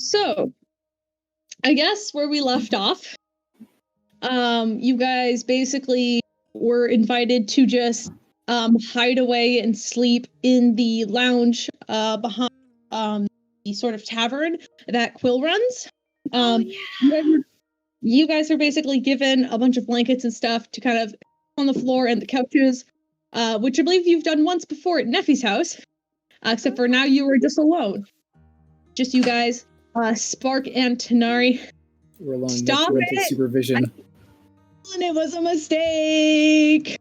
So, I guess where we left off, you guys basically were invited to just hide away and sleep in the lounge behind the sort of tavern that Quill runs. You guys are basically given a bunch of blankets and stuff to kind of on the floor and the couches, which I believe you've done once before at Neffy's house, except for now you were just alone. Just you guys, Spark and Tanar'ri. We're alone with parental supervision. And it was a mistake!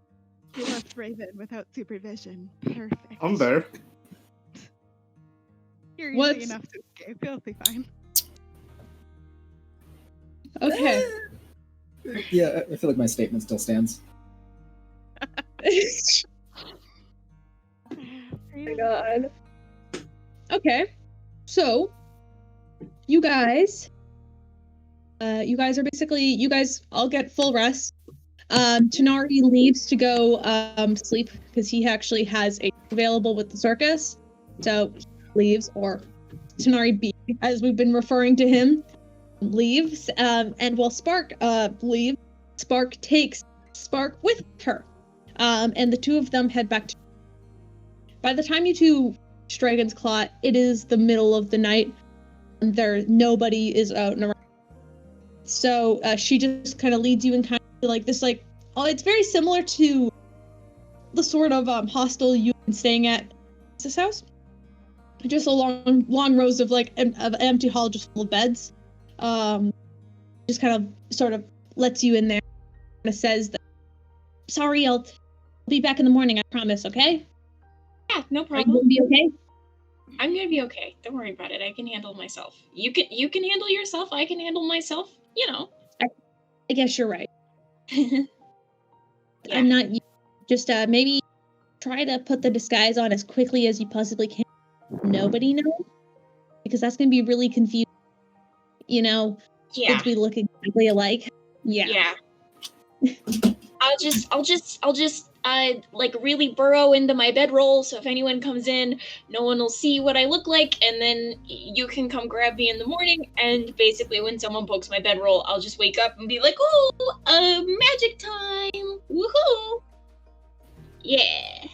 We left Raven without supervision. Perfect. I'm there. You're easy enough to escape. You'll be fine. Okay. Yeah, I feel like my statement still stands. Oh my god. Okay. So, you guys are basically, you guys all get full rest. Tanar'ri leaves to go sleep because he actually has a available with the circus. So he leaves, or Tanar'ri B, as we've been referring to him, leaves. And while Spark leaves, Spark takes Spark with her. And the two of them head back to... By the time you two reach Dragon's Claw, it is the middle of the night. And nobody is out and around. So she just kind of leads you in kind of like this, like, oh, it's very similar to the sort of hostel you've been staying at this house. Just a long rows of like an empty hall just full of beds. Just kind of sort of lets you in there. And says that, sorry, I'll be back in the morning, I promise, okay? Yeah, no problem. Are you gonna be okay? I'm gonna be okay. Don't worry about it. I can handle myself. You can handle yourself. I can handle myself. You know. I guess you're right. Yeah. I'm not. Just maybe try to put the disguise on as quickly as you possibly can. Nobody knows, because that's gonna be really confusing. You know, Yeah. kids we look exactly alike. Yeah. Yeah. I'll just like really burrow into my bedroll, so if anyone comes in, no one will see what I look like, and then you can come grab me in the morning, and basically when someone pokes my bedroll, I'll just wake up and be like, "Ooh, magic time! Woohoo!" Yeah.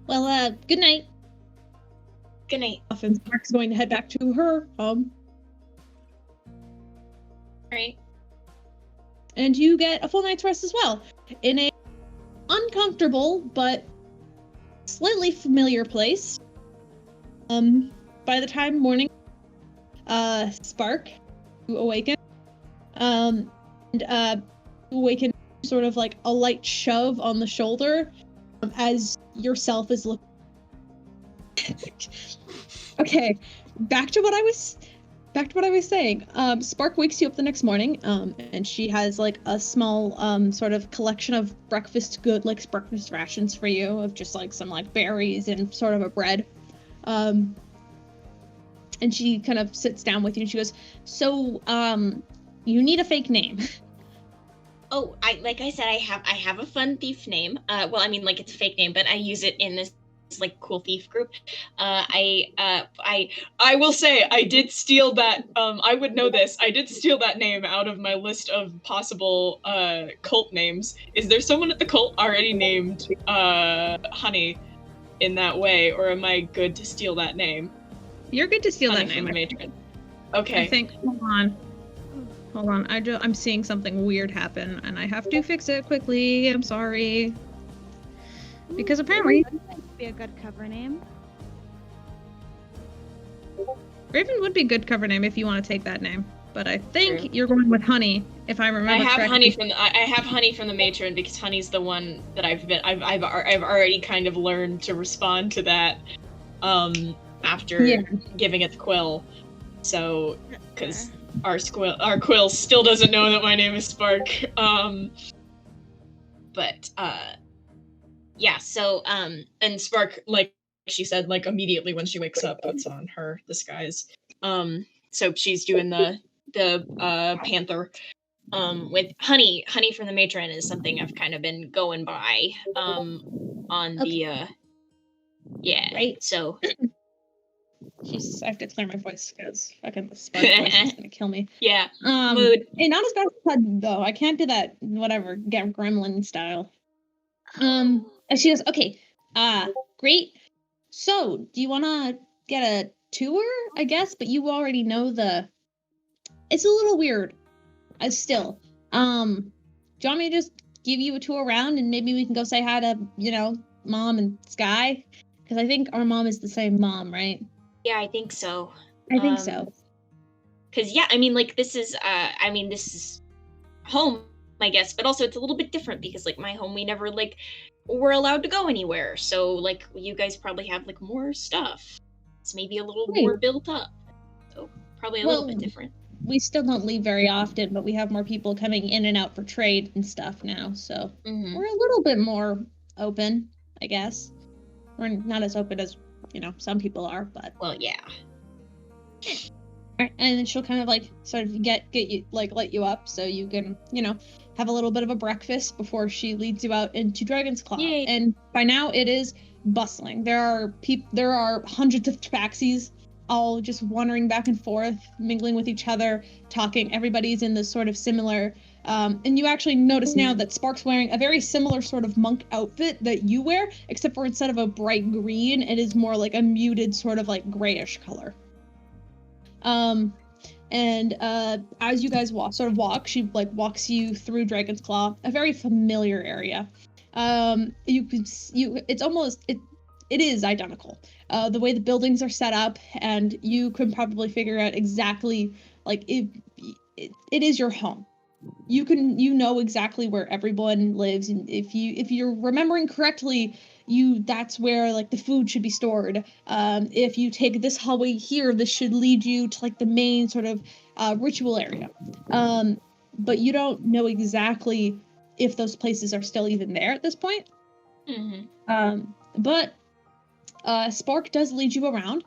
Well, good night. Good night. And Spark's going to head back to her home. Alright. And you get a full night's rest as well, in a uncomfortable but slightly familiar place. By the time morning, Spark, you awaken, and you awaken sort of like a light shove on the shoulder, as yourself is looking. Okay, back to what I was saying. Spark wakes you up the next morning, and she has like a small sort of collection of breakfast rations for you, of just like some like berries and sort of a bread. And she kind of sits down with you and she goes, "So, you need a fake name." Oh, like I said, I have a fun thief name. Well, I mean, like, it's a fake name, but I use it in this like cool thief group. I will say I did steal that. I would know this. I did steal that name out of my list of possible cult names. Is there someone at the cult already named Honey in that way, or am I good to steal that name? You're good to steal Honey that from name. the matron. Okay. I think. Hold on. I'm seeing something weird happen, and I have to fix it quickly. I'm sorry. Because apparently Be a good cover name. Raven would be a good cover name if you want to take that name, but I think you're going with Honey, if I remember correctly. I have Honey from the matron because Honey's the one that I've already kind of learned to respond to that after giving it the quill. So because our quill still doesn't know that my name is Spark. Yeah, so, and Spark, like she said, like, immediately when she wakes up, puts on her disguise. So she's doing the panther. With Honey from the matron is something I've kind of been going by, on the, yeah, right. so. Jeez, I have to clear my voice because fucking the spark voice is gonna kill me. Yeah. Mood. Hey, not as bad as Puud, though. I can't do that. Whatever, get gremlin style. And she goes, okay, great. So, do you want to get a tour? I guess, but you already know it's a little weird. Still, do you want me to just give you a tour around and maybe we can go say hi to, Mom and Sky? Because I think our mom is the same mom, right? Yeah, I think so. I think so. Because, yeah, I mean, like, this is home, I guess, but also it's a little bit different because, like, my home, we never, like, were allowed to go anywhere. So, like, you guys probably have, like, more stuff. It's maybe a little more built up. So, probably a little bit different. We still don't leave very often, but we have more people coming in and out for trade and stuff now. So, we're a little bit more open, I guess. We're not as open as, some people are, but... Well, yeah. And then she'll kind of like sort of get you like let you up so you can have a little bit of a breakfast before she leads you out into Dragon's Claw. Yay. And by now it is bustling. There are hundreds of tabaxis all just wandering back and forth, mingling with each other, talking. Everybody's in this sort of similar and you actually notice now that Spark's wearing a very similar sort of monk outfit that you wear, except for instead of a bright green, it is more like a muted sort of like grayish color. And as you guys walk, she like walks you through Dragon's Claw, a very familiar area. It is identical. The way the buildings are set up, and you can probably figure out exactly like it is your home. You know exactly where everyone lives, and if you're remembering correctly, that's where like the food should be stored. If you take this hallway here, this should lead you to like the main sort of ritual area. But you don't know exactly if those places are still even there at this point. But Spark does lead you around.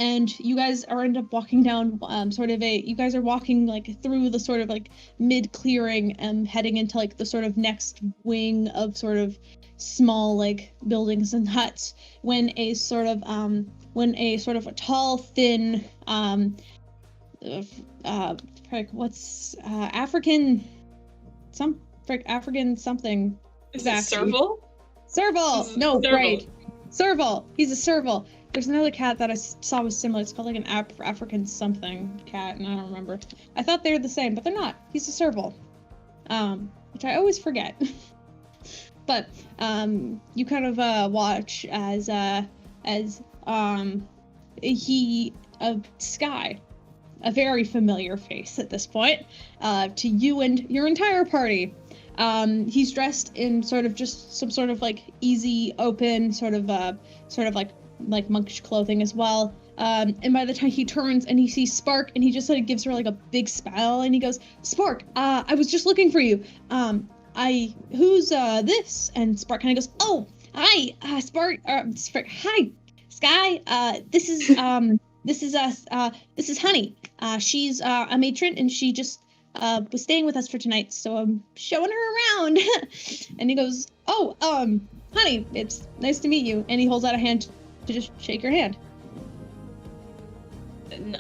And you guys end up walking down you guys are walking like through the sort of like mid clearing and heading into like the sort of next wing of sort of small like buildings and huts when a sort of a tall, thin African something. Is it Serval? Serval! No, Serval. right. Serval! He's a Serval. There's another cat that I saw was similar. It's called like an African something cat, and I don't remember. I thought they were the same, but they're not. He's a Serval. Which I always forget. But you kind of watch as Sky, a very familiar face at this point, to you and your entire party. He's dressed in sort of just some sort of like easy, open sort of like monkish clothing as well. And by the time he turns and he sees Spark, and he just sort of gives her like a big smile, and he goes, "Spark, I was just looking for you. Who's this?" And Spark kind of goes, "Oh, hi, Spark. Hi, Sky. This is Honey. She's a matron, and she just was staying with us for tonight, so I'm showing her around." And he goes, "Oh, Honey, it's nice to meet you." And he holds out a hand to just shake your hand.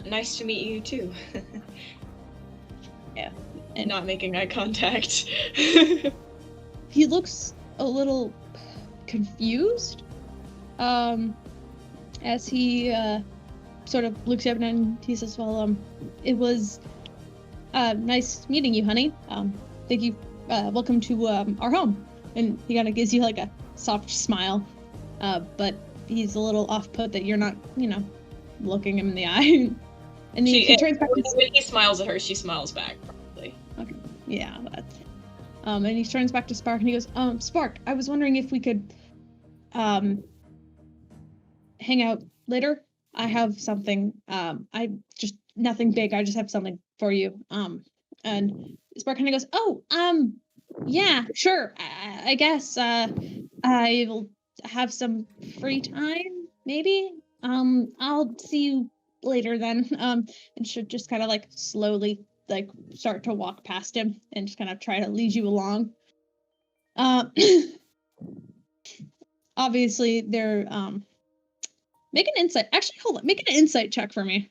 Nice to meet you too. Yeah. And not making eye contact. He looks a little confused as he sort of looks up and he says, "Well, it was nice meeting you, Honey. Thank you. Welcome to our home." And he kind of gives you like a soft smile, but he's a little off-put that you're not, looking him in the eye. And he turns back. When he smiles at her, she smiles back, probably. Okay. Yeah, and he turns back to Spark and he goes, "Spark, I was wondering if we could hang out later. I have something. Nothing big. I just have something for you." And Spark kind of goes, "Oh, yeah, sure. I guess I will have some free time, maybe. I'll see you later then." And should just kind of like slowly like start to walk past him and just kind of try to lead you along. Obviously they're Make an insight. Actually, hold on. Make an insight check for me.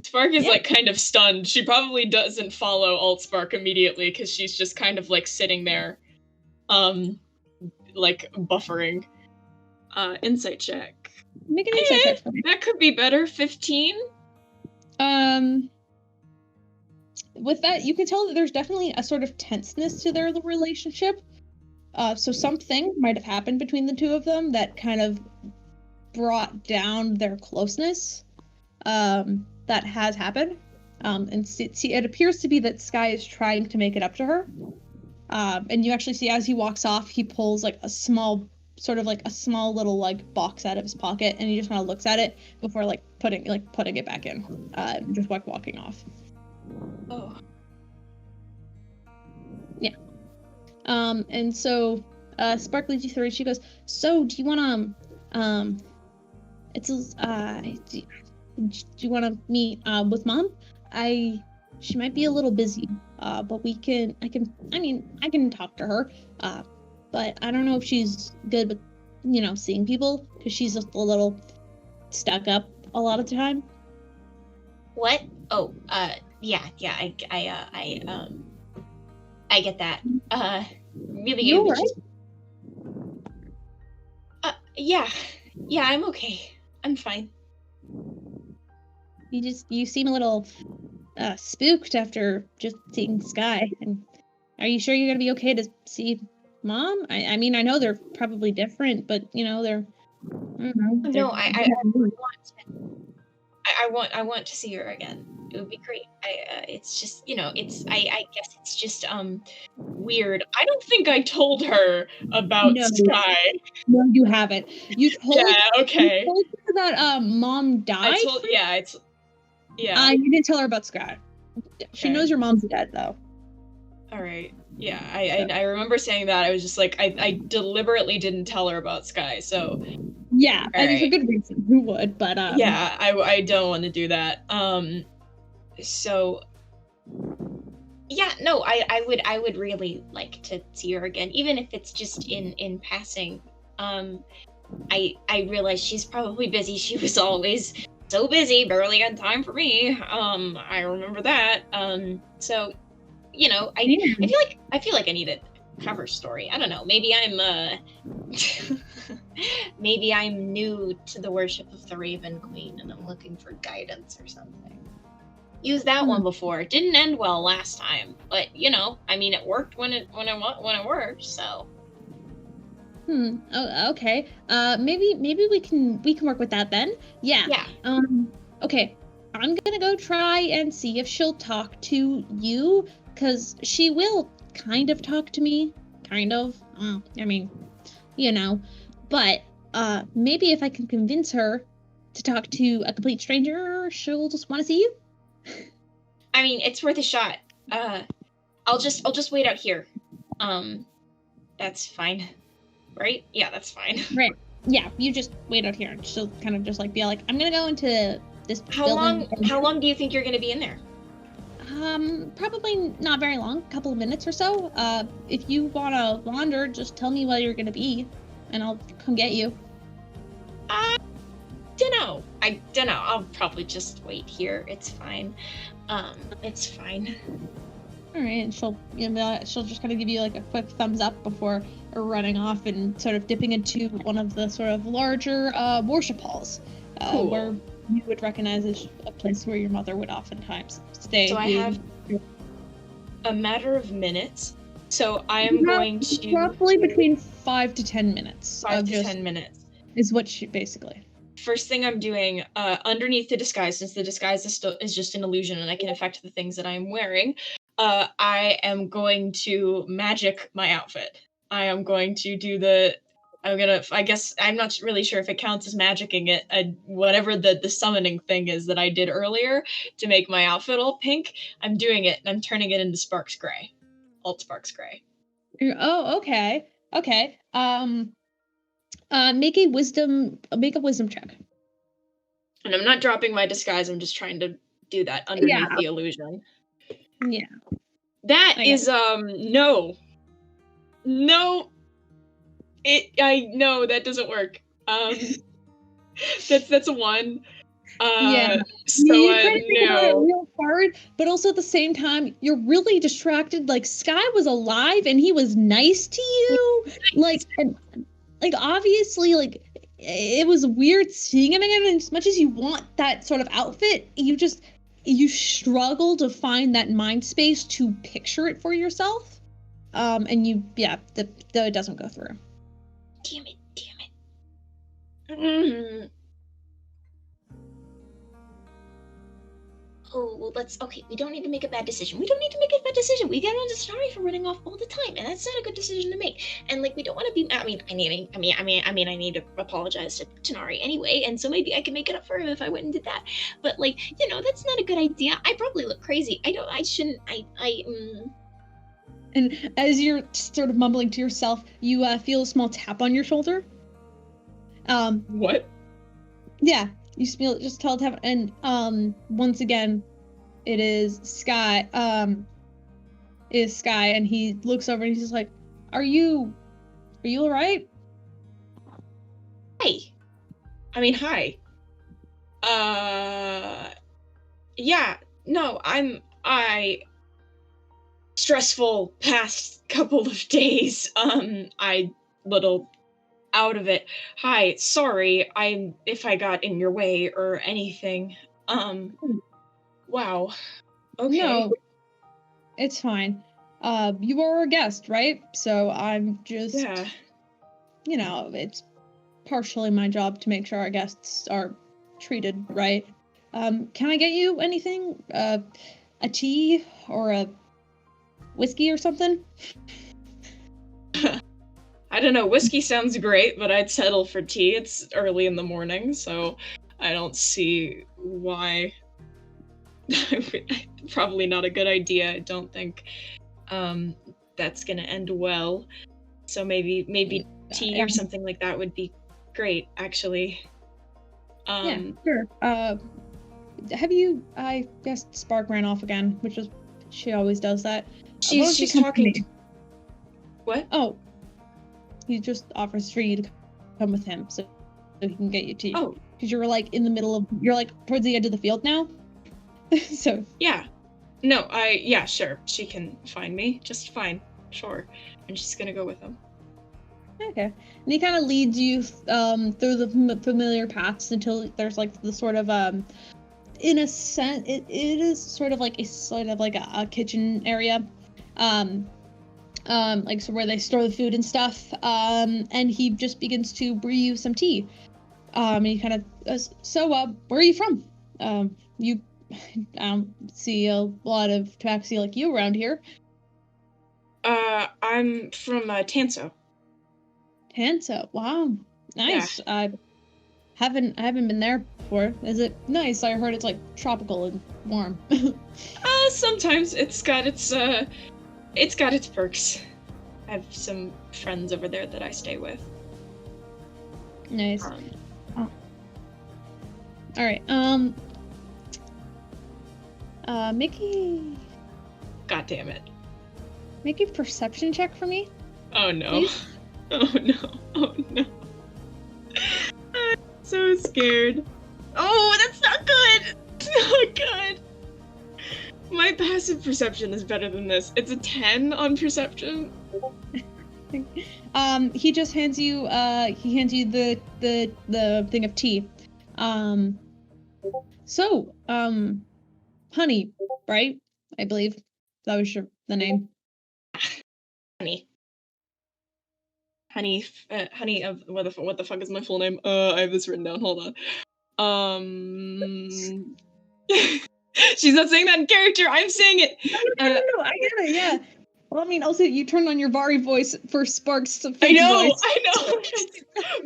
Spark is like kind of stunned. She probably doesn't follow Alt Spark immediately because she's just kind of like sitting there, like buffering. Insight check. Make an insight check for me. That could be better. 15. With that, you can tell that there's definitely a sort of tenseness to their relationship. So something might have happened between the two of them that kind of brought down their closeness. That has happened. And see, it appears to be that Sky is trying to make it up to her. And you actually see as he walks off, he pulls like a small little like box out of his pocket, and he just kind of looks at it before like putting it back in. Just like walking off. Oh. Yeah. And so Spark leads you through. She goes, "So, do you want to do you want to meet with Mom? She might be a little busy, but I can talk to her. But I don't know if she's good with, seeing people, because she's just a little stuck up a lot of the time." What? Oh, yeah, I get that. Really, You it was alright? yeah, I'm okay. I'm fine. You seem a little spooked after just seeing Sky. And are you sure you're gonna be okay to see Mom? I mean, I know they're probably different, but they're. I don't know. No, I want to see her again. It would be great. It's just, I guess it's just weird. I don't think I told her about Sky. No, you haven't. You told. Yeah, okay. You told her that Mom died. Yeah. You didn't tell her about Sky. She knows your mom's dead, though. All right. Yeah, I remember saying that. I was just like, I deliberately didn't tell her about Sky, so. Yeah, I mean, for good reason. Who would? But yeah, I don't want to do that. So. Yeah, no, I would really like to see her again, even if it's just in passing. I realize she's probably busy. She was always so busy, barely had time for me. I remember that. So, I feel like I need a cover story. I don't know. Maybe I'm new to the worship of the Raven Queen, and I'm looking for guidance or something. Used that one before. It didn't end well last time, but it worked when it worked. So. Oh, okay. Maybe we can work with that then. Yeah. Yeah. Okay. I'm gonna go try and see if she'll talk to you, because she will kind of talk to me. Kind of. But maybe if I can convince her to talk to a complete stranger, she'll just want to see you. I mean, it's worth a shot. I'll just wait out here. That's fine. Right? Yeah, that's fine. Right. Yeah, you just wait out here, and she'll kind of just like be like, "I'm gonna go into this building." How long do you think you're gonna be in there? Probably not very long, a couple of minutes or so. If you wanna wander, just tell me where you're gonna be, and I'll come get you. I don't know. I'll probably just wait here. It's fine. It's fine. All right, and she'll just kind of give you like a quick thumbs up before running off and sort of dipping into one of the sort of larger worship halls, Cool. where you would recognize as a place where your mother would oftentimes stay. So I have a matter of minutes. So I am going to roughly between 5 to 10 minutes. 5 to 10 minutes is what she basically. First thing I'm doing, underneath the disguise, since the disguise is just an illusion and I can affect the things that I'm wearing, I am going to magic my outfit. I am going to do I guess, I'm not really sure if it counts as magicking it, whatever the summoning thing is that I did earlier to make my outfit all pink, I'm doing it, and I'm turning it into Sparks Gray. Alt Sparks Gray. Oh, okay. Okay. Make a wisdom check. And I'm not dropping my disguise, I'm just trying to do that underneath the illusion. Yeah. That is, no. No. No, that doesn't work. That's a 1. Yeah. So You try to think about it no. real hard, but also at the same time, you're really distracted. Like Sky was alive and he was nice to you. Obviously, like it was weird seeing him again. And as much as you want that sort of outfit, you struggle to find that mind space to picture it for yourself. And it doesn't go through. Damn it. Oh, well, we don't need to make a bad decision. We get on to Tanar'ri for running off all the time, and that's not a good decision to make. And, like, we don't want to be, I need to apologize to Tanar'ri anyway, and so maybe I can make it up for him if I went and did that. But, like, that's not a good idea. I probably look crazy. And as you're sort of mumbling to yourself, you feel a small tap on your shoulder. What? Yeah. You feel just tell tap, and once again, it is Sky. And he looks over and he's just like, "Are you all right?" Hi. Yeah. No, stressful past couple of days. I little out of it. Hi, sorry, if I got in your way or anything. Wow. Okay. No, it's fine. You are a guest, right? So I'm just, it's partially my job to make sure our guests are treated right. Can I get you anything? A tea or a whiskey or something? I don't know, whiskey sounds great, but I'd settle for tea. It's early in the morning, so I don't see why. Probably not a good idea. I don't think that's gonna end well. So maybe tea or something like that would be great, actually. Yeah, sure. I guess Spark ran off again, which is, she always does that. She's talking. What? Oh. He just offers for you to come with him so he can get you tea. Oh. Because you're like in the middle of, you're like towards the edge of the field now. So. Yeah. No, yeah, sure. She can find me just fine. Sure. And she's gonna go with him. Okay. And he kind of leads you through the familiar paths until there's like the sort of, in a sense, it is sort of like a kitchen area. So where they store the food and stuff, and he just begins to brew you some tea. And he kind of, where are you from? I don't see a lot of tabaxi like you around here. I'm from Tanso. Tanso, wow, nice. Yeah. I haven't been there before. Is it nice? I heard it's like tropical and warm. Sometimes it's got its perks. I have some friends over there that I stay with. Nice. All right. Mickey. God damn it. Make a perception check for me. Oh no. Please? Oh no. Oh no. I'm so scared. Oh, that's not good. It's not good. My passive perception is better than this. It's a 10 on perception. He just hands you the thing of tea. Honey, right? I believe that was the name. Honey of what the fuck is my full name? I have this written down. Hold on. She's not saying that in character. I'm saying it. No, I get it. Yeah. Well, I mean, also you turned on your Vari voice for Spark's voice. I know.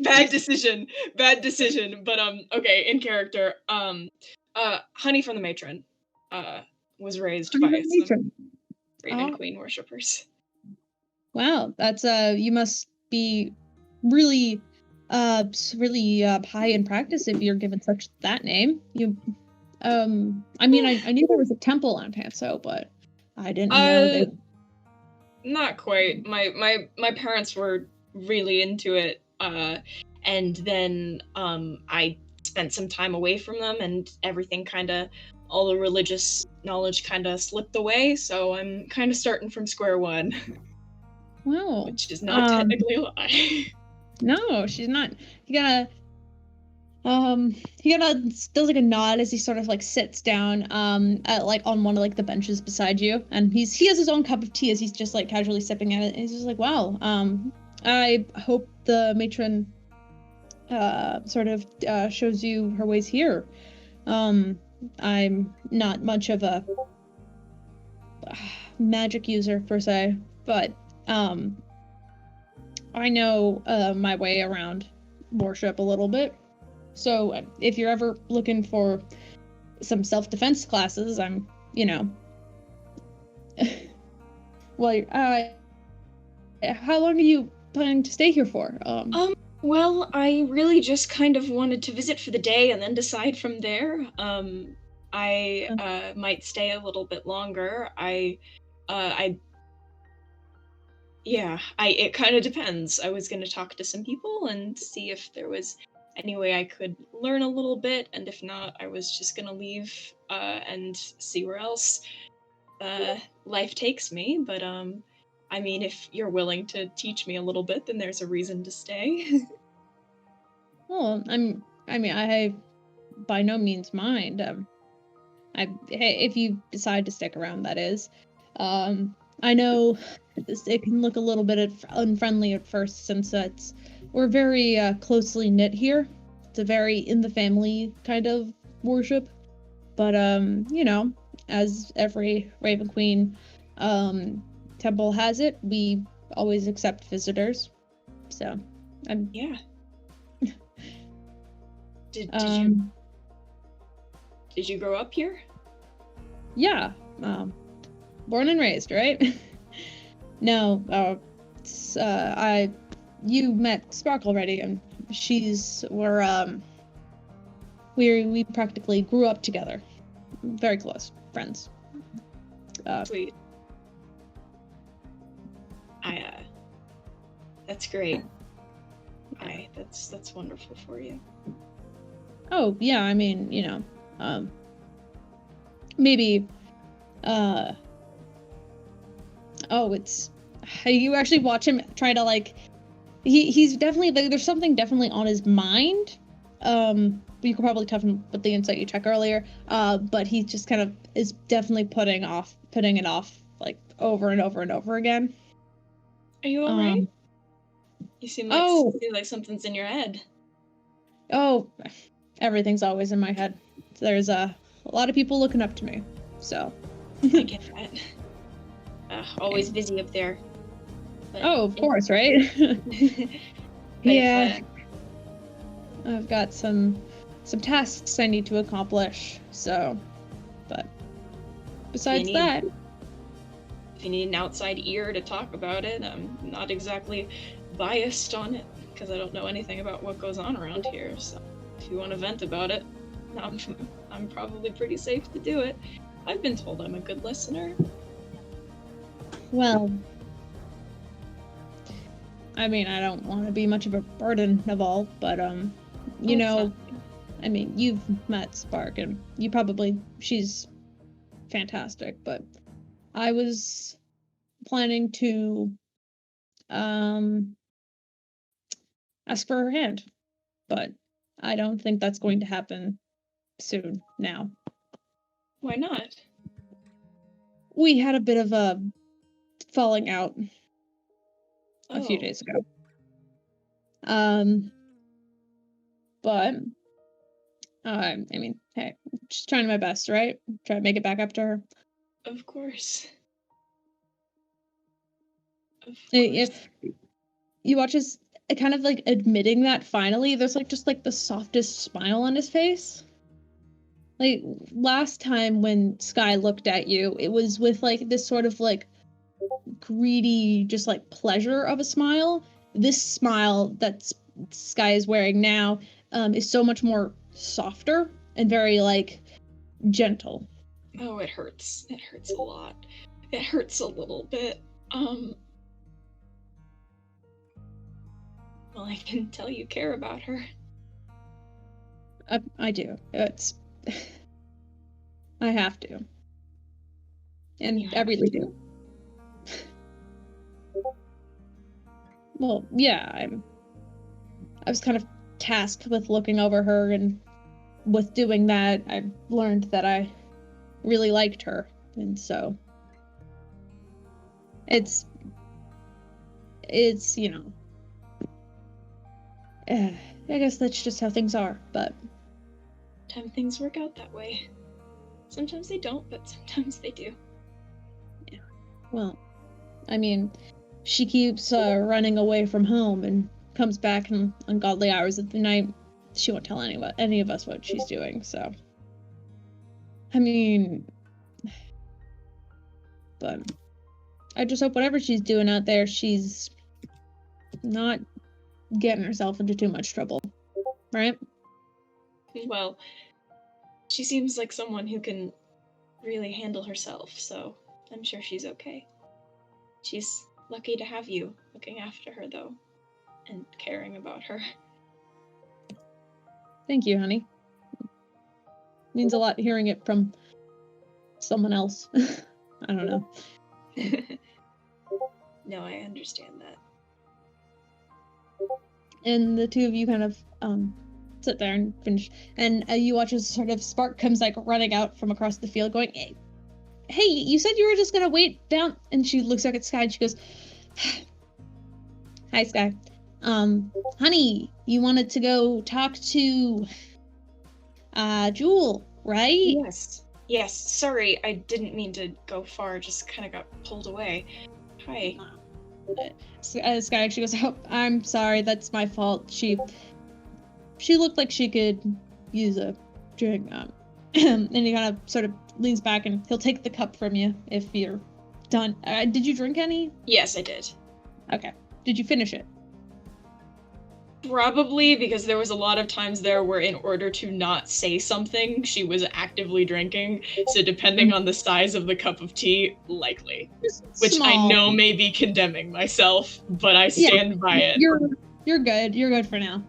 Bad decision. But okay, in character. Honey from the Matron. Was raised by some Raven Queen worshippers. Wow, that's you must be really high in practice if you're given that name. You I mean, I knew there was a temple on Tanso, but I didn't know that. Not quite. My parents were really into it, and then I spent some time away from them, and everything all the religious knowledge kind of slipped away, so I'm kind of starting from square one. Wow. Which is not technically a lie. No, she's not. He kind of does like a nod as he sort of like sits down at like on one of like the benches beside you, and he has his own cup of tea as he's just like casually sipping at it, and he's just like, wow, I hope the matron sort of shows you her ways here. I'm not much of a magic user per se, but I know my way around worship a little bit. So if you're ever looking for some self-defense classes, I'm, well, how long are you planning to stay here for? Well, I really just kind of wanted to visit for the day and then decide from there. I might stay a little bit longer. It kind of depends. I was going to talk to some people and see if there was any way I could learn a little bit, and if not, I was just going to leave and see where else life takes me. But I mean, if you're willing to teach me a little bit, then there's a reason to stay. Well, I by no means mind. If you decide to stick around, that is. I know it can look a little bit unfriendly at first, since we're very closely knit here. It's a very in the family kind of worship, but as every Raven Queen temple has it, we always accept visitors. So, yeah. Did you grow up here? Yeah. Born and raised, right? No, you met Spark already, and we practically grew up together. Very close friends. Sweet. That's great. That's wonderful for you. Oh, yeah, I mean, maybe, it's, you actually watch him try to, like, he's definitely, like, there's something definitely on his mind, you could probably tell him with the insight you checked earlier, but he just kind of is definitely putting it off, like, over and over and over again. Are you alright? You seem like something's in your head. Oh, everything's always in my head. There's a lot of people looking up to me, so. I get that. Always busy up there. But, of course, right? Yeah. I've got some tasks I need to accomplish, so. But besides that. If you need an outside ear to talk about it, I'm not exactly biased on it, because I don't know anything about what goes on around here, so if you want to vent about it, I'm probably pretty safe to do it. I've been told I'm a good listener. Well, I mean, I don't want to be much of a burden of all, but, I mean, you've met Spark, and she's fantastic, but I was planning to, ask for her hand, but I don't think that's going to happen soon now. Why not? We had a bit of a falling out a few days ago. But I mean, hey, just trying my best, right? Try to make it back up to her. Of course. If you watch us kind of like admitting that finally, there's like just like the softest smile on his face. Like last time when Sky looked at you, it was with like this sort of like greedy, just like pleasure of a smile. This smile that Sky is wearing now is so much more softer and very like gentle. Oh, it hurts. It hurts a lot. It hurts a little bit. Well, I can tell you care about her. I do. I have to. And I really do. Well, yeah, I was kind of tasked with looking over her, and with doing that, I learned that I really liked her, and so it's you know, I guess that's just how things are, but Sometimes things work out that way. Sometimes they don't, but sometimes they do. Yeah. Well, I mean, she keeps running away from home and comes back in ungodly hours of the night. She won't tell any of us what she's doing, so. I mean, but I just hope whatever she's doing out there, she's not getting herself into too much trouble, right? Well, she seems like someone who can really handle herself, so I'm sure she's okay. She's lucky to have you looking after her, though, and caring about her. Thank you, honey. Means a lot hearing it from someone else. I don't know. No, I understand that. And the two of you kind of sit there and finish, and you watch as sort of Spark comes like running out from across the field going, hey, you said you were just gonna wait down, and she looks back at Sky and she goes, hi Sky, honey, you wanted to go talk to Jewel, right? Yes, sorry, I didn't mean to go far, just kind of got pulled away. Hi. Sky actually goes, oh, I'm sorry, that's my fault. She looked like she could use a drink. And he kind of sort of leans back and he'll take the cup from you if you're done. Did you drink any? Yes, I did. Okay. Did you finish it? Probably, because there was a lot of times there where in order to not say something, she was actively drinking. So depending on the size of the cup of tea, likely. Which Small. I know may be condemning myself, but I stand by it. You're good. You're good for now.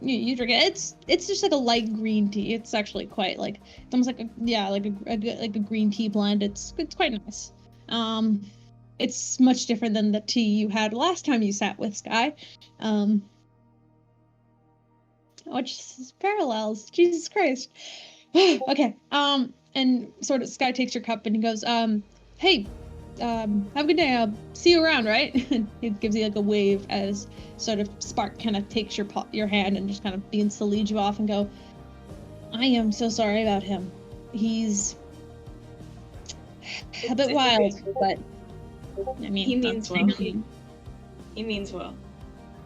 You drink it. It's just like a light green tea. It's actually quite like, it's almost like a green tea blend. It's quite nice. It's much different than the tea you had last time you sat with Sky. Just parallels. Jesus Christ. Okay. And sort of Sky takes your cup and he goes, hey, have a good day. I'll see you around, right? And he gives you like a wave as sort of Spark kind of takes your hand and just kind of begins to lead you off and go, I am so sorry about him. He's a bit wild, but I mean, he means well. He means well.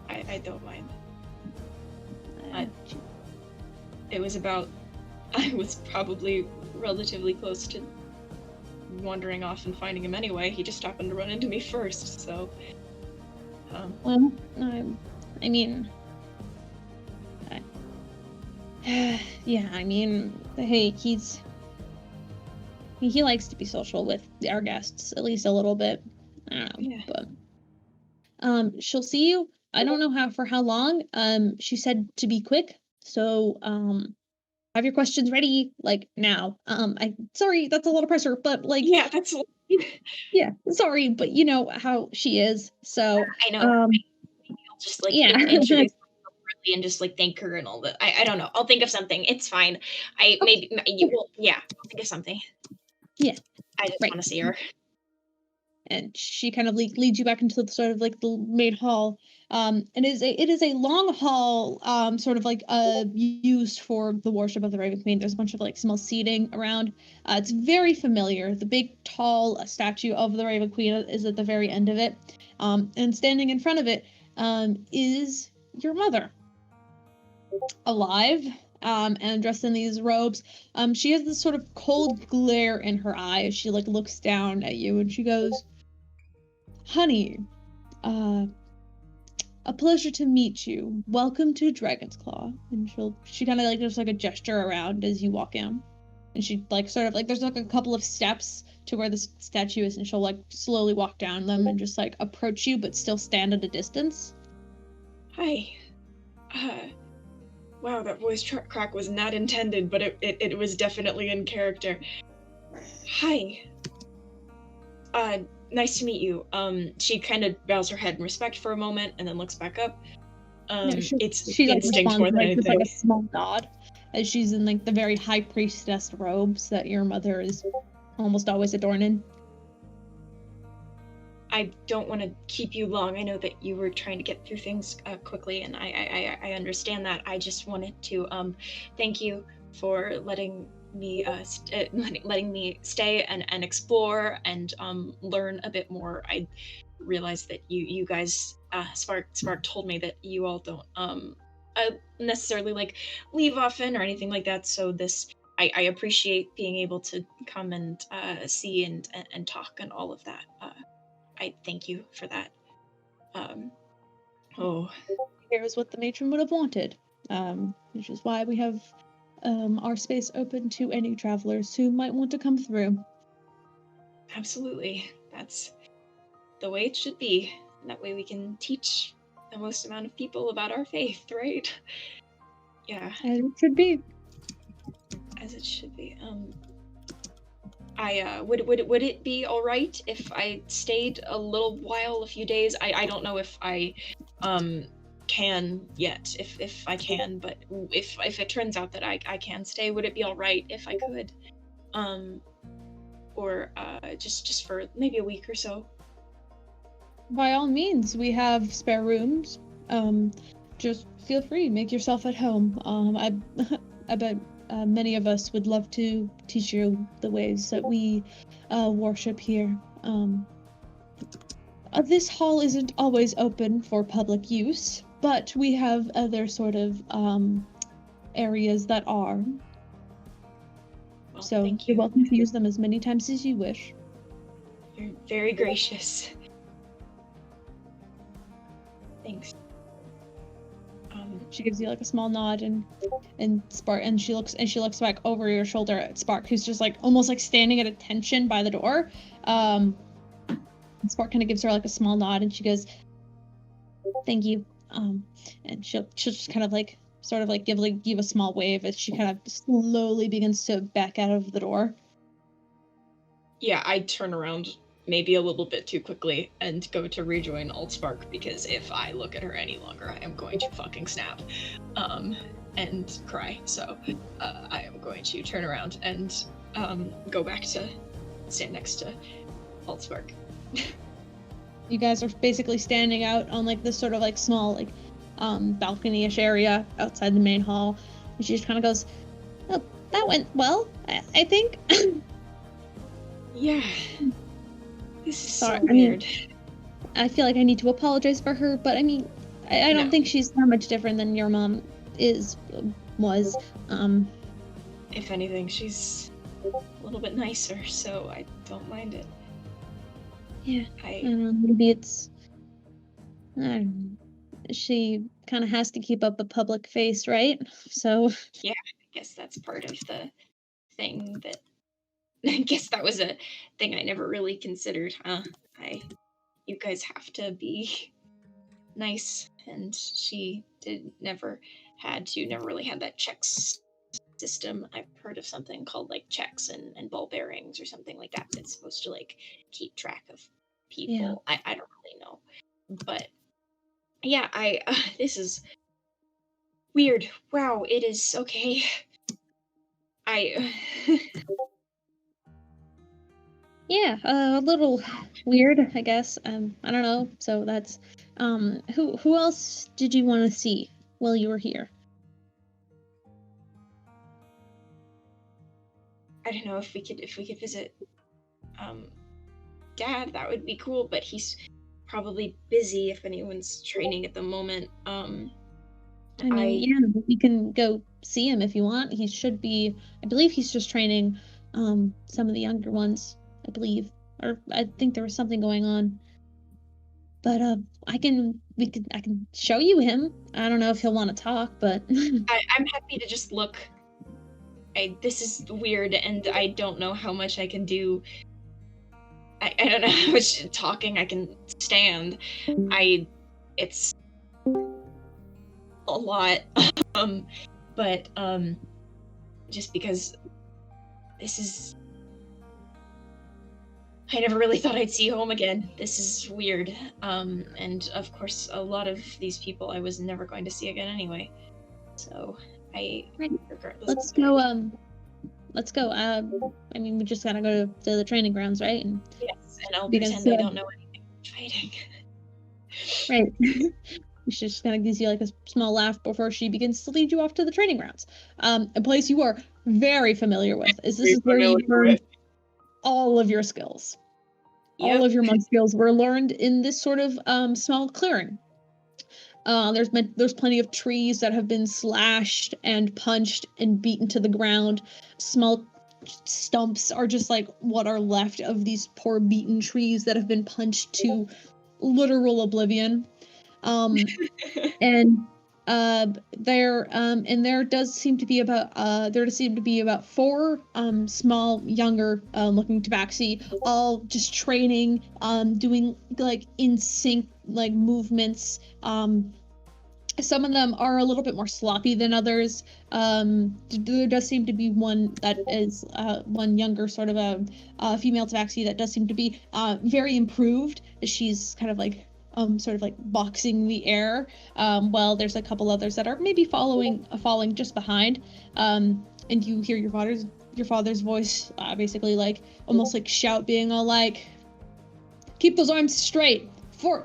I don't mind. It was about, I was probably relatively close to wandering off and finding him anyway. He just happened to run into me first, so. Well, I mean, yeah, I mean, hey, he likes to be social with our guests, at least a little bit. I don't know, Yeah. but she'll see you. I don't know for how long. She said to be quick, so have your questions ready like now. Sorry, that's a lot of pressure, but like yeah, that's yeah, sorry, but you know how she is, so I know. I'll just like introduce her and just like thank her and all that. I don't know. I'll think of something. It's fine. I'll think of something. Yeah, I just want to see her. And she kind of leads you back into the sort of like the main hall. It is a long hall, sort of like used for the worship of the Raven Queen. There's a bunch of like small seating around. It's very familiar. The big tall statue of the Raven Queen is at the very end of it. And standing in front of it is your mother, alive, and dressed in these robes. She has this sort of cold glare in her eye as she like looks down at you, and she goes, honey, a pleasure to meet you. Welcome to Dragon's Claw. And she kind of like does like a gesture around as you walk in. And she like sort of like, there's like a couple of steps to where the statue is, and she'll like slowly walk down them and just like approach you, but still stand at a distance. Hi. Wow, that voice crack was not intended, but it was definitely in character. Hi. Nice to meet you. She kind of bows her head in respect for a moment and then looks back up. It's like, instinct responds more than with anything. like a small nod, as she's in like the very high priestess robes that your mother is almost always adorned in. I don't want to keep you long. I know that you were trying to get through things quickly, and I understand that. I just wanted to thank you for letting me letting me stay and explore and learn a bit more. I realized that you guys Spark told me that you all don't necessarily like leave often or anything like that. So I appreciate being able to come and see and talk and all of that. I thank you for that. Here's what the matron would have wanted, which is why we have our space open to any travelers who might want to come through. Absolutely. That's the way it should be. That way we can teach the most amount of people about our faith, right? Yeah. As it should be. As it should be. Would it be all right if I stayed a little while, a few days? I don't know if I can yet, if I can, but if it turns out that I can stay, would it be all right if I could? Or just for maybe a week or so? By all means, we have spare rooms. Just feel free, make yourself at home. I bet many of us would love to teach you the ways that we worship here. This hall isn't always open for public use, but we have other sort of areas that are. Well, So thank you're you. welcome to use them as many times as you wish. You're very gracious. Thanks. She gives you like a small nod and Spark, and she looks back over your shoulder at Spark, who's just like almost like standing at attention by the door. And Spark kind of gives her like a small nod, and she goes, "Thank you." And she'll just kind of like sort of like give a small wave as she kind of slowly begins to back out of the door. Yeah, I turn around maybe a little bit too quickly and go to rejoin Altspark, because if I look at her any longer, I am going to fucking snap and cry. So I am going to turn around and go back to stand next to Altspark. You guys are basically standing out on like this sort of like small like balcony-ish area outside the main hall, and she just kind of goes, "Oh, that went well, I think." Yeah. This is Sorry, so weird. I feel like I need to apologize for her, but I mean, I don't think she's that much different than your mom was. If anything, she's a little bit nicer, so I don't mind it. Yeah. I don't know, maybe it's. I don't know. She kind of has to keep up a public face, right? So. Yeah, I guess that's part of the thing that. I guess that was a thing I never really considered, huh? You guys have to be nice, and she never really had that checks system. I've heard of something called like checks and ball bearings or something like that that's supposed to like keep track of people. Yeah. I don't really know, but yeah, this is weird. Wow, it is okay. Yeah, a little weird, I guess. I don't know. So that's who else did you want to see while you were here? I don't know if we could visit Dad, that would be cool, but he's probably busy if anyone's training at the moment. I mean, yeah, we can go see him if you want. He should be, I believe he's just training some of the younger ones, I believe. Or I think there was something going on. But I can show you him. I don't know if he'll want to talk, but I'm happy to just look. This is weird, and I don't know how much I can do. I don't know how much talking I can stand. It's a lot. But just because this is... I never really thought I'd see home again. This is weird. And of course, a lot of these people I was never going to see again anyway. So, Let's go, I mean, we just gotta go to the training grounds, right? And yes, and I'll pretend I don't know anything about fighting. Right. She's just kind of gives you like a small laugh before she begins to lead you off to the training grounds. A place you are very familiar with. This is where you learn all of your skills. Yep. All of your monk skills were learned in this sort of small clearing. There's plenty of trees that have been slashed and punched and beaten to the ground. Small stumps are just like what are left of these poor beaten trees that have been punched to literal oblivion. And there does seem to be about 4 small younger looking tabaxi, all just training, doing like in sync like movements. Some of them are a little bit more sloppy than others. There does seem to be one that is one younger sort of a female tabaxi that does seem to be very improved. She's kind of like sort of like boxing the air, while there's a couple others that are maybe falling just behind. And you hear your father's voice, basically like almost like shout, being all like, "Keep those arms straight,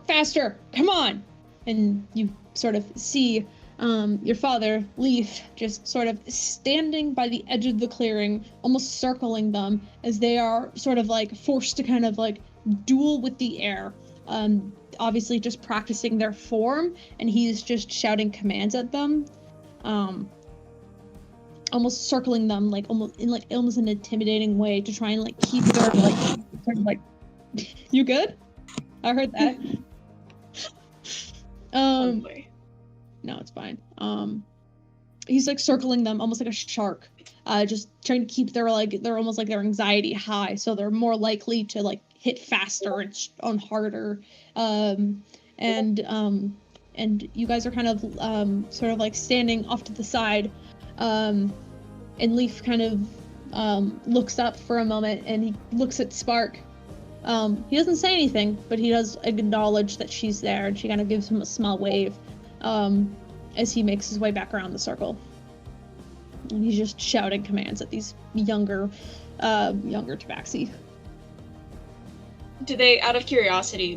faster, come on!" And you sort of see your father, Leaf, just sort of standing by the edge of the clearing, almost circling them as they are sort of like forced to kind of like duel with the air. Obviously just practicing their form, and he's just shouting commands at them, almost circling them like almost an intimidating way to try and like keep their like sort of like, "You good? I heard that." No, it's fine. He's like circling them almost like a shark, just trying to keep they're almost like their anxiety high, so they're more likely to like hit faster and on harder. And you guys are kind of sort of like standing off to the side, and Leaf kind of looks up for a moment, and he looks at Spark. He doesn't say anything, but he does acknowledge that she's there, and she kind of gives him a small wave as he makes his way back around the circle. And he's just shouting commands at these younger tabaxi. Do they, out of curiosity,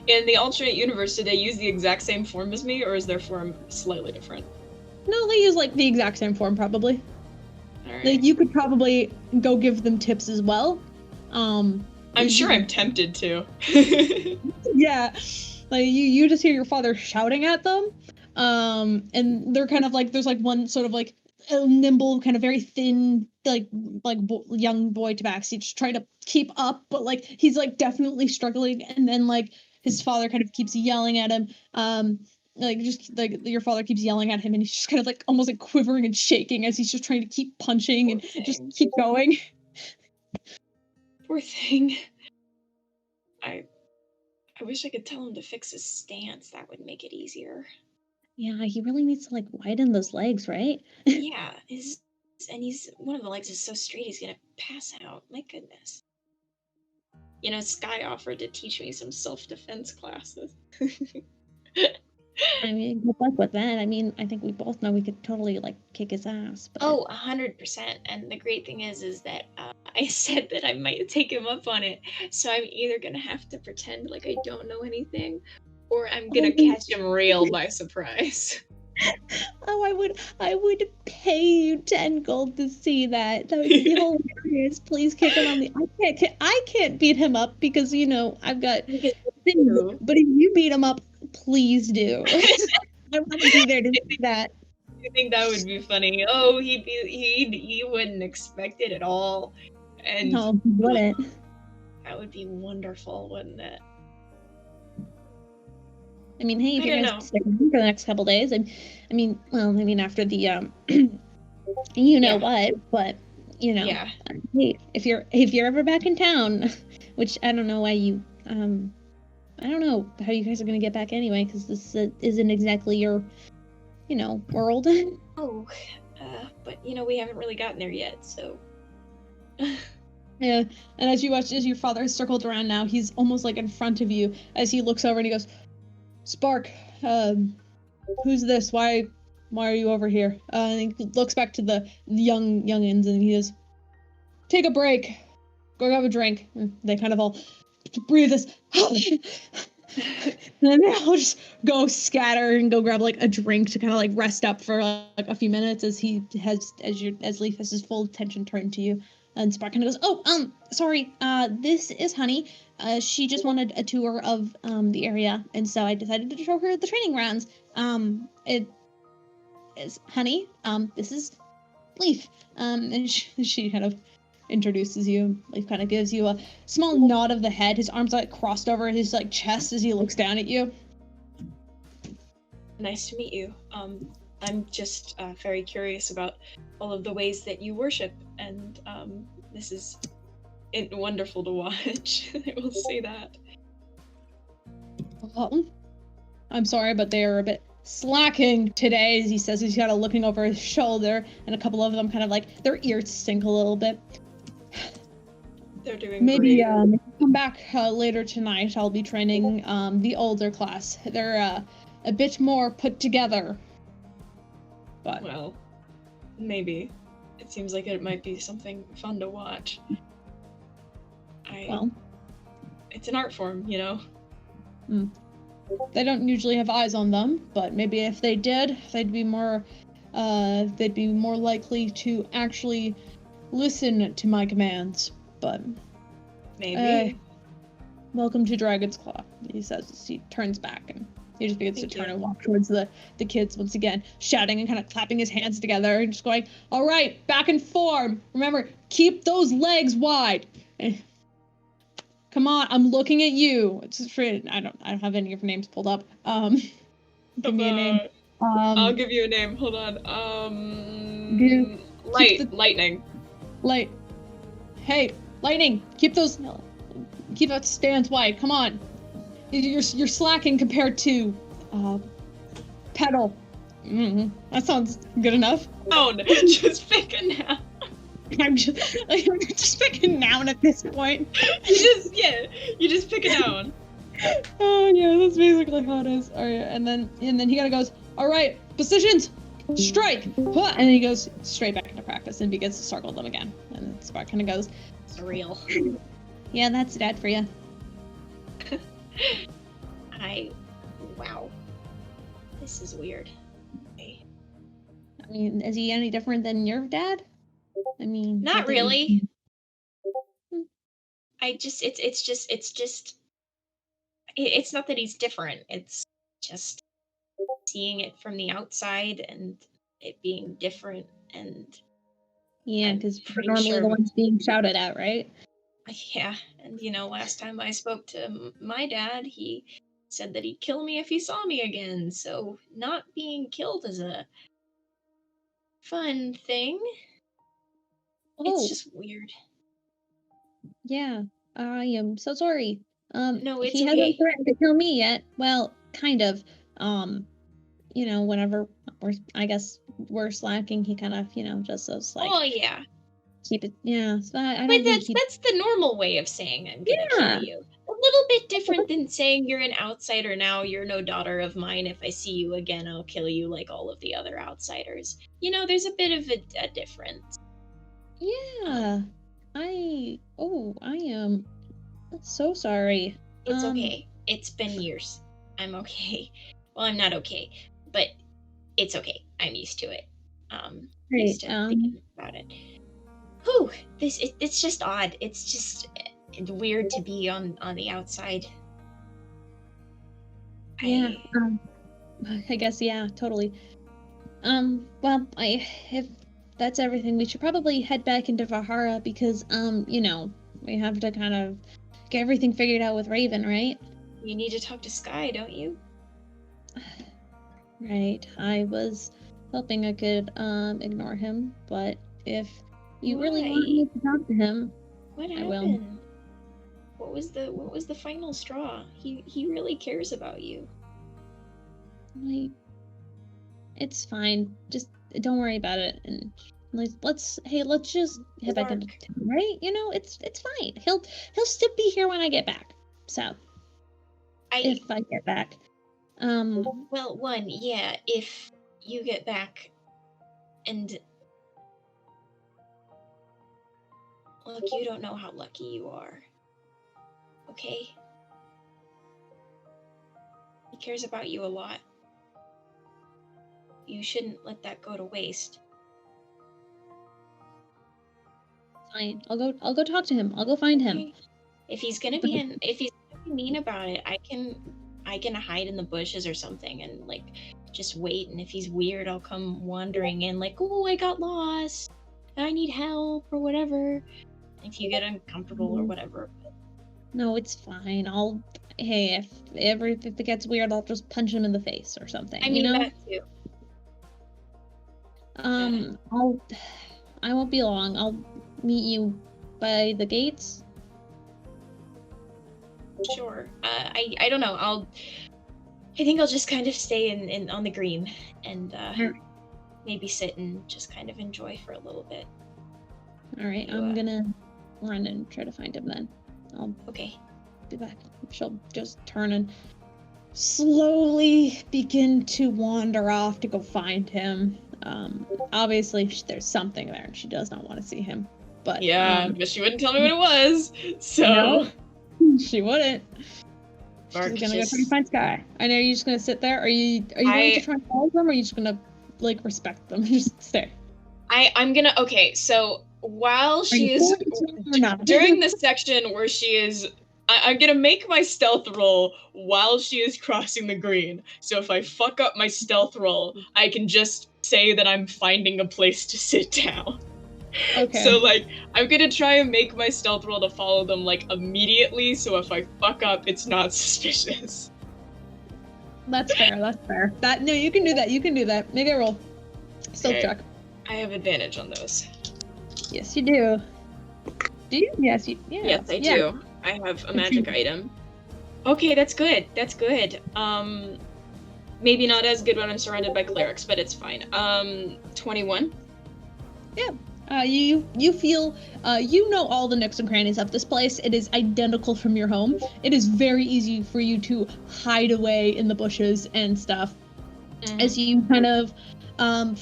in the alternate universe, do they use the exact same form as me, or is their form slightly different? No, they use like the exact same form, probably. Alright. Like, you could probably go give them tips as well. I'm sure I'm tempted to. Yeah, like you just hear your father shouting at them, and they're kind of like, there's like one sort of like a nimble, kind of very thin, young boy tabaxi just trying to keep up, but like he's like definitely struggling, and then like his father kind of keeps yelling at him, your father keeps yelling at him, and he's just kind of like almost like quivering and shaking as he's just trying to keep punching and just keep going. Poor thing. I wish I could tell him to fix his stance. That would make it easier. Yeah, he really needs to like widen those legs, right? Yeah, one of the legs is so straight he's gonna pass out. My goodness. You know, Sky offered to teach me some self-defense classes. I mean, good luck with that. I mean, I think we both know we could totally like kick his ass. But... Oh, 100%. And the great thing is that I said that I might take him up on it. So I'm either gonna have to pretend like I don't know anything, or I'm gonna catch him real by surprise. Oh, I would pay you 10 gold to see that. That would be hilarious. Please kick him on the. I can't beat him up because I've got things. But if you beat him up, please do. I want to be there to see that. I think that would be funny. Oh, he wouldn't expect it at all, and no, he wouldn't. That would be wonderful, wouldn't it? I mean, hey, if you're gonna stick with me for the next couple days, after the what, but yeah. Hey, if you're ever back in town, which I don't know why you I don't know how you guys are gonna get back anyway, because this isn't exactly your, world. Oh, but we haven't really gotten there yet, so. Yeah, and as your father has circled around now, he's almost like in front of you as he looks over and he goes, Spark, who's this? Why are you over here? And he looks back to the youngins and he goes, take a break. Go have a drink. And they kind of all breathe this. And then they all just go scatter and go grab like a drink to kind of like rest up for like a few minutes as Leaf has his full attention turned to you. And Spark kind of goes, oh, sorry, this is Honey. She just wanted a tour of the area, and so I decided to show her the training grounds. It is Honey. This is Leaf. And she kind of introduces you. Leaf kind of gives you a small nod of the head. His arms like crossed over his like chest as he looks down at you. Nice to meet you. I'm just very curious about all of the ways that you worship, and this is wonderful to watch. I will say that. Well, I'm sorry, but they are a bit slacking today, as he says. He's kind of looking over his shoulder, and a couple of them kind of like their ears stink a little bit. They're doing maybe great. Come back later tonight. I'll be training the older class. They're a bit more put together. But well, maybe. It seems like it might be something fun to watch. It's an art form, They don't usually have eyes on them, but maybe if they did, they'd be more likely to actually listen to my commands. But maybe. Welcome to Dragon's Claw, he says as he turns back, and he just begins to turn and walk towards the kids once again, shouting and kind of clapping his hands together and just going, all right, back in form. Remember, keep those legs wide. Come on, I'm looking at you. I don't have any of your names pulled up. Give me a name. I'll give you a name. Hold on. Lightning. Light. Hey, Lightning, keep that stands wide. Come on. You're slacking compared to Petal. That sounds good enough. Noun. Just pick a noun. I'm just pick a noun at this point. You just pick a noun. Oh yeah, that's basically how it is. All right, and then he kind of goes, all right, positions, strike, and then he goes straight back into practice and begins to circle them again. And Spark kind of goes, surreal. Yeah, that's Dad for you. Wow. This is weird. I mean, is he any different than your dad? I mean, not really. It's not that he's different. It's just seeing it from the outside and it being different, and yeah, because normally the ones being shouted at, right? Yeah, and last time I spoke to my dad, he said that he'd kill me if he saw me again, so not being killed is a fun thing. It's just weird. Yeah, I am so sorry. No, it's he hasn't threatened to kill me yet. Well, kind of. Whenever we're slacking, he kind of, just says like, oh yeah, keep it. Yeah, so I but that's the normal way of saying I'm gonna kill you. A little bit different than saying you're an outsider now. You're no daughter of mine. If I see you again, I'll kill you like all of the other outsiders. There's a bit of a difference. Yeah, I am so sorry. It's okay. It's been years. I'm okay. Well, I'm not okay, but it's okay. I'm used to it. Used to thinking about it. Whew, it's just odd. It's just weird to be on the outside. Yeah. I guess, yeah, totally. Well, if that's everything, we should probably head back into Vahara because, we have to kind of get everything figured out with Raven, right? You need to talk to Sky, don't you? Right. I was hoping I could ignore him, but if you really want me to talk to him, what I happened? will. what was the final straw? He really cares about you. It's fine. Just don't worry about it, and let's just head back into town, right? You know, it's fine. He'll still be here when I get back. So if I get back, well, yeah, if you get back, and look, you don't know how lucky you are. Okay? He cares about you a lot. You shouldn't let that go to waste. fine. I'll go talk to him. I'll go find him. Okay. If he's gonna be mean about it, I can hide in the bushes or something and like just wait, and if he's weird, I'll come wandering in like, oh, I got lost. I need help or whatever. If you get uncomfortable or whatever. No, it's fine. If it gets weird, I'll just punch him in the face or something. I mean, you know? that too. I won't be long. I'll meet you by the gates. Sure. I don't know. I think I'll just kind of stay in on the green and maybe sit and just kind of enjoy for a little bit. All right, I'm gonna run and try to find him then. I'll Okay. be back. She'll just turn and slowly begin to wander off to go find him. Obviously there's something there and she does not want to see him. But but she wouldn't tell me what it was. So no, she wouldn't. She's gonna go try and find Sky. I know you're just gonna sit there. Are you going to try and follow them, or are you just gonna like respect them and just stay? I'm gonna so while she is during the section where she is I'm gonna make my stealth roll while she is crossing the green. So if I fuck up my stealth roll, I can just say that I'm finding a place to sit down. Okay. So like I'm gonna try and make my stealth roll to follow them like immediately, so if I fuck up, it's not suspicious. That's fair. No, you can do that. Make a roll. Stealth check. I have advantage on those. Yes, you do. Do you? Yes, you. Yeah. Yes, I do. I have a magic item. Okay, that's good. Maybe not as good when I'm surrounded by clerics, but it's fine. 21. Yeah. You feel, you know all the nooks and crannies of this place. It is identical from your home. It is very easy for you to hide away in the bushes and stuff. Mm-hmm. As you kind of at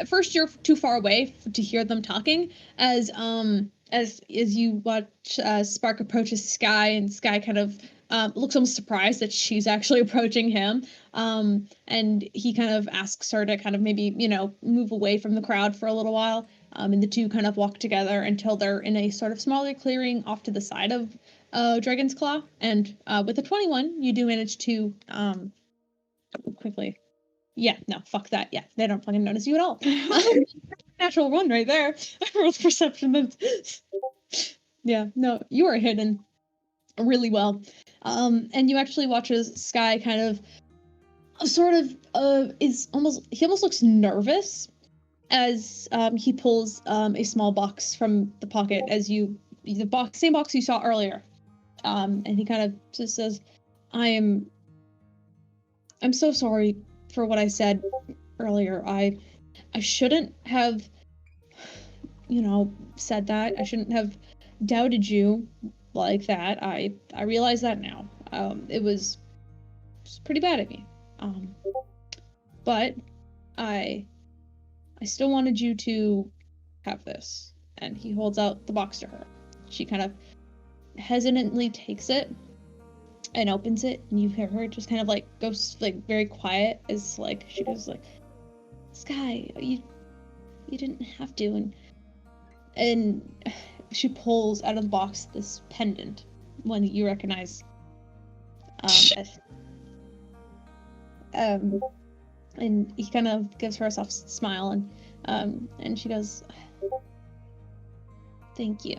first you're too far away to hear them talking. As you watch Spark approaches Sky, and Sky kind of looks almost surprised that she's actually approaching him. And he kind of asks her to kind of maybe, move away from the crowd for a little while. And the two kind of walk together until they're in a sort of smaller clearing off to the side of Dragon's Claw. And with a 21, you do manage to quickly. Yeah, no, fuck that. Yeah, they don't fucking notice you at all. Natural one right there. Everyone's perception. Yeah, no, you are hidden really well. And you actually watch as Sky kind of he almost looks nervous as he pulls a small box from the pocket same box you saw earlier. And he kind of just says, I'm so sorry for what I said earlier. I shouldn't have, said that. I shouldn't have doubted you like that. I realize that now. It was pretty bad of me. But I still wanted you to have this. And he holds out the box to her. She kind of hesitantly takes it and opens it, and you hear her just kind of like goes like very quiet as like she goes like, Sky, you didn't have to. And she pulls out of the box this pendant, one that you recognize. And he kind of gives her a soft smile, and she goes, thank you.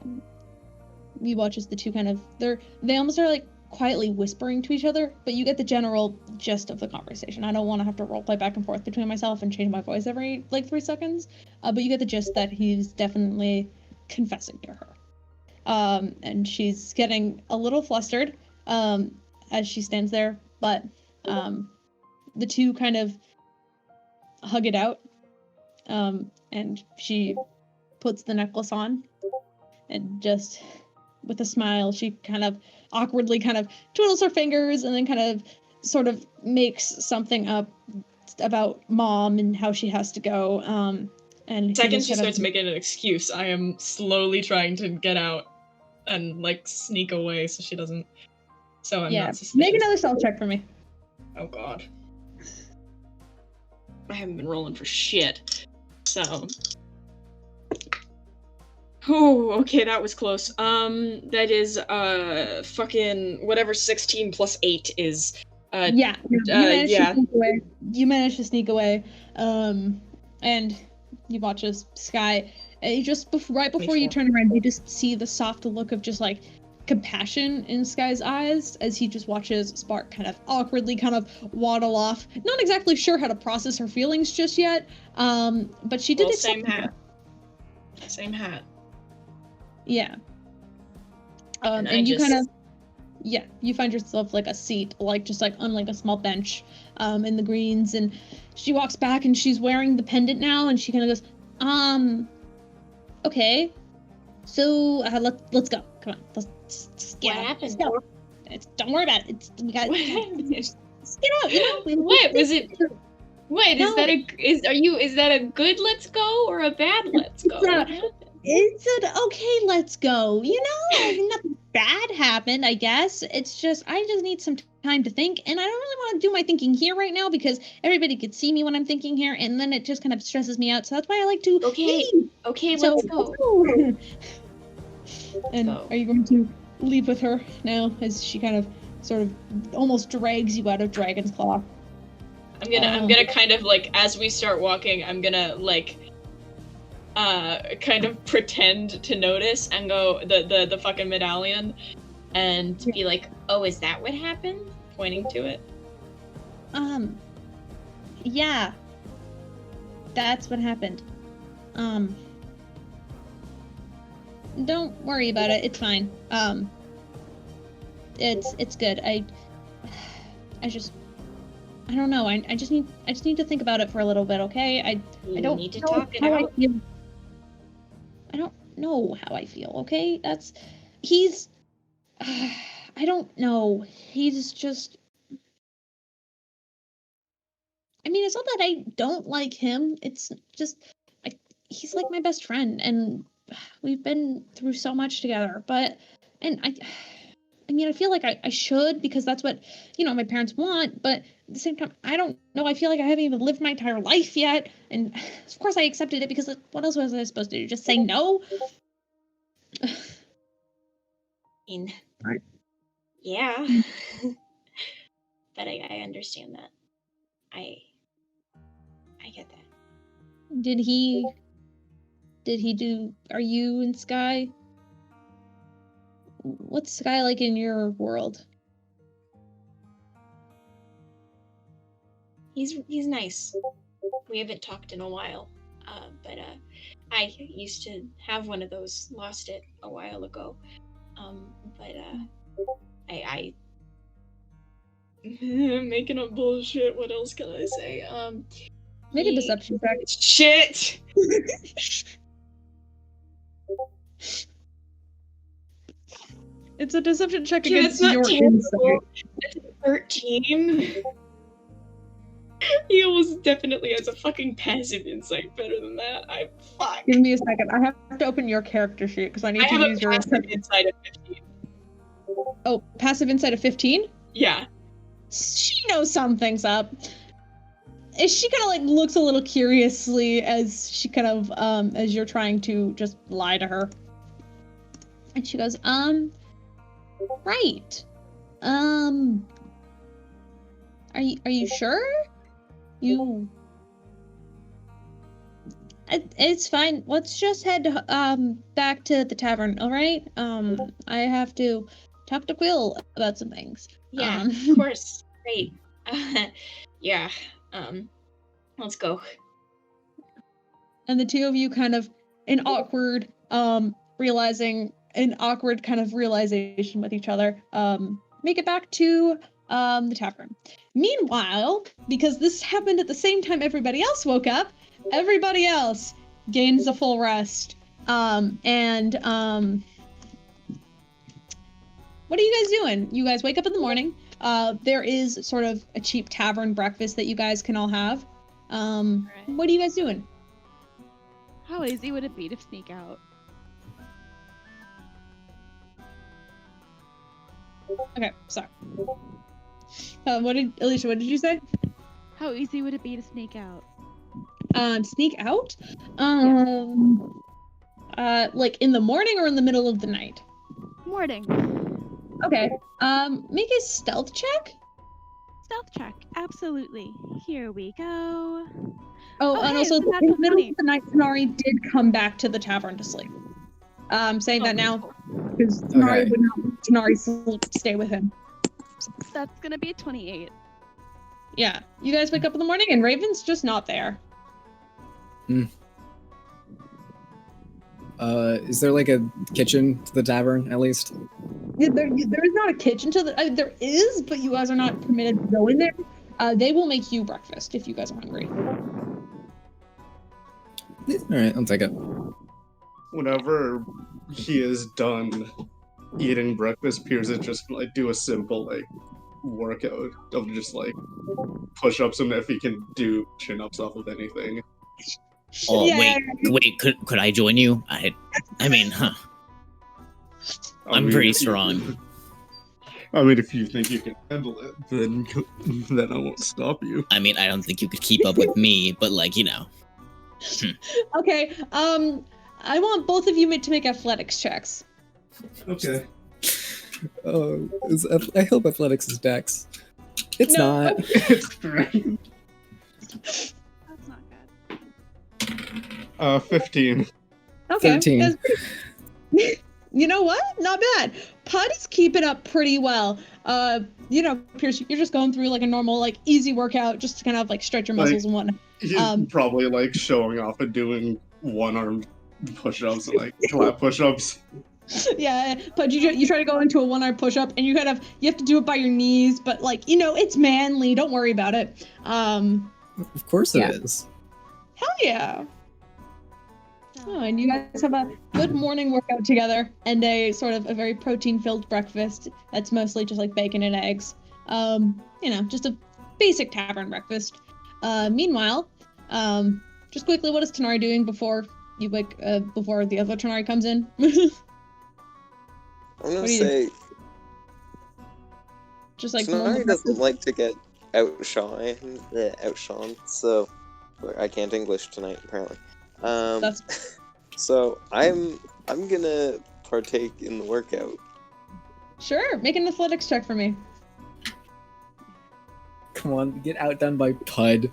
You watch as the two kind of they almost are like quietly whispering to each other, but you get the general gist of the conversation. I don't want to have to roleplay back and forth between myself and change my voice every like 3 seconds, but you get the gist that he's definitely confessing to her. and she's getting a little flustered as she stands there, but the two kind of hug it out, and she puts the necklace on, and just with a smile, she kind of awkwardly kind of twiddles her fingers and then kind of sort of makes something up about mom and how she has to go. And second she starts making an excuse, I am slowly trying to get out and like sneak away so she doesn't. So I'm not suspicious. Make another stealth check for me. Oh god. I haven't been rolling for shit. So. Oh, okay, that was close. That is fucking whatever 16 plus 8 is. You managed to sneak away. And you watch as Sky, right before you turn around, you just see the soft look of just like compassion in Sky's eyes as he just watches Spark kind of awkwardly kind of waddle off. Not exactly sure how to process her feelings just yet, but she did same hat. Same hat. Yeah. And you kind of, you find yourself like a seat, like just like on like a small bench in the greens, and she walks back and she's wearing the pendant now, and she kind of goes, okay, so let's go. Come on, let's get out. Happened? Don't worry about it. We got. Let's get out. Wait, was it? Wait, no. Is that a good let's go or a bad let's go? It's an okay, let's go. Nothing bad happened, I guess. It's just, I just need some time to think, and I don't really want to do my thinking here right now because everybody could see me when I'm thinking here, and then it just kind of stresses me out, so that's why I like to leave. Okay, let's go. And are you going to leave with her now as she kind of sort of almost drags you out of Dragon's Claw? I'm gonna kind of like, as we start walking, I'm gonna like kind of pretend to notice and go the fucking medallion and be like, oh, is that what happened? Pointing to it. Yeah. That's what happened. Don't worry about it. It's fine. It's good. I don't know. I just need to think about it for a little bit, okay? I don't need to know talk it how out. I feel. I don't know how I feel, okay? He's I don't know. He's just, I mean, it's not that I don't like him. It's just he's like my best friend, and we've been through so much together. But I mean, I feel like I should, because that's what, my parents want, but at the same time, I don't know, I feel like I haven't even lived my entire life yet, and of course I accepted it, because what else was I supposed to do, just say no? Yeah. But I understand that. I get that. Did he do, are you and Sky? What's Sky like in your world? He's nice. We haven't talked in a while, but I used to have one of those. Lost it a while ago, but I making up bullshit. What else can I say? Make a deception check. Shit. It's a deception check against your terrible. insight. It's 13. He almost definitely has a fucking passive insight better than that. Fuck. Give me a second. I have to open your character sheet because I need to use your passive insight of 15. Oh, passive insight of 15? Yeah. She knows something's up. She kind of like looks a little curiously as she kind of as you're trying to just lie to her. And she goes, right. Are you sure? It's fine. Let's just head back to the tavern, all right? I have to talk to Quill about some things. Yeah, of course. Great. Yeah. Let's go. And the two of you kind of, in awkward, realizing an awkward kind of realization with each other, make it back to the tavern. Meanwhile, because this happened at the same time everybody else woke up, everybody else gains a full rest. What are you guys doing? You guys wake up in the morning. There is sort of a cheap tavern breakfast that you guys can all have. What are you guys doing? How easy would it be to sneak out? Okay, sorry. Alycia, what did you say? How easy would it be to sneak out? Sneak out? Like in the morning or in the middle of the night? Morning. Okay. Make a stealth check. Stealth check. Absolutely. Here we go. Oh, and hey, also it's a in the natural middle 20. of the night, Tanar'ri did come back to the tavern to sleep. I'm saying that now because Tanar'ri would not let Tanar'ri stay with him. That's gonna be a 28. Yeah, you guys wake up in the morning and Raven's just not there. Is there like a kitchen to the tavern at least? Yeah, there is not a kitchen to the. There is, but you guys are not permitted to go in there. They will make you breakfast if you guys are hungry. All right, I'll take it. Whenever he is done eating breakfast, Peirs is just gonna like do a simple like workout of just like push-ups, and if he can do chin-ups off of anything. Oh Yeah. wait, could I join you? I mean, I'm pretty strong. I mean, if you think you can handle it, then I won't stop you. I mean, I don't think you could keep up with me, but like, you know. Okay. I want both of you to make athletics checks. Okay. I hope athletics is dex. It's No. not. It's great. That's not good. 15. Okay. 13. That's pretty- You know what? Not bad. Puud is keeping up pretty well. Peirs, you're just going through like a normal, like easy workout, just to kind of like stretch your muscles and whatnot. He's probably like showing off and doing one-armed push-ups, like clap push-ups. Yeah, but you try to go into a one-arm push-up, and you have to do it by your knees, but like it's manly. Don't worry about it. Of course it is. Hell yeah. Oh, and you guys have a good morning workout together, and a sort of a very protein-filled breakfast that's mostly just like bacon and eggs. Just a basic tavern breakfast. Meanwhile, just quickly, what is Tanar'ri doing before before the other Tanar'ri comes in? I'm gonna say just like Tanar'ri doesn't like to get outshone, so I can't English tonight apparently. So I'm gonna partake in the workout. Sure, make an athletics check for me. Come on, get outdone by Puud.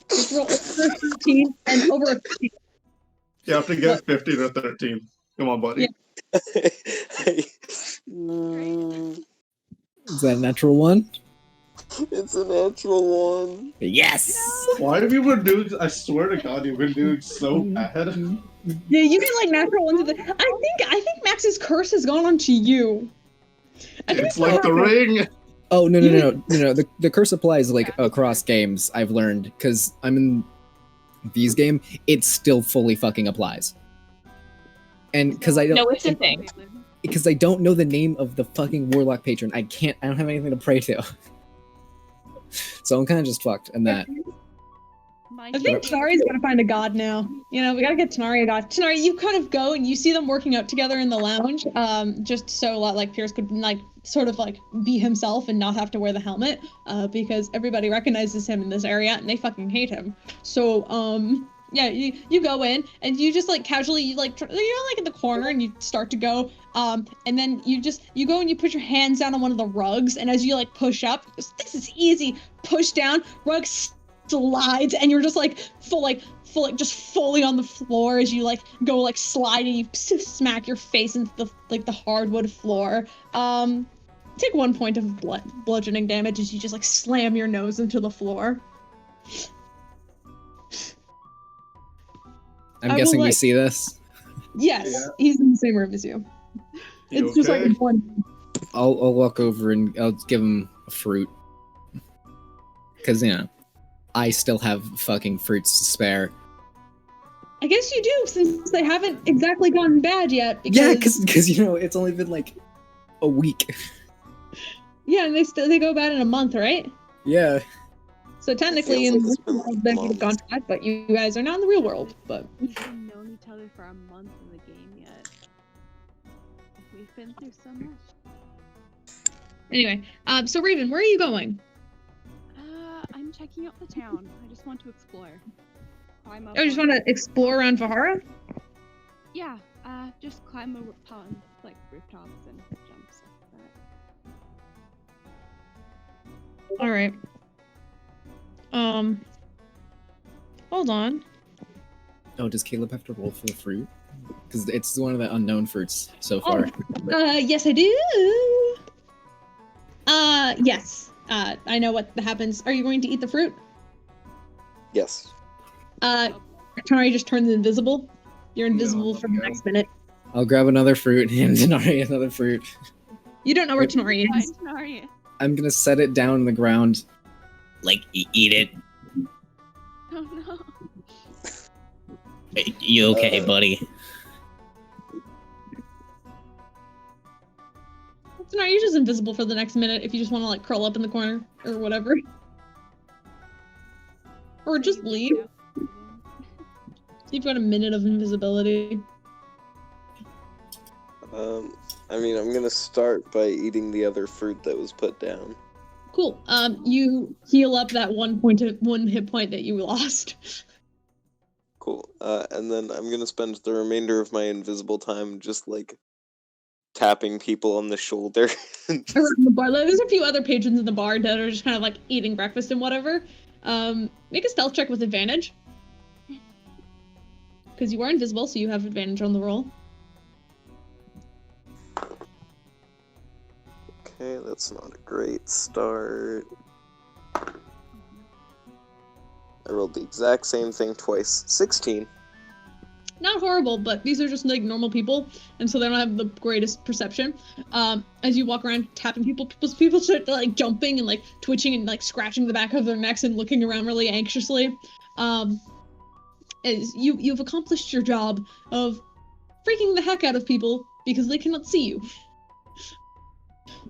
Just roll over a 13 and over a 15. You have to get 15 or 13. Come on, buddy. Yeah. Is that a natural one? It's a natural one. Yes. Why have you been doing? I swear to God, you've been doing so bad. Yeah, you get like natural ones. I think Max's curse has gone onto you. It's like the ring. Oh no! The curse applies like across games. I've learned because I'm in V's game. It still fully fucking applies. And because I don't. No, it's a thing. Because I don't know the name of the fucking warlock patron. I don't have anything to pray to. So I'm kind of just fucked in that. I think Tanar'ri's gonna find a god now. We gotta get Tanar'ri a god. Tanar'ri, you kind of go and you see them working out together in the lounge, just so a lot like Peirs could like sort of like be himself and not have to wear the helmet, because everybody recognizes him in this area and they fucking hate him. So yeah, you go in and you just like casually you're like in the corner and you start to go, and then you go and you put your hands down on one of the rugs, and as you like push up, this is easy, push down, rug slides, and you're just like just fully on the floor as you like go like slide and you smack your face into the hardwood floor. Take 1 point of bludgeoning damage as you just like slam your nose into the floor. I'm I will, guessing we like- see this. Yes, Yeah. he's in the same room as you. You It's just like okay? one. I'll walk over and I'll give him a fruit. Because, I still have fucking fruits to spare. I guess you do, since they haven't exactly gotten bad yet. Yeah, because it's only been like a week. Yeah, and they go bad in a month, right? Yeah. So technically, feels in like this it's been world, they would have gone bad, but you guys are not in the real world. But We've been known each other for a month in the game yet. We've been through so much. anyway, so Raven, where are you going? I'm checking out the town. I just want to explore. Climb up. Oh, you just want to explore around Vahara? Yeah. Just climb upon like rooftops and jump stuff like that. All right. Hold on. Oh, does Caleb have to roll for the fruit? Because it's one of the unknown fruits so far. Yes, I do. Yes. I know what happens. Are you going to eat the fruit? Yes. Tanar'ri just turns invisible. You're invisible for the No. next minute. I'll grab another fruit and Tanar'ri another fruit. You don't know where Tanar'ri is. Fine, Tanar'ri. I'm gonna set it down on the ground. Like, eat it. Oh no. You okay, buddy? Tanar'ri, you're just invisible for the next minute if you just want to like curl up in the corner or whatever. Or just leave. You've got a minute of invisibility. I mean, I'm gonna start by eating the other fruit that was put down. Cool. You heal up that one hit point that you lost. Cool. And then I'm gonna spend the remainder of my invisible time just like tapping people on the shoulder. Around the bar. Like, there's a few other patrons in the bar that are just kind of like eating breakfast and whatever. Make a stealth check with advantage. Because you are invisible, so you have advantage on the roll. Okay, that's not a great start. I rolled the exact same thing twice. 16. Not horrible, but these are just like normal people, and so they don't have the greatest perception. As you walk around tapping people start like jumping and like twitching and like scratching the back of their necks and looking around really anxiously. As you've accomplished your job of freaking the heck out of people because they cannot see you.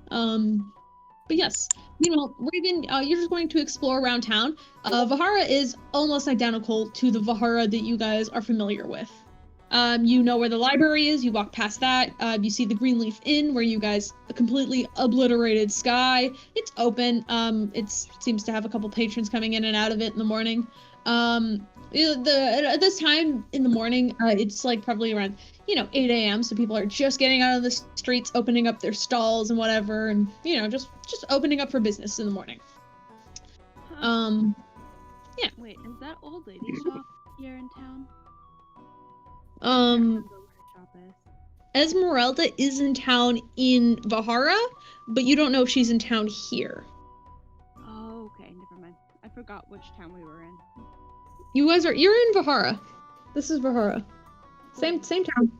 But yes. Meanwhile, Raven, you're just going to explore around town. Vahara is almost identical to the Vahara that you guys are familiar with. You know where the library is, you walk past that, you see the Greenleaf Inn where you guys, a completely obliterated sky. It's open, it seems to have a couple patrons coming in and out of it in the morning. At this time in the morning, it's like probably around 8 a.m. So people are just getting out of the streets, opening up their stalls and whatever, and just opening up for business in the morning. Yeah. Wait, is that old lady shop here in town? Shop is. Esmeralda is in town in Vahara, but you don't know if she's in town here. Oh, okay, never mind. I forgot which town we were in. You're in Vahara. This is Vahara. Same town.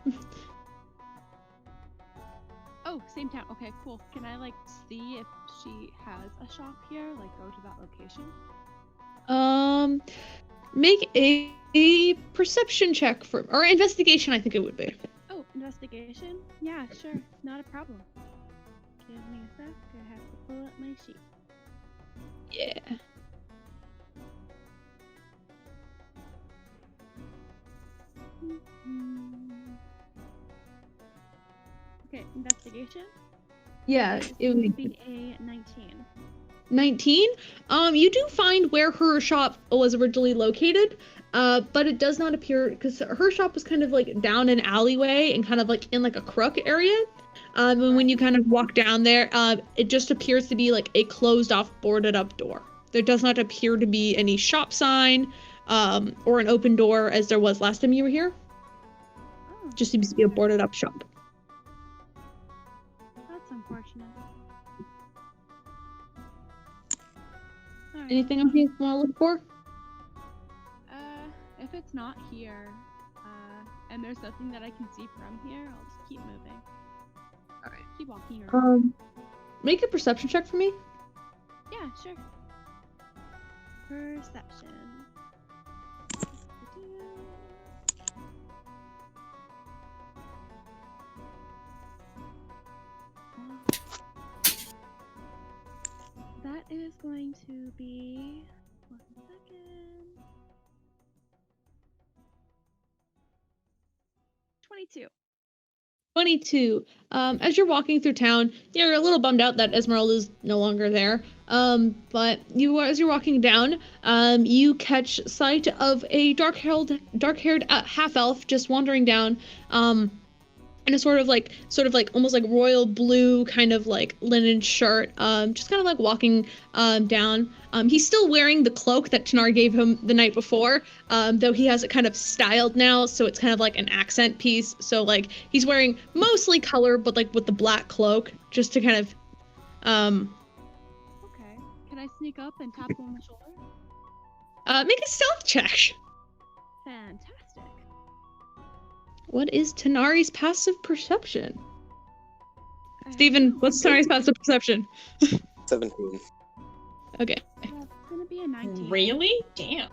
Oh, same town. Okay, cool. Can I see if she has a shop here? Like go to that location? Make a perception check or investigation, I think it would be. Oh, investigation? Yeah, sure. Not a problem. Give me a sec. I have to pull up my sheet. Yeah. Okay, investigation? Yeah, it would be a 19. 19? You do find where her shop was originally located, but it does not appear, because her shop was kind of like down an alleyway and kind of like in like a crook area. And when you kind of walk down there, it just appears to be like a closed off, boarded up door. There does not appear to be any shop sign, or an open door as there was last time you were here. Oh, Just seems to be a boarded up shop. that's unfortunate. Anything else you want to look for? If it's not here, and there's nothing that I can see from here, I'll just keep moving. Alright. Keep walking around. Make a perception check for me. Yeah, sure. Perception. That is going to be 1 second. 22. 22. As you're walking through town, you're a little bummed out that Esmeralda's no longer there. But as you're walking down, you catch sight of a dark-haired half-elf just wandering down, in a sort of like almost like royal blue kind of like linen shirt, just kind of like walking down. He's still wearing the cloak that Tanar'ri gave him the night before, though he has it kind of styled now, so it's kind of like an accent piece. So like he's wearing mostly color, but like with the black cloak, just to kind of Okay. Can I sneak up and tap him on the shoulder? make a stealth check. Fantastic. What is Tanar'ri's passive perception? Steven, what's Tanar'ri's passive perception? 17. Okay. That's gonna be a 19. Really? Damn.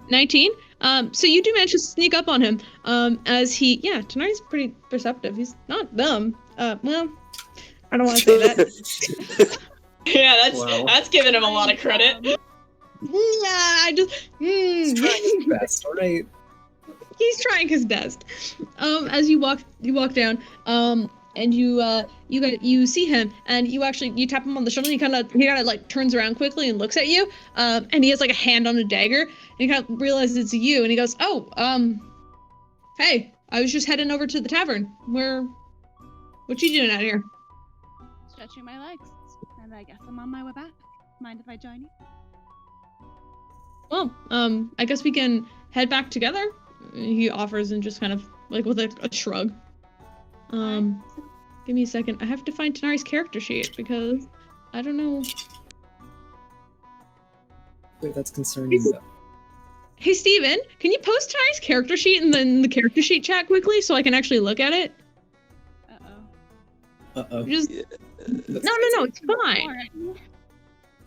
19. So you do manage to sneak up on him. Tanar'ri's pretty perceptive. He's not dumb. Well, I don't want to say that. Yeah, Wow. that's giving him a lot of credit. He's trying his best, alright? He's trying his best. As you walk down, and you see him, and you tap him on the shoulder, and he kind of like turns around quickly and looks at you, and he has like a hand on a dagger, and he kind of realizes it's you, and he goes, hey, I was just heading over to the tavern. What you doing out here? Stretching my legs, and I guess I'm on my way back. Mind if I join you? Well, I guess we can head back together. He offers, and just kind of like with a shrug. Give me a second. I have to find Tanar'ri's character sheet because I don't know. Wait, that's concerning. Hey Steven, can you post Tanar'ri's character sheet in the character sheet chat quickly so I can actually look at it? Uh-oh. Uh-oh. Just Yeah. no, it's fine. Alright.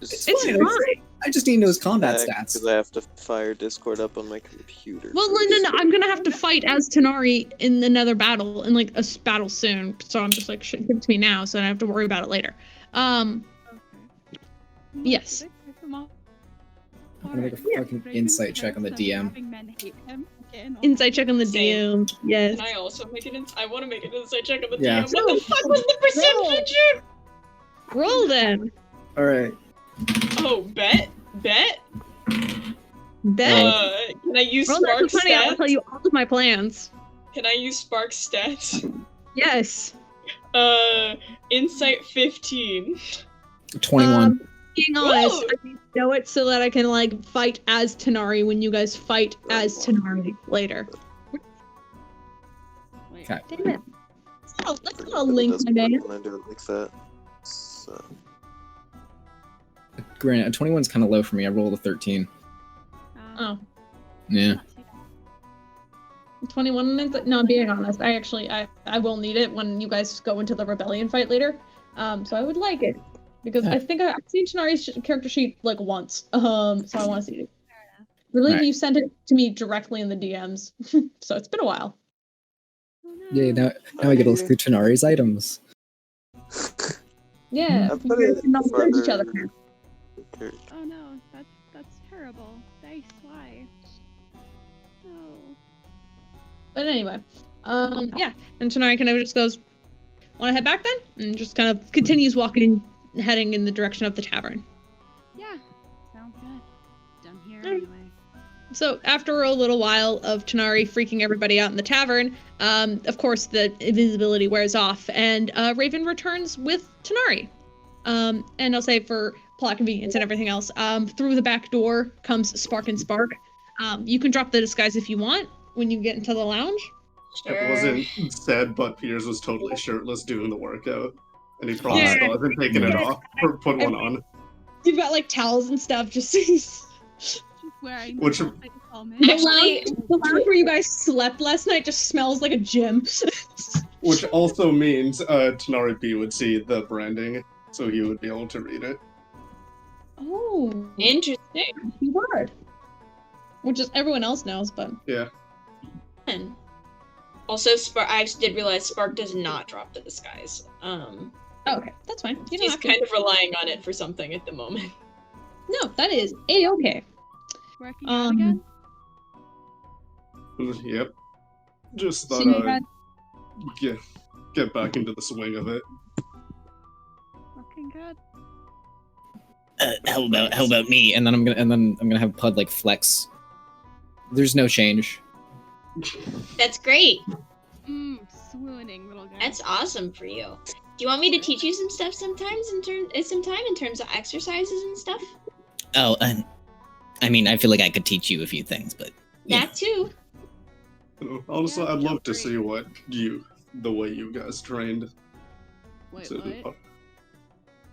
It's fine. fine. I just need to know his combat stats. Because I have to fire Discord up on my computer. Well, no, I'm gonna have to fight as Tanar'ri in another battle, in like a battle soon. So I'm just like, give it to me now, so I don't have to worry about it later. Okay. Yes. I'm gonna make a fucking insight check on the DM. Insight check on the Same. DM. Yes. Can I also make an I want to make an insight check on the Yeah. DM. What the fuck was the perception check? Roll then. Alright. Oh, bet. Bet. Can I use Roll that Spark for 20. I'll stats? tell you all of my plans. Can I use Spark stats? Yes. Insight 15. 21. Being honest, Whoa! I need to know it so that I can like fight as Tanar'ri when you guys fight as Tanar'ri later. Wait. Okay. Damn it. Oh, that's not a But it link, doesn't my work man. when I do it like that. So. Granted, a 21's kind of low for me. I rolled a 13. Oh. Yeah. Not too bad. 21 minutes? No, I'm being honest. I will need it when you guys go into the rebellion fight later. So I would like it. Because I think I've seen Tanar'ri's character sheet like once. So I want to see it. I believe Alright. you sent it to me directly in the DMs. So it's been a while. Oh, no. Yeah, now I get to look through Tanar'ri's items. Yeah. I You put guys it can not for each other. Oh no, that's terrible. Dice, why? No. But anyway, yeah. And Tanar'ri kind of just goes, "Want to head back then?" And just kind of continues walking, heading in the direction of the tavern. Yeah, sounds good. Done here Mm. anyway. So after a little while of Tanar'ri freaking everybody out in the tavern, of course the invisibility wears off, and Raven returns with Tanar'ri. And I'll say for plot convenience and everything else, through the back door comes Spark and Spark. You can drop the disguise if you want when you get into the lounge. It wasn't said, but Peirs was totally shirtless doing the workout. And he probably Yeah. still hasn't taken it off or put one on. You've got like towels and stuff, just Just wearing Which- the outfit Oh man. The lounge where you guys slept last night just smells like a gym. Which also means Tanar'ri B would see the branding, so he would be able to read it. Oh, Interesting. keyword. Which is everyone else knows, but Yeah. Also, I did realize Spark does not drop to the skies. oh, okay, that's fine. You don't She's have to. kind of relying on it for something at the moment. No, that is a-okay. Working out again? Yep. Just So thought you I'd had get back into the swing of it. Looking good. How about me? And then I'm gonna have Pud like flex. There's no change. That's great. Swooning little guy. That's awesome for you. Do you want me to teach you some stuff sometimes in terms of exercises and stuff? Oh, I mean, I feel like I could teach you a few things, but That too. Honestly, Yeah, I'd love to great. see the way you guys trained. Wait, So- what?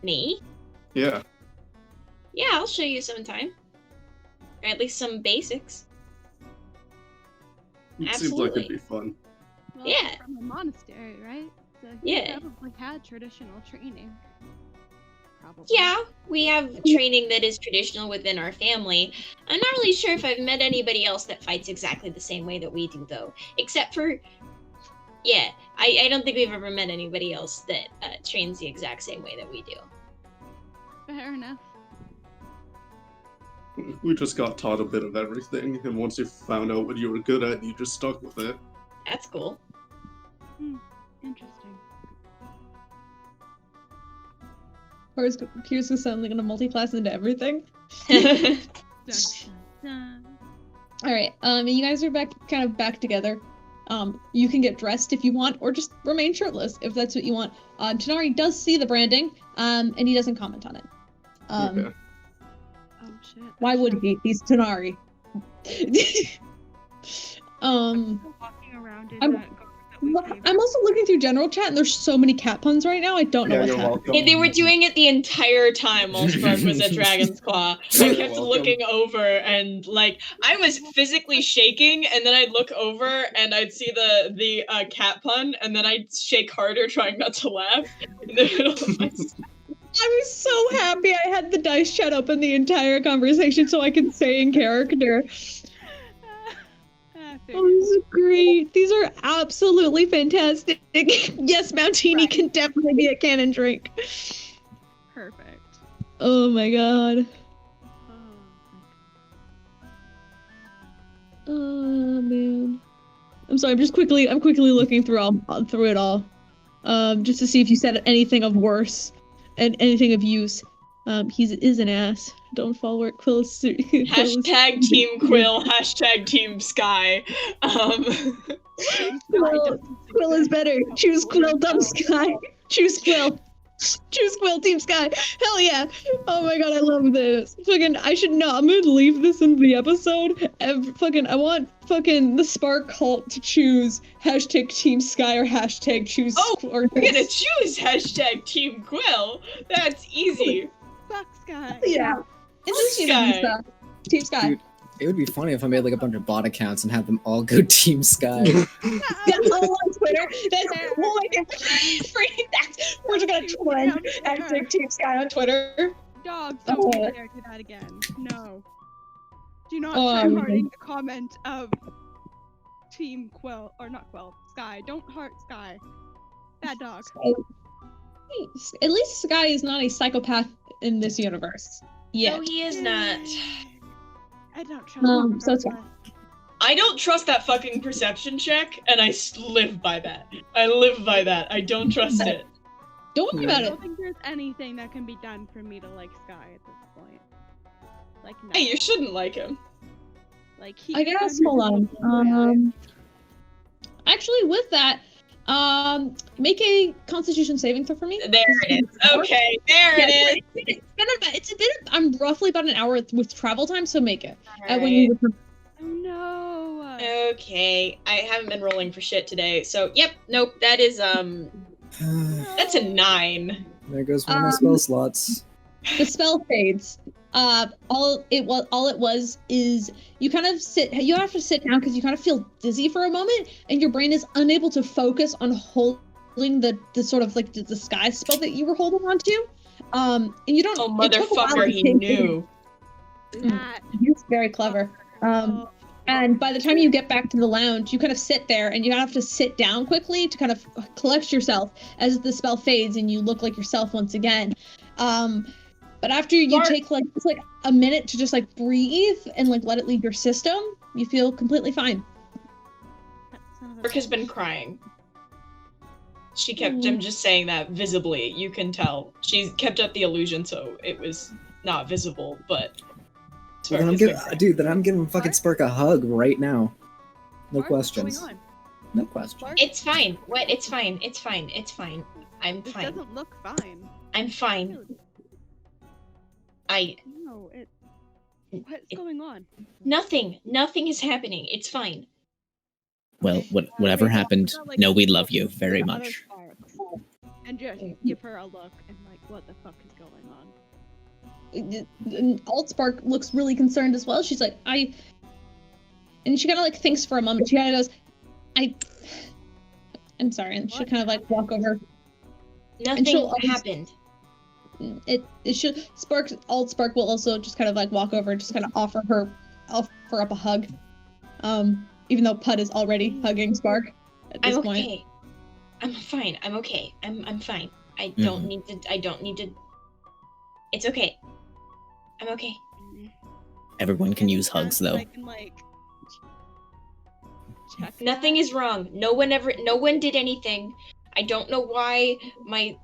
Me? Yeah. Yeah, I'll show you sometime. Or at least some basics. It seems like it'd Absolutely. be fun. Well, Yeah. From a monastery, right? So he Yeah. probably had traditional training. Probably. Yeah, we have training that is traditional within our family. I'm not really sure if I've met anybody else that fights exactly the same way that we do, though. Except for, yeah, I don't think we've ever met anybody else that trains the exact same way that we do. Fair enough. We just got taught a bit of everything, and once you found out what you were good at, you just stuck with it. That's cool. Interesting. Peirs was suddenly gonna multi-class into everything. Dun, dun, dun. All right, you guys are back together. You can get dressed if you want, or just remain shirtless if that's what you want. Tanar'ri does see the branding, and he doesn't comment on it. Okay. Oh shit. Why would he? He's Tanar'ri. Walking around in I'm- that garb that we gave I'm also looking through general chat, and there's so many cat puns right now. I don't know Yeah, what's you're happening. welcome. Yeah, they were doing it the entire time while Spark was at Dragon's Claw. I You're kept welcome. looking over and I was physically shaking, and then I'd look over and I'd see the cat pun, and then I'd shake harder trying not to laugh in the middle of my I was so happy I had the dice chat open the entire conversation so I could say in character. Oh, this is great. These are absolutely fantastic. Yes, Mountini can definitely be a canon drink. Perfect. Oh my god. Oh man. I'm sorry. I'm quickly looking through it all, just to see if you said anything of worse and anything of use. He is an ass. Don't fall where Quill is. Hashtag Team Quill, hashtag Team Sky. Quill is better. Choose Quill, dumb Sky. Choose Quill. Choose Quill, Team Sky. Hell yeah. Oh my god, I love this. I should know. I'm gonna leave this in the episode. I want the Spark cult to choose hashtag Team Sky or hashtag choose. We're gonna choose hashtag Team Quill. That's easy. Fuck Sky. Yeah. It's just Sky. Team Sky. Dude, it would be funny if I made like a bunch of bot accounts and had them all go Team Sky. That's all on Twitter. That's we're just gonna trend hashtag Team Sky on Twitter. Dogs, don't dare do that again. No. Do not try hearting the comment of Team Quill, or not Quill, Sky. Don't heart Sky. Bad dog. At least Sky is not a psychopath in this universe. Yeah. No, he is not. I don't trust him. So it's fine. I don't trust that fucking perception check, and I live by that. I live by that. I don't trust it. Don't worry I about it. don't think there's anything that can be done for me to like Sky at this point. Like, no. Hey, you shouldn't like him. Like, he I guess, hold on. Actually, with that, make a Constitution saving throw for me. There it is. Okay, there it is. I'm roughly about an hour with travel time, so make it. When Alright. you Oh no. Okay, I haven't been rolling for shit today, so yep, nope, that is that's a 9. There goes one of my spell slots. the spell fades. All it was is you kind of you have to sit down because you kind of feel dizzy for a moment, and your brain is unable to focus on holding the sort of like the sky spell that you were holding on to. And you don't. Oh, motherfucker, he knew. He's very clever. And by the time you get back to the lounge, you kind of sit there and you have to sit down quickly to kind of collect yourself as the spell fades and you look like yourself once again. But after you take like a minute to just like breathe and like let it leave your system, you feel completely fine. Brooke has been crying. She kept, I'm just saying that visibly, you can tell. She kept up the illusion so it was not visible, but... Then I'm giving fucking Spark a hug right now. No questions. What's going on? No questions. It's fine. What? It's fine. I'm It fine. doesn't look fine. I'm fine. Dude, I... no, what's going on? Nothing is happening. It's fine. Well, whatever happened, no, we love you very much. And just give her a look and like, what the fuck is going on? Altspark looks really concerned as well. She's like, and she kind of like thinks for a moment. She kind of goes, I'm sorry, and she'll kind of like walk over. Nothing happened. Altspark will also just kind of like walk over and just kind of offer up a hug. Even though Puud is already hugging Spark at this point. Okay. I'm fine. I'm okay. I'm fine. I don't need to. It's okay. I'm okay. Everyone can use hugs, though. Nothing is wrong. No one did anything. I don't know why my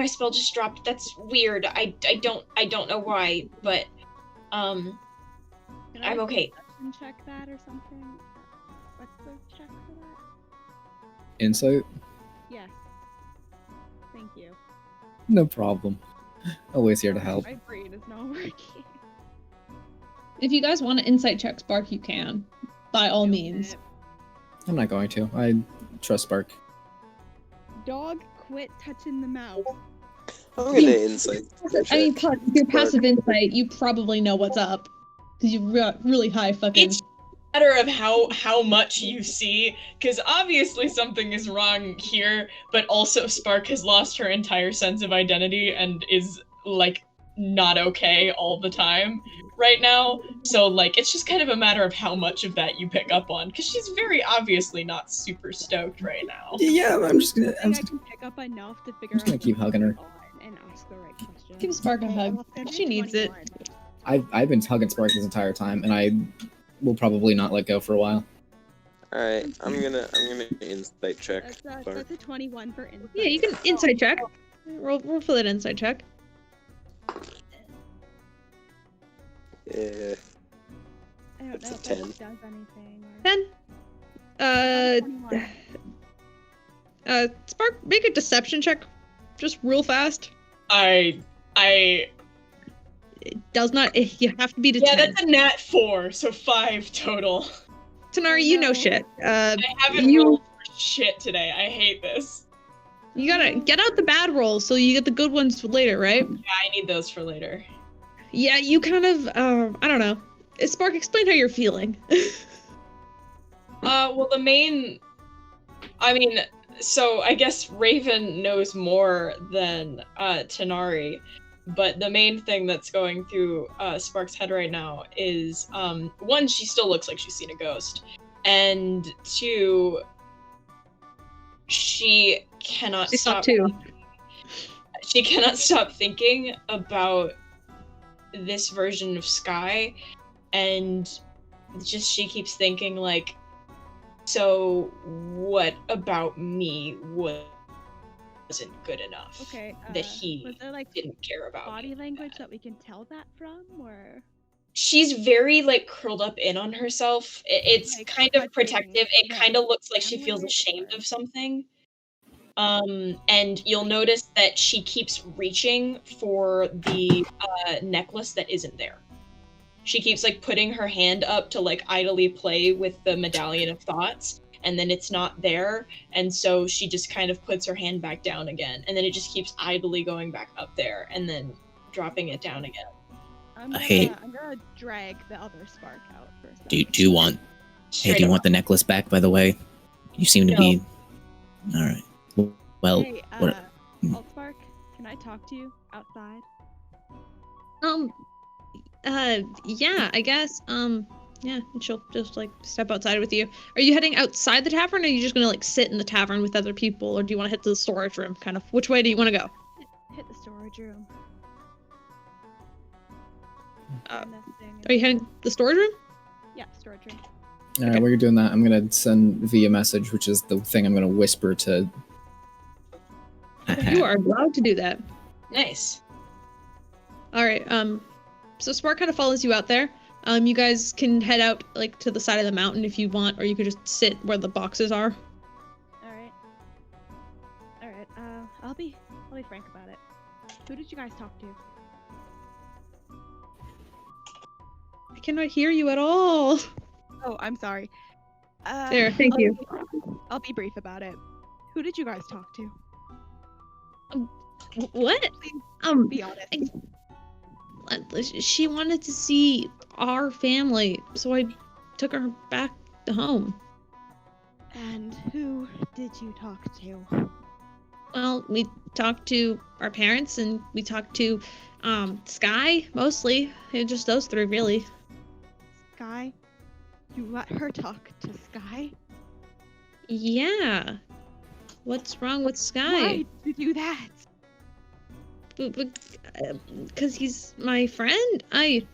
spell just dropped. That's weird. I don't know why, but I'm okay. Check that or something. What's the check for that? Insight? Yes. Thank you. No problem. Always here to help. My brain is not working. If you guys want to insight check Spark, you can. By all means. I'm not going to. I trust Spark. Dog, quit touching the mouse. I'm gonna insight. I mean, Puud, with your passive insight, you probably know what's up. Because you've got really high fucking... It's a matter of how much you see, because obviously something is wrong here, but also Spark has lost her entire sense of identity and is, like, not okay all the time right now. So, like, it's just kind of a matter of how much of that you pick up on, because she's very obviously not super stoked right now. Yeah, I'm just gonna... I can pick up enough to figure out... gonna keep hugging her. And ask the right question. Give Spark a hug. She needs it. I've been hugging Spark this entire time, and I will probably not let go for a while. Alright, I'm gonna insight check. That's a 21 for insight. Yeah, you can insight check. Roll for that insight check. Yeah. I don't know It's a if 10. that does anything. 10. Spark, make a deception check. Just real fast. I It does not. You have to beat a 10. Yeah, that's a nat 4, so 5 total. Tanar'ri, you know shit. I haven't rolled for shit today. I hate this. You gotta get out the bad rolls so you get the good ones later, right? Yeah, I need those for later. Yeah, you kind of, I don't know. Spark, explain how you're feeling. Well, so I guess Raven knows more than Tanar'ri, but the main thing that's going through Spark's head right now is, one, she still looks like she's seen a ghost, and two, she cannot stop thinking about this version of Sky, and just she keeps thinking like, so what about me wasn't good enough? Okay, that he was there, like, didn't care about body me. language that we can tell that from, or She's very like curled up in on herself. It's Like, kind of touching protective. It the kind of looks like she feels family, ashamed or- of something. And you'll notice that she keeps reaching for the necklace that isn't there. She keeps like putting her hand up to like idly play with the medallion of thoughts, and then it's not there, and so she just kind of puts her hand back down again, and then it just keeps idly going back up there and then dropping it down again. I'm Hey. gonna drag the other spark out for a second. Do you want? Hey, do you want the necklace back? By the way, you seem to be. All right. Well, Hey, what? Alt Spark, can I talk to you outside? Yeah, I guess. Yeah, and she'll just like step outside with you. Are you heading outside the tavern, or are you just gonna like sit in the tavern with other people, or do you want to hit the storage room? Kind of. Which way do you want to go? Hit the storage room. Are you heading the storage room? Yeah, storage room. All right, while you're doing that, I'm gonna send V a message, which is the thing I'm gonna whisper to. You are allowed to do that. Nice. All right. So Spark kind of follows you out there. You guys can head out like to the side of the mountain if you want, or you could just sit where the boxes are. Alright. I'll be frank about it. Who did you guys talk to? I cannot hear you at all. Oh, I'm sorry. There, thank you. I'll be brief about it. Who did you guys talk to? What? Please be honest. She wanted to see our family, so I took her back home. And who did you talk to? Well, we talked to our parents, and we talked to Sky mostly. Just those three, really. Sky? You let her talk to Sky? Yeah. What's wrong with Sky? Why did you do that? Because he's my friend. I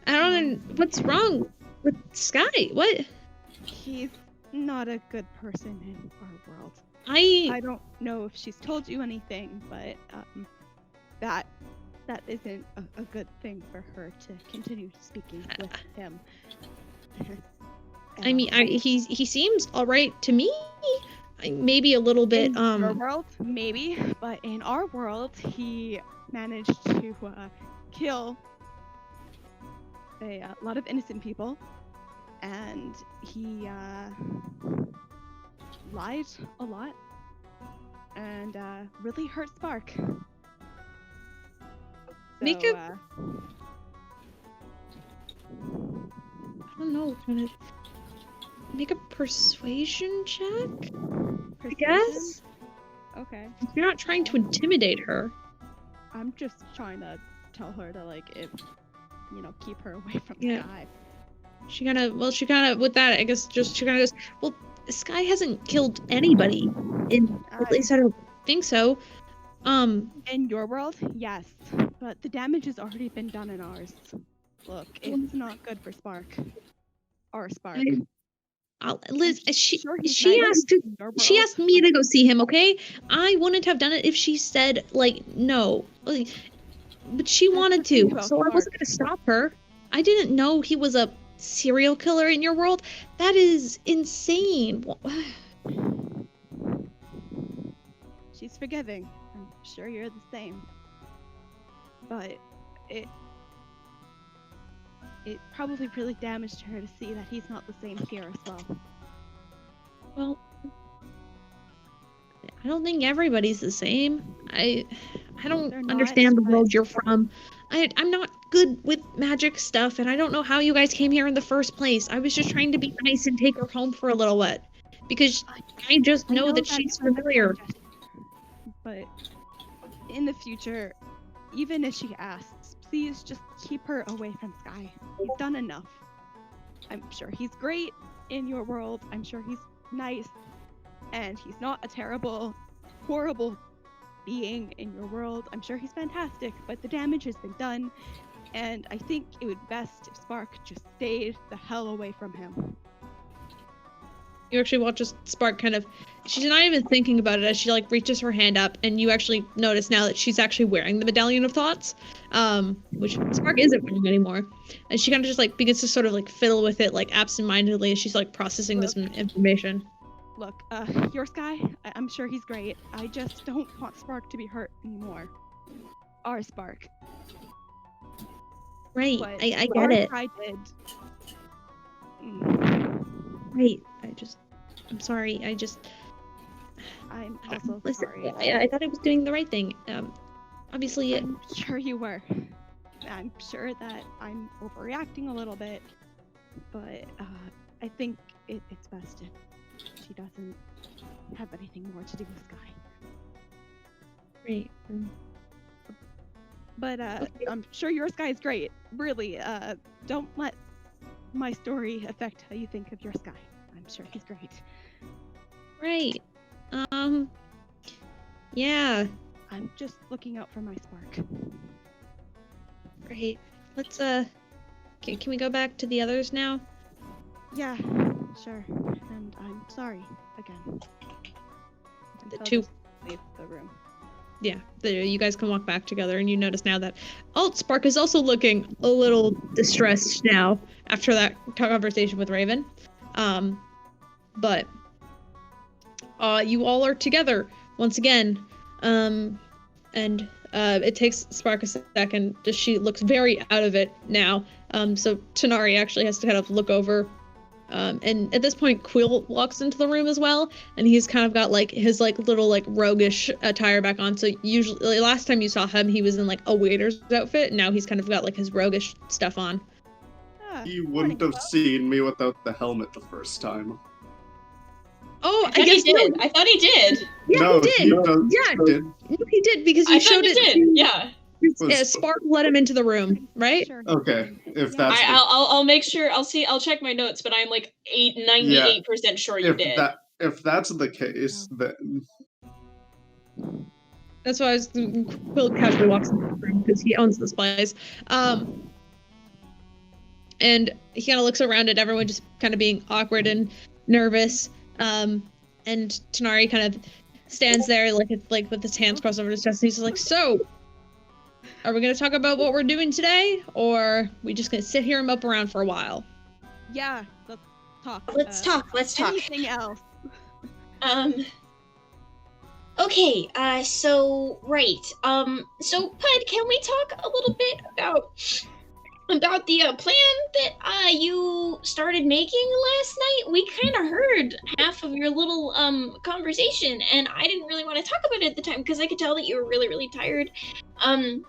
don't. What's wrong with Sky? What? He's not a good person in our world. I don't know if she's told you anything, but that isn't a good thing for her to continue speaking with him. I mean, he seems all right to me. Maybe a little bit. In your world, maybe, but in our world, he managed to kill a lot of innocent people, and he lied a lot, and really hurt Spark. Make So, a. I don't know. Make a persuasion check. I guess. Okay. You're not trying to intimidate her. I'm just trying to tell her to keep her away from Sky. She kind of with that, I guess she kind of goes, well, Sky hasn't killed anybody. At least I don't think so. In your world, yes, but the damage has already been done in ours. Look, it's not good for Spark. Our Spark. Liz, she nice asked me to go see him, okay? I wouldn't have done it if she said, no. But she wanted to, so I wasn't going to stop her. I didn't know he was a serial killer in your world. That is insane. She's forgiving. I'm sure you're the same. But it probably really damaged her to see that he's not the same here as well. Well, I don't think everybody's the same. I don't understand the world you're from. I'm not good with magic stuff, and I don't know how you guys came here in the first place. I was just trying to be nice and take her home for a little bit. Because I just know that she's familiar. But in the future, even if she asks, please just keep her away from Sky. He's done enough. I'm sure he's great in your world. I'm sure he's nice. And he's not a terrible, horrible being in your world. I'm sure he's fantastic, but the damage has been done. And I think it would be best if Spark just stayed the hell away from him. You actually watch Spark kind of, she's not even thinking about it as she reaches her hand up, and you actually notice now that she's actually wearing the Medallion of Thoughts, which Spark isn't wearing anymore. And she kind of just begins to sort of fiddle with it absentmindedly as she's processing this information. Look, your Sky, I'm sure he's great. I just don't want Spark to be hurt anymore. Our Spark. Right, But I get it. I did. Right, I'm sorry, I'm also listen, sorry. I thought I was doing the right thing. Obviously, I'm sure you were. I'm sure that I'm overreacting a little bit, but I think it's best if she doesn't have anything more to do with Sky. Great. But I'm sure your Sky is great. Really, don't let my story affect how you think of your Sky. I'm sure he's great. Right. Yeah. I'm just looking out for my Spark. Great. Let's can we go back to the others now? Yeah, sure. And I'm sorry again. And The they'll two- just leave the room. Yeah, you guys can walk back together, and you notice now that Spark is also looking a little distressed now after that conversation with Raven. But you all are together once again, and it takes Spark a second. She looks very out of it now. So Tanar'ri actually has to kind of look over. And at this point, Quill walks into the room as well, and he's kind of got like his like little like roguish attire back on. So usually, last time you saw him, he was in like a waiter's outfit, and now he's kind of got like his roguish stuff on. He wouldn't have seen me without the helmet the first time. Oh, I guess he did. I thought he did. Yeah, No, he did. He did because you I thought showed he it. did. Yeah. Yeah, Spark let him into the room, right? Sure. Okay, if that's I'll make sure. I'll check my notes, but I'm like 98% sure you did. If that's the case, then That's why Quill casually walks into the room because he owns this place. And he kind of looks around at everyone just kind of being awkward and nervous. And Tanar'ri kind of stands there like with his hands crossed over his chest, and he's like, "So, are we gonna talk about what we're doing today, or we just gonna sit here and mope around for a while?" Yeah, let's talk. Let's talk. Anything else? Okay, so Puud, can we talk a little bit about the plan that you started making last night? We kind of heard half of your little conversation, and I didn't really want to talk about it at the time because I could tell that you were really, really tired. Well,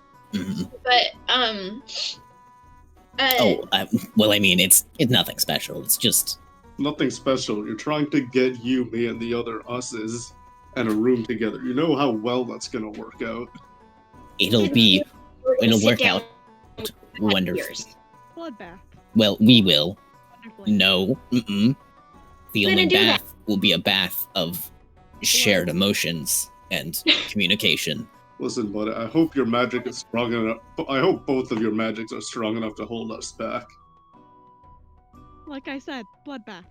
I mean, it's nothing special. It's just nothing special. You're trying to get you, me, and the other us's in a room together. You know how well that's gonna work out. it'll work out wonderful. Bloodbath. Well, we will. Wonderfully. No. The We're only gonna do bath will be a bath of shared emotions and communication. Listen, buddy, I hope your magic is strong enough. I hope both of your magics are strong enough to hold us back. Like I said, bloodbath.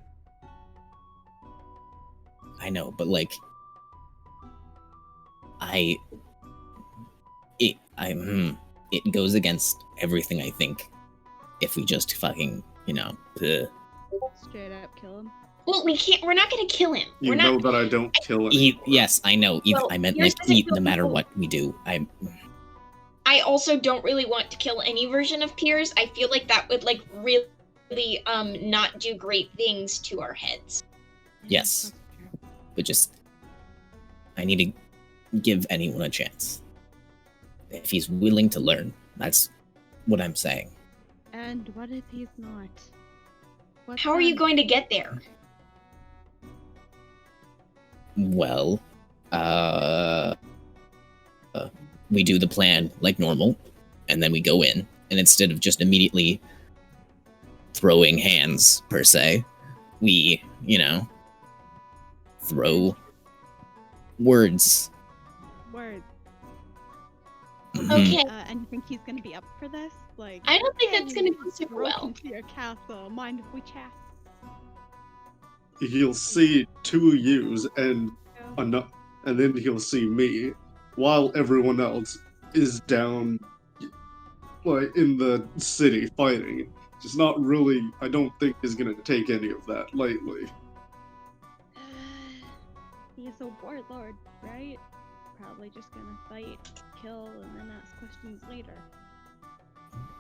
I know, but like, it goes against everything I think. If we just fucking, Straight up kill him. Well, we can't. We're not gonna kill him. You know that I don't kill him. Yes, I know. Well, I meant yours like doesn't eat kill no matter people. what we do. I also don't really want to kill any version of Peirs. I feel like that would like really not do great things to our heads. Yes, but just I need to give anyone a chance. If he's willing to learn, that's what I'm saying. And what if he's not? What How are you then? going to get there? Well, we do the plan like normal, and then we go in, and instead of just immediately throwing hands, per se, we, throw words. Words. Mhm. Okay. And you think he's gonna be up for this? Like, I don't think "Hey, that's gonna we go super broke well. into your castle. Mind if we chat? He'll see two yous and then he'll see me, while everyone else is down, like in the city fighting. Just not really. I don't think he's gonna take any of that lightly. He's a warlord, right? Probably just gonna fight, kill, and then ask questions later.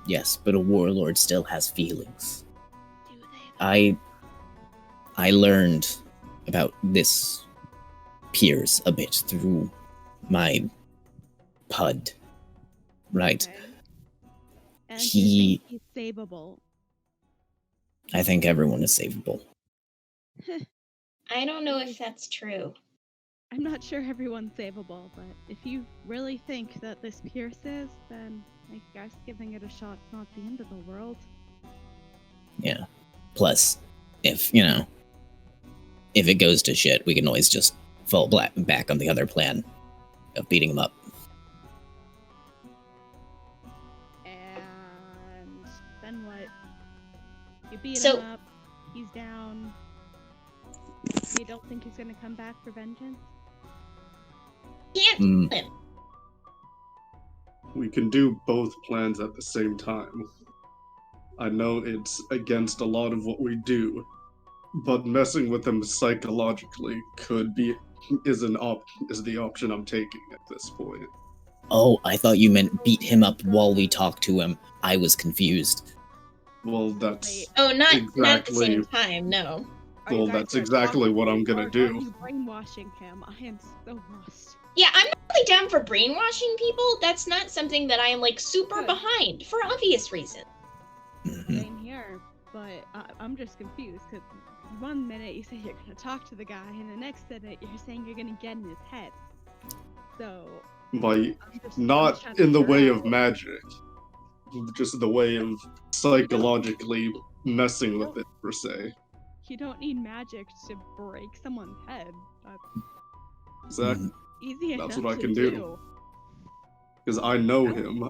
Yes, but a warlord still has feelings. Do they? I learned about this Peirs a bit through my Puud, right? Okay. And you think he's savable? I think everyone is savable. I don't know if that's true. I'm not sure everyone's savable, but if you really think that this Peirs is, then I guess giving it a shot's not the end of the world. Yeah. Plus, if it goes to shit, we can always just fall back on the other plan of beating him up. And then what? You beat So- him up, he's down. You don't think he's gonna come back for vengeance? Can't Mm. kill him. We can do both plans at the same time. I know it's against a lot of what we do, but messing with him psychologically is the option I'm taking at this point. Oh, I thought you meant beat him up while we talk to him. I was confused. Well, that's Oh, not at the Exactly. same time, no. Are you Well, guys that's gonna exactly talk what to I'm him, gonna or do. Are you brainwashing him? I am so lost. Yeah, I'm not really down for brainwashing people. That's not something that I am like super Good. behind for obvious reasons. Mhm. Same here, but I'm just confused because one minute you say you're gonna talk to the guy, and the next minute you're saying you're gonna get in his head. So by I'm just not trying to in the figure way out- of magic, just the way of psychologically messing with it per se. You don't need magic to break someone's head. That's Exactly, easy enough That's what I to can do. because I know him.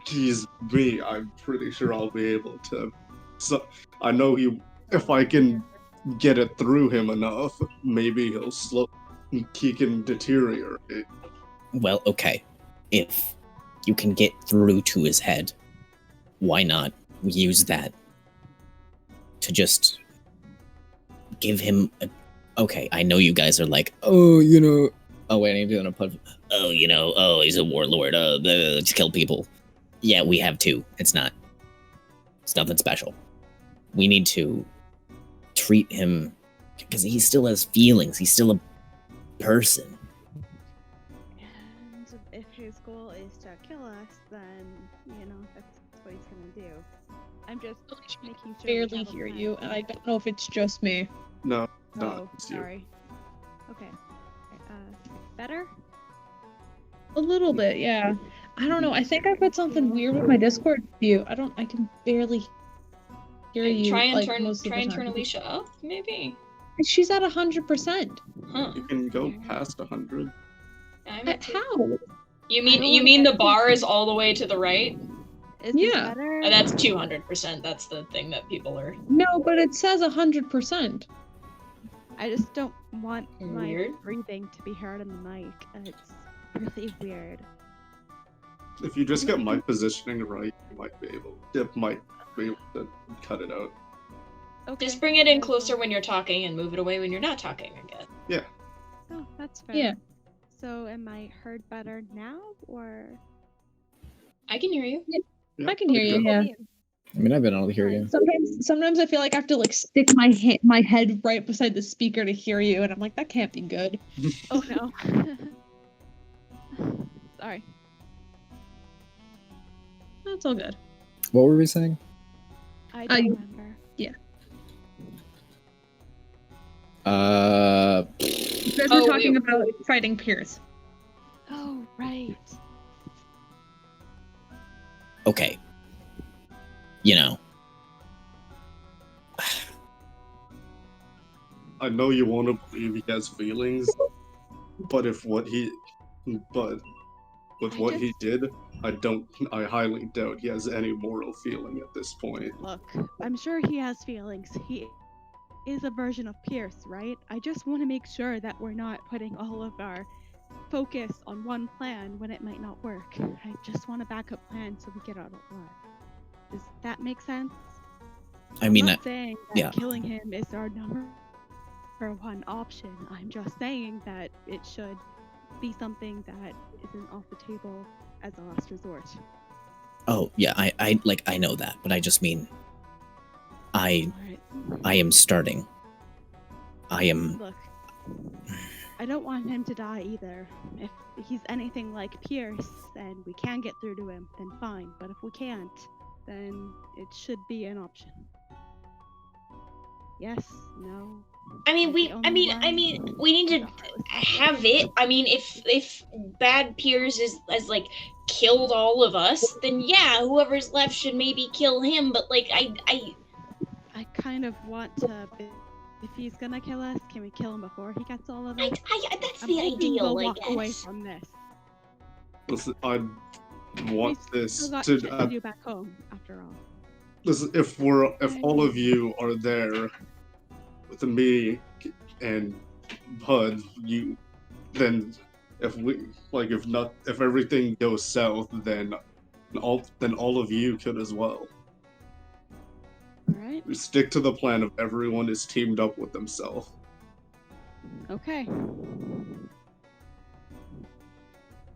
He's me. I'm pretty sure I'll be able to. So I know if I can get it through him enough, maybe he can deteriorate. Well, okay. If you can get through to his head, why not use that to just give him a... Okay, I know you guys are like, oh, oh, wait, I'm doing a pun. Oh, oh, he's a warlord, to kill people. Yeah, we have two. It's nothing special. We need to treat him, because he still has feelings. He's still a person. And if his goal is to kill us, then that's what he's gonna do. I'm just making sure. we Barely have a hear plan. you, and I don't know if it's just me. No, Oh, no, it's you. sorry. Okay. Better? A little bit, yeah. I don't know. I think I put something weird with my Discord view. I can barely hear you. Try and like, turn most of the time. Alycia up, maybe. She's at 100%. Huh. You can go past 100. I'm at two. How? You mean the bar is all the way to the right? Is this Yeah. better? That's 200%. That's the thing that people are No, but it says 100%. I just don't want my Weird. breathing to be heard on the mic. It's really weird. If you just get my positioning right, you might be able to cut it out. Okay. Just bring it in closer when you're talking and move it away when you're not talking, I guess. Oh, that's fair. Yeah. So am I heard better now, or? I can hear you. Yeah, I can hear you, good. yeah. I mean, I've been able to hear you. Sometimes I feel like I have to stick my head right beside the speaker to hear you, and I'm like, that can't be good. Oh no. Sorry. That's all good. What were we saying? I don't remember. You guys were talking about fighting Peirs. Oh right. Okay. I know you want to believe he has feelings, but with what he did, I highly doubt he has any moral feeling at this point. Look, I'm sure he has feelings. He is a version of Peirs, right? I just want to make sure that we're not putting all of our focus on one plan when it might not work. I just want a backup plan so we get out of luck. Does that make sense? I mean, I'm not saying that yeah. killing him is our number one option. I'm just saying that it should be something that isn't off the table as a last resort. oh yeah, I know that, but I just mean, I Alright. am starting. Look, I don't want him to die either. If he's anything like Peirs and we can get through to him, then fine. But if we can't, then it should be an option. Yes, no. I mean, we need to have it. I mean, if bad Peirs is like killed all of us, then yeah, whoever's left should maybe kill him. But like, I kind of want to. If he's gonna kill us, can we kill him before he gets all of us? That's the ideal. We'll I walk guess. away from this. Listen, I want this Still got to. shit to do back home, after all. Listen, if all of you are there with me and Puud, then if everything goes south, then all of you could as well. Alright. We stick to the plan of everyone is teamed up with themselves. Okay.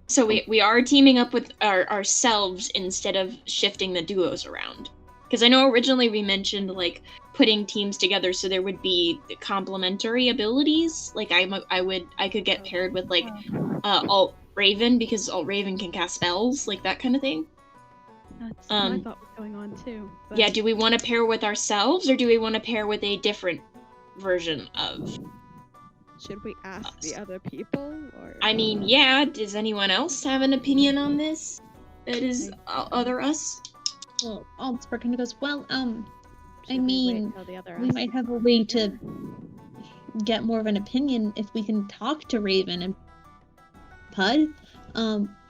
So we are teaming up with ourselves instead of shifting the duos around. Because I know originally we mentioned like putting teams together so there would be complementary abilities. Like I could get paired with like Alt Raven because Alt Raven can cast spells, like that kind of thing. That's what I thought was going on too. But... Yeah, do we want to pair with ourselves or do we want to pair with a different version of? Should we ask the other people? Or... I mean, yeah. Does anyone else have an opinion on this? That is other us? Well, Altspark kind of goes, well, Should we might have a way to get more of an opinion if we can talk to Raven and Puud.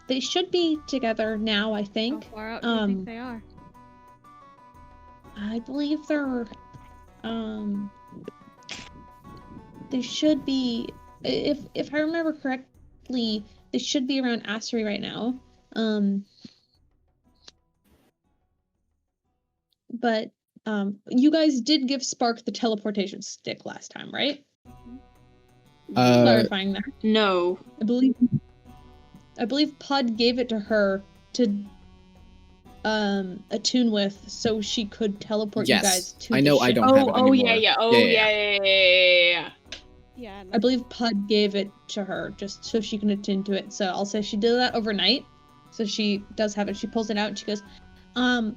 They should be together now, I think. How far out do you think they are? I believe they're, they should be, if I remember correctly, they should be around Astery right now. But you guys did give Spark the teleportation stick last time, right? Clarifying that. No. I believe Puud gave it to her to attune with, so she could teleport you guys to I know the ship. I don't have it anymore. Yeah. Yeah. I believe Puud gave it to her just so she can attune to it. So I'll say she did that overnight. So she does have it. She pulls it out and she goes, I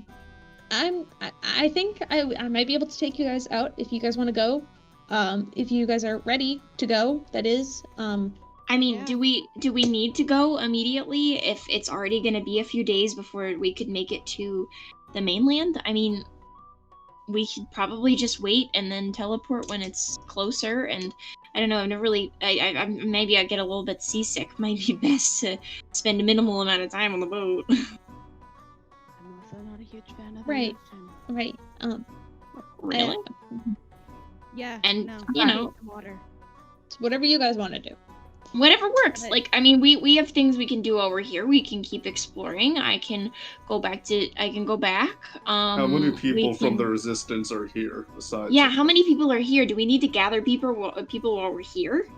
think I might be able to take you guys out if you guys want to go. If you guys are ready to go, that is. I mean, Yeah. do we need to go immediately if it's already going to be a few days before we could make it to the mainland? I mean, we could probably just wait and then teleport when it's closer. And I don't know. I've never really. I maybe I get a little bit seasick. Might be best to spend a minimal amount of time on the boat. I'm also not a huge fan of Right. the ocean. Right. Really? Yeah. And, no, you I know- hate the water. It's whatever you guys want to do. Whatever works. Right. Like, I mean, we have things we can do while we're here. We can keep exploring. I can go back. How many people from the can- Resistance are here besides? Yeah, how many people are here? Do we need to gather people while we're here?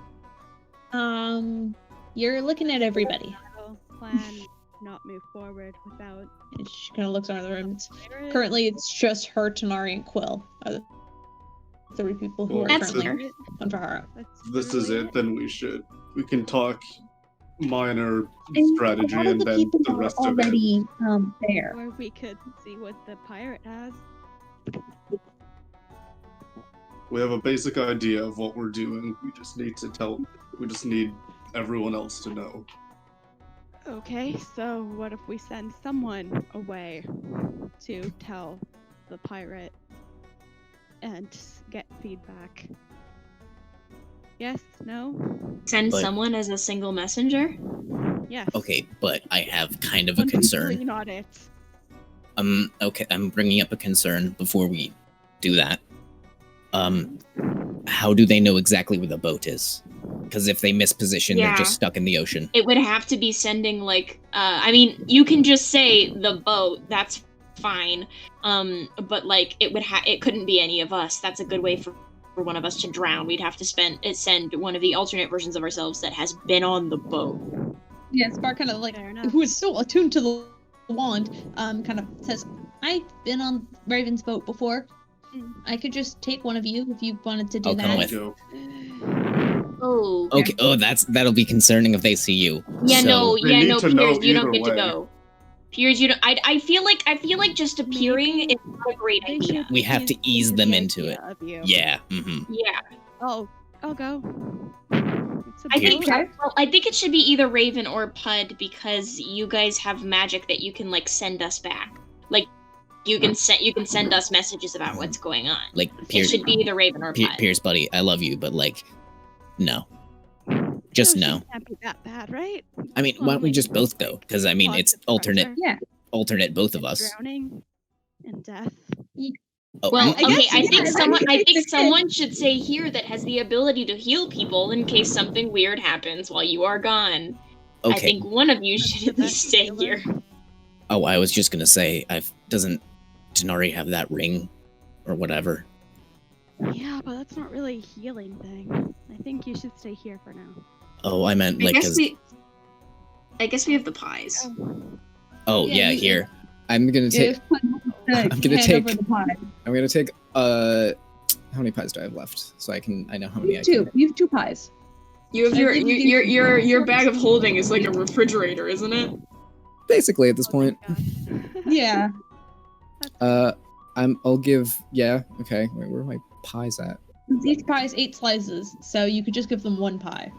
You're looking at everybody. I'll plan not move forward without. And she kind of looks around the room. Pirate. Currently, it's just her, Tanar'ri, and Quill. Are the three people who Well, are That's currently fair. on Fahara. That's This is literally it, then we can talk minor And strategy a lot of and the then people the are rest of it. already there. Or we could see what the pirate has. We have a basic idea of what we're doing. We just need everyone else to know. Okay, so what if we send someone away to tell the pirate and get feedback? Yes? No? Send But- someone as a single messenger? Yes. Okay, but I have kind of a concern. Completely not it. Okay, I'm bringing up a concern before we do that. How do they know exactly where the boat is? Because if they misposition, Yeah. they're just stuck in the ocean. It would have to be sending, like, I mean, you can just say the boat, that's fine. But, like, it couldn't be any of us. That's a good way for one of us to drown. We'd have to send one of the alternate versions of ourselves that has been on the boat. Yeah, Spark kind of like, Fair enough. who is still attuned to the wand, kind of says, I've been on Raven's boat before. Mm. I could just take one of you if you wanted to do I'll come that. with. Go. Oh. Okay. Oh, that'll be concerning if they see you. Yeah, So- They need to know Piers, you don't either get to way. go. Piers, you don't. I feel like just appearing Maybe is not a great they idea. should We have to ease into them the into idea it. of you. Yeah. Mm-hmm. Yeah. Oh, I'll go. It's a I think boat. Okay. well, I think it should be either Raven or Puud because you guys have magic that you can like send us back. Like you can send us messages about what's going on. Like It Piers, should be either Raven or Puud. Piers, buddy, I love you, but like, no. Just no. It can't be that bad, right? I mean, why don't we just both go? Because I mean, it's alternate both of us. Drowning and death. Oh, Well, I guess- okay, I yeah, think someone should say here that has the ability to heal people in case something weird happens while you are gone. okay. I think one of you should at least stay here. Oh, I was just gonna say, doesn't Tanar'ri have that ring, or whatever? Yeah, but that's not really a healing thing. I think you should stay here for now. Oh, I meant like, I guess we have the pies. oh Yeah, yeah, you- here. I'm gonna take. I'm gonna take. Over the pie. I'm gonna take. How many pies do I have left? So I know how many You I have can. two. You have 2 pies. You have I think you can- your bag of holding is like a refrigerator, isn't it? Basically, at this point. Yeah. I'll give. Yeah. Okay. Wait, where are my pies at? Each pie is 8 slices, so you could just give them 1 pie.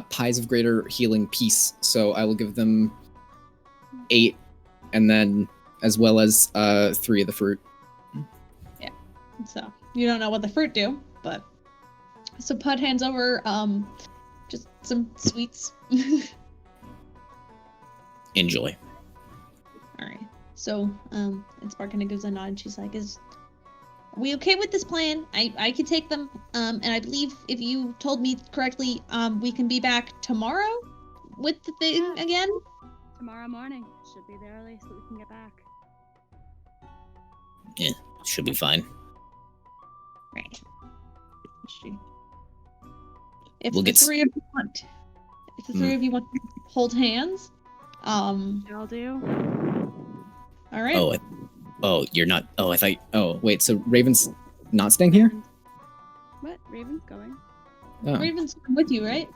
Pies of greater healing peace. So I will give them 8, and then as well as 3 of the fruit. So you don't know what the fruit do, but so Puud hands over just some sweets. Enjoy. All right. So and Spark kind of gives a nod. And she's like, are we okay with this plan? I could take them. And I believe if you told me correctly, we can be back tomorrow with the thing again. Tomorrow morning. Should be the earliest that we can get back. Should be fine. Right. If We'll the get s- 3 of you want, if the 3 of you want to hold hands, I'll do. all right. Oh, you're not. Oh, I thought. Oh wait, so Raven's not staying here? What? Raven's going. Oh. Raven's with you, right?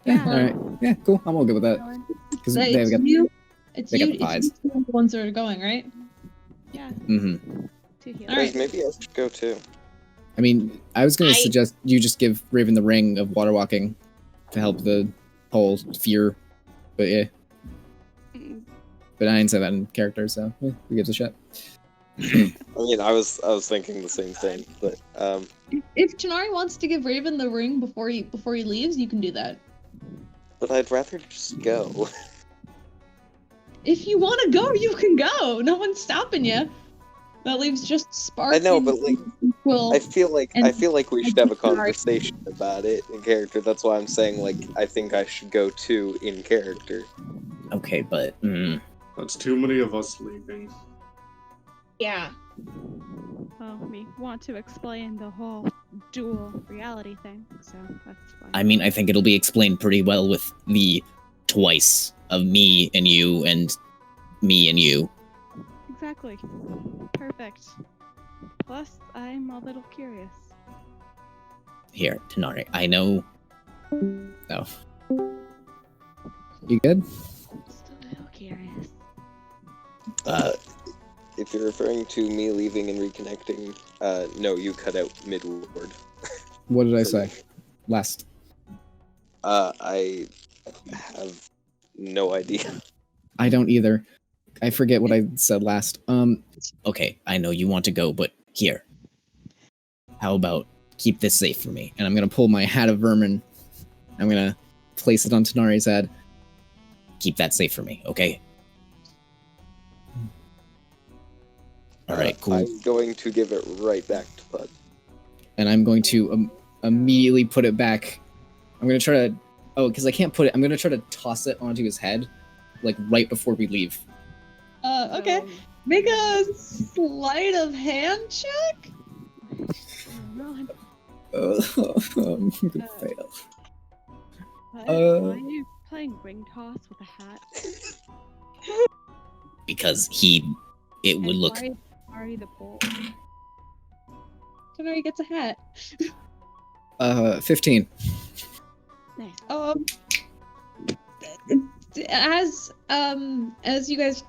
Yeah. Yeah. All right. Yeah. Cool. I'm all good with that Going. because So they've it's got. you. It's they got you. the pies. It's you two the ones that are going, right? Yeah. Mm-hmm. To heal. All right. Maybe I should go too. I mean, I was gonna I- suggest you just give Raven the ring of water walking to help the whole fear, but yeah. Mm, But I didn't say that in character, so who gives a shit? I mean, I was thinking the same thing, but If Tanar'ri wants to give Raven the ring before he leaves, you can do that. but I'd rather just go. If you want to go, you can go. No one's stopping you. That leaves just Spark. I know, and but, like, Quill. I feel like we should have a Sorry. conversation about it in character. That's why I'm saying like I think I should go too in character. Okay, but That's too many of us leaving. Yeah. Well, we want to explain the whole dual reality thing, so that's fine. I mean, I think it'll be explained pretty well with the twice of me and you and me and you. Exactly. Perfect. Plus, I'm a little curious. Here, Tanar'ri, I know. You good? Just a little curious. If you're referring to me leaving and reconnecting, no, you cut out mid-word. What did I say? Last. I have no idea. I don't either. I forget what I said last. Okay, I know you want to go, but here. How about keep this safe for me? And I'm gonna pull my hat of vermin. I'm gonna place it on Tanar'ri's head. Keep that safe for me, okay? Alright, cool. I'm going to give it right back to Puud. And I'm going to immediately put it back. I'm gonna try to. Oh, because I can't put it. I'm gonna try to toss it onto his head, like right before we leave. Okay. Make a sleight of hand check. No, I'm gonna fail. why are you playing ring toss with a hat? Because it would And look. Why are you the pole? Tanar'ri gets a hat. 15. As you guys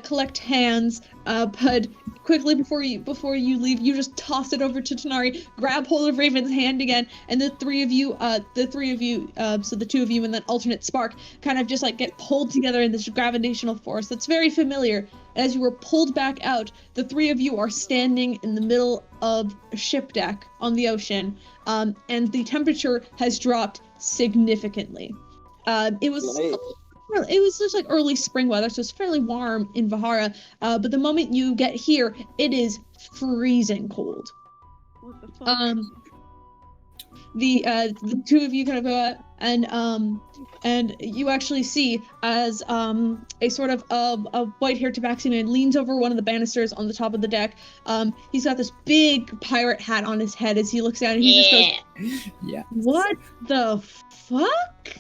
collect hands, Puud, quickly before you leave, you just toss it over to Tanar'ri, grab hold of Raven's hand again, and the three of you, so the two of you and then alternate Spark, kind of just like get pulled together in this gravitational force that's very familiar. As you were pulled back out, the three of you are standing in the middle of a ship deck on the ocean, and the temperature has dropped significantly. It was just like early spring weather, so it's fairly warm in Vahara. But the moment you get here, it is freezing cold. What the fuck? The two of you kind of go out, and you actually see as a sort of a white-haired tabaxi man leans over one of the banisters on the top of the deck. He's got this big pirate hat on his head as he looks down, and he just goes, Yeah. "What the fuck?"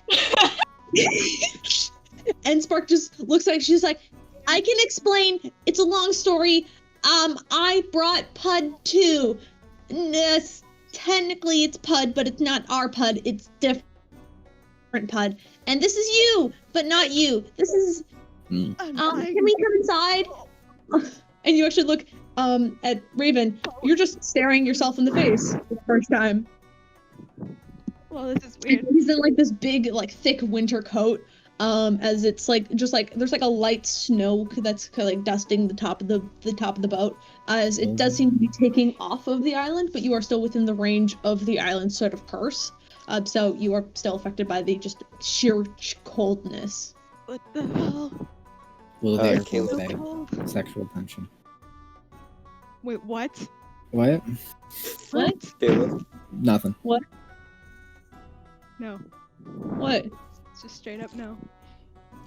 And Spark just looks like she's like, "I can explain. It's a long story. I brought Puud too. Technically it's Puud, but it's not our Puud. It's different Puud. And this is you, but not you. This is. Can we come inside?" And you actually look at Raven. You're just staring yourself in the face for the first time. Well, this is weird. He's in like this big, like thick winter coat. As it's like just like there's like a light snow that's kind of like dusting the top of the boat, as it does seem to be taking off of the island, but you are still within the range of the island's sort of curse. So you are still affected by the just sheer coldness. What the hell? Will there Kaleb. say Cold. sexual tension? Wait, what? What? What? Kaleb. Nothing. No. What? It's just straight up no.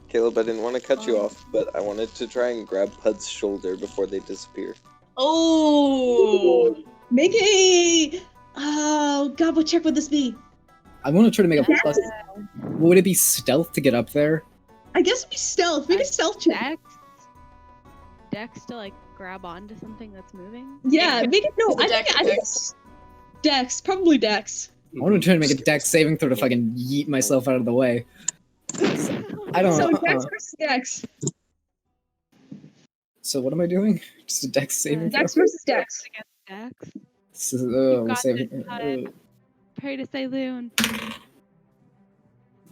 Kaleb, I didn't want to cut you off, but I wanted to try and grab Pud's shoulder before they disappear. Oh. Make a. Oh God! What check would this be? I want to try to make a plus. Would it be stealth to get up there? I guess it'd be stealth. Make a stealth check. Dex to like grab onto something that's moving. Yeah, make it. No, Is it I Dex or think Dex? Dex. Probably Dex. I want to try to make a dex saving throw to fucking yeet myself out of the way. I don't So know. Dex versus Dex. So what am I doing? Just a dex saving throw? Dex versus Dex. Against Dex. So, You got saving, this, Pud. Pray to say loon.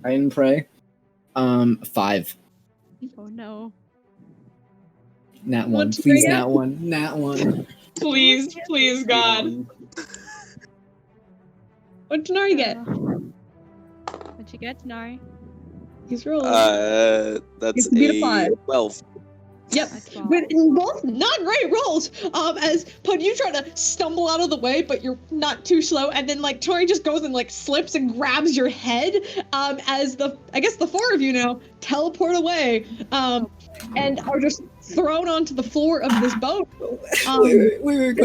I didn't pray. 5. Oh no. Nat 1. Want to Please, try nat 1. Nat 1. Please, please, God. What did Tanar'ri get? What'd you get, Tanar'ri? He's rolling. That's It's beat a a 5. 12. Yep. A 12. With both not great rolls. As Puud, you try to stumble out of the way, but you're not too slow, and then like Tori just goes and like slips and grabs your head. As the 4 of you now teleport away, and are just thrown onto the floor of this boat. Wait,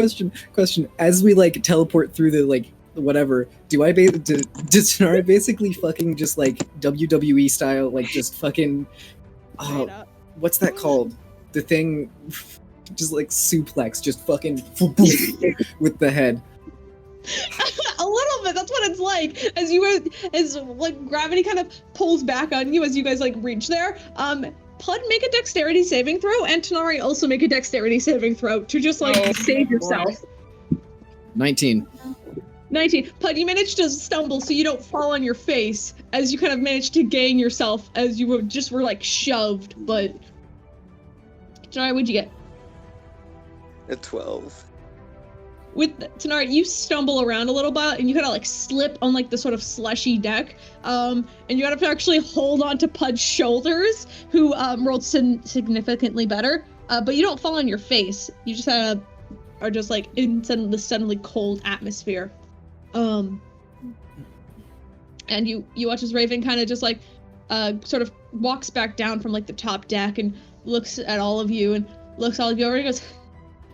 question. As we like teleport through the like whatever, does Tanar'ri basically fucking just like WWE style, like just fucking Straight up. what's that called? The thing, just like suplex, just fucking with the head. A little bit. That's what it's like. As like gravity kind of pulls back on you as you guys like reach there. Puud, make a dexterity saving throw, and Tanar'ri also make a dexterity saving throw to just like save yourself. 19. 19. Puud, you managed to stumble so you don't fall on your face as you kind of managed to gain yourself as you were like shoved, but Tanar'ri, what'd you get? A 12. With Tanar'ri, you stumble around a little bit and you kind of like slip on like the sort of slushy deck, and you have to actually hold on to Pud's shoulders, who rolled significantly better, but you don't fall on your face. You just are just like in the suddenly cold atmosphere. And you watch as Raven kind of just like sort of walks back down from like the top deck and looks at all of you and looks all of you over and goes,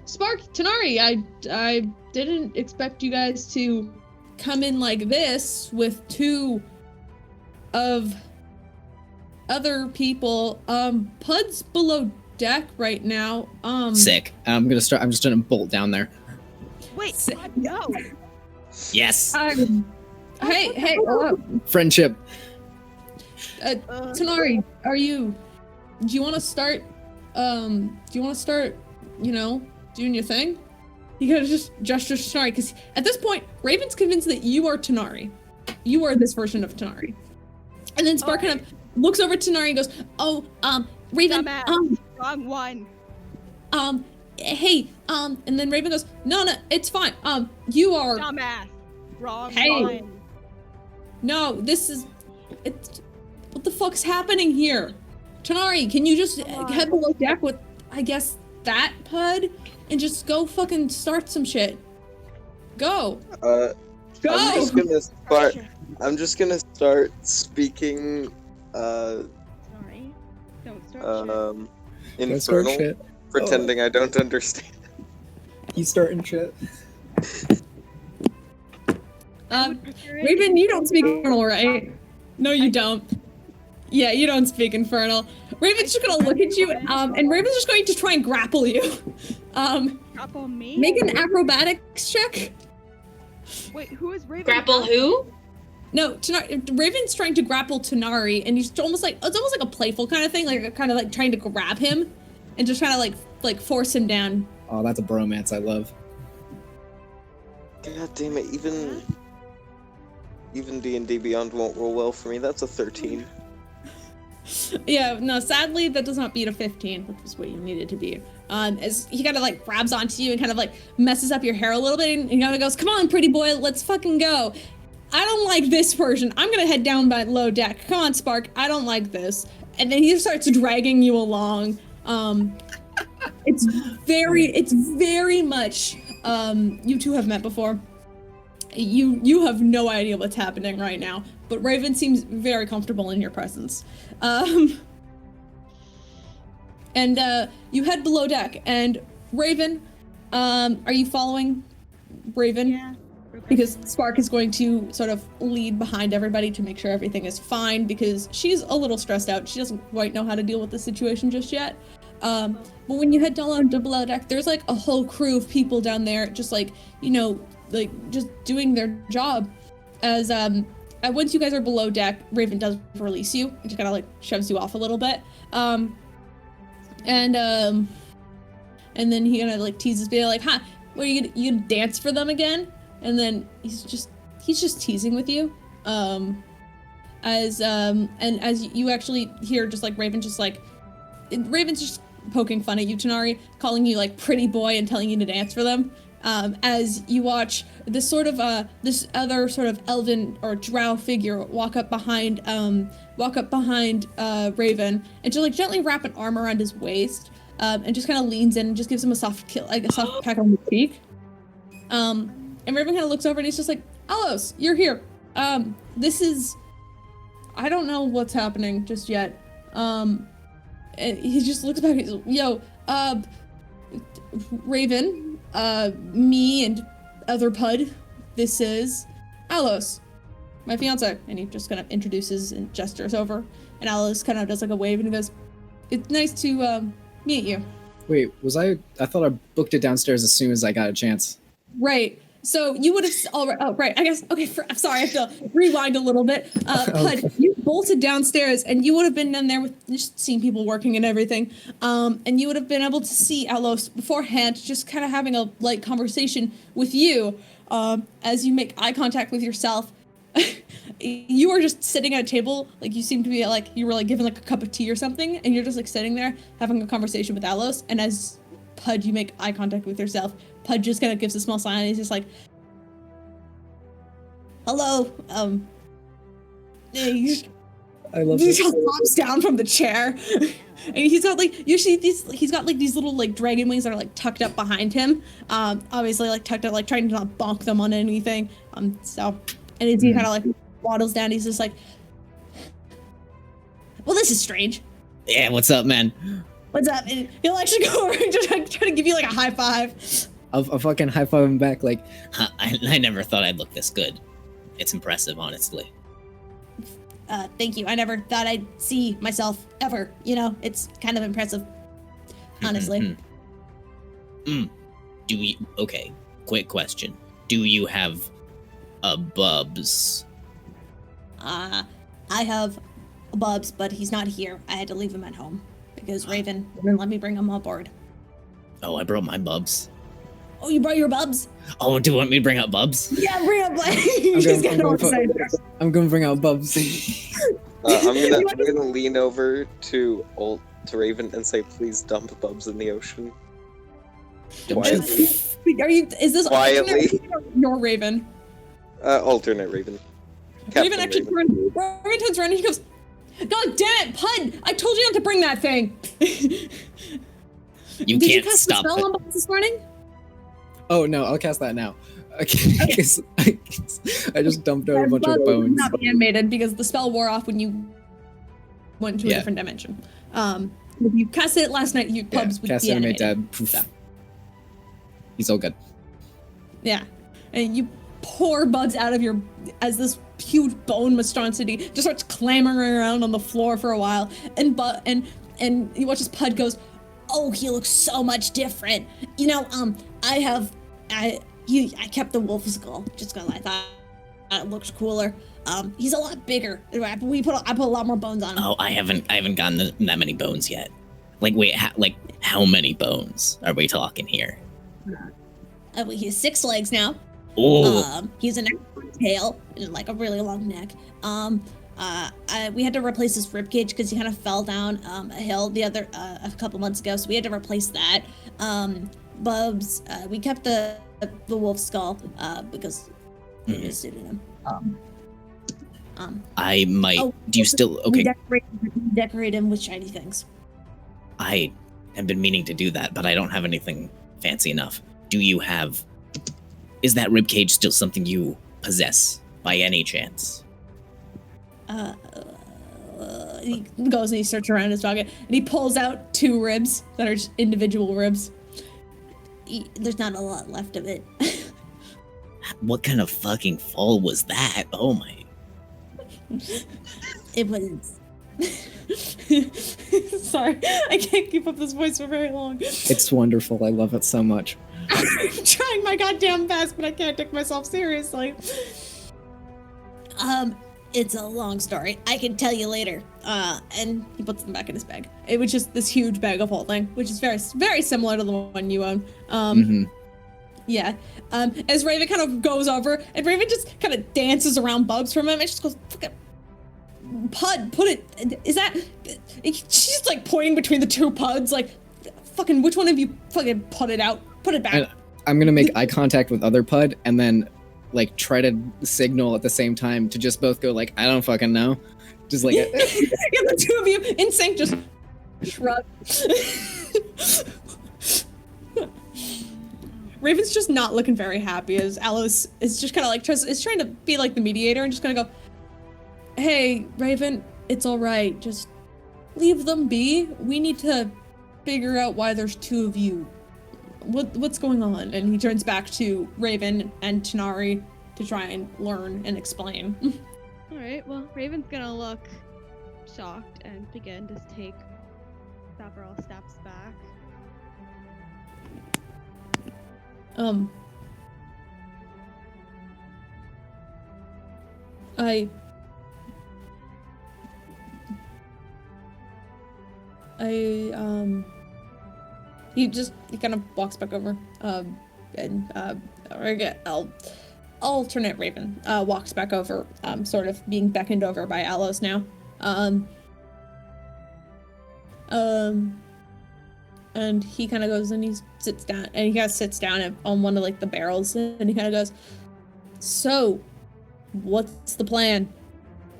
Spark, Tanar'ri, I didn't expect you guys to come in like this with 2 of other people. Pud's below deck right now. Sick. I'm just gonna bolt down there. Wait, no. Yes. Hey, Friendship. Tanar'ri, do you want to start, doing your thing? You gotta just gesture to Tanar'ri, because at this point, Raven's convinced that you are Tanar'ri. You are this version of Tanar'ri. And then Spark kind of looks over to Tanar'ri and goes, Raven, Dumbass. Wrong one. Hey, and then Raven goes, no, it's fine. You are... Dumbass. Wrong Hey. one. No, what the fuck's happening here? Tanar'ri, can you just head below deck with, I guess, that Puud? And just go fucking start some shit. Go! Go! I'm just gonna start speaking, Sorry. Don't start Don't start infernal, shit. pretending I don't understand. He's starting shit. Raven, you don't speak Infernal, right? No, you don't. Yeah, you don't speak Infernal. Raven's just gonna look at you, and Raven's just going to try and grapple you. Grapple me? Make an acrobatics check. Wait, who is Raven? Grapple who? No, Raven's trying to grapple Tanar'ri, and he's almost like a playful kind of thing, like kind of like trying to grab him, and just trying to like force him down. Oh, that's a bromance I love. God damn it! Even D&D Beyond won't roll well for me. That's a 13. Yeah, no, sadly that does not beat a 15, which is what you needed to be. As he kind of like grabs onto you and kind of like messes up your hair a little bit, and he kind of goes, "Come on, pretty boy, let's fucking go." I don't like this version. I'm gonna head down by low deck. Come on, Spark. I don't like this. And then he starts dragging you along. It's very much. You two have met before. You have no idea what's happening right now, but Raven seems very comfortable in your presence. And you head below deck, and Raven, are you following Raven? Yeah. Because Spark is going to sort of lead behind everybody to make sure everything is fine, because she's a little stressed out. She doesn't quite know how to deal with the situation just yet. But when you head down to below deck, there's like a whole crew of people down there, just like, like just doing their job. As once you guys are below deck, Raven does release you and just kind of like shoves you off a little bit. And then he kind of like teases me like, "Huh, what are you gonna dance for them again?" And then he's just teasing with you. And as you actually hear just like Raven's just poking fun at you, Tanar'ri, calling you like pretty boy and telling you to dance for them. As you watch this this other sort of elven or drow figure walk up behind Raven and just like gently wrap an arm around his waist, and just kind of leans in and just gives him a soft peck on the cheek. And Raven kind of looks over and he's just like, "Alos, you're here. This is, I don't know what's happening just yet." And he just looks back and he's like, "Yo, Raven, me and other Puud, this is Alos, my fiance." And he just kind of introduces and gestures over, and Alos kind of does like a wave and he goes, "It's nice to meet you." Wait, I thought I booked it downstairs as soon as I got a chance. Right. So you would have right. I guess okay. I'm sorry. I have to rewind a little bit. Puud, you bolted downstairs, and you would have been in there with just seeing people working and everything. And you would have been able to see Alos beforehand, just kind of having a light conversation with you. As you make eye contact with yourself, you were just sitting at a table, like you seem to be like you were like given like a cup of tea or something, and you're just like sitting there having a conversation with Alos. And as Puud, you make eye contact with yourself. Puud just kind of gives a small sign and he's just like, "Hello." I love he this. just hops down from the chair. And he's got like he's got like these little like dragon wings that are like tucked up behind him. Obviously like tucked up, like trying to not bonk them on anything. And as he kind of like waddles down, he's just like, "Well, this is strange." Yeah, what's up, man? What's up? And he'll actually go over and just like, try to give you like a high five. I'll fucking high five him back like, I never thought I'd look this good. It's impressive, honestly. Thank you. I never thought I'd see myself ever. It's kind of impressive, honestly. Okay, quick question. Do you have Bubs? I have Bubs, but he's not here. I had to leave him at home because Raven wouldn't let me bring him aboard. Oh, I brought my Bubs. Oh, you brought your Bubs? Oh, do you want me to bring out Bubs? Yeah, bring up I'm gonna bring out Bubs. I'm gonna lean over to Raven and say, "Please dump Bubs in the ocean." Quietly. Is this Quietly? Your Raven? Alternate Raven. Raven actually Raven turns around and he goes, "God damn it, Puud! I told you not to bring that thing." You Did can't you cast stop the spell it. on Bubs this morning? Oh no, I'll cast that now. Okay. I just dumped out a bunch of bones. Not be animated because the spell wore off when you went to a different dimension. If you cast it last night, Bubs would cast be animate animated. dead. Poof. He's all good. Yeah, and you pour Bubs out of your as this huge bone monstrosity just starts clambering around on the floor for a while, and you watch as Puud goes, "Oh, he looks so much different. You know, I kept the wolf skull just because I thought it looked cooler. He's a lot bigger. I put a lot more bones on him." Oh, I haven't gotten that many bones yet. Like, wait, how many bones are we talking here? He has 6 legs now. Oh. He's a neck tail and like a really long neck. We had to replace his ribcage because he kind of fell down a hill a couple months ago, so we had to replace that. Bubs, we kept the wolf skull because it suited him. I might. Do you still? Okay. Decorate him with shiny things. I have been meaning to do that, but I don't have anything fancy enough. Do you have? Is that ribcage still something you possess by any chance? He goes and he searches around his pocket and he pulls out 2 ribs that are just individual ribs. There's not a lot left of it. What kind of fucking fall was that? Oh my. It was. Sorry, I can't keep up this voice for very long. It's wonderful. I love it so much. I'm trying my goddamn best, but I can't take myself seriously. It's a long story. I can tell you later. And he puts them back in his bag. It was just this huge bag of holding, which is very, very similar to the one you own. Yeah. As Raven kind of goes over, and Raven just kind of dances around Bubs for a minute, and she just goes, "Fucking Puud, put it. Is that?" She's like pointing between the 2 Puds, like, "Fucking, which one of you fucking put it out? Put it back." And I'm gonna make eye contact with other Puud, and then like try to signal at the same time to just both go like, "I don't fucking know," just like. Yeah, the 2 of you in sync just shrug. Raven's just not looking very happy as Alice is just kind of like is trying to be like the mediator and just gonna go, "Hey, Raven, it's all right. Just leave them be. We need to figure out why there's 2 of you. What's going on?" And he turns back to Raven and Tanar'ri to try and learn and explain. All right. Well, Raven's gonna look shocked and begin to take several steps back. He kind of walks back over, alternate Raven, walks back over, sort of being beckoned over by Aloes now. And he kind of goes and he sits down, and he kind of sits down on one of like the barrels, and he kind of goes, "So, what's the plan?"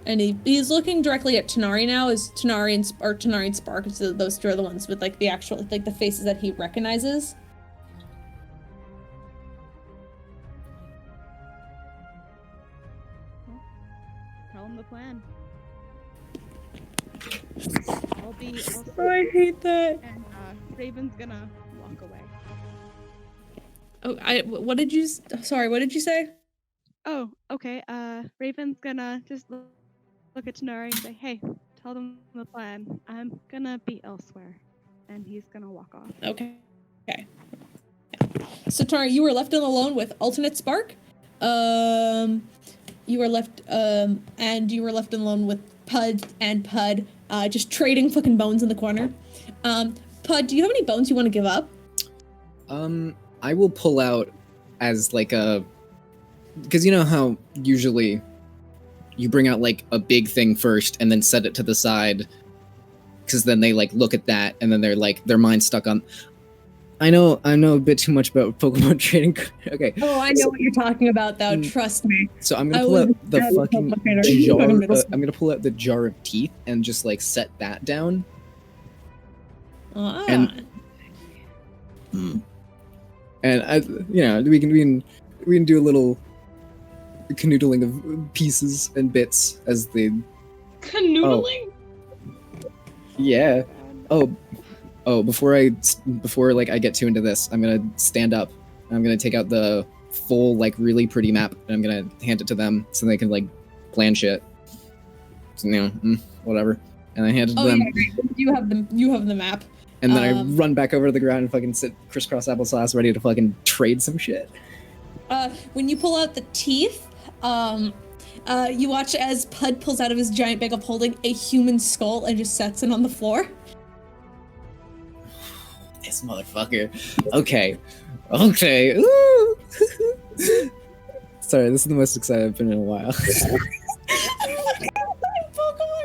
And he's looking directly at Tanar'ri now, as Tanar'ri and Spark, so those 2 are the ones with like the actual, like the faces that he recognizes. Well, tell him the plan. I hate that. And Raven's gonna walk away. Oh, what did you say? Oh, okay. Raven's gonna just look at Tanar'ri and say, "Hey, tell them the plan. I'm gonna be elsewhere," and he's gonna walk off. Okay. So Tanar'ri, you were left alone with alternate Spark, You are left, and you were left alone with Puud, just trading fucking bones in the corner. Puud, do you have any bones you want to give up? I will pull out as like because you know how usually you bring out like a big thing first and then set it to the side, because then they like look at that and then they're like their mind's stuck on. I know a bit too much about Pokemon trading. Okay. Oh, I know what you're talking about, though. Trust me. So I'm gonna pull out the fucking jar. I'm gonna pull out the jar of teeth and just like set that down. And I, we can do a little canoodling of pieces and bits as they. Canoodling. Oh. Yeah. Before I get too into this, I'm gonna stand up. I'm gonna take out the full like really pretty map and I'm gonna hand it to them so they can like plan shit. So, whatever. And I hand it to them. Yeah, you have the map. And then I run back over to the ground and fucking sit crisscross applesauce, ready to fucking trade some shit. When you pull out the teeth, you watch as Puud pulls out of his giant bag of holding a human skull and just sets it on the floor. This motherfucker. Okay. Ooh. Sorry, this is the most excited I've been in a while. Pokemon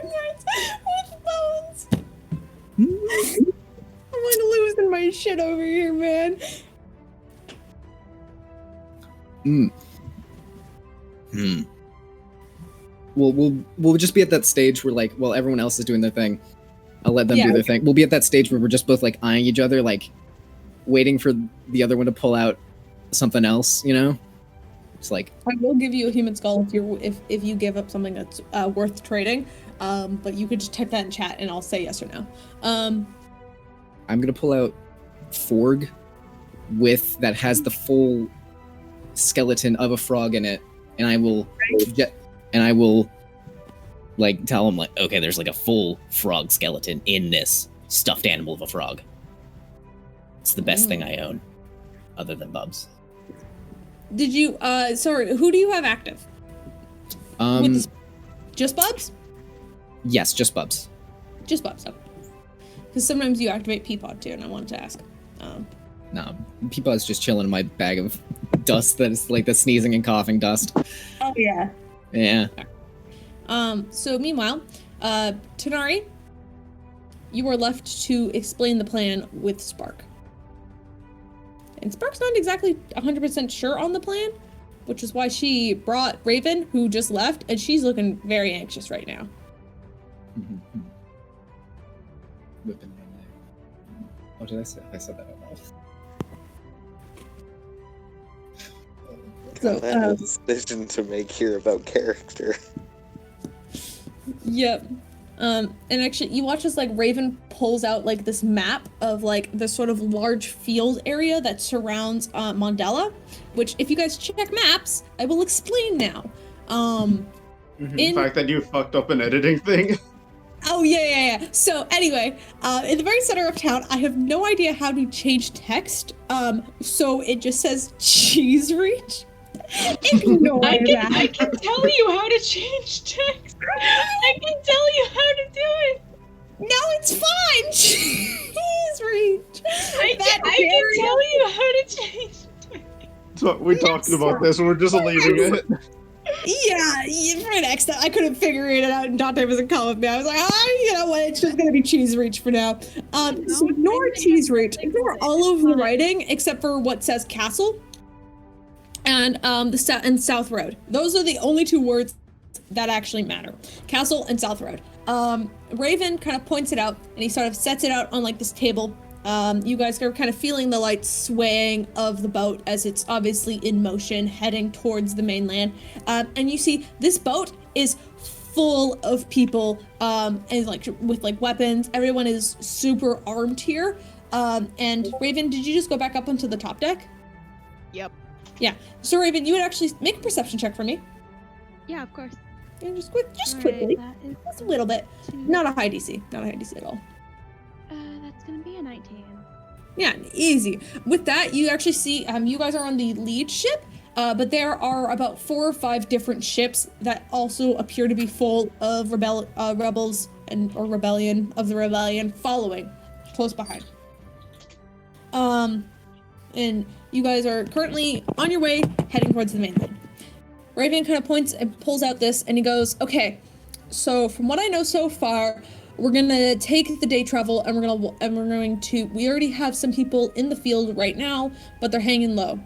cards with bones. I'm losing my shit over here, man. We'll just be at that stage where like, while everyone else is doing their thing, I'll let them do their thing. We'll be at that stage where we're just both like eyeing each other, like waiting for the other one to pull out something else, It's like, I will give you a human skull if you give up something that's worth trading. But you could just type that in chat and I'll say yes or no. I'm gonna pull out Forg that has the full skeleton of a frog in it, and I will like tell him like, okay, there's like a full frog skeleton in this stuffed animal of a frog. It's the best thing I own, other than Bubs. Did you sorry, who do you have active? Just Bubs? Yes, just Bubs. Just Bubs, okay. Because sometimes you activate Peapod too, and I wanted to ask. No, Peapod's just chilling in my bag of dust that is like the sneezing and coughing dust. Oh yeah. Yeah. So meanwhile, Tanar'ri, you are left to explain the plan with Spark. And Spark's not exactly 100% sure on the plan, which is why she brought Raven, who just left, and she's looking very anxious right now. What did I say? I said that out loud. So, I have a decision to make here about character. Yep. And actually, you watch as like Raven pulls out like this map of like this sort of large field area that surrounds Mondella, which if you guys check maps, I will explain now. The fact that you fucked up an editing thing. Oh yeah. So anyway, in the very center of town, I have no idea how to change text. So it just says cheese reach. Ignore that. I can tell you how to change text. I can tell you how to do it. No, it's fine. Cheese reach. I can tell you how to change text. So we talked about this and we're just leaving it. Yeah, for next time. I couldn't figure it out and Dante wasn't calling me. I was like, you know what, it's just gonna be cheese reach for now. So ignore cheese reach. Ignore all of the writing except for what says castle and the South Road. Those are the only two words that actually matter. Castle and South Road. Raven kind of points it out and he sort of sets it out on like this table. You guys are kind of feeling the light swaying of the boat as it's obviously in motion heading towards the mainland. And you see this boat is full of people and like with like weapons. Everyone is super armed here. And Raven, did you just go back up onto the top deck? Yep. Yeah. So Raven, you would actually make a perception check for me. Yeah, of course. Yeah, just quickly. Just a little bit. Not a high DC. Not a high DC at all. That's gonna be a 19. Yeah, easy. With that, you actually see, you guys are on the lead ship. but there are about 4 or 5 different ships that also appear to be full of rebels or rebellion of the rebellion following close behind. And you guys are currently on your way heading towards the mainland. Raven kind of points and pulls out this, and he goes, okay, so from what I know so far, we're gonna take the day travel, and we already have some people in the field right now, but they're hanging low.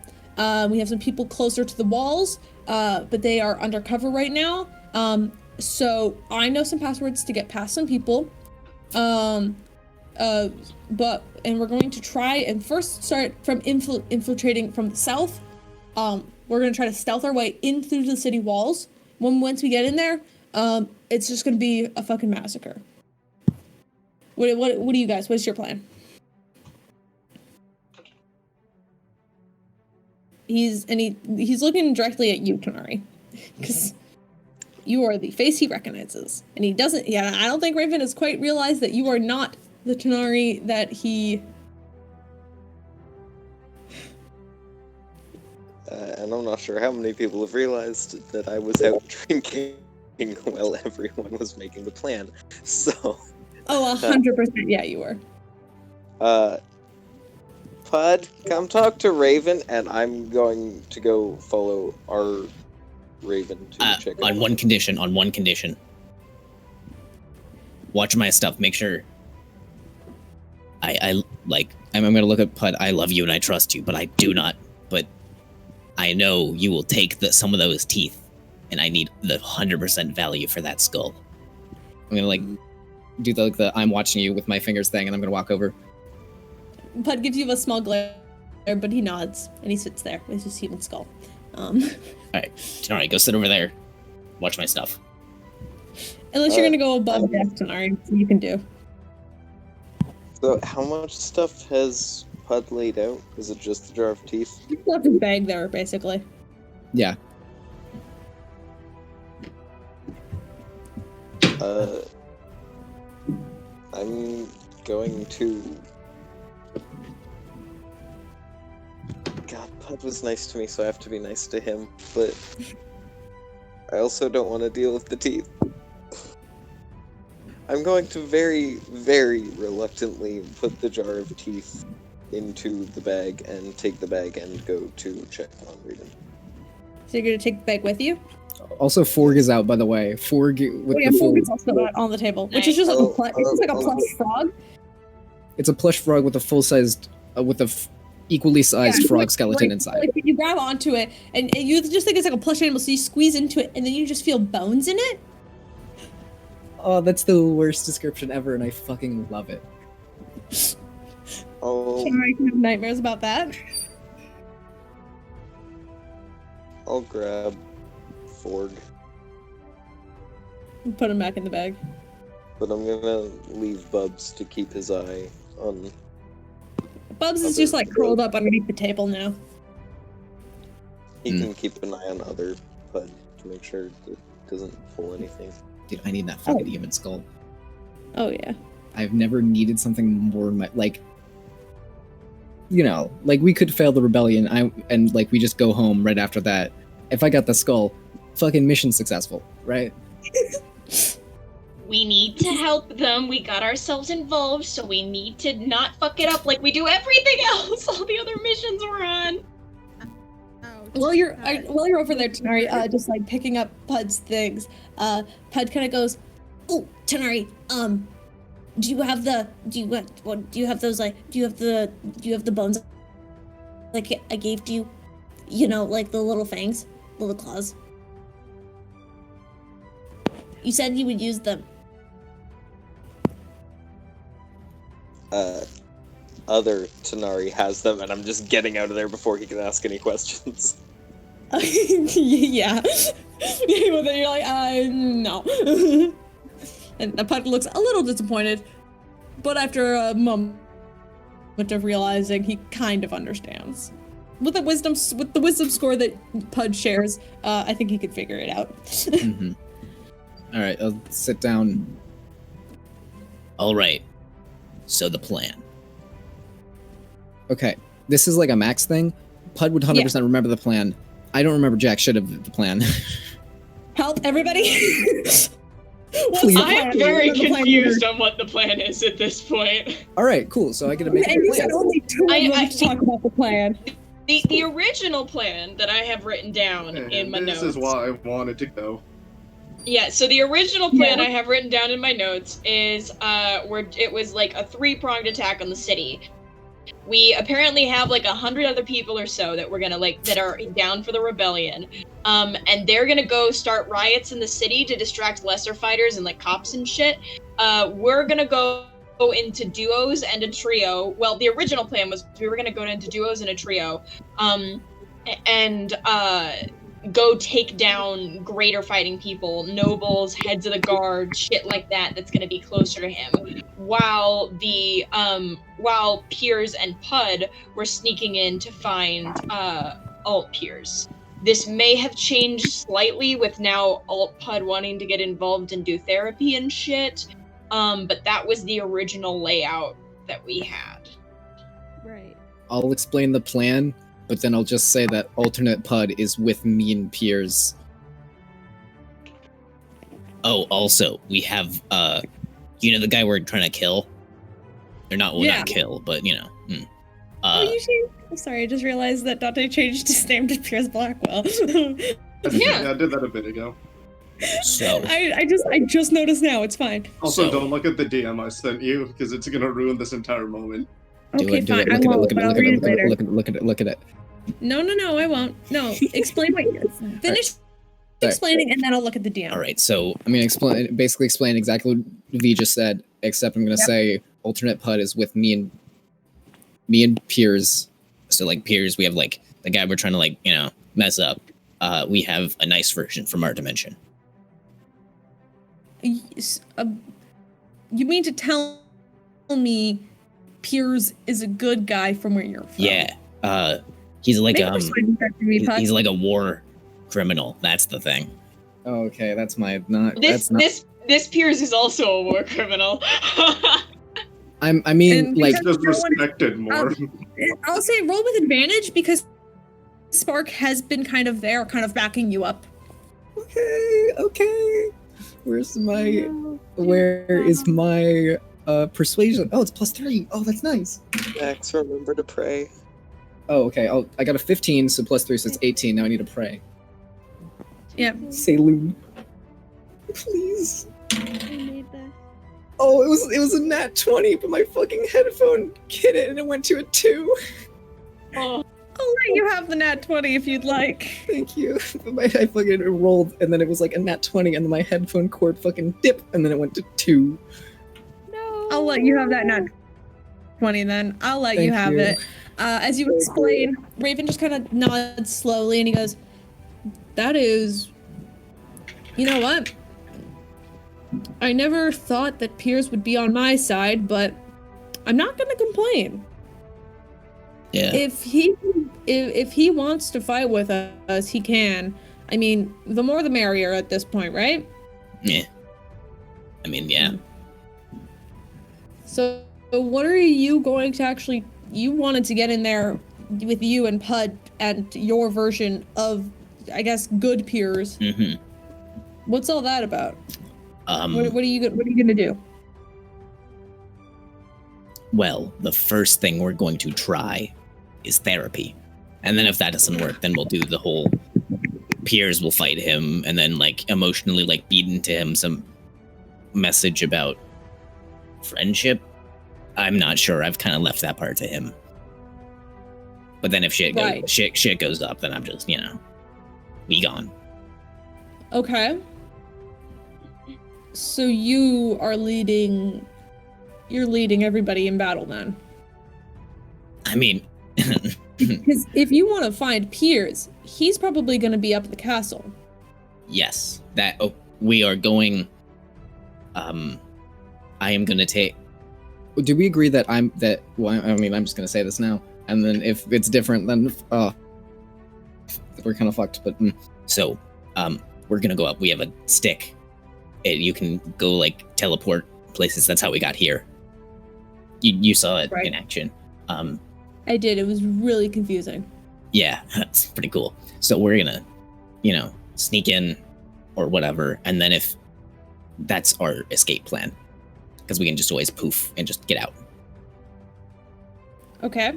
We have some people closer to the walls, but they are undercover right now. So I know some passwords to get past some people. And we're going to try and first start from infiltrating from the south. We're going to try to stealth our way in through the city walls. Once we get in there, it's just going to be a fucking massacre. What do you guys, what's your plan? He's looking directly at you, Tanar'ri, because you are the face he recognizes, and he doesn't. Yeah, I don't think Raven has quite realized that you are not the Tanar'ri that he. And I'm not sure how many people have realized that I was out drinking while everyone was making the plan. So. Oh, 100%. Yeah, you were. Puud, come talk to Raven, and I'm going to go follow our Raven to check on one condition. Watch my stuff. Make sure. I'm gonna look at Puud. I love you and I trust you, but I do not. But I know you will take some of those teeth, and I need the 100% value for that skull. I'm gonna do the I'm watching you with my fingers thing, and I'm gonna walk over. Puud gives you a small glare, but he nods, and he sits there with his human skull. Alright, go sit over there. Watch my stuff. Unless you're gonna go above deck, Tanar'ri, you can do. So, how much stuff has Puud laid out? Is it just the jar of teeth? He's left his bag there, basically. Yeah. I'm going to... God, Puud was nice to me, so I have to be nice to him, but I also don't want to deal with the teeth. I'm going to very, very reluctantly put the jar of teeth into the bag and take the bag and go to check on Raven. So you're gonna take the bag with you? Also, Forg is out, by the way. Forg with the full... Forg is also out on the table, which is just like a plush frog. It's a plush frog with a full-sized, equally sized frog skeleton inside. Like, you grab onto it, and you just think it's like a plush animal, so you squeeze into it, and then you just feel bones in it. Oh, that's the worst description ever, and I fucking love it. Oh. I can have nightmares about that. I'll grab Forg. Put him back in the bag. But I'm gonna leave Bubs to keep his eye on... Bubs is just curled up underneath the table now. He can keep an eye on other Puud to make sure it doesn't pull anything. Dude, I need that fucking human skull. Oh, yeah. I've never needed something more in my... we could fail the rebellion, and we just go home right after that. If I got the skull, fucking mission successful, right? We need to help them. We got ourselves involved, so we need to not fuck it up like we do everything else. All the other missions we're on. While you're over there, Tanar'ri, just picking up Pud's things, Puud kind of goes, "Oh, Tanar'ri, do you have the bones like I gave to you? You know, like the little fangs, little claws. You said you would use them." Other Tanar'ri has them, and I'm just getting out of there before he can ask any questions. Yeah. You're like, no. And Puud looks a little disappointed, but after a moment of realizing, he kind of understands. With the wisdom score that Puud shares, I think he could figure it out. Mm-hmm. All right, I'll sit down. All right. So the plan. Okay, this is like a max thing. Puud would 100% remember the plan. I don't remember jack shit of the plan. Help everybody. Please. I'm very confused on what the plan is at this point. All right, cool. So I get to make And a you plan. said only two of them to talk about the plan. The original plan that I have written down in my notes. This is why I wanted to go. Yeah, so the original plan I have written down in my notes is where it was like a 3-pronged attack on the city. We apparently have like 100 other people or so that we're gonna that are down for the rebellion. And they're gonna go start riots in the city to distract lesser fighters and like cops and shit. We're gonna go into duos and a trio. Well, the original plan was we were gonna go into duos and a trio. And go take down greater fighting people, nobles, heads of the guard, shit like that that's gonna be closer to him. While Peirs and Puud were sneaking in to find Alt Peirs. This may have changed slightly with now Alt Puud wanting to get involved and do therapy and shit. But that was the original layout that we had. Right. I'll explain the plan, but then I'll just say that alternate Puud is with me and Peirs. Oh, also, we have, you know the guy we're trying to kill? Or not, well, not kill, but, you know. Sorry, I just realized that Dante changed his name to Peirs Blackwell. Yeah, I did that a bit ago. So I just noticed now. It's fine. Also, don't look at the DM I sent you, because it's gonna ruin this entire moment. Okay, fine. I Look won't, but I'll read it later. Look at it. No, I won't. No, explain what you finish explaining, and then I'll look at the DM. All right, so I'm gonna basically explain exactly what V just said, except I'm gonna say alternate Puud is with me and Peirs. So like Peirs, we have like the guy we're trying to like, you know, mess up. We have a nice version from our dimension. You mean to tell me Peirs is a good guy from where you're from? Yeah. He's like he's like a war criminal. That's the thing. Oh, okay, that's my This Peirs is also a war criminal. I mean, like, just respected more. I'll say roll with advantage because Spark has been kind of there, kind of backing you up. Okay. Where is my persuasion? Oh, it's +3. Oh, that's nice. Max, remember to pray. Oh, okay. I got a 15, so +3, so it's 18. Now I need to pray. Yep. Saloon. Please. I made this. Oh, it was a nat 20, but my fucking headphone hit it and it went to a 2. Oh. I'll let you have the nat 20 if you'd like. Thank you. I fucking rolled, and then it was like a nat 20, and then my headphone cord fucking dipped, and then it went to 2. No. I'll let you have that nat 20 then. I'll let you have it. As you explain, Raven just kind of nods slowly, and he goes, that is... You know what? I never thought that Peirs would be on my side, but I'm not gonna complain. Yeah. If he wants to fight with us, he can. I mean, the more the merrier at this point, right? Yeah. I mean, yeah. So what are you going to actually... You wanted to get in there with you and Puud and your version of, I guess, good Peirs. Mm-hmm. What's all that about? What are you gonna do? Well, the first thing we're going to try is therapy. And then if that doesn't work, then we'll do the whole Peirs will fight him and then like emotionally like beat into him some message about friendship. I'm not sure. I've kind of left that part to him. But then if shit goes up, then I'm just, you know, we gone. Okay. So you're leading everybody in battle then. I mean, because if you want to find Peirs, he's probably going to be up at the castle. Yes, we are going. I am going to take. Do we agree that I'm just going to say this now, and then if it's different, then we're kind of fucked. But so, we're going to go up. We have a stick. You can go like teleport places. That's how we got here. You saw it in action. I did. It was really confusing. Yeah, that's pretty cool. So we're gonna, sneak in or whatever, and then if that's our escape plan, because we can just always poof and just get out. Okay.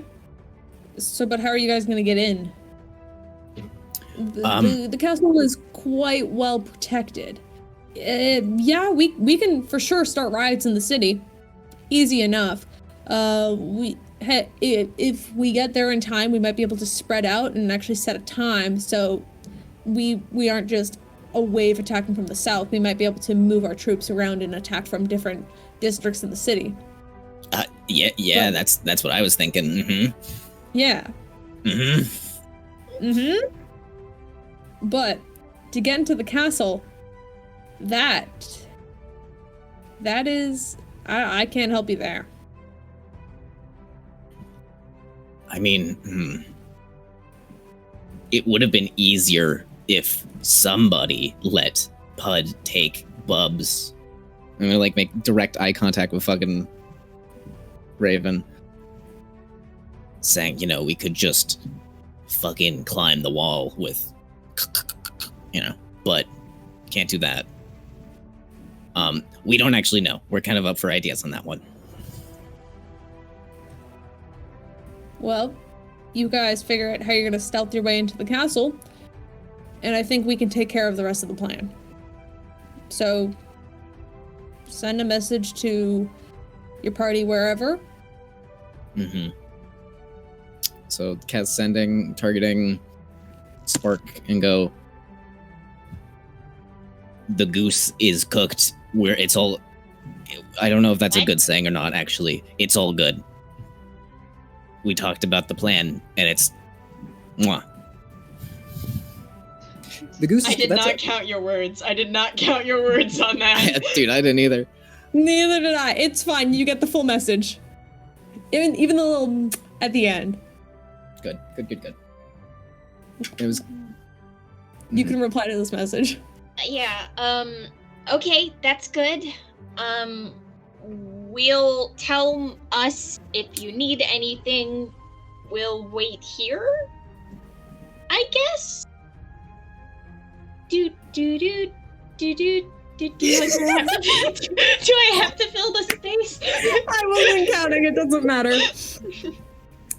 So, but how are you guys gonna get in? The castle is quite well protected. Yeah, we can for sure start riots in the city. Easy enough. If we get there in time, we might be able to spread out and actually set a time so we aren't just a wave attacking from the south. We might be able to move our troops around and attack from different districts in the city. Yeah, that's what I was thinking. Mm-hmm. Yeah. But to get into the castle, that is, I can't help you there. I mean, it would have been easier if somebody let Puud take Bubs. I'm gonna make direct eye contact with fucking Raven. Saying, we could just fucking climb the wall with, but can't do that. We don't actually know. We're kind of up for ideas on that one. Well, you guys figure out how you're gonna stealth your way into the castle, and I think we can take care of the rest of the plan. So, send a message to your party wherever. So, Kaz sending, targeting Spark, and go. The goose is cooked. It's all. I don't know if that's a good saying or not, actually. It's all good. We talked about the plan, and it's. Mwah. The goose. I did not count your words. I did not count your words on that. Yeah, dude, I didn't either. Neither did I. It's fine. You get the full message. Even the little at the end. Good. It was. You can reply to this message. Yeah, okay, that's good. We'll tell us if you need anything. We'll wait here, I guess? Do I have to fill the space? I wasn't counting, it doesn't matter.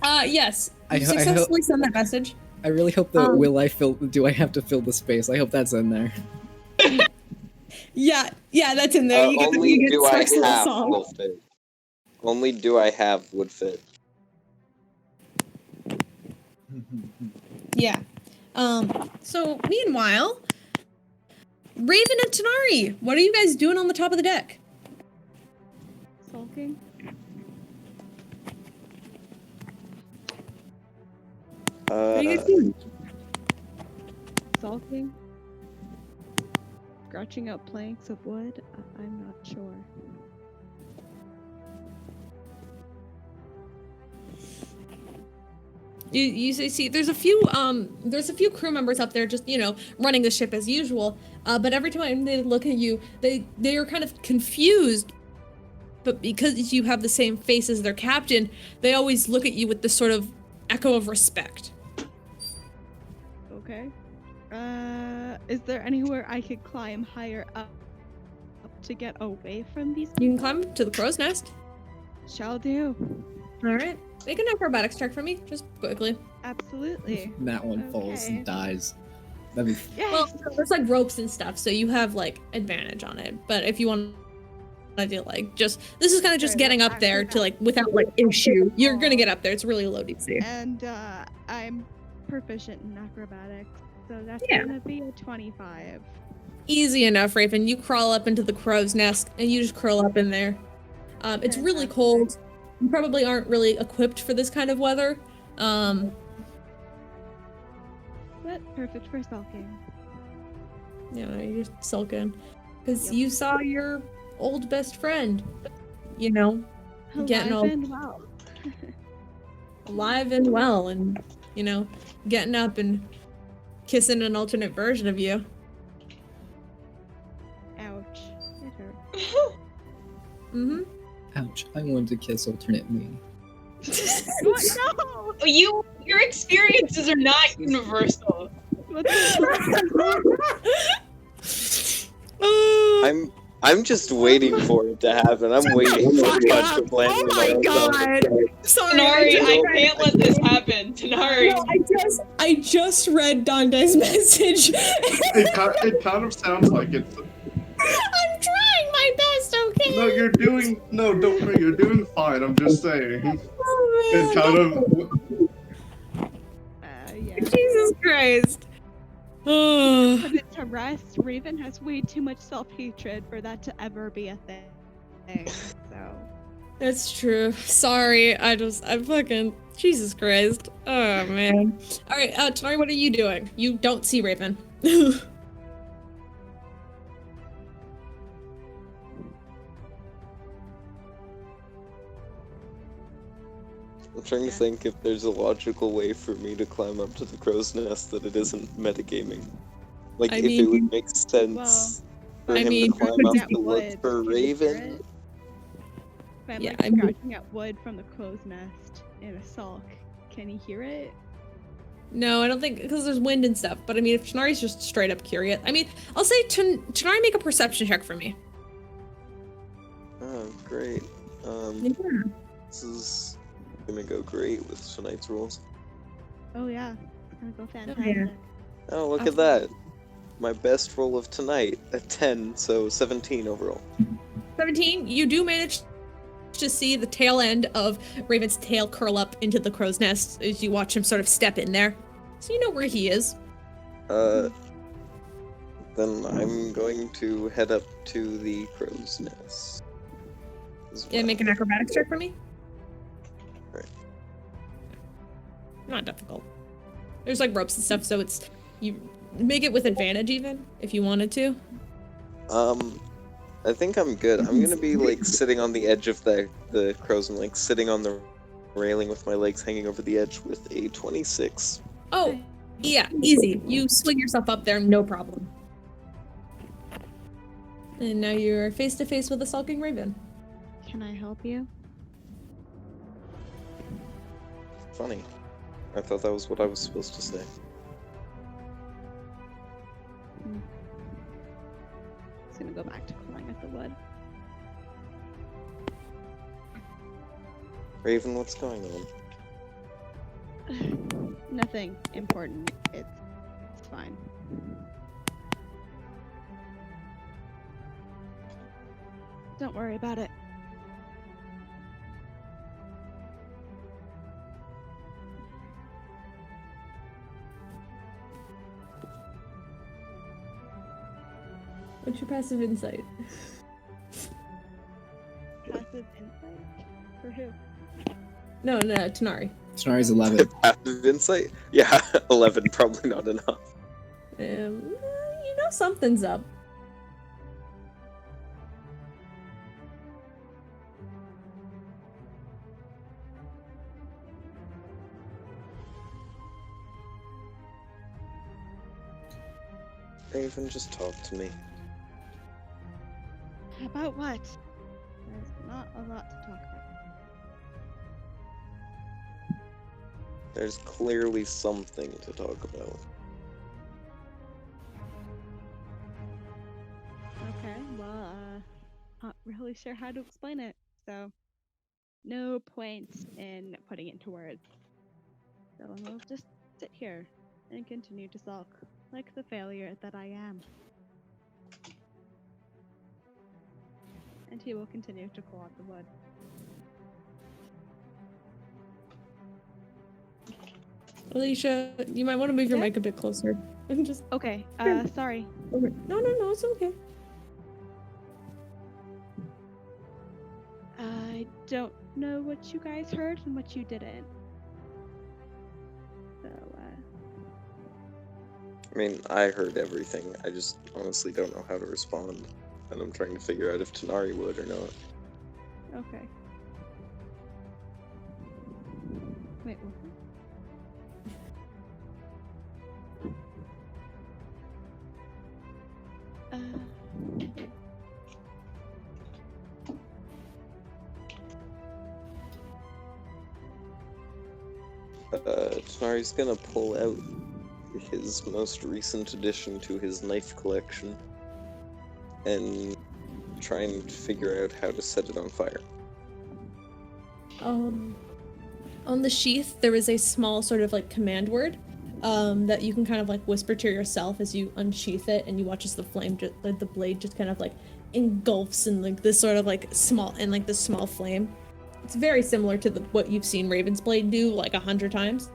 Yes. You successfully send that message. I really hope that do I have to fill the space? I hope that's in there. Yeah, that's in there. You get only the do I sex little have song. will fit. Only do I have would fit. Yeah. So meanwhile, Raven and Tanar'ri, what are you guys doing on the top of the deck? Sulking. What are you guys doing? Sulking. Scratching out planks of wood. I'm not sure. You see, there's a few crew members up there just, running the ship as usual. But every time they look at you, they are kind of confused. But because you have the same face as their captain, they always look at you with this sort of echo of respect. Okay. Is there anywhere I could climb higher up to get away from these people? You can climb to the crow's nest. Shall do. All right. Make an acrobatics check for me, just quickly. Absolutely. That one falls and dies. That'd be. Yes. Well, there's ropes and stuff, so you have advantage on it. But if you want to do this is kind of just getting up there to without issue. You're gonna get up there. It's really low DC. And I'm proficient in acrobatics, so that's gonna be a 25. Easy enough, Raven. You crawl up into the crow's nest and you just curl up in there. It's really cold. You probably aren't really equipped for this kind of weather. But perfect for sulking. Yeah, you're sulking. Because you saw your old best friend, getting all and well. alive and well, and, getting up and kissing an alternate version of you. Ouch. It hurt. Mm-hmm. Ouch! I wanted to kiss alternate me. What? No! You Your experiences are not universal. I'm just waiting for it to happen. I'm waiting for a bunch of landing. Oh my god! Sorry, Tanar'ri, I can't let this happen. Tanar'ri. No, I just read Dante's message. It kind of sounds like it. I'm trying my best, okay? No, don't worry, you're doing fine. I'm just saying. Oh, man. It kind of. Yeah. Jesus Christ. Put it to rest. Raven has way too much self-hatred for that to ever be a thing. So. That's true. Sorry, I'm fucking Jesus Christ. Oh man. All right, Tanar'ri, what are you doing? You don't see Raven. I'm trying to think if there's a logical way for me to climb up to the crow's nest that it isn't metagaming. Like, if it would make sense for him to climb up to look for Raven. If I'm scratching at wood from the crow's nest in a sulk, can he hear it? No, I don't think, because there's wind and stuff. But I mean, if Tanar'ri's just straight up curious, I mean, I'll say Tanar'ri, make a perception check for me. Oh, great. This is gonna go great with tonight's rules. Oh yeah, it's gonna go fantastic. Oh, look at that. My best roll of tonight, a 10, so 17 overall. 17, you do manage to see the tail end of Raven's tail curl up into the crow's nest as you watch him sort of step in there. So you know where he is. Then I'm going to head up to the crow's nest. Yeah, make an acrobatics check for me. Right. Not difficult. There's like ropes and stuff, so you make it with advantage even if you wanted to. I think I'm good. I'm gonna be like sitting on the edge of the crows and like sitting on the railing with my legs hanging over the edge with a 26. Oh, yeah, easy. You swing yourself up there, no problem. And now you're face to face with a sulking raven. Can I help you? Funny. I thought that was what I was supposed to say. Just gonna go back to clawing at the wood. Raven, what's going on? Nothing important. It's fine. Don't worry about it. What's your passive insight? Passive insight? For who? No, Tanar'ri. Tanar'ri's 11. Passive insight? Yeah, 11, probably not enough. You know something's up. Raven, just talk to me. About what? There's not a lot to talk about. There's clearly something to talk about. Okay, well, not really sure how to explain it, so no point in putting it into words. So I'll just sit here and continue to sulk like the failure that I am. And he will continue to claw at the wood. Alycia, you might want to move your mic a bit closer. And just Okay, sorry. No, it's okay. I don't know what you guys heard and what you didn't. So, I mean, I heard everything. I just honestly don't know how to respond. And I'm trying to figure out if Tanar'ri would or not. okay. Wait, what? Tanar'ri's gonna pull out his most recent addition to his knife collection and try and figure out how to set it on fire. On the sheath, there is a small sort of like command word that you can kind of like whisper to yourself as you unsheath it, and you watch as the flame, the blade just kind of like engulfs in like this sort of like small flame. It's very similar to what you've seen Raven's blade do like 100 times.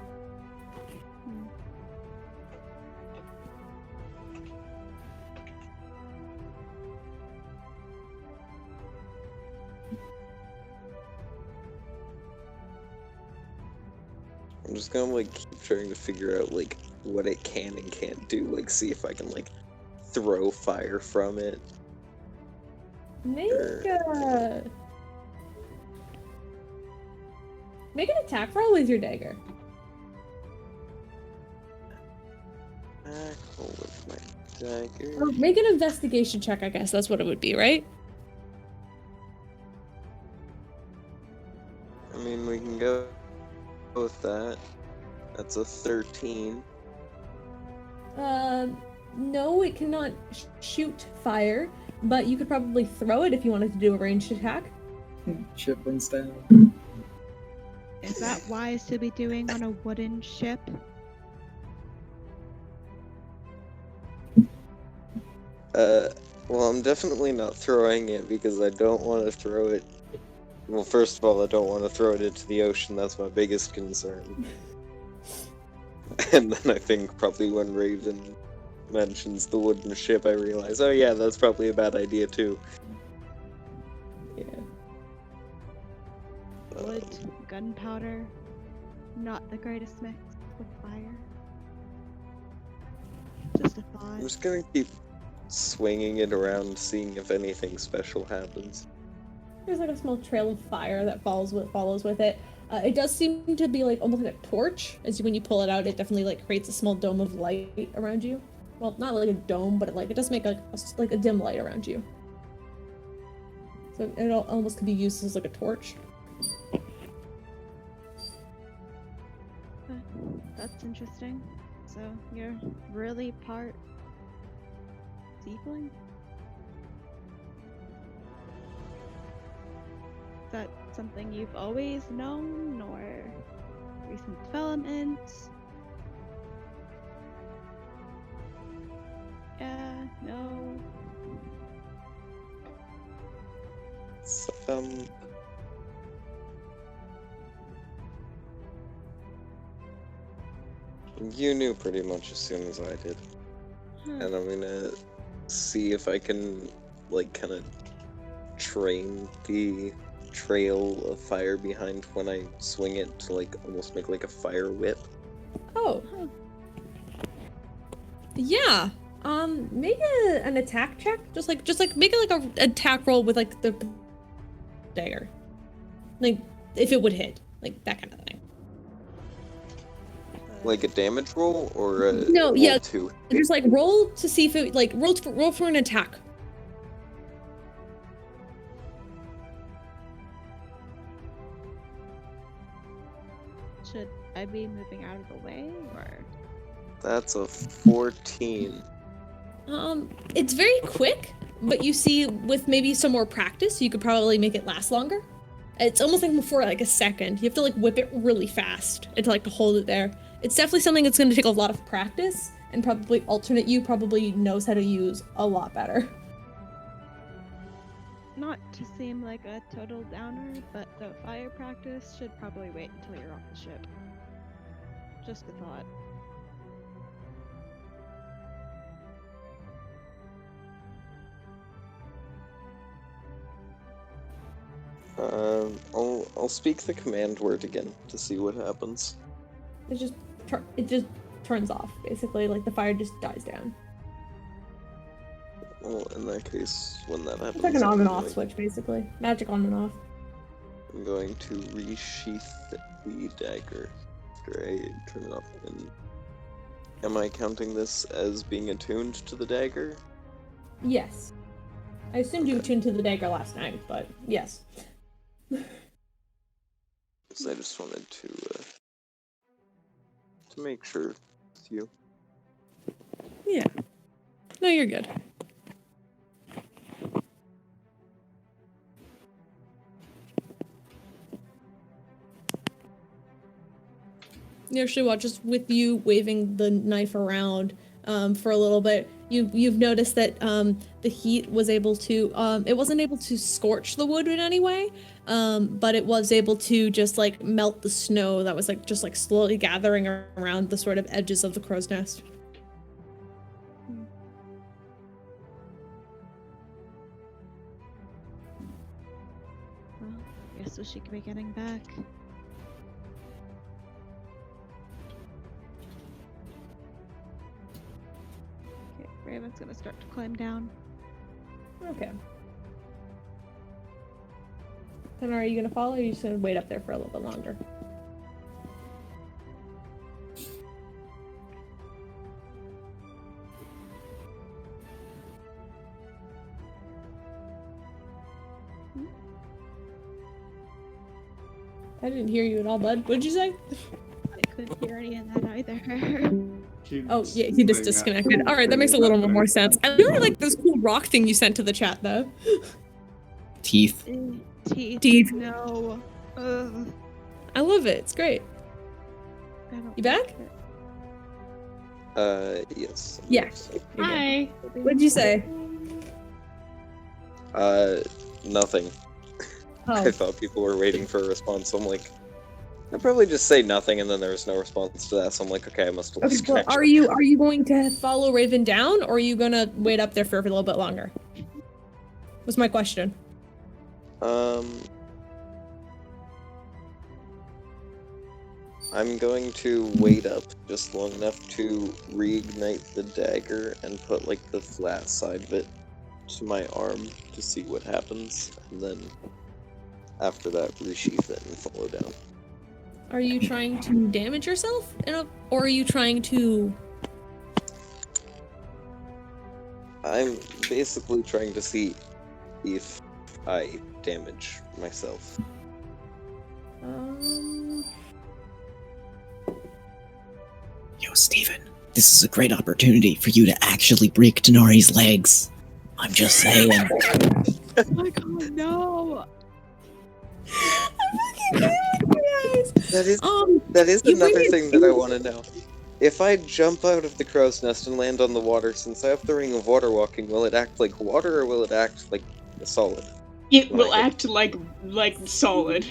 I'm just gonna like keep trying to figure out like what it can and can't do, like see if I can like throw fire from it. Make an attack roll with your dagger. Tackle with my dagger. Or make an investigation check, I guess that's what it would be, right? I mean, we can go with that. That's a 13. No, it cannot shoot fire, but you could probably throw it if you wanted to do a ranged attack. Ship runs down. Is that wise to be doing on a wooden ship? Well, I'm definitely not throwing it because I don't want to throw it. Well, first of all, I don't want to throw it into the ocean. That's my biggest concern. And then I think probably when Raven mentions the wooden ship, I realize, oh yeah, that's probably a bad idea too. Yeah. Wood, gunpowder, not the greatest mix with fire. Just a thought. I'm just gonna keep swinging it around, seeing if anything special happens. There's like a small trail of fire that follows with it. It does seem to be like almost like a torch. When you pull it out, it definitely like creates a small dome of light around you. Well, not like a dome, but it does make like a dim light around you. So it almost could be used as like a torch. That's interesting. So you're really part tiefling? Is that something you've always known, or recent developments? Yeah, no. You knew pretty much as soon as I did. And I'm gonna see if I can, like, kind of train the trail of fire behind when I swing it to, like, almost make, like, a fire whip. Oh. Yeah. Make an attack check. Just like make it like a attack roll with like the dagger. Like if it would hit, like that kind of thing. Like a damage roll or a no, yeah. To just like roll to see if it like roll for an attack. Should I be moving out of the way, or? That's a 14. It's very quick, but you see with maybe some more practice, you could probably make it last longer. It's almost like before like a second. You have to like whip it really fast and to hold it there. It's definitely something that's going to take a lot of practice, and probably alternate you probably knows how to use a lot better. Not to seem like a total downer, but the fire practice should probably wait until you're off the ship. Just a thought. I'll speak the command word again to see what happens. It just turns off, basically. Like the fire just dies down. Well, in that case, when that happens, It's like an on and off switch, basically. Magic on and off. I'm going to resheath the dagger after I turn it off. And am I counting this as being attuned to the dagger? Yes. I assumed you attuned to the dagger last night, but yes. Because I just wanted to to make sure it's you. Yeah. No, you're good. She watches with you waving the knife around for a little bit. You've noticed that the heat was able to it wasn't able to scorch the wood in any way, but it was able to just like melt the snow that was like just like slowly gathering around the sort of edges of the crow's nest. Well, I guess she could be getting back. Raven's gonna start to climb down. Okay. Then are you gonna follow, or are you just gonna wait up there for a little bit longer? I didn't hear you at all, bud. What did you say? I couldn't hear any of that either. Oh, yeah, he just disconnected. Alright, that makes a little more sense. I really like this cool rock thing you sent to the chat, though. Teeth. Teeth. No. Ugh. I love it. It's great. You back? Yes. Yeah. Hi. What'd you say? Nothing. Oh. I thought people were waiting for a response, so I'm like, I'd probably just say nothing, and then there was no response to that, so I'm like, okay, I must have lost connection. Are you going to follow Raven down, or are you gonna wait up there for a little bit longer? Was my question. I'm going to wait up just long enough to reignite the dagger and put like the flat side of it to my arm to see what happens, and then after that resheath it and follow down. Are you trying to damage yourself, or are you trying to... I'm basically trying to see if I damage myself. Yo, Steven, this is a great opportunity for you to actually break Tanar'ri's legs. I'm just saying. Oh my god, no! That is another thing that I want to know. If I jump out of the crow's nest and land on the water, since I have the ring of water walking, will it act like water or will it act like a solid? It will act like solid.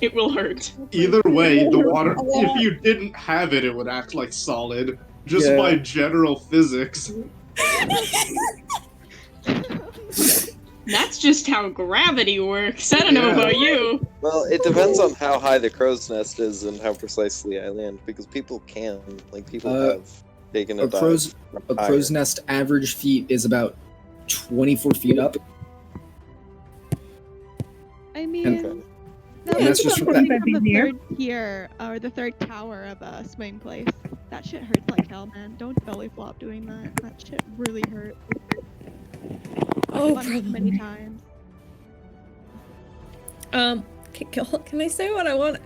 It will hurt. Either way, the water, if you didn't have it, it would act like solid, just by general physics. That's just how gravity works. I don't know about you. Well, it depends on how high the crow's nest is and how precisely I land, because people can, like, people have taken a dive. A crow's nest average feet is about 24 feet up. I mean, And that's just from the that. third tier, or the third tower of a swing place. That shit hurts like hell, man. Don't belly flop doing that. That shit really hurt. Oh, many times. Can I say what I want?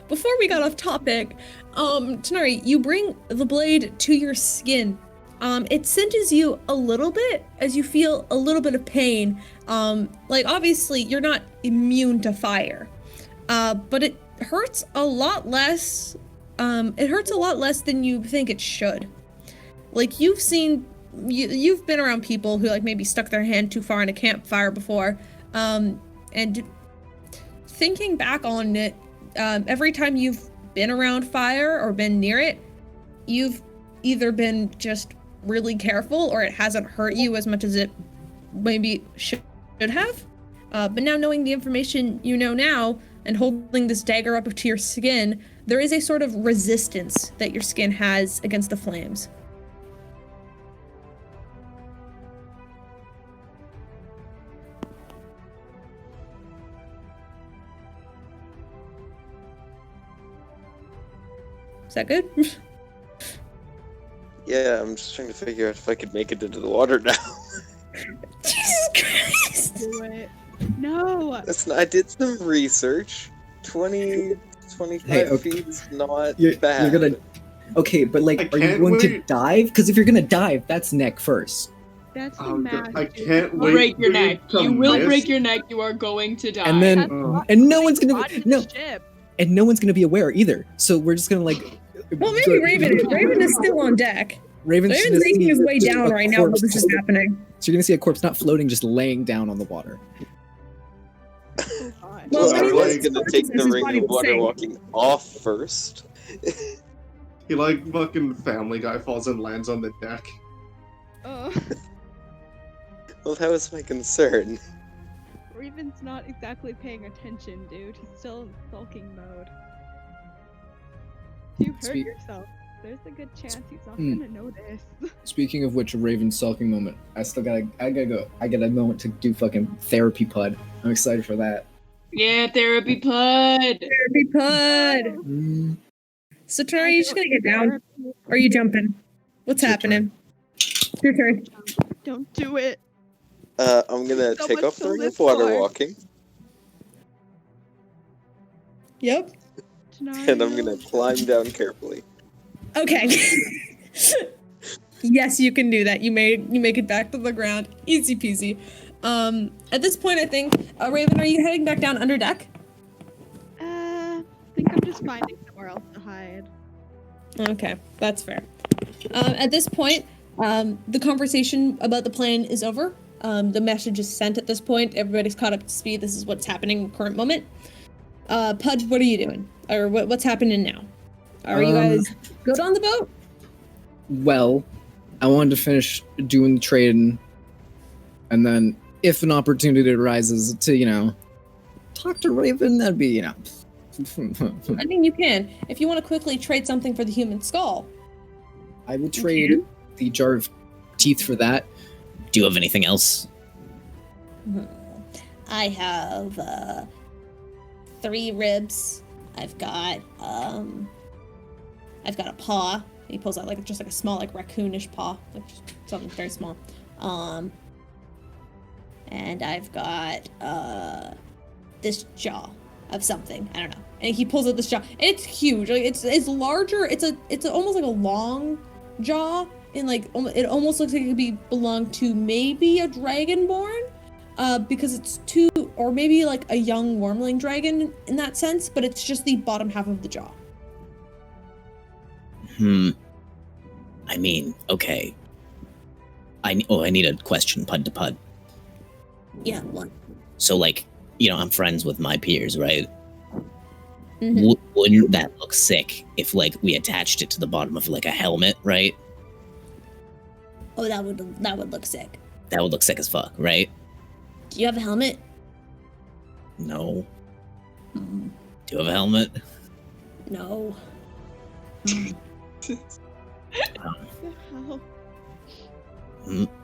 Before we got off topic, Tanar'ri, you bring the blade to your skin. It cinches you a little bit as you feel a little bit of pain. Like obviously you're not immune to fire, but it hurts a lot less. It hurts a lot less than you think it should. Like you've been around people who like maybe stuck their hand too far in a campfire before, and thinking back on it, every time you've been around fire or been near it, you've either been just really careful or it hasn't hurt you as much as it maybe should have. But now knowing the information you know now and holding this dagger up to your skin, there is a sort of resistance that your skin has against the flames. Is that good? Yeah, I'm just trying to figure out if I could make it into the water now. Jesus Christ! Do it. No! I did some research. 20 25 feet's not You're bad. gonna. Okay, but like, are you going to dive? Because if you're gonna dive, that's neck first. That's Oh, math. God, I can't wait. Break your for you neck. to You will miss. break your neck. You are going to die. And then, and no one's gonna Ship. and no one's gonna be aware either. So we're just gonna like. Well, maybe Raven is. Raven is still on deck. Raven's making his way just down a right now while corpse. this is happening. So you're gonna see a corpse not floating, just laying down on the water. Well, I mean, are let's you gonna start take since the his ring body of was water safe. walking off first? He like fucking Family Guy falls and lands on the deck. Well, that was my concern. Raven's not exactly paying attention, dude. He's still in sulking mode. If you hurt yourself, there's a good chance he's not gonna notice. Speaking of which, a Raven sulking moment. I gotta go. I got a moment to do fucking therapy Puud. I'm excited for that. Yeah, therapy Puud. Therapy Puud. So Tanar'ri, are you just gonna get down? Or are you jumping? What's happening? Your turn. Don't do it. I'm gonna So take much off to the ring live of water for. walking, Yep. and I'm gonna climb down carefully. Okay. Yes, you can do that. You make it back to the ground. Easy peasy. At this point, I think, Raven, are you heading back down under deck? I think I'm just finding somewhere else to hide. Okay, that's fair. At this point, the conversation about the plan is over. The message is sent at this point. Everybody's caught up to speed. This is what's happening in the current moment. Puud, what are you doing? Or what's happening now? Are you guys good on the boat? Well, I wanted to finish doing the trading, and then if an opportunity arises to, talk to Raven, that'd be, I mean, you can. If you want to quickly trade something for the human skull. I will trade the jar of teeth for that. Do you have anything else? I have 3 ribs. I've got a paw. He pulls out just like a small, like raccoonish paw, like just something very small. And I've got this jaw of something. I don't know. And he pulls out this jaw. And it's huge. Like it's larger. It's almost like a long jaw. And it almost looks like it could belong to maybe a dragonborn. Because it's or maybe like a young wormling dragon in that sense, but it's just the bottom half of the jaw. I mean, okay. I need a question, Puud to Puud. Yeah, what? So, I'm friends with my peers, right? Mm-hmm. Wouldn't that look sick if, we attached it to the bottom of, a helmet, right? Oh, that would look sick. That would look sick as fuck, right? Do you have a helmet? No. Do you have a helmet? No.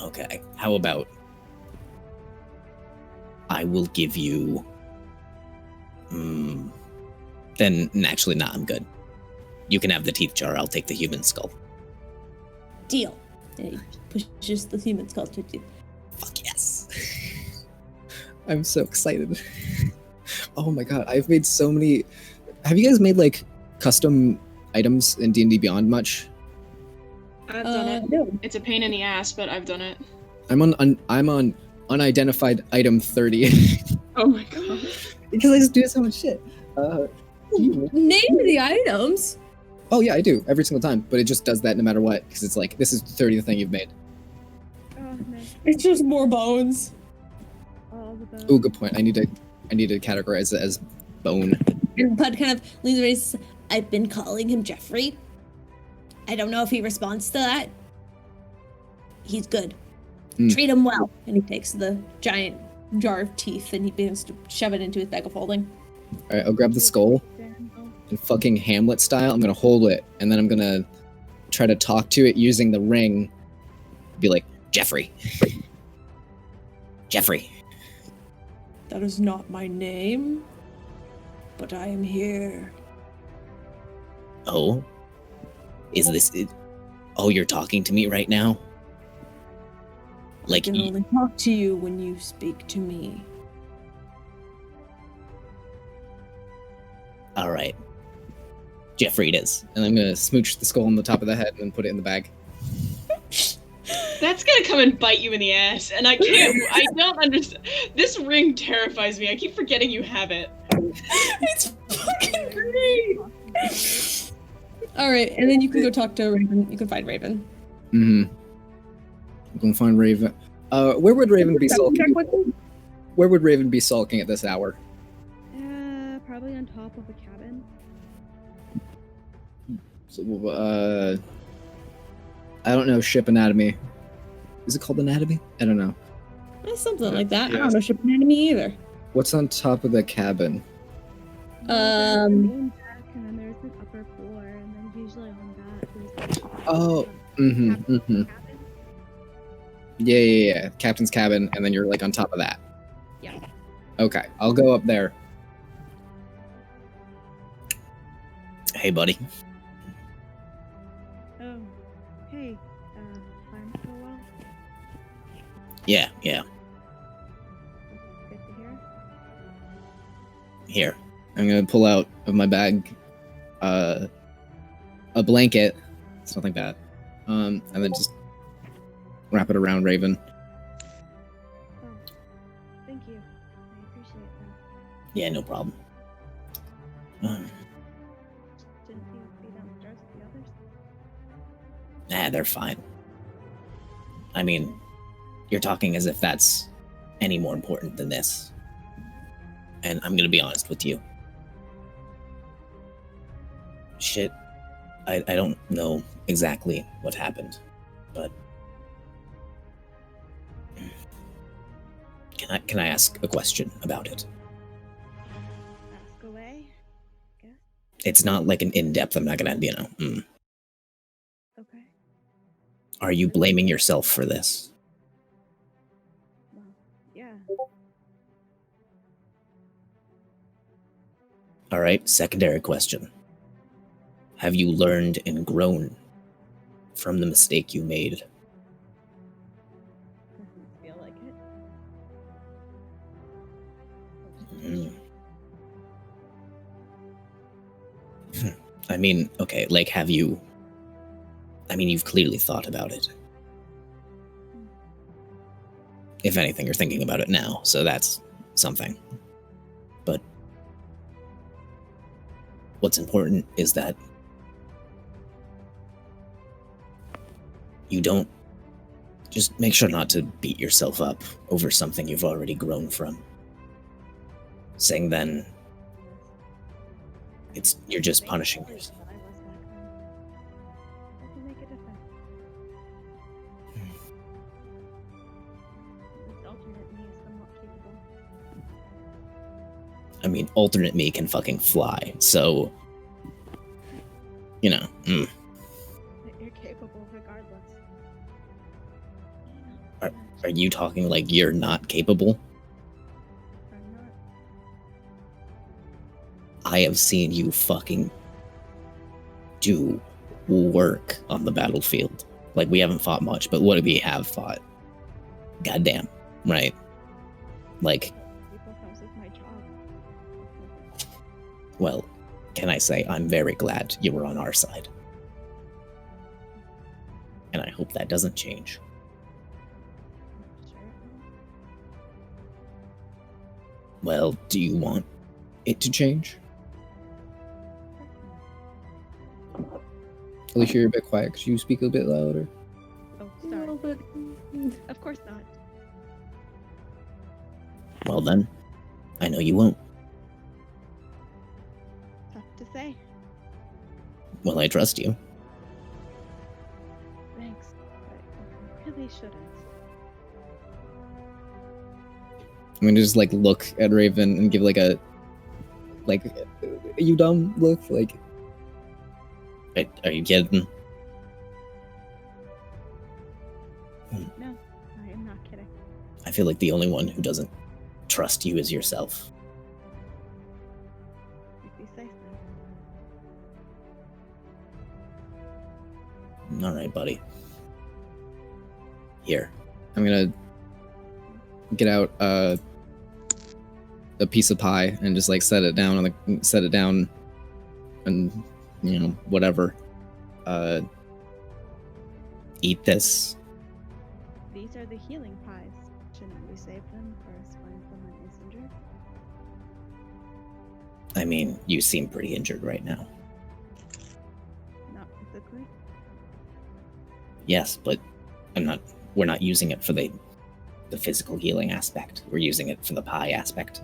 Okay. How about I will give you... Then, actually, nah, I'm good. You can have the teeth jar, I'll take the human skull. Deal. And he pushes the human skull to you. Fuck yes. I'm so excited. Oh my god, I've made so many... Have you guys made, custom items in D&D Beyond much? I've done it. No. It's a pain in the ass, but I've done it. I'm on unidentified item 30. Oh my god. Because I just do so much shit. Name the items. Oh yeah, I do every single time, but it just does that no matter what, because it's this is the 30th thing you've made. Oh, nice. It's just more bones. All the bones. Ooh, good point. I need to categorize it as bone. And Puud kind of leans away and says, I've been calling him Jeffrey. I don't know if he responds to that. He's good. Treat him well. And he takes the giant jar of teeth and he begins to shove it into his bag of holding. Alright, I'll grab the skull. And fucking Hamlet style, I'm gonna hold it, and then I'm gonna try to talk to it using the ring. Be like, Jeffrey. Jeffrey. That is not my name, but I am here. Oh? Is this it? Oh, you're talking to me right now? I can only talk to you when you speak to me. Alright. Jeffrey it is. And I'm gonna smooch the skull on the top of the head and then put it in the bag. That's gonna come and bite you in the ass, and I don't understand. This ring terrifies me. I keep forgetting you have it. It's fucking great. All right, and then you can go talk to Raven. You can find Raven. I'm gonna find Raven. Where would Raven be sulking? Where would Raven be sulking at this hour? Probably on top of a cabin. So, I don't know ship anatomy. Is it called anatomy? I don't know. Something like that. I don't know ship anatomy either. What's on top of the cabin? There's the main deck, and then there's an upper floor, and then usually on that there's Oh, Yeah. Captain's cabin, and then you're like on top of that. Yeah. Okay, I'll go up there. Hey, buddy. Oh, hey, climb for a while? Yeah. That's good to hear. Here. I'm gonna pull out of my bag a blanket, something like that, and then just wrap it around Raven. Oh, thank you. I appreciate that. Yeah, no problem. Didn't you be downstairs with the others? Nah, they're fine. I mean, you're talking as if that's any more important than this. And I'm gonna be honest with you. Shit. I don't know exactly what happened, but can I ask a question about it? Ask away, I guess. It's not like an in-depth, I'm not gonna, Okay. Are you blaming yourself for this? Well, yeah. Alright, secondary question. Have you learned and grown from the mistake you made? Doesn't feel like it. I mean, okay, like, have you... I mean, you've clearly thought about it. If anything, you're thinking about it now, so that's something. But what's important is that you don't... Just make sure not to beat yourself up over something you've already grown from. Saying then, you're just punishing yourself. But I was back then. That can make a difference. This alternate me is somewhat capable. I mean, alternate me can fucking fly, so... You know, That you're capable regardless. Are you talking like you're not capable? I'm not. I have seen you fucking do work on the battlefield. Like, we haven't fought much, but what we have fought? Goddamn, right? Like, People comes with my job. well, can I say I'm very glad you were on our side. And I hope that doesn't change. Sure. Well, do you want It to change? Alycia, you're a bit quiet. Could you speak a bit louder? Oh, A little sorry. bit. Of course not. Well then, I know you won't. Tough to say. Well, I trust you. Thanks, but I really shouldn't. I'm gonna just like look at Raven and give like a you dumb look, like Are you kidding? No, I am not kidding. I feel like the only one who doesn't trust you is yourself. If you say so. All right, buddy. Here. I'm gonna get out a piece of pie and just like set it down and whatever. Eat this. These are the healing pies. Shouldn't we save them for when someone is injured? I mean, you seem pretty injured right now. Not physically. Yes, but we're not using it for the physical healing aspect. We're using it for the pie aspect.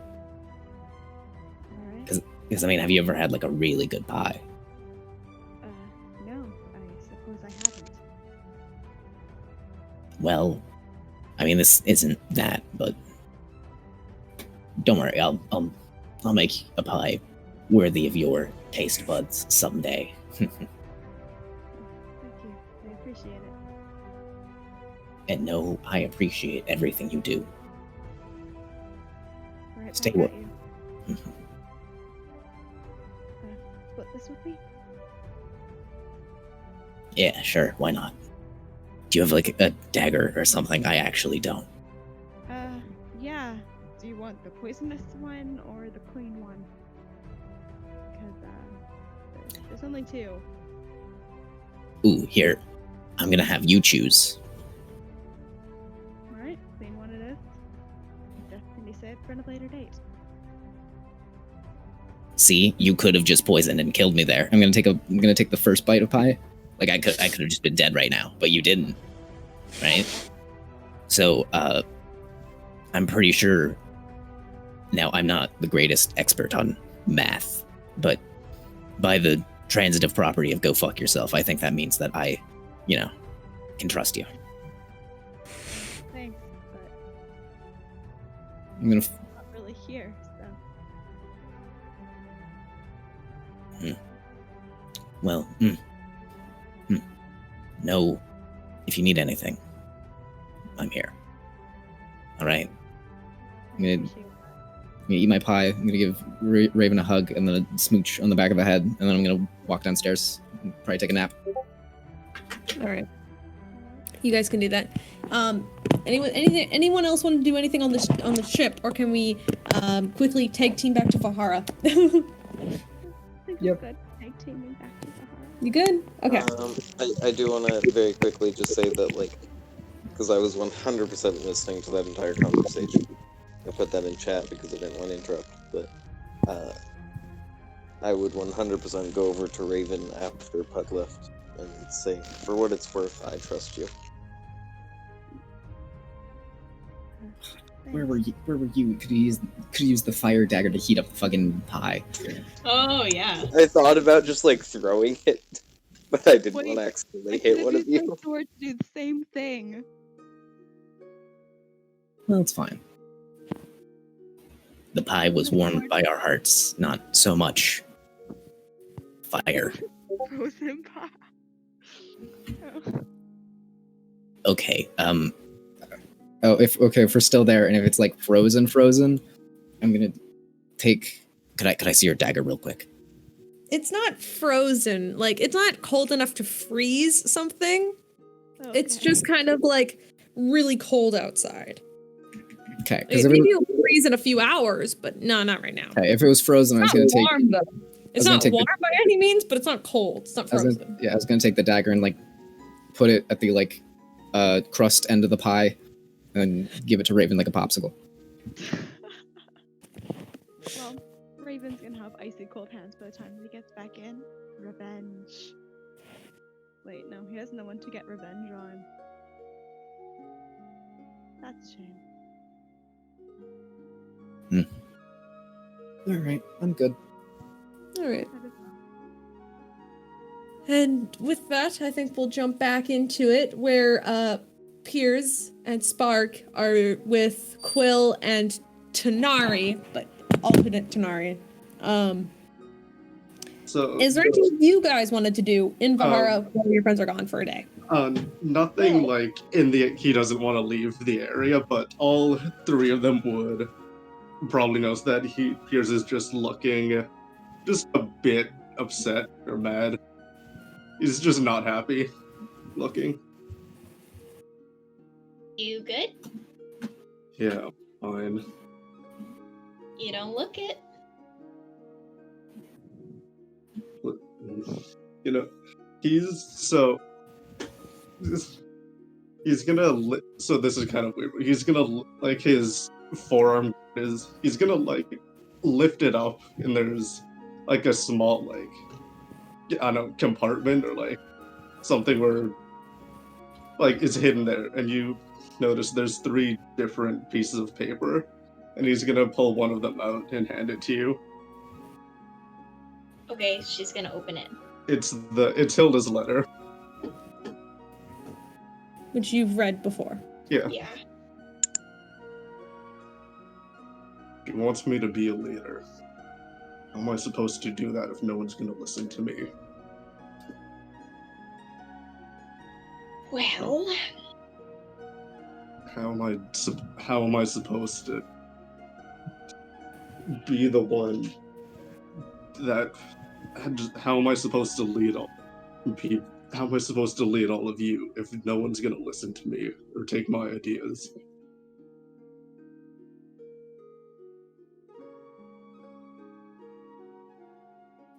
Alright. Because I mean, have you ever had like a really good pie? No, I suppose I haven't. Well, I mean, this isn't that, but don't worry, I'll make a pie worthy of your taste buds someday. Thank you. I appreciate it. And no, I appreciate everything you do. Right Stay back well. at you. Split this with me? Yeah, sure, why not? Do you have like a dagger or something? I actually don't. Yeah. Do you want the poisonous one or the clean one? Because, there's only two. Ooh, here. I'm gonna have you choose. Alright, clean one it is. Death can be saved for a later date. See, you could have just poisoned and killed me there. I'm gonna take the first bite of pie. Like I could have just been dead right now, but you didn't. Right? So, I'm pretty sure. Now, I'm not the greatest expert on math, but by the transitive property of go fuck yourself, I think that means that I, can trust you. Thanks, but I'm gonna. not really here, so. Well, no. If you need anything, I'm here. All right. I'm gonna eat my pie. I'm gonna give Raven a hug and then a smooch on the back of the head, and then I'm gonna walk downstairs and probably take a nap. All right. You guys can do that. Anyone else want to do anything on the ship, or can we quickly tag team back to Vahara? Yep. Good. Tag teaming back to Vahara. You good? Okay. I do want to very quickly just say that, like, because I was 100% listening to that entire conversation. I put that in chat because I didn't want to interrupt, but I would 100% go over to Raven after Puud left and say, for what it's worth, I trust you. Where were you? Could you use the fire dagger to heat up the fucking pie? Oh yeah. I thought about just like throwing it, but I didn't Wait, want to accidentally I hit one of used my you. sword to do the same thing. Well, it's fine. The pie was warmed by our hearts, not so much fire. Frozen pie. Oh. Okay, if we're still there, and if it's like frozen, I'm gonna take. Could I see your dagger real quick? It's not frozen. Like, it's not cold enough to freeze something. Okay. It's just kind of like really cold outside. Okay, because Maybe it'll freeze in a few hours, but no, not right now. if it was frozen, I was gonna take. Warm, though. It's not warm by any means, but it's not cold. It's not frozen. I was gonna take the dagger and like put it at the like crust end of the pie, and give it to Raven like a popsicle. Well, Raven's gonna have icy cold hands by the time he gets back in. Revenge. Wait, no, he has no one to get revenge on. That's a shame. All right, I'm good. All right. And with that, I think we'll jump back into it, where Peirs and Spark are with Quill and Tanar'ri, but alternate Tanar'ri. So Is there anything you guys wanted to do in Vahara while your friends are gone for a day? Nothing like he doesn't want to leave the area, but all three of them would probably knows that Peirs is just looking just a bit upset or mad. He's just not happy looking. You good? Yeah, fine. You don't look it. You know, he's gonna so this is kind of weird. But he's gonna like his forearm he's gonna like lift it up, and there's like a small like I don't know compartment or like something where like it's hidden there, and you notice there's 3 different pieces of paper, and he's gonna pull one of them out and hand it to you. Okay, she's gonna open it. It's Hilda's letter. Which you've read before. Yeah. Yeah. She wants me to be a leader. How am I supposed to do that if no one's gonna listen to me? Well, How am I supposed to be the one that? How am I supposed to lead all people? How am I supposed to lead all of you if no one's gonna listen to me or take my ideas?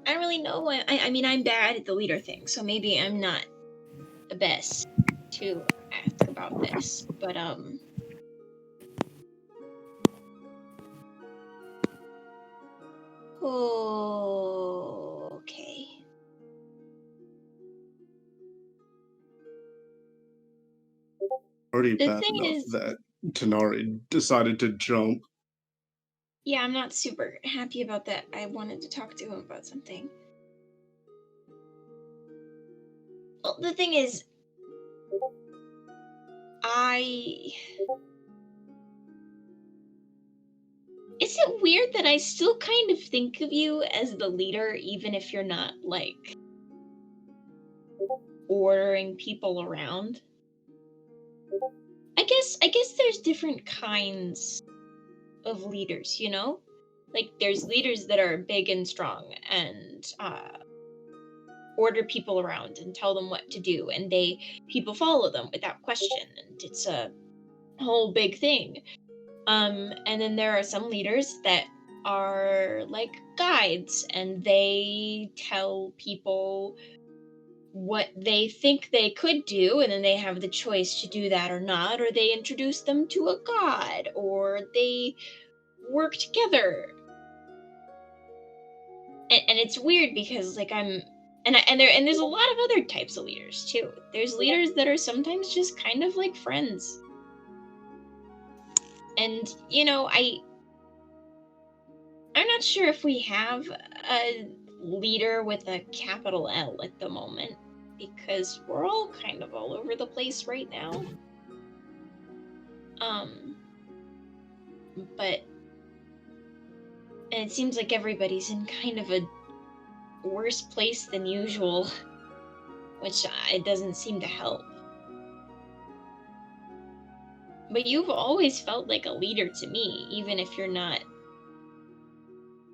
I don't really know. I mean, I'm bad at the leader thing, so maybe I'm not the best to ask about this. But okay. Already The bad thing enough is- that Tanar'ri decided to jump. Yeah, I'm not super happy about that. I wanted to talk to him about something. Well, the thing is, is it weird that I still kind of think of you as the leader, even if you're not, like, ordering people around? I guess there's different kinds of leaders, you know? Like, there's leaders that are big and strong and order people around and tell them what to do, and people follow them without question, and it's a whole big thing. And then there are some leaders that are like guides, and they tell people what they think they could do, and then they have the choice to do that or not, or they introduce them to a god, or they work together. And it's weird because like there's a lot of other types of leaders too. There's leaders that are sometimes just kind of like friends. And you know, I'm not sure if we have a leader with a capital L at the moment, because we're all kind of all over the place right now. But and it seems like everybody's in kind of a worse place than usual, which it doesn't seem to help. But you've always felt like a leader to me, even if you're not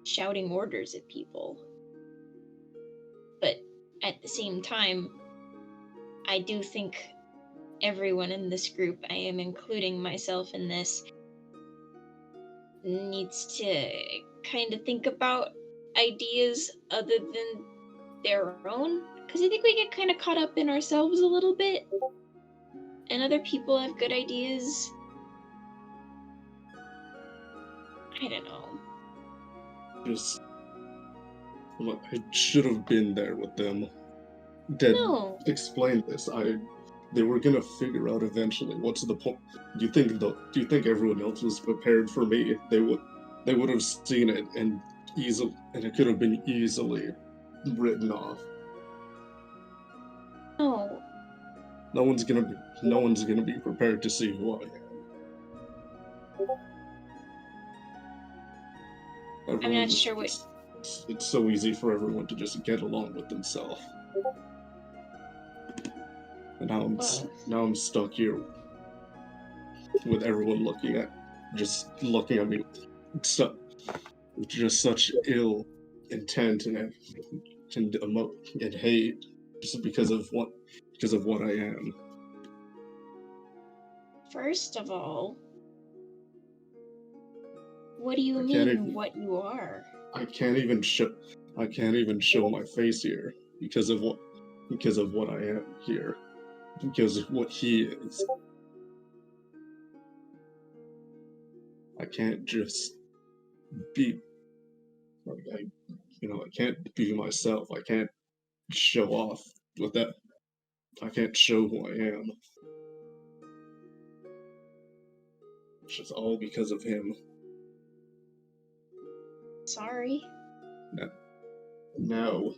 shouting orders at people. But at the same time, I do think everyone in this group, I am including myself in this, needs to kind of think about ideas other than their own. Because I think we get kind of caught up in ourselves a little bit. And other people have good ideas. I don't know. I should have been there with them. Dad No. explained this. They were gonna figure out eventually what's the point. Do you think everyone else was prepared for me? They would have seen it and it could have been easily written off. No. No one's gonna be prepared to see who I am. I'm not sure what. It's so easy for everyone to just get along with themselves. And now I'm stuck here with everyone looking at me with just such ill intent and hate just because of what I am. First of all, what do you mean what you are? I can't even show. I can't even show my face here because of what I am here. Because of what he is. I can't just be like I can't be myself. I can't show off with that. I can't show who I am. It's just all because of him. Sorry. Now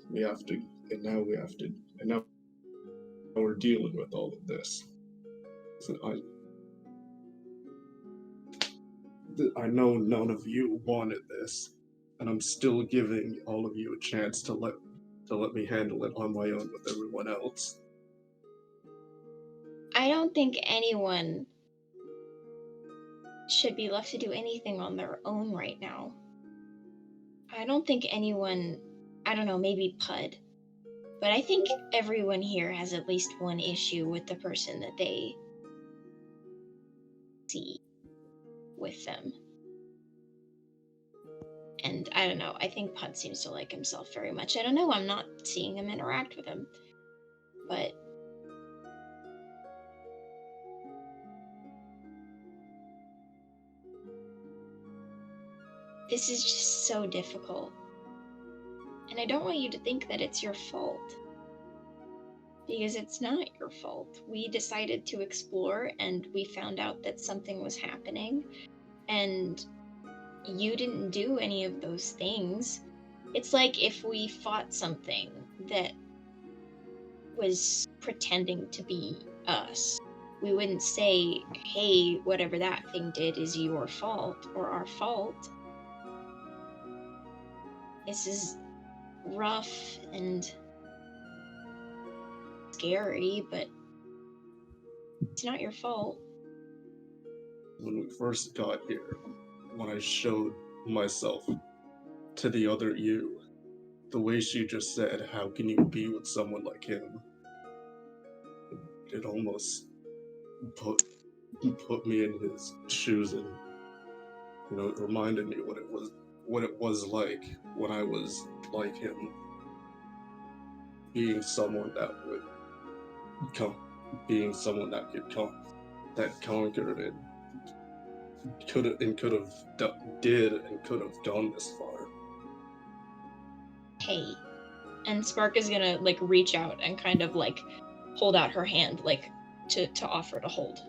we're dealing with all of this. So I know none of you wanted this, and I'm still giving all of you a chance to let me handle it on my own with everyone else. I don't think anyone should be left to do anything on their own right now. I don't think anyone, I don't know, maybe Puud, but I think everyone here has at least one issue with the person that they see with them. And I don't know, I think Puud seems to like himself very much. I don't know, I'm not seeing him interact with him, but this is just so difficult. And I don't want you to think that it's your fault. Because it's not your fault. We decided to explore and we found out that something was happening. And you didn't do any of those things. It's like if we fought something that was pretending to be us. We wouldn't say, hey, whatever that thing did is your fault or our fault. This is rough and scary, but it's not your fault. When we first got here, when I showed myself to the other you, the way she just said, how can you be with someone like him? It almost put me in his shoes, and it reminded me what it was like when I was like him, being someone that conquered it, could have gone this far. Hey, and Spark is gonna reach out and kind of hold out her hand to offer to hold.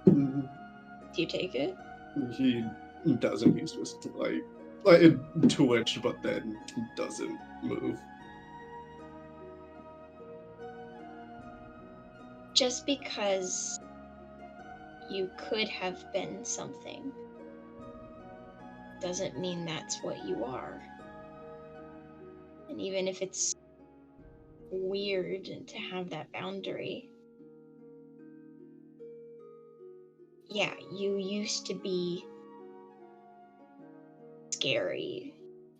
Do you take it? He doesn't. He's just like twitch, but then doesn't move. Just because you could have been something doesn't mean that's what you are. And even if it's weird to have that boundary, yeah, you used to be scary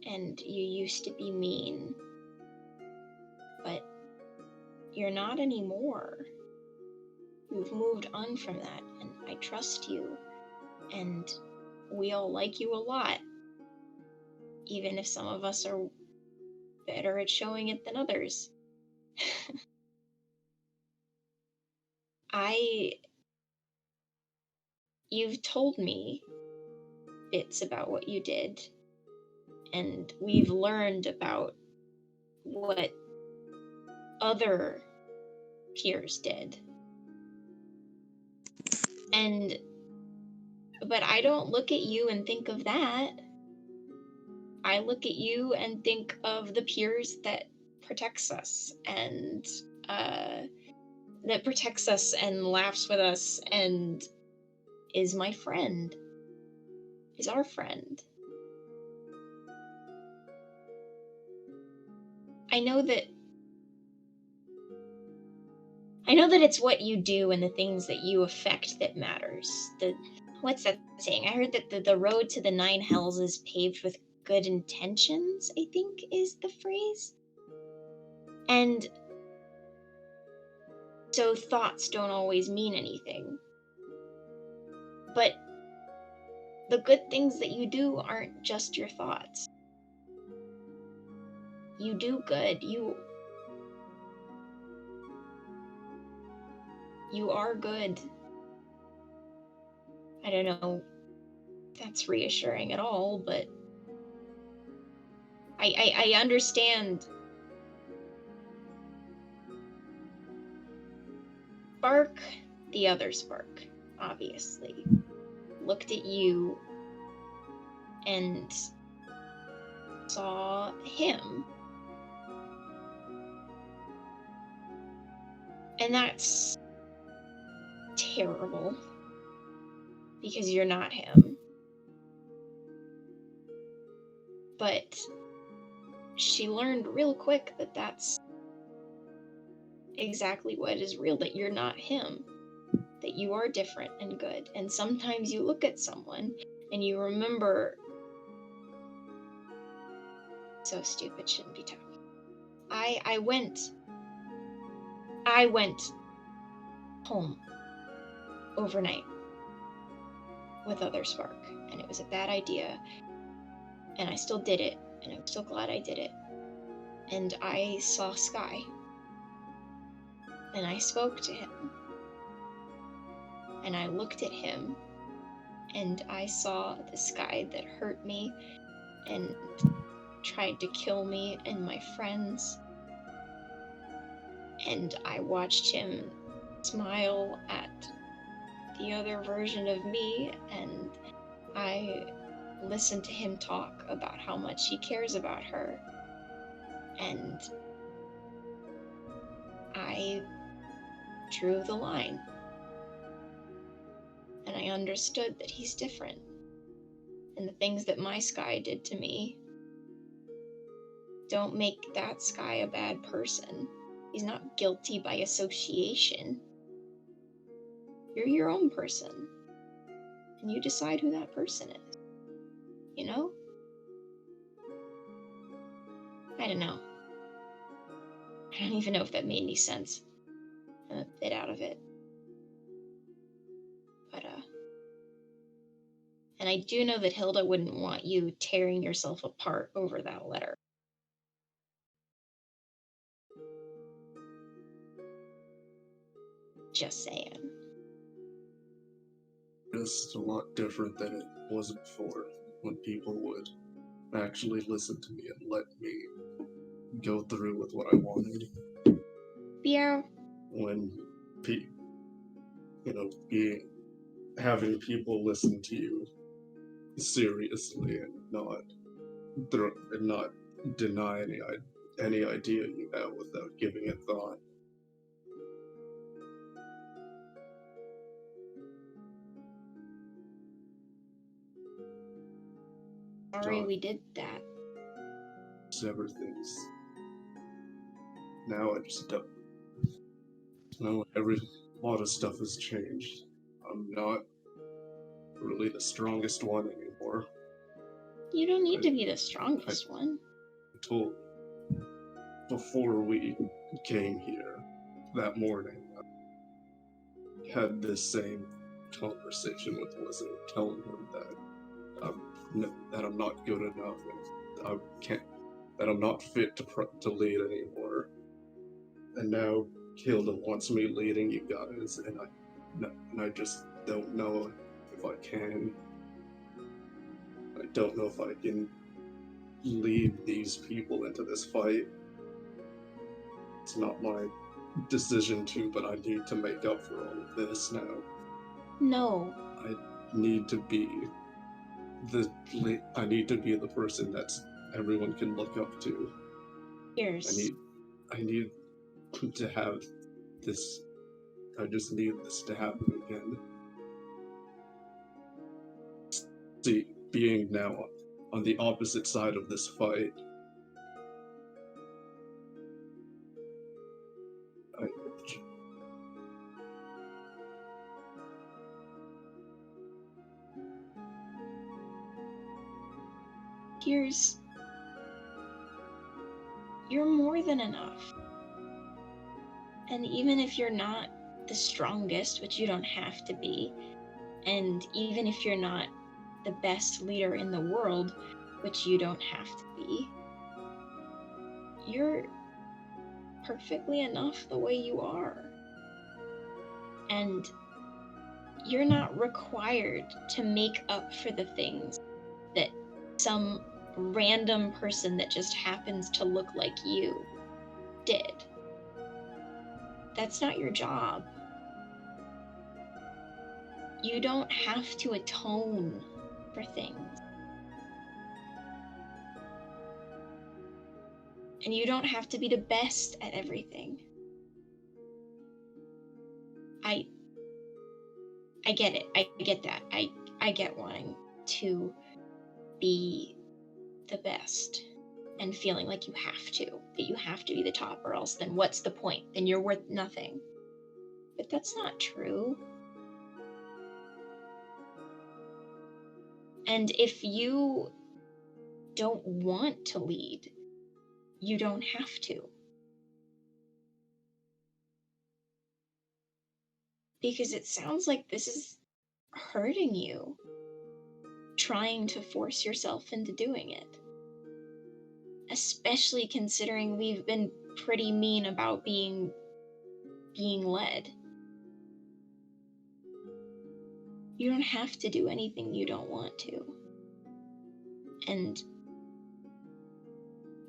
and you used to be mean, but you're not anymore. You've moved on from that, and I trust you, and we all like you a lot, even if some of us are better at showing it than others. You've told me bits about what you did, and we've learned about what other Peirs did. But I don't look at you and think of that. I look at you and think of the Peirs that protects us and laughs with us and is my friend, is our friend. I know that it's what you do and the things that you affect that matters. What's that saying? I heard that the road to the 9 hells is paved with good intentions, I think is the phrase. And so thoughts don't always mean anything. But the good things that you do aren't just your thoughts. You do good. You are good. I don't know if that's reassuring at all, but I understand. Spark, the other Spark, obviously, looked at you and saw him. And that's terrible, because you're not him. But she learned real quick that that's exactly what is real, that you're not him, that you are different and good. And sometimes you look at someone and you remember, so stupid, shouldn't be tough. I went home overnight with other Spark, and it was a bad idea, and I still did it, and I'm still glad I did it. And I saw Sky, and I spoke to him, and I looked at him, and I saw the Sky that hurt me and tried to kill me and my friends. And I watched him smile at the other version of me, and I listened to him talk about how much he cares about her. And I drew the line. And I understood that he's different. And the things that my Sky did to me don't make that Sky a bad person. He's not guilty by association. You're your own person. And you decide who that person is. You know? I don't know. I don't even know if that made any sense. I'm a bit out of it. But, and I do know that Hilda wouldn't want you tearing yourself apart over that letter. Just saying. It's a lot different than it was before, when people would actually listen to me and let me go through with what I wanted. Yeah. When, having people listen to you seriously and not deny any idea you have without giving it thought. Sorry we did that. Sever things. Now I just don't. No, a lot of stuff has changed. I'm not really the strongest one anymore. You don't need to be the strongest one. I told before we came here that morning, I had this same conversation with Elizabeth, telling him that I'm not good enough and that I'm not fit to lead anymore. And now Hilda wants me leading you guys, and I just don't know if I can. I don't know if I can lead these people into this fight. It's not my decision to, but I need to make up for all of this now. No. I need to be the person that everyone can look up to. Peirs. I need to have this. I just need this to happen again. See, being now on the opposite side of this fight, Peirs, you're more than enough. And even if you're not the strongest, which you don't have to be, and even if you're not the best leader in the world, which you don't have to be. You're perfectly enough the way you are. And you're not required to make up for the things that some random person that just happens to look like you did. That's not your job. You don't have to atone for things. And you don't have to be the best at everything. I get it. I get that. I get wanting to be the best and feeling like you have to, that you have to be the top, or else then what's the point? Then you're worth nothing. But that's not true. And if you don't want to lead, you don't have to. Because it sounds like this is hurting you, trying to force yourself into doing it. Especially considering we've been pretty mean about being led. You don't have to do anything you don't want to. And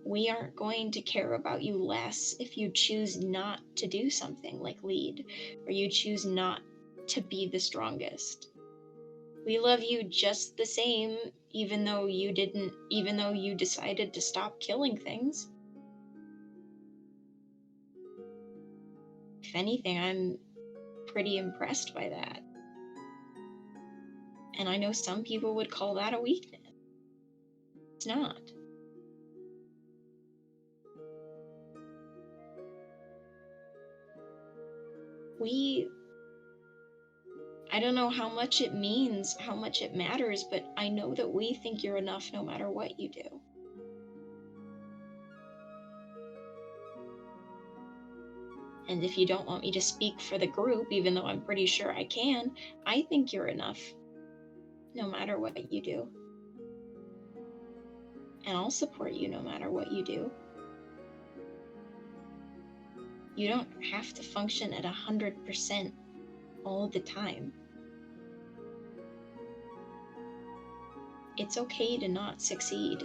we aren't going to care about you less if you choose not to do something like lead, or you choose not to be the strongest. We love you just the same, even though you decided to stop killing things. If anything, I'm pretty impressed by that. And I know some people would call that a weakness. It's not. I don't know how much it means, how much it matters, but I know that we think you're enough no matter what you do. And if you don't want me to speak for the group, even though I'm pretty sure I can, I think you're enough no matter what you do. And I'll support you no matter what you do. You don't have to function at 100% all the time. It's okay to not succeed,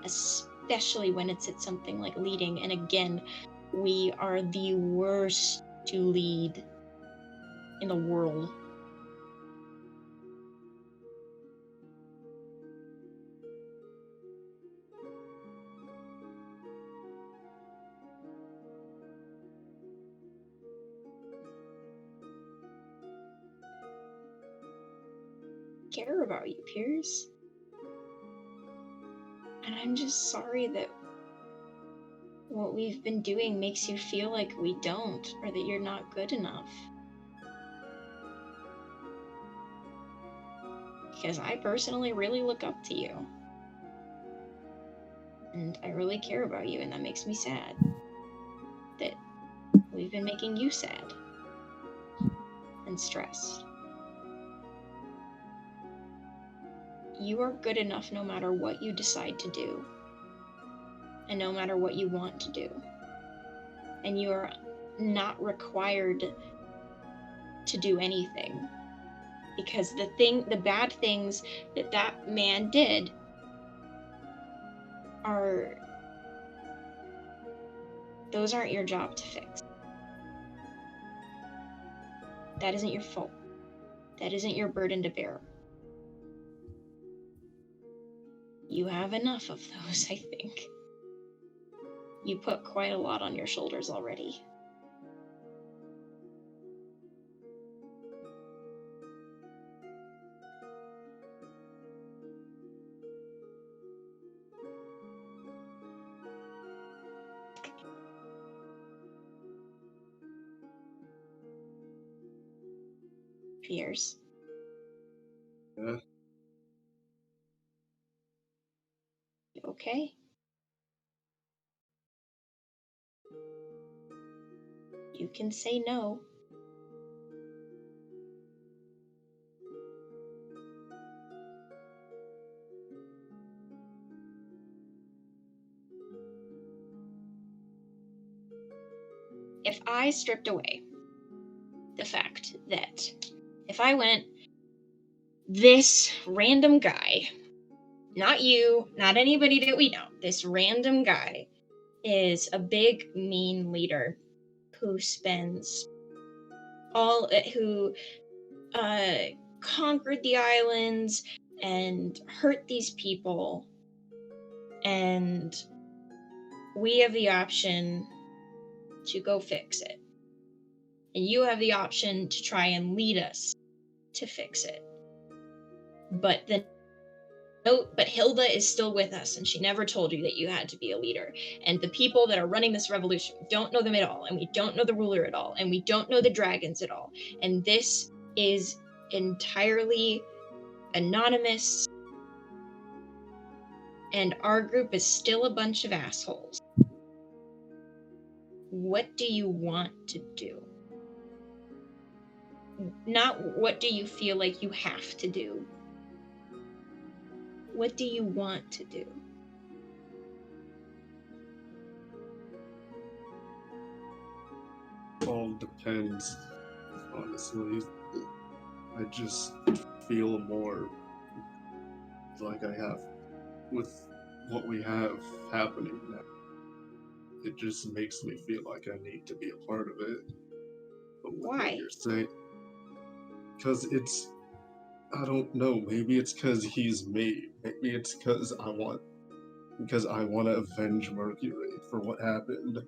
especially when it's at something like leading. And again, we are the worst to lead in the world. Care about you, Peirs. And I'm just sorry that what we've been doing makes you feel like we don't, or that you're not good enough. Because I personally really look up to you. And I really care about you, and that makes me sad. That we've been making you sad. And stressed. You are good enough no matter what you decide to do. And no matter what you want to do. And you are not required to do anything. Because the bad things that man did those aren't your job to fix. That isn't your fault. That isn't your burden to bear. You have enough of those, I think. You put quite a lot on your shoulders already. Peirs. Yeah. You okay? You can say no. if I stripped away the fact that if I went, this random guy, not you, not anybody that we know, this random guy is a big, mean leader who conquered the islands and hurt these people, and we have the option to go fix it. And you have the option to try and lead us to fix it. But Hilda is still with us, and she never told you that you had to be a leader. And the people that are running this revolution, we don't know them at all, and we don't know the ruler at all, and we don't know the dragons at all. And this is entirely anonymous, and our group is still a bunch of assholes. What do you want to do? Not what do you feel like you have to do. What do you want to do? All depends, honestly. I just feel more like I have with what we have happening now. It just makes me feel like I need to be a part of it. But Why? What you're saying, because I don't know. Maybe it's because he's me. Maybe it's because I want to avenge Mercury for what happened.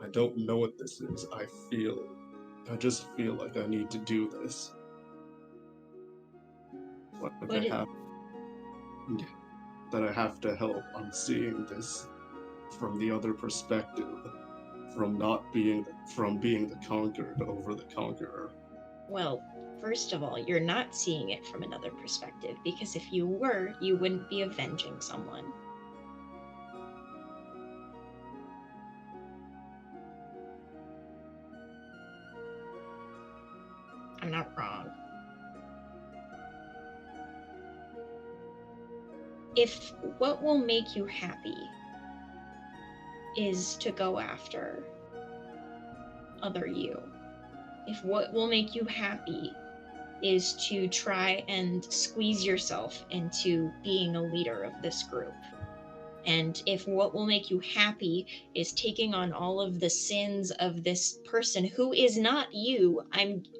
I don't know what this is. I just feel like I need to do this. That I have to help. I'm seeing this from the other perspective, from being the conquered over the conqueror. Well, first of all, you're not seeing it from another perspective, because if you were, you wouldn't be avenging someone. I'm not wrong. If what will make you happy is to go after other you, if what will make you happy is to try and squeeze yourself into being a leader of this group, and if what will make you happy is taking on all of the sins of this person who is not you,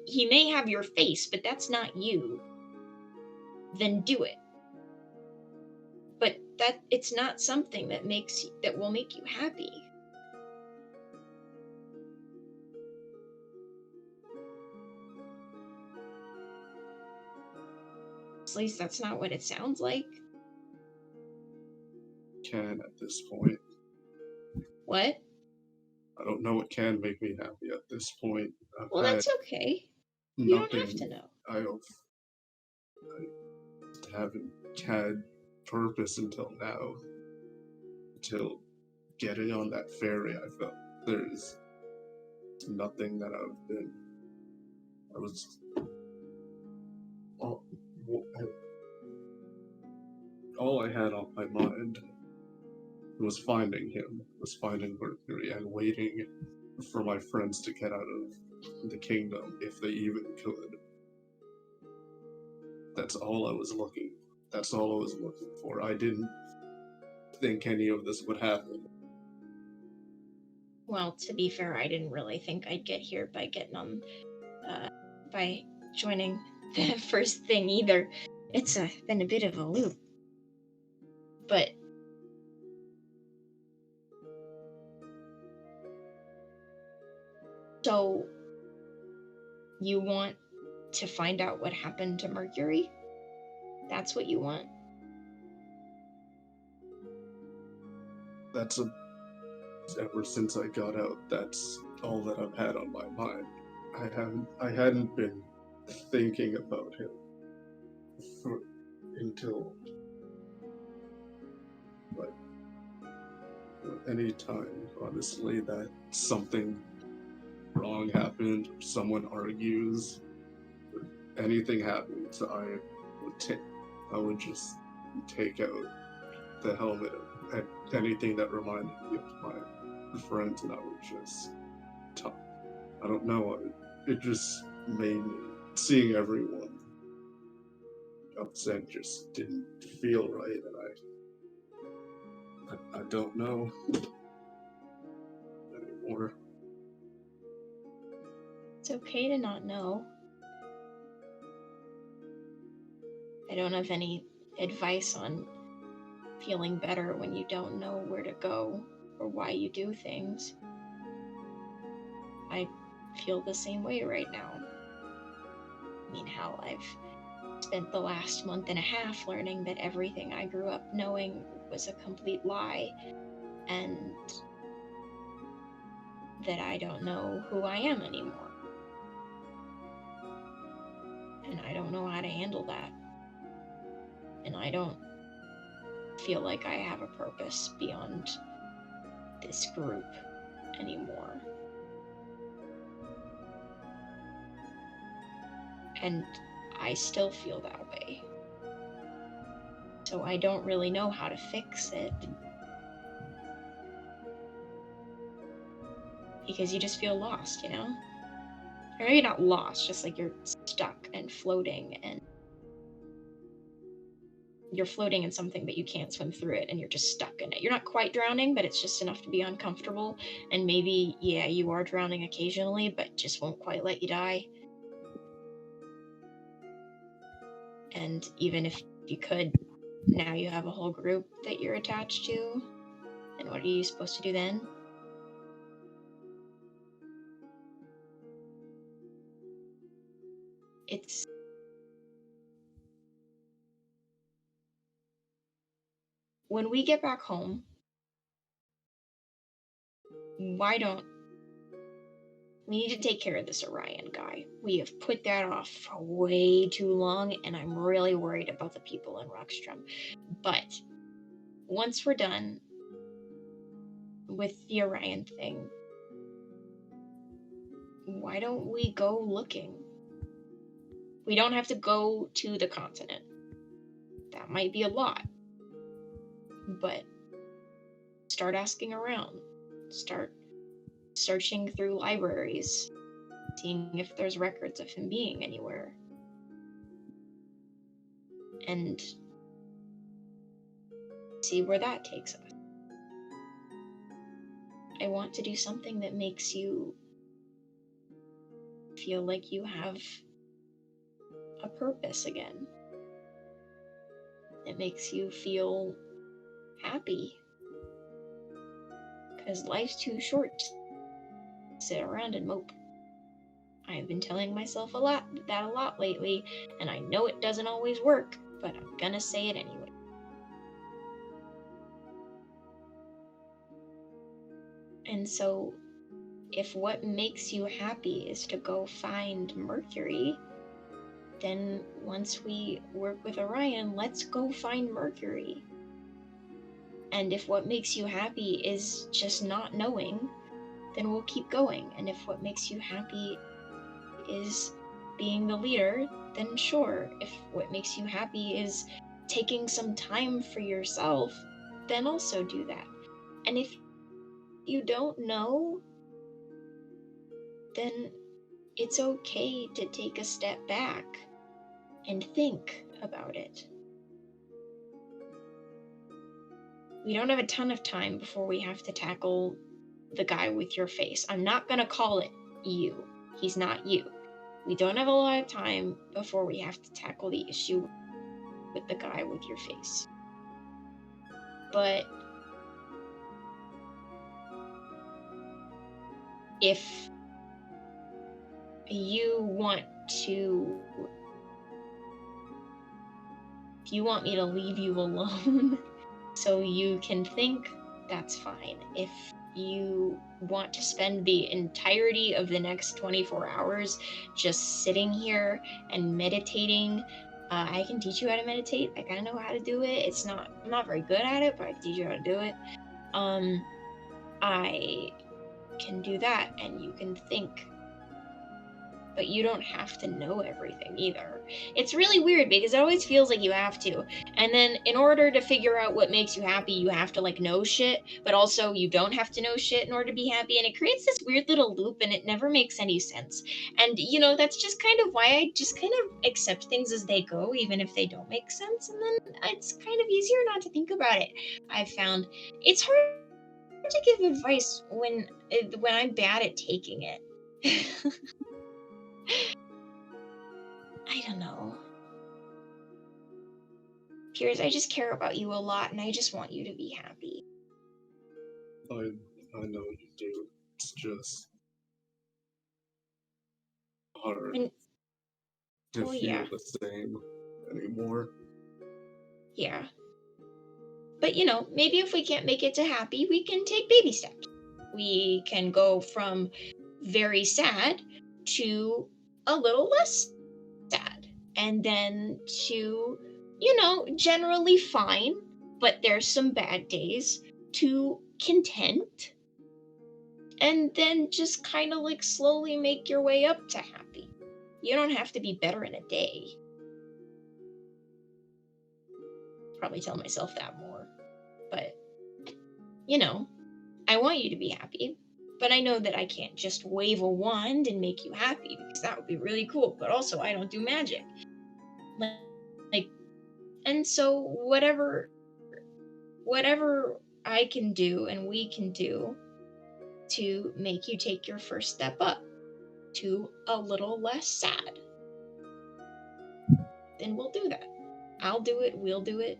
he may have your face, but that's not you, then do it. But that it's not something that will make you happy. At least that's not what it sounds like. Can at this point. What? I don't know what can make me happy at this point. Well, that's okay. You don't have to know. I haven't had purpose until now. Until getting on that ferry, I felt there's nothing that all I had on my mind was finding him, was finding Mercury, and waiting for my friends to get out of the kingdom, if they even could. That's all I was looking for. I didn't think any of this would happen. Well, to be fair, I didn't really think I'd get here by by joining the first thing either. It's been a bit of a loop. But so you want to find out what happened to Mercury? That's what you want? Ever since I got out, that's all that I've had on my mind. I hadn't been thinking about him until any time, honestly, that something wrong happened, or someone argues, or anything happens, I would just take out the helmet and anything that reminded me of my friends, and I would just I don't know. It just made seeing everyone upset just didn't feel right, and I don't know anymore. It's okay to not know. I don't have any advice on feeling better when you don't know where to go or why you do things. I feel the same way right now. I mean, hell, I've spent the last month and a half learning that everything I grew up knowing was a complete lie, and that I don't know who I am anymore. And I don't know how to handle that. And I don't feel like I have a purpose beyond this group anymore. And I still feel that way. So I don't really know how to fix it. Because you just feel lost, you know? Or maybe not lost, just like you're stuck and floating, and you're floating in something but you can't swim through it, and you're just stuck in it. You're not quite drowning, but it's just enough to be uncomfortable. And maybe, yeah, you are drowning occasionally, but just won't quite let you die. And even if you could, now you have a whole group that you're attached to. And what are you supposed to do then? It's... When we get back home, why don't... We need to take care of this Orion guy. We have put that off for way too long, and I'm really worried about the people in Rockstrom. But once we're done with the Orion thing, why don't we go looking? We don't have to go to the continent. That might be a lot. But start asking around. Start searching through libraries, seeing if there's records of him being anywhere. And see where that takes us. I want to do something that makes you feel like you have a purpose again. It makes you feel happy. Because life's too short to sit around and mope. I have been telling myself that a lot lately, and I know it doesn't always work, but I'm gonna say it anyway. And so, if what makes you happy is to go find Mercury, then once we work with Orion, let's go find Mercury. And if what makes you happy is just not knowing, then we'll keep going. And if what makes you happy is being the leader, then sure. If what makes you happy is taking some time for yourself, then also do that. And if you don't know, then it's okay to take a step back and think about it. We don't have a ton of time before we have to tackle the guy with your face. I'm not gonna call it you. He's not you. We don't have a lot of time before we have to tackle the issue with the guy with your face. But if you want me to leave you alone so you can think, that's fine. If you want to spend the entirety of the next 24 hours just sitting here and meditating, I can teach you how to meditate. I kind of know how to do it. I'm not very good at it, but I can teach you how to do it. I can do that, and you can think. but you don't have to know everything either. It's really weird because it always feels like you have to. And then in order to figure out what makes you happy, you have to like know shit, but also you don't have to know shit in order to be happy. And it creates this weird little loop and it never makes any sense. And you know, that's just kind of why I just kind of accept things as they go, even if they don't make sense. And then it's kind of easier not to think about it. I've found it's hard to give advice when I'm bad at taking it. I don't know. Peirs, I just care about you a lot and I just want you to be happy. I know you do. It's just hard to feel the same anymore. Yeah. But you know, maybe if we can't make it to happy, we can take baby steps. We can go from very sad to a little less sad. And then to, you know, generally fine, but there's some bad days, to content. And then just kind of like slowly make your way up to happy. You don't have to be better in a day. Probably tell myself that more. But, you know, I want you to be happy. But I know that I can't just wave a wand and make you happy, because that would be really cool. But also, I don't do magic. Like, and so whatever I can do and we can do to make you take your first step up to a little less sad, then we'll do that. I'll do it. We'll do it.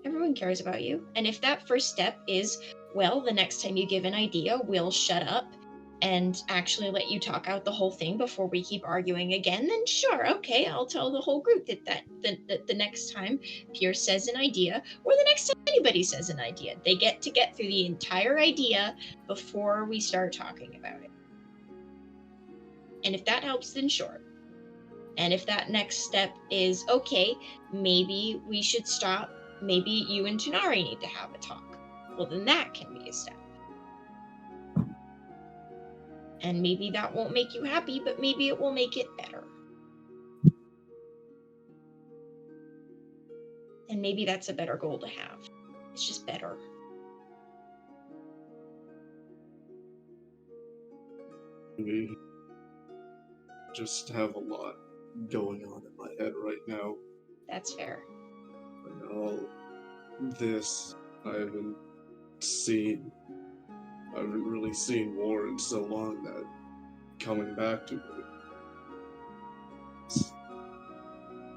Everyone cares about you. And if that first step is, well, the next time you give an idea, we'll shut up and actually let you talk out the whole thing before we keep arguing again, then sure, okay, I'll tell the whole group that the next time Peirs says an idea, or the next time anybody says an idea, they get to get through the entire idea before we start talking about it. And if that helps, then sure. And if that next step is, okay, maybe we should stop, maybe you and Tanar'ri need to have a talk, well, then that can be a step. And maybe that won't make you happy, but maybe it will make it better. And maybe that's a better goal to have. It's just better. We just have a lot going on in my head right now. That's fair. And all this, I haven't really seen war in so long that coming back to it, it's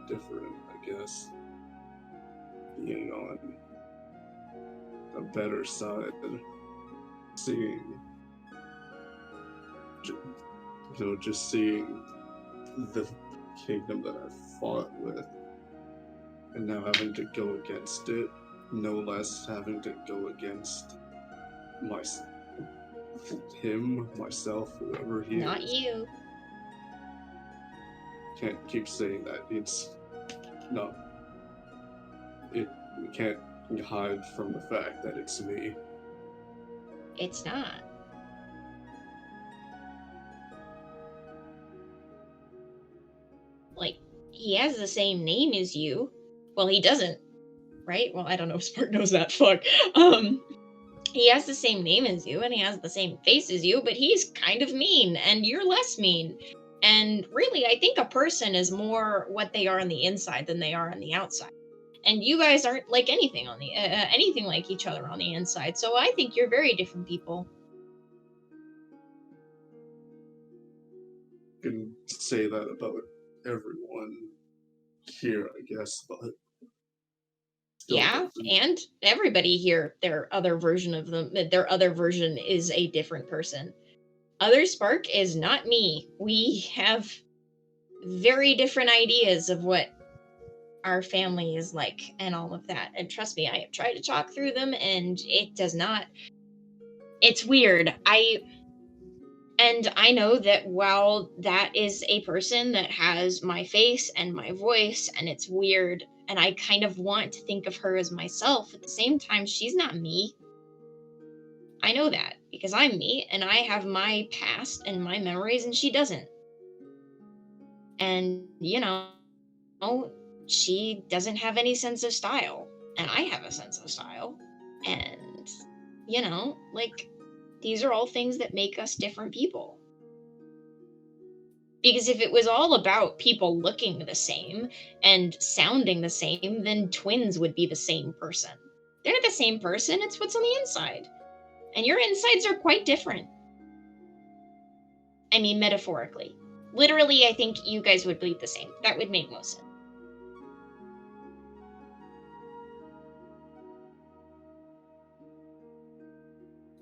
different, I guess. Being on a better side, seeing, just seeing the kingdom that I fought with, and now having to go against it, no less having to go against myself, whoever he is. Not you. Can't keep saying that. It's not. We can't hide from the fact that it's me. It's not. Like, he has the same name as you. Well, he doesn't, right? Well, I don't know if Spark knows that. Fuck. He has the same name as you, and he has the same face as you, but he's kind of mean, and you're less mean. And really, I think a person is more what they are on the inside than they are on the outside. And you guys aren't like anything on the anything like each other on the inside. So I think you're very different people. You can say that about everyone here, I guess, but yeah, and everybody here, their other version is a different person. Other Spark is not me. We have very different ideas of what our family is like and all of that. And trust me, I have tried to talk through them and it does not. It's weird. I know that while that is a person that has my face and my voice, and it's weird, and I kind of want to think of her as myself, at the same time, she's not me. I know that because I'm me and I have my past and my memories and she doesn't. And, she doesn't have any sense of style. And I have a sense of style. And, these are all things that make us different people. Because if it was all about people looking the same and sounding the same, then twins would be the same person. They're not the same person, it's what's on the inside. And your insides are quite different. I mean, metaphorically. Literally, I think you guys would bleed the same. That would make most sense.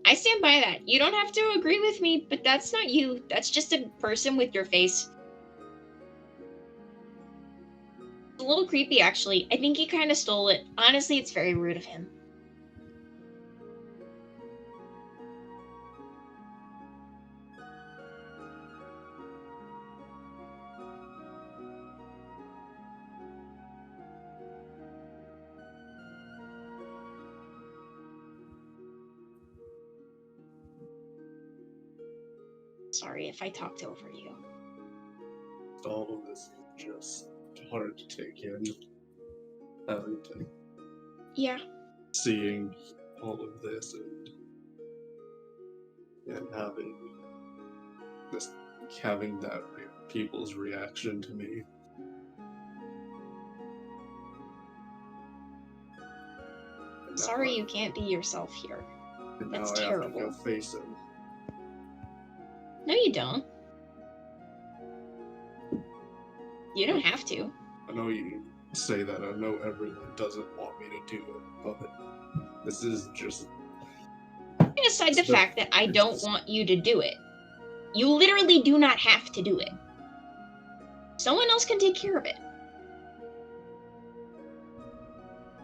I stand by that. You don't have to agree with me, but that's not you. That's just a person with your face. It's a little creepy, actually. I think he kind of stole it. Honestly, it's very rude of him. Sorry if I talked over you. All of this is just hard to take in. Having to... Yeah. Seeing all of this and having that people's reaction to me. Sorry you can't be yourself here. That's terrible. Have to go face him. No, you don't. You don't have to. I know you say that. I know everyone doesn't want me to do it, but this is just... Aside the fact that I don't want you to do it. You literally do not have to do it. Someone else can take care of it.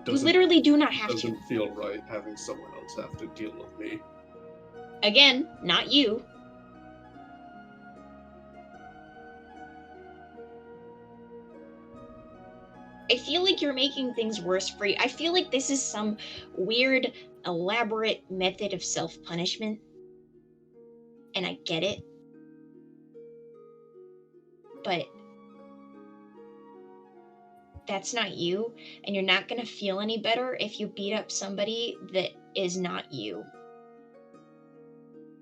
You literally do not have to. Doesn't feel right having someone else have to deal with me. Again, not you. I feel like you're making things worse for you. I feel like this is some weird, elaborate method of self-punishment. And I get it. But that's not you, and you're not gonna feel any better if you beat up somebody that is not you.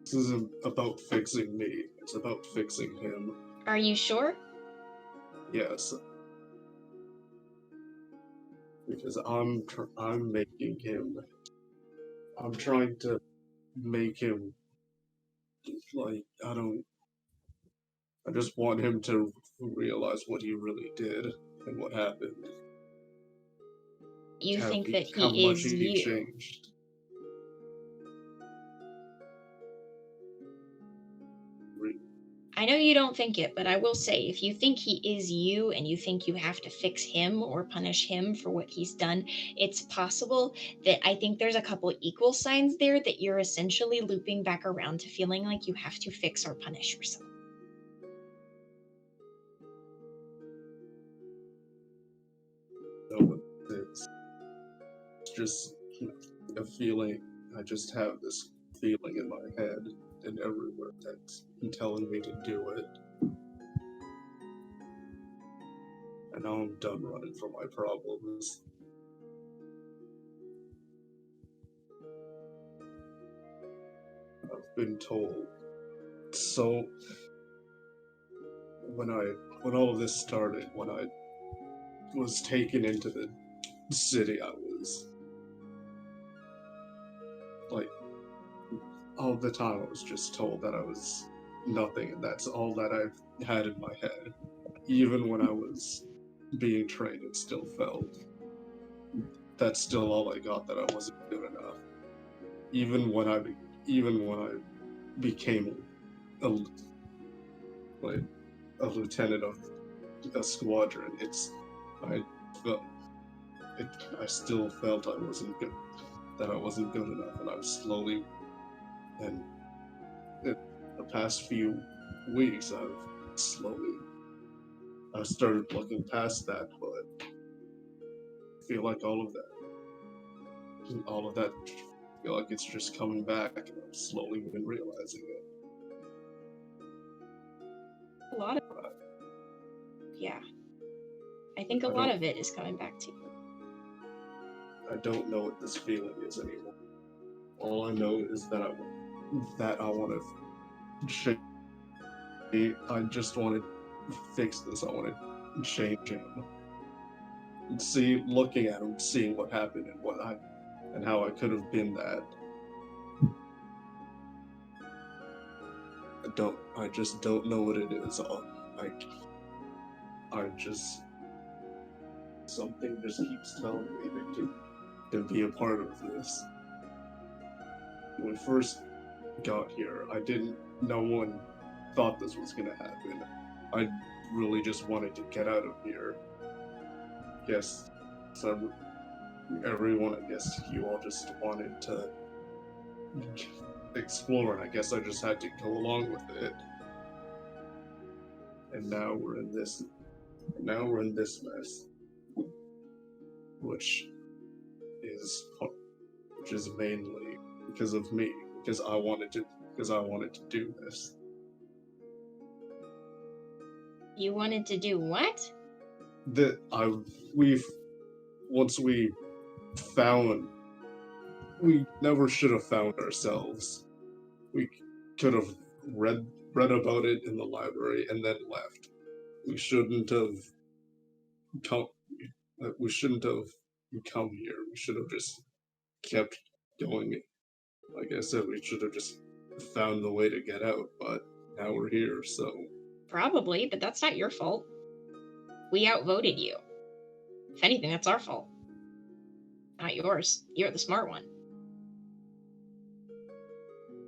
This isn't about fixing me. It's about fixing him. Are you sure? Yes. Because I'm making him... I'm trying to make him... I just want him to realize what he really did and what happened. You think that he is you? Changed. I know you don't think it, but I will say, if you think he is you and you think you have to fix him or punish him for what he's done, it's possible that I think there's a couple equal signs there that you're essentially looping back around to feeling like you have to fix or punish yourself. No, it's just a feeling. I just have this feeling in my head and everywhere that's telling me to do it. And now I'm done running from my problems. I've been told. So when all of this started, when I was taken into the city, I was all the time I was just told that I was nothing, and that's all that I had in my head. Even when I was being trained, it still felt that's still all I got, that I wasn't good enough. Even when I became a lieutenant of a squadron, I still felt I wasn't good, that I wasn't good enough, and I was slowly. And in the past few weeks, I've started looking past that, but I feel like all of that, I feel like it's just coming back, and I'm slowly been realizing it. A lot of yeah. I think a lot of it is coming back to you. I don't know what this feeling is anymore. All I know is that I want to change. I just want to fix this. I want to change him. And looking at him, seeing what happened and how I could have been that. I just don't know what it is. Something just keeps telling me to be a part of this. When we first got here, no one thought this was gonna happen. I really just wanted to get out of here. Yes, everyone, I guess you all just wanted to explore, and I guess I just had to go along with it. And now we're in this mess, which is mainly because of me, because I wanted to do this. You wanted to do what? We never should have found ourselves. We could have read about it in the library and then left. We shouldn't have come here. We should have just kept going. Like I said, we should have just found the way to get out, but now we're here, so... Probably, but that's not your fault. We outvoted you. If anything, that's our fault. Not yours. You're the smart one.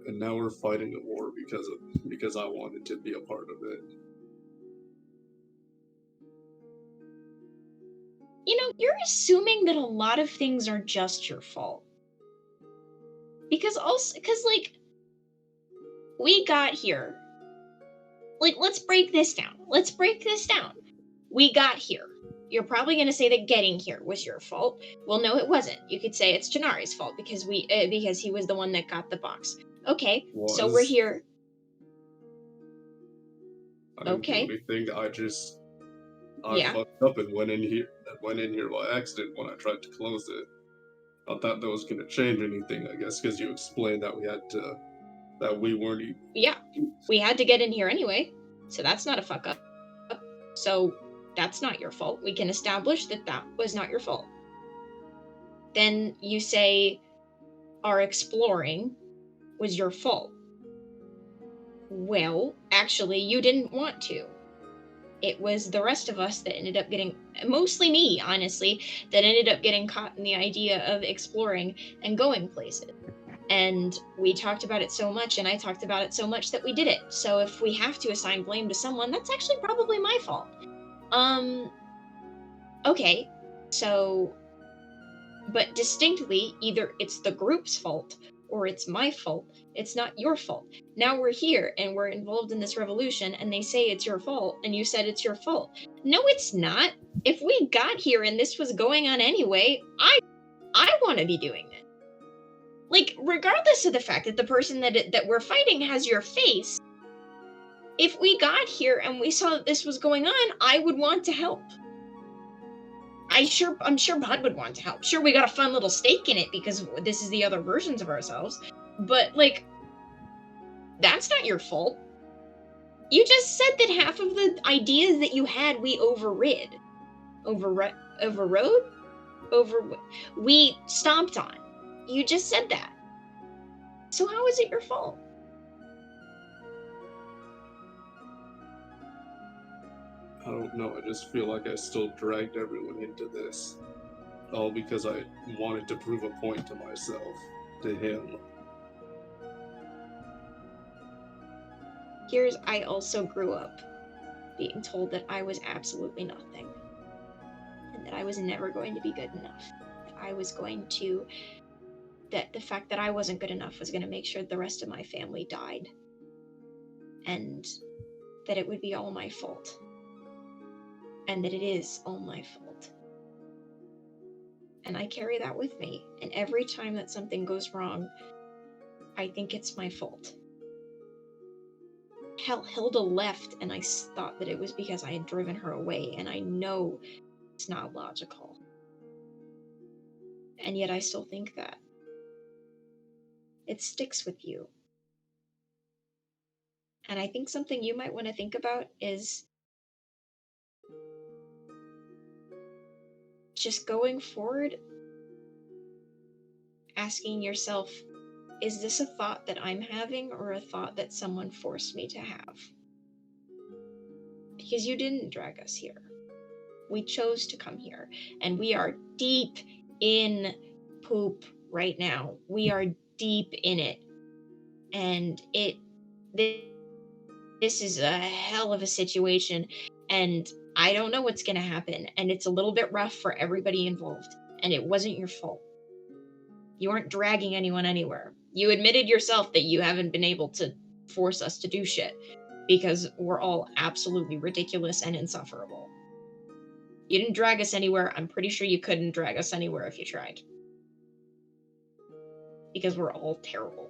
And now we're fighting a war because I wanted to be a part of it. You know, you're assuming that a lot of things are just your fault. Because we got here. Let's break this down. We got here. You're probably going to say that getting here was your fault. Well, no, it wasn't. You could say it's Tanar'ri's fault because he was the one that got the box. Okay, so we're here. I didn't do anything. I fucked up and went in here by accident when I tried to close it. I thought that was going to change anything, I guess, because you explained that we weren't even... Yeah, we had to get in here anyway, so that's not a fuck up. So that's not your fault. We can establish that was not your fault. Then you say our exploring was your fault. Well, actually, you didn't want to. It was the rest of us that ended up getting, mostly me, honestly, that ended up getting caught in the idea of exploring and going places. And we talked about it so much, and I talked about it so much that we did it. So if we have to assign blame to someone, that's actually probably my fault. Okay, so, but distinctly, either it's the group's fault or it's my fault. It's not your fault. Now we're here and we're involved in this revolution and they say it's your fault and you said it's your fault. No, it's not. If we got here and this was going on anyway, I want to be doing it. Like, regardless of the fact that the person that we're fighting has your face, if we got here and we saw that this was going on, I would want to help. I'm sure Bud would want to help. Sure, we got a fun little stake in it because this is the other versions of ourselves. But, like, that's not your fault. You just said that half of the ideas that you had we overrid. Overrode? We stomped on. You just said that. So how is it your fault? I don't know, I just feel like I still dragged everyone into this. All because I wanted to prove a point to myself, to him. I also grew up being told that I was absolutely nothing. And that I was never going to be good enough. That the fact that I wasn't good enough was going to make sure the rest of my family died. And that it would be all my fault. And that it is all my fault. And I carry that with me. And every time that something goes wrong, I think it's my fault. Hell, Hilda left, and I thought that it was because I had driven her away, and I know it's not logical. And yet I still think that. It sticks with you. And I think something you might want to think about is just going forward, asking yourself, is this a thought that I'm having or a thought that someone forced me to have? Because you didn't drag us here. We chose to come here, and we are deep in poop right now. We are deep in it. And this is a hell of a situation, and I don't know what's going to happen, and it's a little bit rough for everybody involved, and it wasn't your fault. You aren't dragging anyone anywhere. You admitted yourself that you haven't been able to force us to do shit because we're all absolutely ridiculous and insufferable. You didn't drag us anywhere. I'm pretty sure you couldn't drag us anywhere if you tried. Because we're all terrible.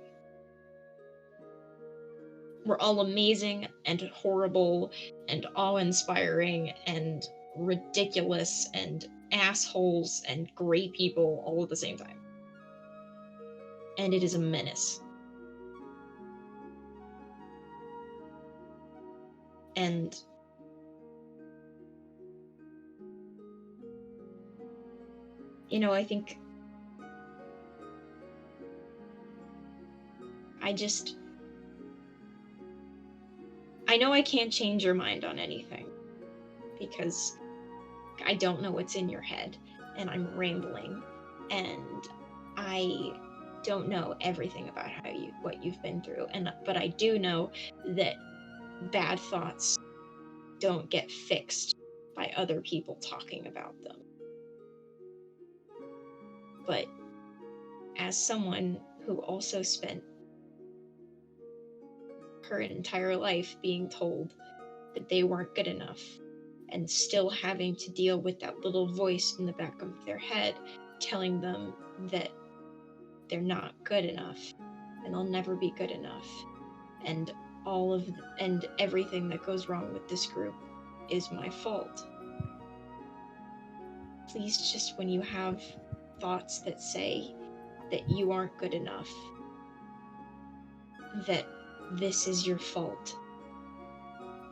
We're all amazing and horrible and awe-inspiring and ridiculous and assholes and great people all at the same time. And it is a menace. And I think I know I can't change your mind on anything because I don't know what's in your head, and I'm rambling, and I don't know everything about what you've been through, but I do know that bad thoughts don't get fixed by other people talking about them. But as someone who also spent her entire life being told that they weren't good enough and still having to deal with that little voice in the back of their head telling them that they're not good enough and they'll never be good enough, and everything that goes wrong with this group is my fault. Please, just when you have thoughts that say that you aren't good enough, that this is your fault,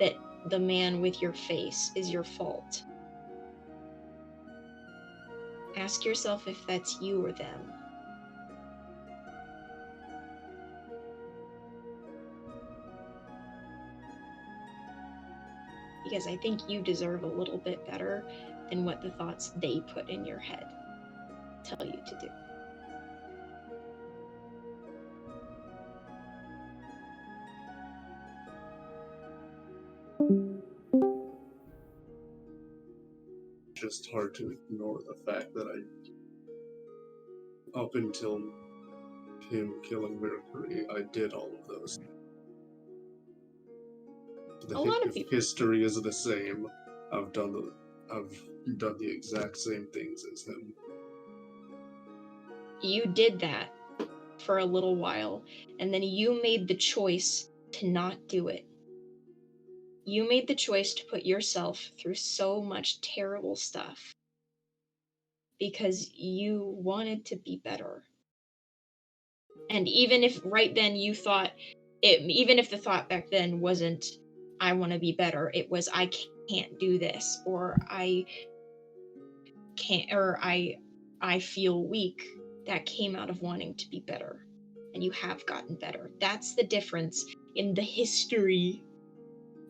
that the man with your face is your fault, ask yourself if that's you or them. Because I think you deserve a little bit better than what the thoughts they put in your head tell you to do. Just hard to ignore the fact that up until him killing Mercury, I did all of those. If history is the same, I've done the exact same things as him. You did that for a little while, and then you made the choice to not do it. You made the choice to put yourself through so much terrible stuff because you wanted to be better. And even if right then you thought even if the thought back then wasn't, I want to be better, it was, I can't do this, or I can't, or I feel weak, that came out of wanting to be better. And you have gotten better. That's the difference in the history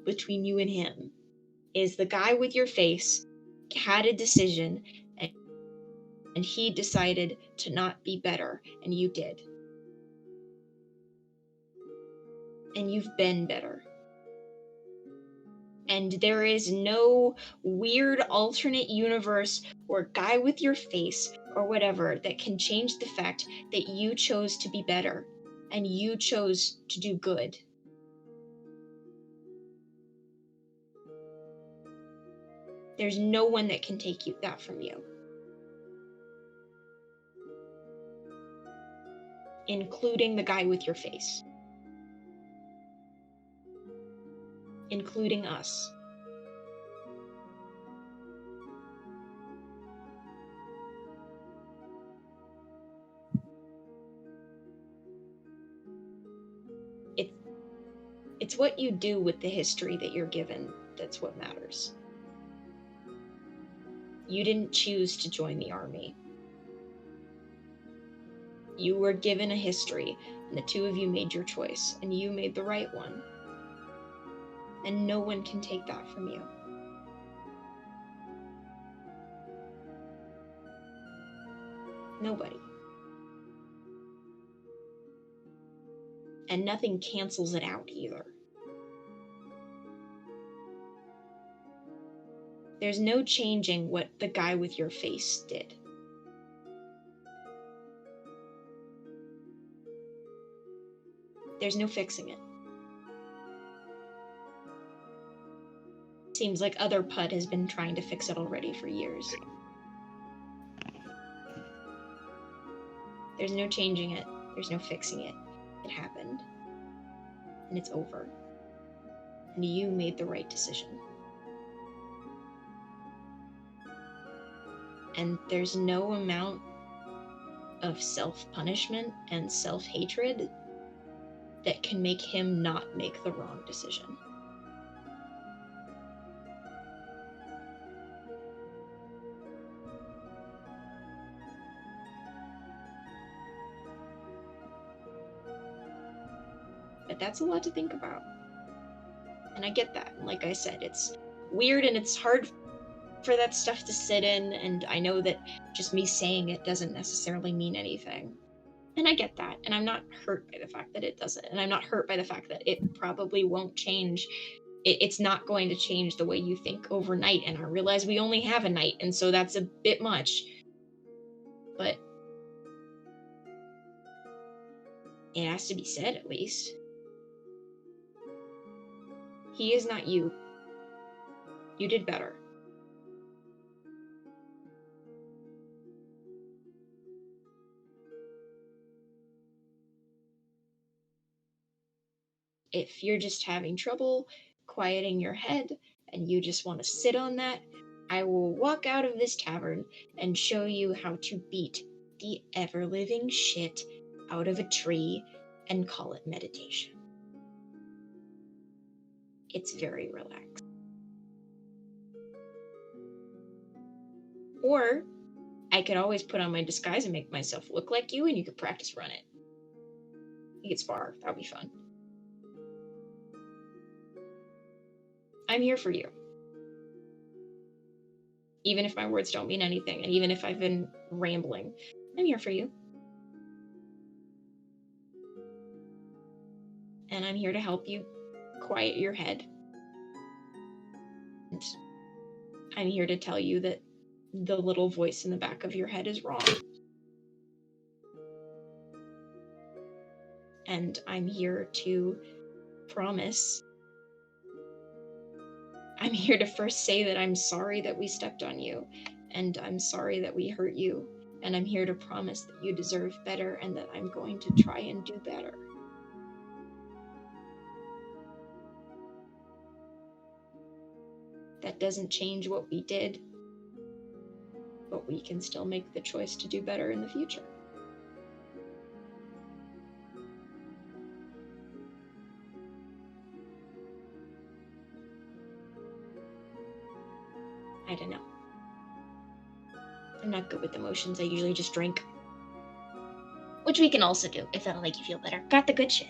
between you and him, is the guy with your face had a decision and he decided to not be better, and you did. And you've been better. And there is no weird alternate universe or guy with your face or whatever that can change the fact that you chose to be better and you chose to do good. There's no one that can take that from you. Including the guy with your face. including us. It's what you do with the history that you're given that's what matters. You didn't choose to join the army. You were given a history, and the two of you made your choice, and you made the right one. And no one can take that from you. Nobody. And nothing cancels it out either. There's no changing what the guy with your face did. There's no fixing it. Seems like other Puud has been trying to fix it already for years. There's no changing it. There's no fixing it. It happened. And it's over. And you made the right decision. And there's no amount of self-punishment and self-hatred that can make him not make the wrong decision. But that's a lot to think about. And I get that. Like I said, it's weird and it's hard for that stuff to sit in, and I know that just me saying it doesn't necessarily mean anything. And I get that, and I'm not hurt by the fact that it doesn't, and I'm not hurt by the fact that it probably won't change. It's not going to change the way you think overnight, and I realize we only have a night, and so that's a bit much. But it has to be said, at least. He is not you. You did better. If you're just having trouble quieting your head and you just want to sit on that, I will walk out of this tavern and show you how to beat the ever-living shit out of a tree and call it meditation. It's very relaxed. Or I could always put on my disguise and make myself look like you, and you could practice run it. You could spar. That would be fun. I'm here for you. Even if my words don't mean anything, and even if I've been rambling, I'm here for you. And I'm here to help you quiet your head. And I'm here to tell you that the little voice in the back of your head is wrong. And I'm here to promise. I'm here to first say that I'm sorry that we stepped on you, and I'm sorry that we hurt you, and I'm here to promise that you deserve better and that I'm going to try and do better. That doesn't change what we did, but we can still make the choice to do better in the future. I don't know. I'm not good with emotions. I usually just drink. Which we can also do, if that'll make you feel better. Got the good shit.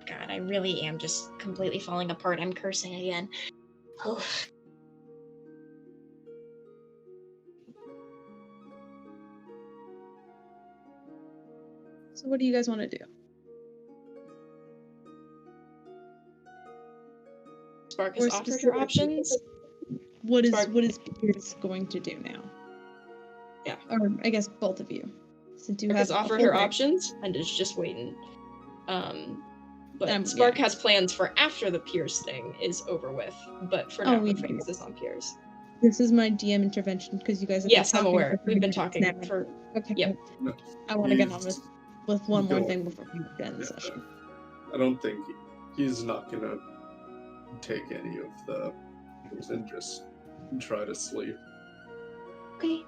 God, I really am just completely falling apart. I'm cursing again. Oh. So what do you guys want to do? Spark has offered her options. What is Peirs going to do now? Yeah. Or I guess both of you. Since you Spark have has offered her options and is just waiting. But Spark has plans for after the Peirs thing is over with. But for now, the focus is on Peirs. This is my DM intervention because you guys have been talking. I'm aware. We've been talking for. Okay. Yep. No, I want to get on with one more thing before we end the session. I don't think he's not gonna take any of the and just try to sleep. Okay.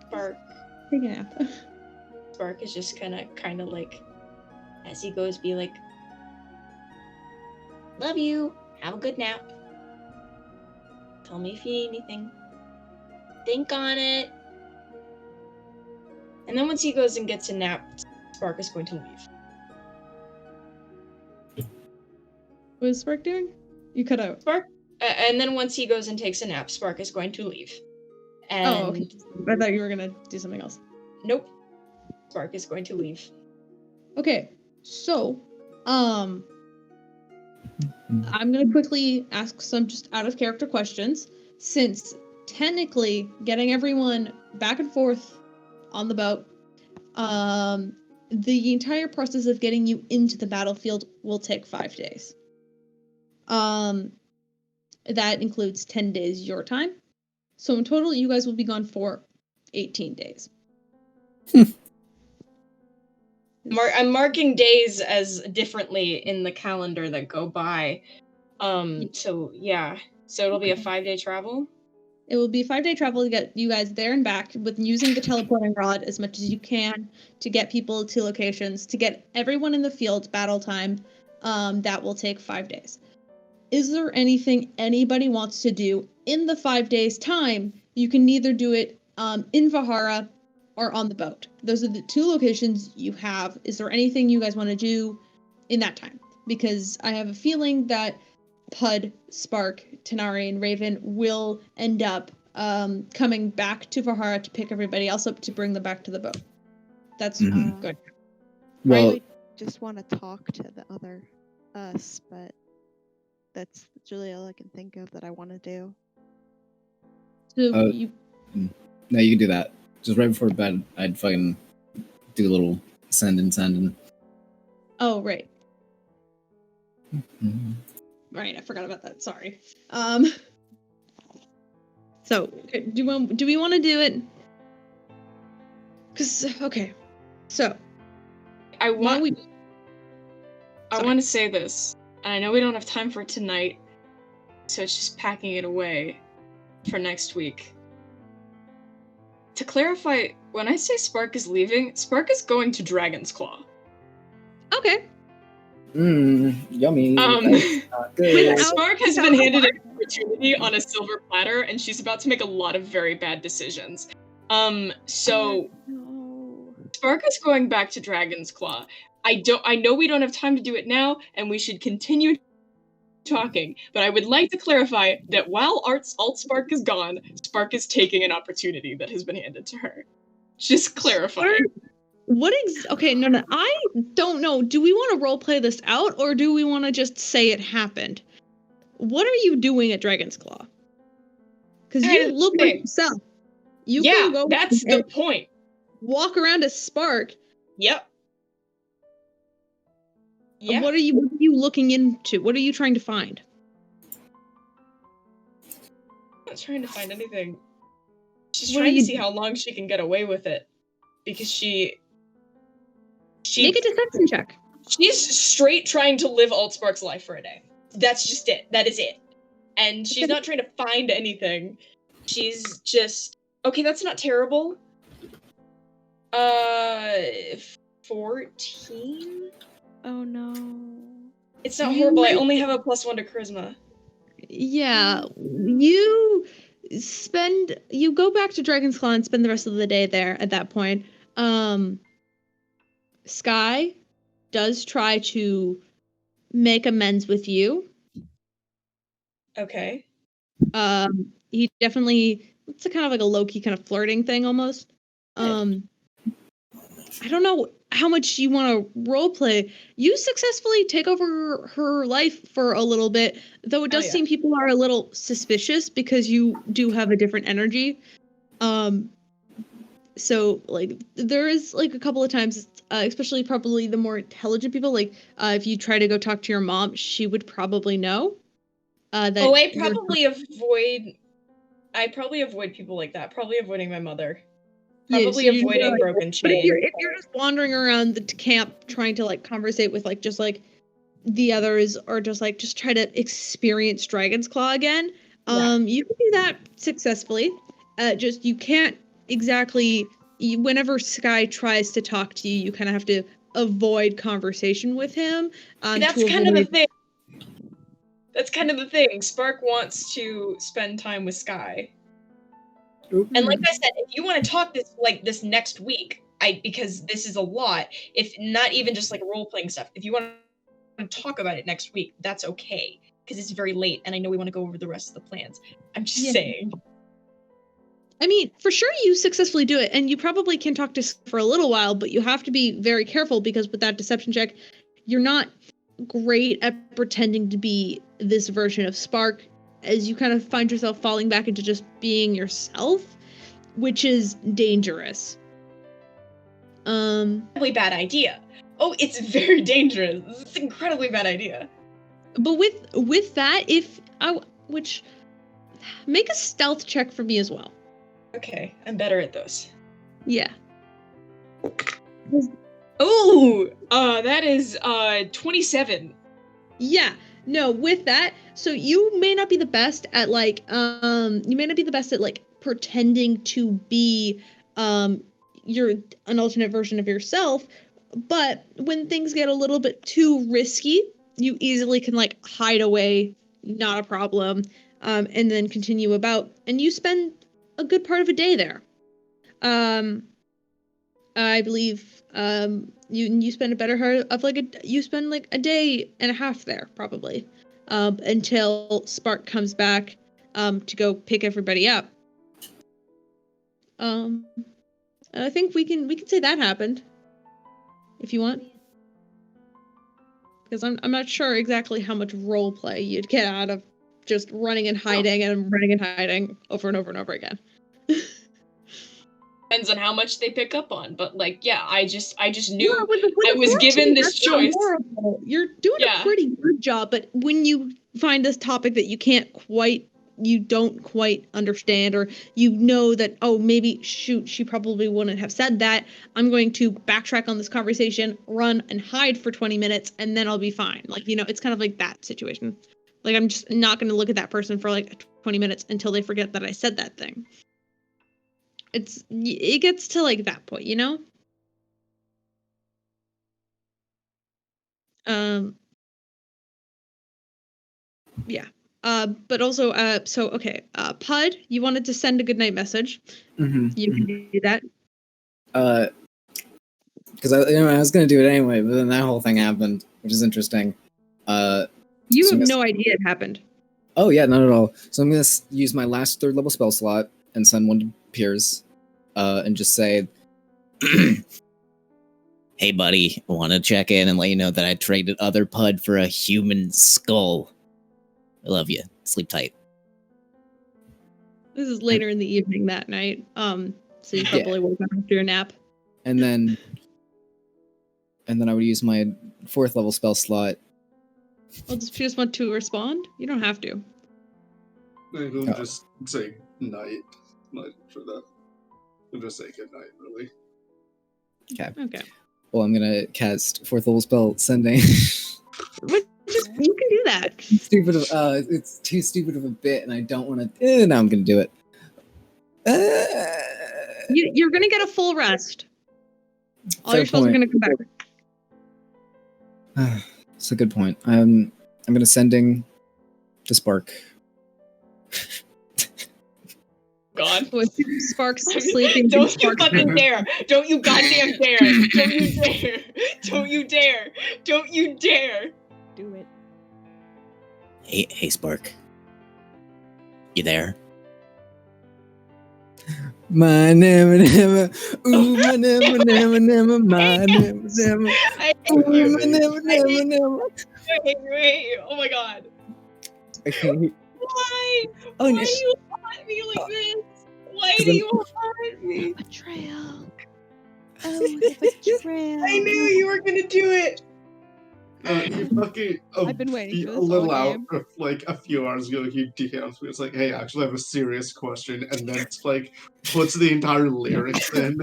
Spark. Take a nap. Spark is just kind of like, as he goes, be like, love you. Have a good nap. Tell me if you need anything. Think on it. And then once he goes and gets a nap, Spark is going to leave. What is Spark doing? You cut out. Spark. And then once he goes and takes a nap, Spark is going to leave. And Oh, okay. I thought you were gonna do something else. Nope. Spark is going to leave. Okay, so, I'm gonna quickly ask some just out of character questions, since technically getting everyone back and forth on the boat, the entire process of getting you into the battlefield will take 5 days. That includes 10 days your time. So in total, you guys will be gone for 18 days. I'm marking days as differently in the calendar that go by. So yeah. So it'll be a 5-day travel? It will be a 5-day travel to get you guys there and back with using the teleporting rod as much as you can to get people to locations, to get everyone in the field battle time. That will take 5 days. Is there anything anybody wants to do in the 5 days time? You can neither do it in Vahara or on the boat. Those are the 2 locations you have. Is there anything you guys want to do in that time? Because I have a feeling that Puud, Spark, Tanar'ri, and Raven will end up coming back to Vahara to pick everybody else up to bring them back to the boat. That's good. Well, I would just want to talk to the other us, but that's really all I can think of that I want to do. So no, you can do that. Just right before bed, I'd fucking do a little send. Oh, right. Mm-hmm. Right, I forgot about that. Sorry. So, do we want to do it? Because, okay. So, I want to say this. And I know we don't have time for tonight, so it's just packing it away for next week. To clarify, when I say Spark is leaving, Spark is going to Dragon's Claw. Okay. Yummy. Spark has been handed an opportunity on a silver platter, and she's about to make a lot of very bad decisions. So Spark is going back to Dragon's Claw. I know we don't have time to do it now, and we should continue talking, but I would like to clarify that while Alt Spark is gone, Spark is taking an opportunity that has been handed to her. Just clarifying. Okay, no, I don't know. Do we want to roleplay this out, or do we want to just say it happened? What are you doing at Dragon's Claw? Because you look like yourself. You can go that's the point. Walk around as Spark. Yep. Yeah. What are you looking into? What are you trying to find? I'm not trying to find anything. She's trying to see how long she can get away with it. Because she make a deception check. She's straight trying to live Altspark's life for a day. That's just it. That is it. And she's not trying to find anything. She's just... Okay, that's not terrible. 14? Oh no. It's not horrible. I only have a +1 to charisma. Yeah. You go back to Dragon's Claw and spend the rest of the day there at that point. Sky does try to make amends with you. Okay. He definitely, it's a kind of like a low-key kind of flirting thing almost. I don't know how much you want to roleplay. You successfully take over her life for a little bit, though it does seem people are a little suspicious because you do have a different energy. So, like, there is, like, a couple of times, especially probably the more intelligent people, like, if you try to go talk to your mom, she would probably know. I probably avoid people like that. Probably avoiding my mother. Probably avoiding broken chain. But if you're just wandering around the camp trying to, like, conversate with, like, just, like, the others are just try to experience Dragon's Claw again. You can do that successfully. Just you can't exactly. Whenever Sky tries to talk to you, you kind of have to avoid conversation with him. That's kind of the thing. That's kind of the thing. Spark wants to spend time with Sky. And like I said, if you want to talk this next week, because this is a lot, if not even just like role-playing stuff, if you want to talk about it next week, that's okay. Because it's very late, and I know we want to go over the rest of the plans. I'm just saying. I mean, for sure you successfully do it, and you probably can talk to Sky for a little while, but you have to be very careful because with that deception check, you're not great at pretending to be this version of Spark, as you kind of find yourself falling back into just being yourself, which is dangerous. Incredibly bad idea. Oh, it's very dangerous. It's an incredibly bad idea. But with that, make a stealth check for me as well. Okay, I'm better at those. Yeah. Oh, that is 27. Yeah. No, with that, so you may not be the best at pretending to be you're an alternate version of yourself, but when things get a little bit too risky, you easily can like hide away, not a problem, and then continue about, and you spend a good part of a day there. I believe you spend a better part of you spend like a day and a half there probably, until Spark comes back to go pick everybody up. I think we can say that happened, if you want, because I'm not sure exactly how much role play you'd get out of just running and hiding and running and hiding over and over and over again. Depends on how much they pick up on, but like, yeah, I just knew I was given this choice. You're doing a pretty good job, but when you find this topic that you don't quite understand, or you know that, oh, maybe, shoot, she probably wouldn't have said that, I'm going to backtrack on this conversation, run and hide for 20 minutes, and then I'll be fine. Like, it's kind of like that situation. Like, I'm just not going to look at that person for like 20 minutes until they forget that I said that thing. It gets to like that point, Yeah. But also, okay, Puud, you wanted to send a goodnight message. Mm-hmm. You can do that. Because I was gonna do it anyway, but then that whole thing happened, which is interesting. You have no idea it happened. Oh yeah, not at all. So I'm gonna use my last 3rd level spell slot and send one to Peirs, and just say, "Hey buddy, want to check in and let you know that I traded other Puud for a human skull. I love you. Sleep tight." This is later in the evening that night. So you probably woke up after your nap. And then I would use my 4th level spell slot. Well, does Peirs want to respond? You don't have to. I will just say night for that. I'll just say good night, really. Okay. Well, I'm gonna cast 4th level spell sending. You can do that. It's too stupid of a bit, and I don't want to. No, I'm gonna do it. You're gonna get a full rest. All your spells are gonna come back. That's a good point. I'm gonna sending to Spark. God. Spark's sleeping. Don't you fucking dare! Don't you goddamn dare! Don't you dare! Don't you dare! Don't you dare! Do it. Hey, Spark. You there? My never, ooh, my never, my never. I hate ooh, you. my never. I hate you. Oh my god. Okay. Why? Oh, Why do you haunt me like this? Why do you haunt me? Betrayal. Oh, the betrayal. I knew you were gonna do it. You fucking I've been waiting for this a little all out game. of like a few hours ago. He DMs me. It's like, hey, actually, I have a serious question, and then it's like puts the entire lyrics in.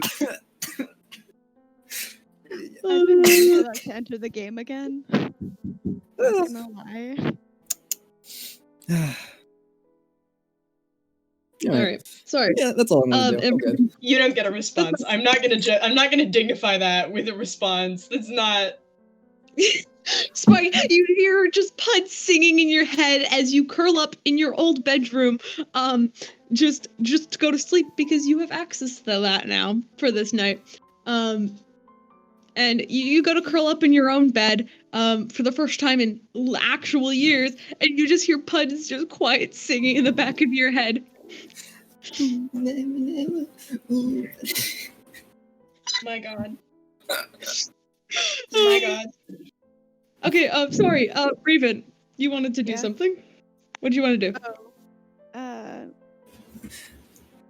I've been waiting for that to enter the game again. Not gonna lie. All right. Sorry. Yeah, that's all I'm gonna do. I'm good. You don't get a response. I'm not gonna dignify that with a response. That's not. Spike, you hear just Puud singing in your head as you curl up in your old bedroom, just to go to sleep because you have access to that now for this night. And you go to curl up in your own bed, for the first time in actual years, and you just hear Puud just quiet singing in the back of your head. My God. My God. Okay, sorry, Raven, you wanted to do something? What did you want to do?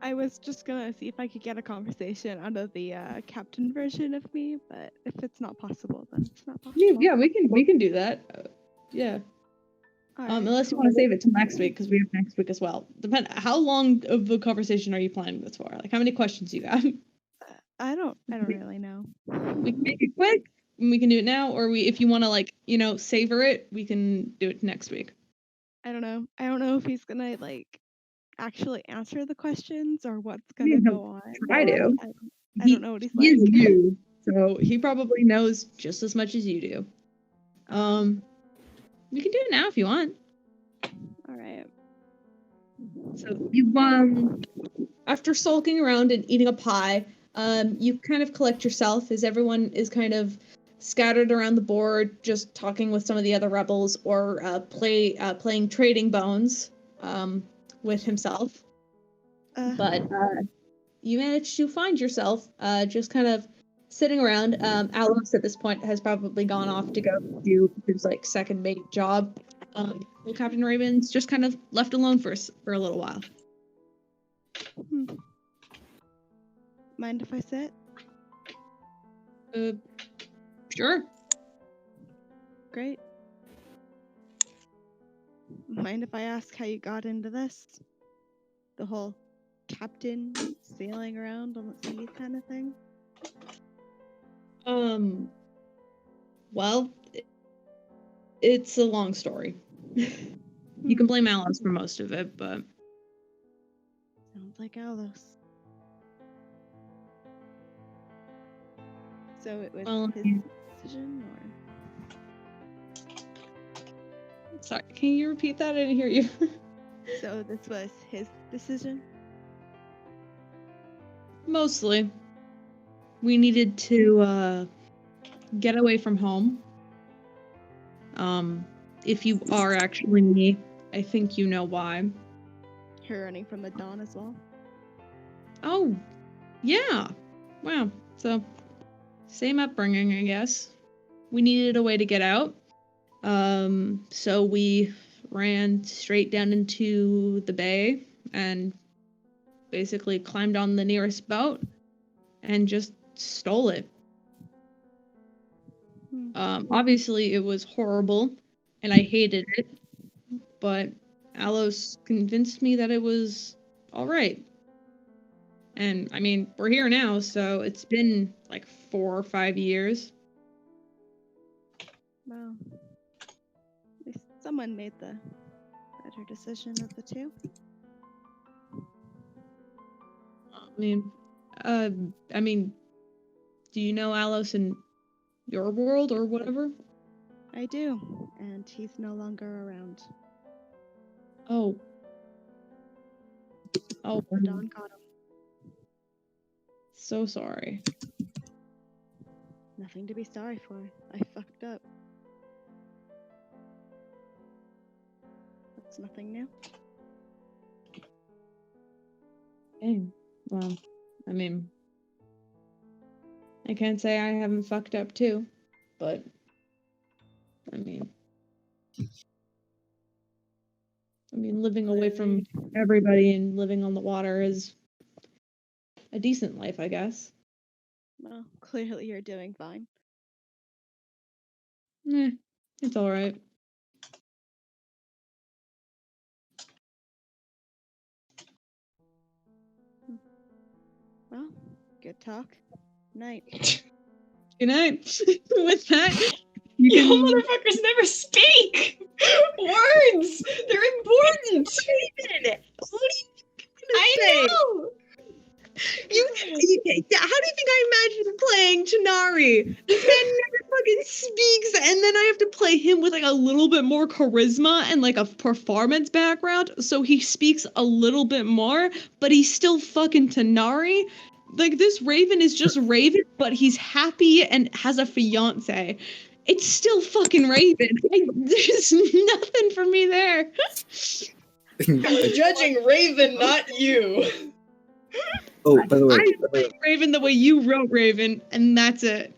I was just gonna see if I could get a conversation out of the captain version of me, but if it's not possible, then it's not possible. Yeah, we can do that. Yeah. All right, Unless you want to save it till next week, because we have next week as well. How long of a conversation are you planning this for? Like, how many questions you got? I don't really know. We can make it quick, and we can do it now, or if you want to savor it, we can do it next week. I don't know. I don't know if he's gonna actually answer the questions or what's gonna go on. Try to. I don't know what he's like. He is you, so he probably knows just as much as you do. We can do it now if you want. All right. So you after sulking around and eating a pie, you kind of collect yourself as everyone is kind of scattered around the board, just talking with some of the other rebels or playing Trading Bones with himself. But you manage to find yourself just kind of sitting around. Alex at this point has probably gone off to go do his second mate job. Captain Raven's just kind of left alone for a little while. Mind if I sit? Sure. Great. Mind if I ask how you got into this? The whole captain sailing around on the sea kind of thing? Well, it's a long story. You can blame Alice for most of it, but... Sounds like Alice. So it was his decision, or? Sorry, can you repeat that? I didn't hear you. So this was his decision? Mostly. We needed to, get away from home. If you are actually me, I think you know why. Her running from the dawn as well? Oh, yeah. Wow. So, same upbringing, I guess. We needed a way to get out. So we ran straight down into the bay and basically climbed on the nearest boat and just stole it. Obviously it was horrible and I hated it, but Alos convinced me that it was all right. And I mean, we're here now, so it's been 4 or 5 years. Well, at least someone made the better decision of the two. I mean, do you know Alos in your world or whatever? I do, and he's no longer around. Oh. The dawn got him. So sorry. Nothing to be sorry for. I fucked up. That's nothing new. Okay. Well, I mean, I can't say I haven't fucked up too, but I mean, living away from everybody and living on the water is a decent life, I guess. Well, clearly you're doing fine. It's all right. Well, good talk. Night. Good night. With that, Y'all motherfuckers never speak! Words! They're important! I know! How do you think I imagine playing Tanar'ri? This man never fucking speaks, and then I have to play him with like a little bit more charisma and like a performance background, so he speaks a little bit more, but he's still fucking Tanar'ri. Like, this Raven is just Raven, but he's happy and has a fiance. It's still fucking Raven. There's nothing for me there. I'm judging Raven, not you. Oh, by the way, I wrote Raven the way you wrote Raven, and that's it.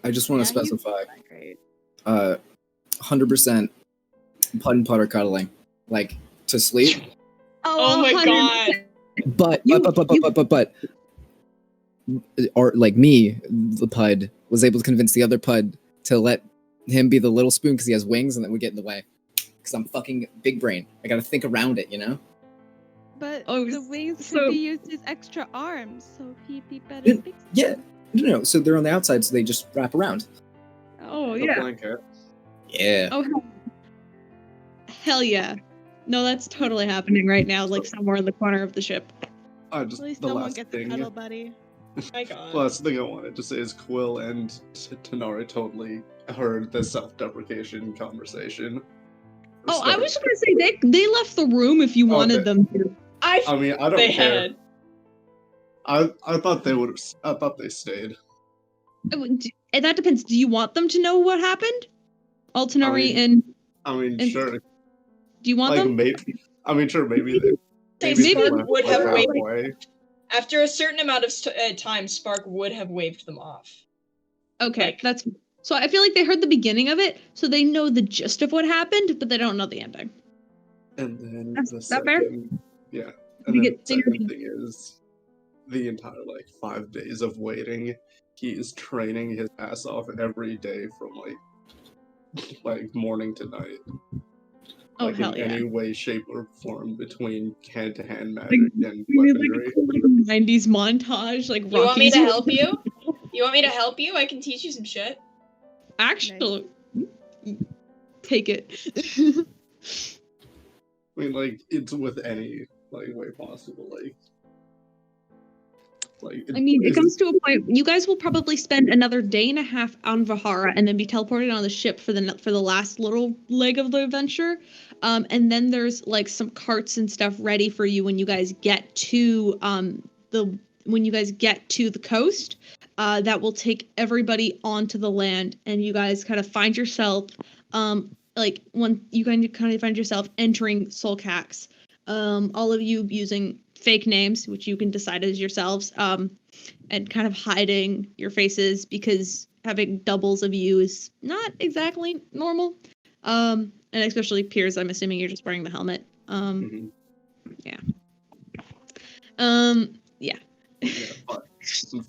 I just want to specify. 100% Puud and Putt are cuddling, like to sleep. Oh my 100%. god! But, or like me, the Puud was able to convince the other Puud to let him be the little spoon because he has wings, and that would get in the way. Because I'm fucking big brain. I gotta think around it, you know. But Oh, the wings so- could be used as extra arms, so he'd be better fixed. Yeah, no. So they're on the outside, so they just wrap around. Oh, The yeah. blanket. Yeah. Oh, hell yeah. No, that's totally happening right now, like somewhere in the corner of the ship. Just At least the someone last gets thing. a cuddle buddy. My god. The last thing I wanted to say is Quill and Tanar'ri totally heard the self-deprecation conversation. Oh, I was just gonna say they left the room if you wanted them to. I mean, I don't they care. had. I thought they would have. I thought they stayed. And that depends. Do you want them to know what happened? Tanar'ri and Sure. do you want Like them? maybe. I mean, sure. Maybe they. Say Maybe Spark would have waved. halfway. After a certain amount of time, Spark would have waved them off. Okay, that's so. I feel like they heard the beginning of it, so they know the gist of what happened, but they don't know the ending. And then That's- the that fair? second, yeah. And You then get the second thing is the entire 5 days of waiting. He is training his ass off every day from like morning to night. Oh, Like hell in yeah. any way, shape, or form between hand-to-hand magic and We need weaponry. like a cool 90s montage, like You want me to Rocky's- help you? You want me to help you? I can teach you some shit. Actually, take it. I mean, it's with any way possible. I mean, it comes to a point. You guys will probably spend another day and a half on Vahara, and then be teleported on the ship for the last little leg of the adventure. And then there's some carts and stuff ready for you when you guys get to the coast. That will take everybody onto the land, and you guys kind of find yourself when you kind of find yourself entering Solcax. All of you using fake names, which you can decide as yourselves, and kind of hiding your faces because having doubles of you is not exactly normal. And especially Peirs, I'm assuming you're just wearing the helmet. Yeah. Yeah. Yeah, but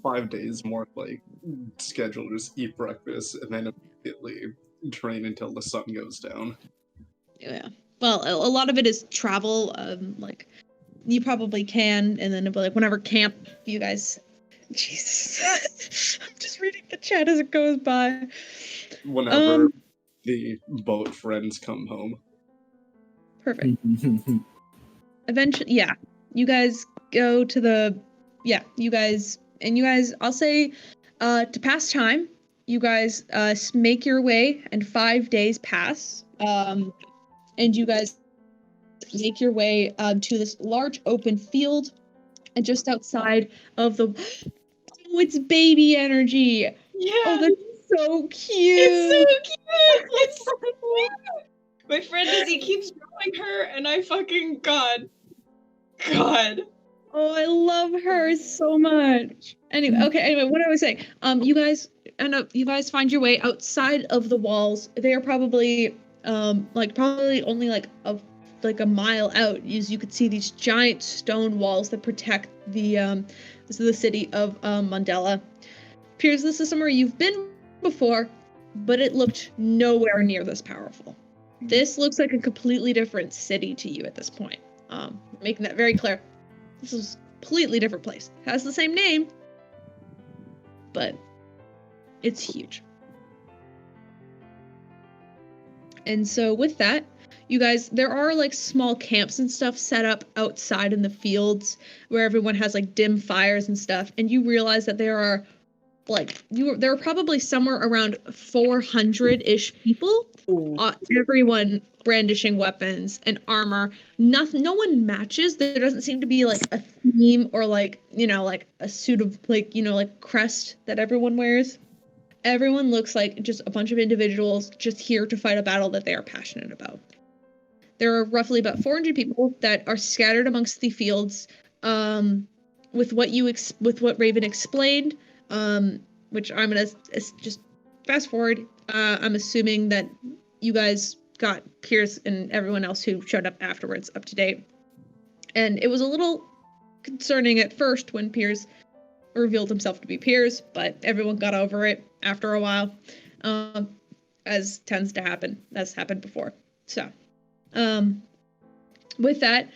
5 days more schedule, just eat breakfast and then immediately train until the sun goes down. Yeah. Well, a lot of it is travel. You probably can, and then it'll be whenever camp you guys. Jesus, I'm just reading the chat as it goes by. Whenever the boat friends come home. Perfect. Eventually, yeah. You guys go to the. Yeah, you guys. I'll say, to pass time, you guys make your way, and 5 days pass. And you guys make your way to this large open field, and just outside of the. Oh, it's baby energy. Yeah. Oh, that's so cute. It's so cute. It's so cute. My friend Izzy keeps drawing her, and I fucking God. Oh, I love her so much. Anyway, what I was saying, you guys find your way outside of the walls. They are probably only a mile out. As you could see these giant stone walls that protect the city of Mandela. Peirs, this is somewhere you've been before, but it looked nowhere near this powerful. This looks like a completely different city to you at this point. Making that very clear. This is a completely different place. It has the same name, but it's huge. And so with that, you guys, there are like small camps and stuff set up outside in the fields where everyone has like dim fires and stuff. And you realize that there are there are probably somewhere around 400-ish people, everyone brandishing weapons and armor. No one matches. There doesn't seem to be like a theme or like a suit of like crest that everyone wears. Everyone looks like just a bunch of individuals just here to fight a battle that they are passionate about. There are roughly about 400 people that are scattered amongst the fields. With what Raven explained, which I'm gonna just fast forward. I'm assuming that you guys got Peirs and everyone else who showed up afterwards up to date. And it was a little concerning at first when Peirs revealed himself to be Peirs, but everyone got over it after a while, as tends to happen. That's happened before. So, with that,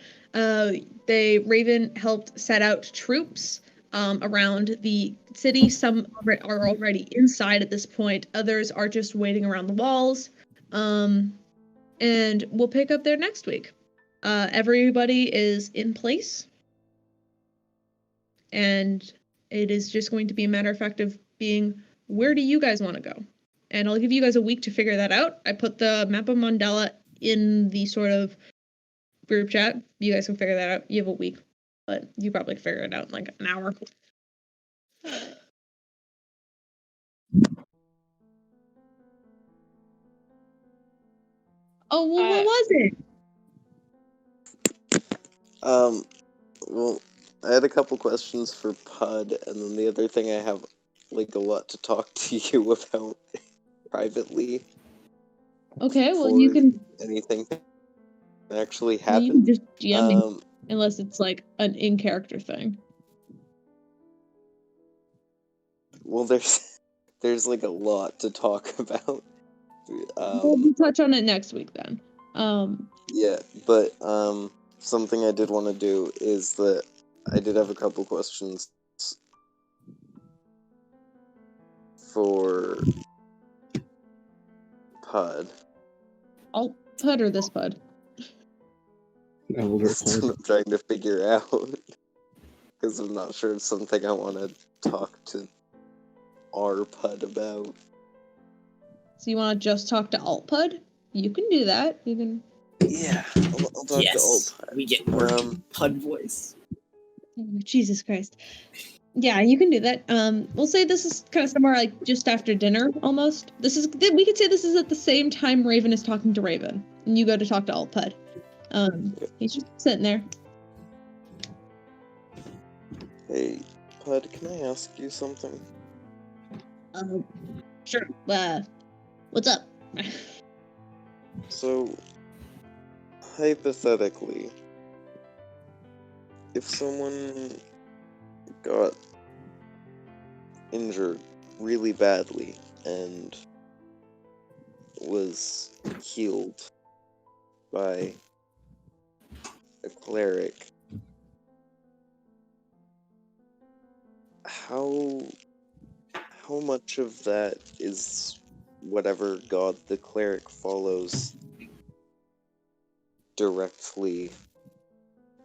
Raven helped set out troops around the city. Some are already inside at this point. Others are just waiting around the walls. And we'll pick up there next week. Everybody is in place. And it is just going to be a matter of fact of being, where do you guys want to go? And I'll give you guys a week to figure that out. I put the map of Mandela in the sort of group chat. You guys can figure that out. You have a week, but you probably figure it out in like an hour. Oh, well, what was it? Well, I had a couple questions for Puud, and then the other thing I have, like, a lot to talk to you about privately. Okay, well, you can... Anything actually happen. You can just DM me, unless it's, like, an in-character thing. Well, there's, like, a lot to talk about. We'll touch on it next week, then. Yeah, but, something I did want to do is that I did have a couple questions for Puud. I'll Puud or this Puud? Elder That's what I'm trying to figure out. Because I'm not sure it's something I want to talk to our Puud about. So you want to just talk to Alt Puud? You can do that. You can... Yeah, I'll talk to Alt Puud. We get more Puud voice. Oh, Jesus Christ. Yeah, you can do that. We'll say this is kind of somewhere like just after dinner, almost. We could say this is at the same time Raven is talking to Raven, and you go to talk to Alt Puud. He's just sitting there. Hey, Puud, can I ask you something? Sure. What's up? So, hypothetically, if someone got injured really badly and was healed by a cleric, how much of that is whatever god the cleric follows directly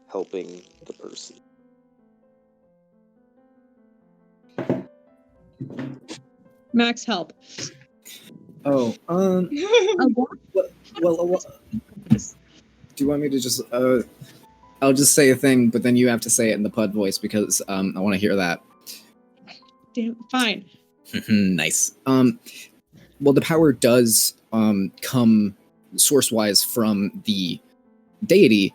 helping the person? Max, help. Oh, well, do you want me to just, I'll just say a thing, but then you have to say it in the Puud voice because, I want to hear that. Damn, fine. Nice. Well, the power does, come source-wise from the deity.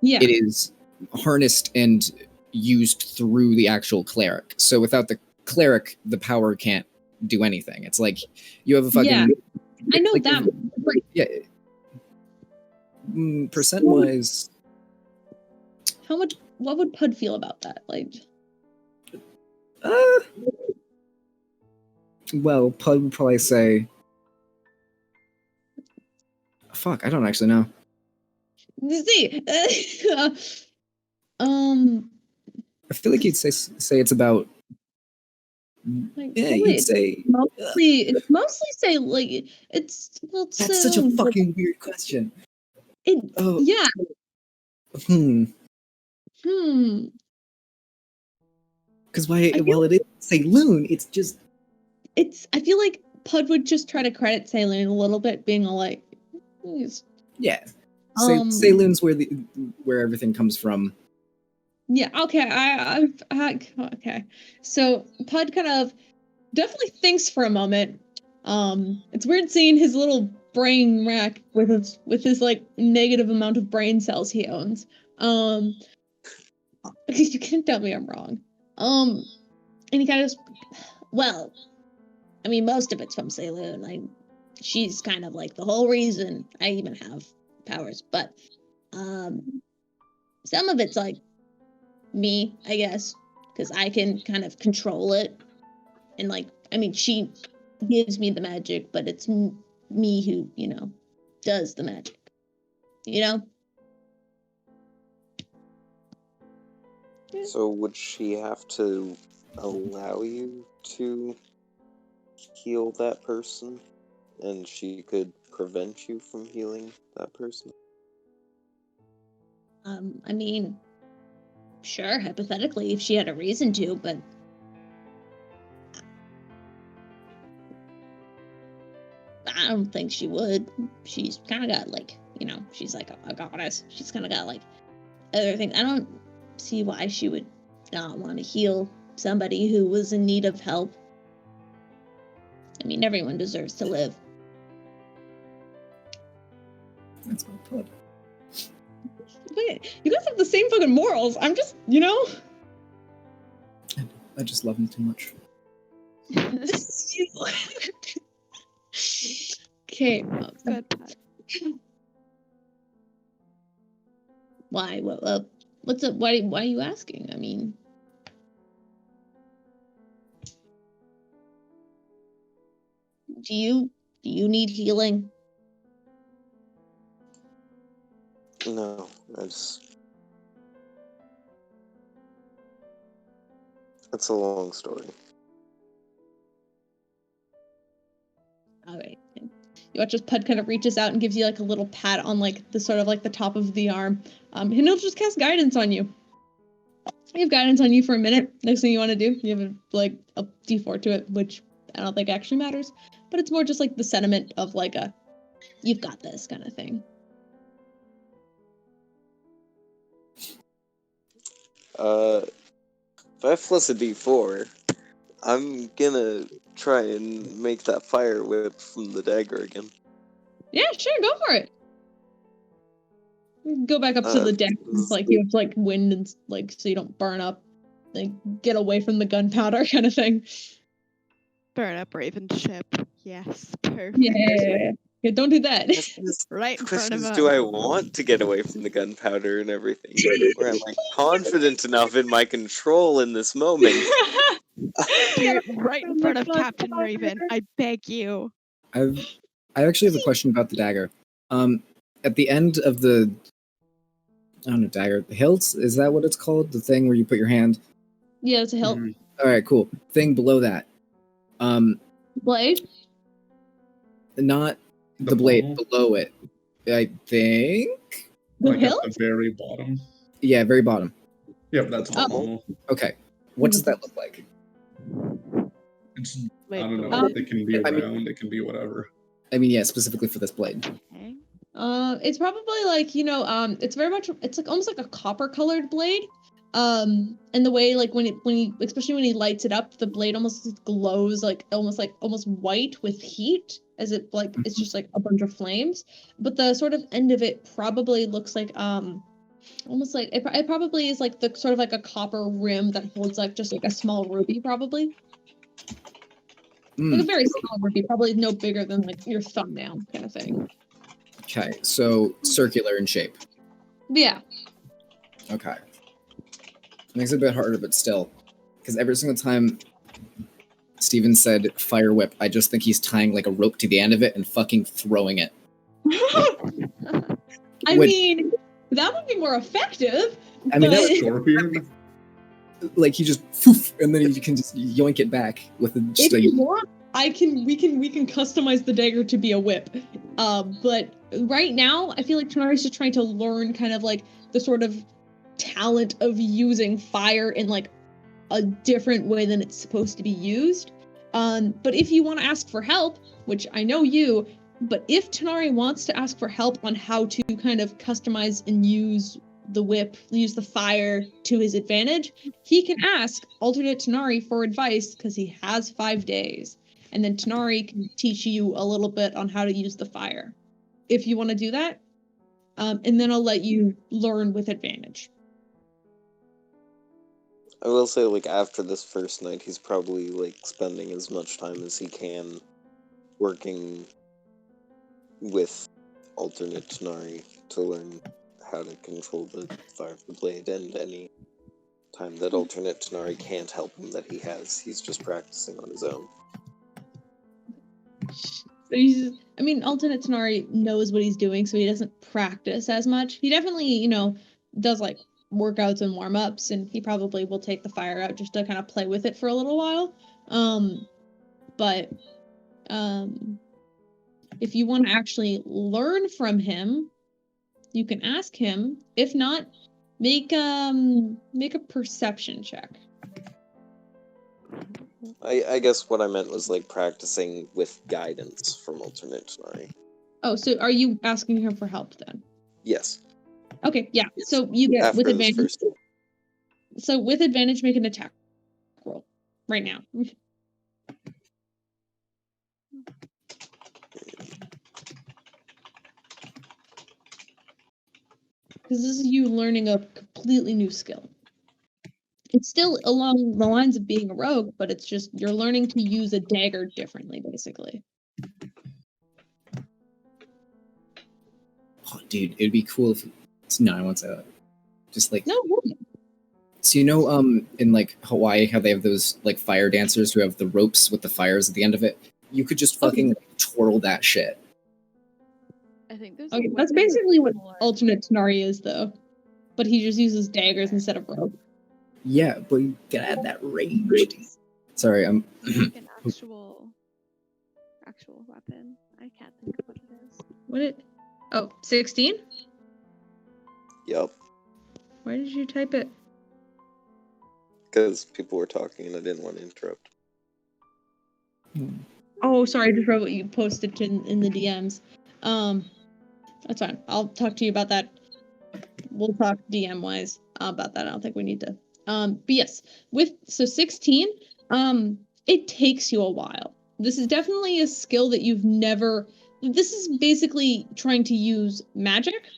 Yeah. It is harnessed and used through the actual cleric. So without the cleric, the power can't do anything. It's like you have a fucking... Yeah, I know like, that. Like, yeah. Percent-wise... What would Puud feel about that? Like... Well, Puud would probably say... Fuck, I don't actually know. See, I feel like he'd say it's about Like, Yeah, really, you'd say. it's mostly say like it's. Well, That's such a fucking weird question. Yeah. Because while it is Saloon, it's just. I feel like Puud would just try to credit Saloon a little bit, being all like. Yeah. Saloon's where everything comes from. Yeah. Okay. Okay. So Puud kind of definitely thinks for a moment. It's weird seeing his little brain rack with his like negative amount of brain cells he owns. You can't tell me I'm wrong. And he kind of just, well, I mean, most of it's from Saloon. Like, she's kind of like the whole reason I even have powers. But some of it's like me, I guess, because I can kind of control it. And like, I mean, she gives me the magic, but it's me who, does the magic. So would she have to allow you to heal that person? And she could prevent you from healing that person? I mean, sure, hypothetically, if she had a reason to, but I don't think she would. She's kind of got like, she's like a goddess. She's kind of got like other things. I don't see why she would not want to heal somebody who was in need of help. I mean, everyone deserves to live. That's well put. Wait, you guys have the same fucking morals. I'm just, I just love him too much. Okay. Good. Why? What's up? Why are you asking? I mean, do you need healing? No, that's a long story. All right. You watch as Puud kind of reaches out and gives you like a little pat on like the sort of like the top of the arm. And he'll just cast guidance on you. You have guidance on you for a minute. Next thing you want to do, you have like a D4 to it, which I don't think actually matters. But it's more just like the sentiment of like a, you've got this kind of thing. If I plus a D4, I'm gonna try and make that fire whip from the dagger again. Yeah, sure, go for it. Go back up to the deck. It's like you have like wind and like so you don't burn up. Like get away from the gunpowder kind of thing. Burn up Raven's ship. Yes, perfect. Yeah, don't do that. Right in front of us. Do I want to get away from the gunpowder and everything? Or am I confident enough in my control in this moment? Right in front of Captain Raven. I beg you. I actually have a question about the dagger. At the end of the, I don't know, dagger, the hilt, is that what it's called? The thing where you put your hand? Yeah, it's a hilt. All right, cool. Thing below that. Blade? Not the blade, below it. I think. The hilt? At the very bottom. Yeah, very bottom. Yep, that's normal. Okay. What does that look like? It's, I don't know. It can be round. It can be whatever. I mean, yeah, specifically for this blade. Okay. It's probably like, it's very much, it's like almost like a copper colored blade. And the way like when he especially when he lights it up, the blade almost glows like almost white with heat, as it like it's just like a bunch of flames. But the sort of end of it probably looks like almost like it probably is like the sort of like a copper rim that holds like just like a small ruby, probably. Like a very small ruby, probably no bigger than like your thumbnail kind of thing. Okay, so circular in shape. Yeah. Okay. Makes it a bit harder, but still. Because every single time Steven said fire whip, I just think he's tying like a rope to the end of it and fucking throwing it. I mean, that would be more effective. I mean, Scorpion? like he just poof, and then you can just yoink it back with just if you want, we can customize the dagger to be a whip. But right now, I feel like Tanar'ri's just trying to learn kind of like the sort of talent of using fire in like a different way than it's supposed to be used. But if you want to ask for help, which I know you, but if Tanar'ri wants to ask for help on how to kind of customize and use the whip, use the fire to his advantage, he can ask alternate Tanar'ri for advice because he has 5 days. And then Tanar'ri can teach you a little bit on how to use the fire. If you want to do that. And then I'll let you learn with advantage. I will say, like, after this first night, he's probably, like, spending as much time as he can working with alternate Tanar'ri to learn how to control the fire of the blade, and any time that alternate Tanar'ri can't help him that he's just practicing on his own. So alternate Tanar'ri knows what he's doing, so he doesn't practice as much. He definitely, does like workouts and warm-ups, and he probably will take the fire out just to kind of play with it for a little while. But if you want to actually learn from him, you can ask him. If not, make a perception check. I guess what I meant was like practicing with guidance from alternate Tanar'ri. Oh, so are you asking him for help then? Yes. Okay, yeah. Yes. So you get After with advantage. First. So with advantage, make an attack roll right now. Because this is you learning a completely new skill. It's still along the lines of being a rogue, but it's just you're learning to use a dagger differently, basically. Oh, dude, it'd be cool if... No, I won't say that. Just like... No. So in like Hawaii, how they have those like fire dancers who have the ropes with the fires at the end of it? You could just fucking twirl that shit. I think there's okay, that's basically what alternate Tanar'ri is, though. But he just uses daggers instead of rope. Yeah, but you gotta add that range. Sorry, I'm... like an actual weapon. I can't think of what it is. Oh, 16? Yep. Why did you type it? Because people were talking and I didn't want to interrupt. Oh, sorry, I just read what you posted in the DMs. That's fine. I'll talk to you about that. We'll talk DM-wise about that. I don't think we need to. But yes, 16, it takes you a while. This is definitely a skill that you've never... This is basically trying to use magic.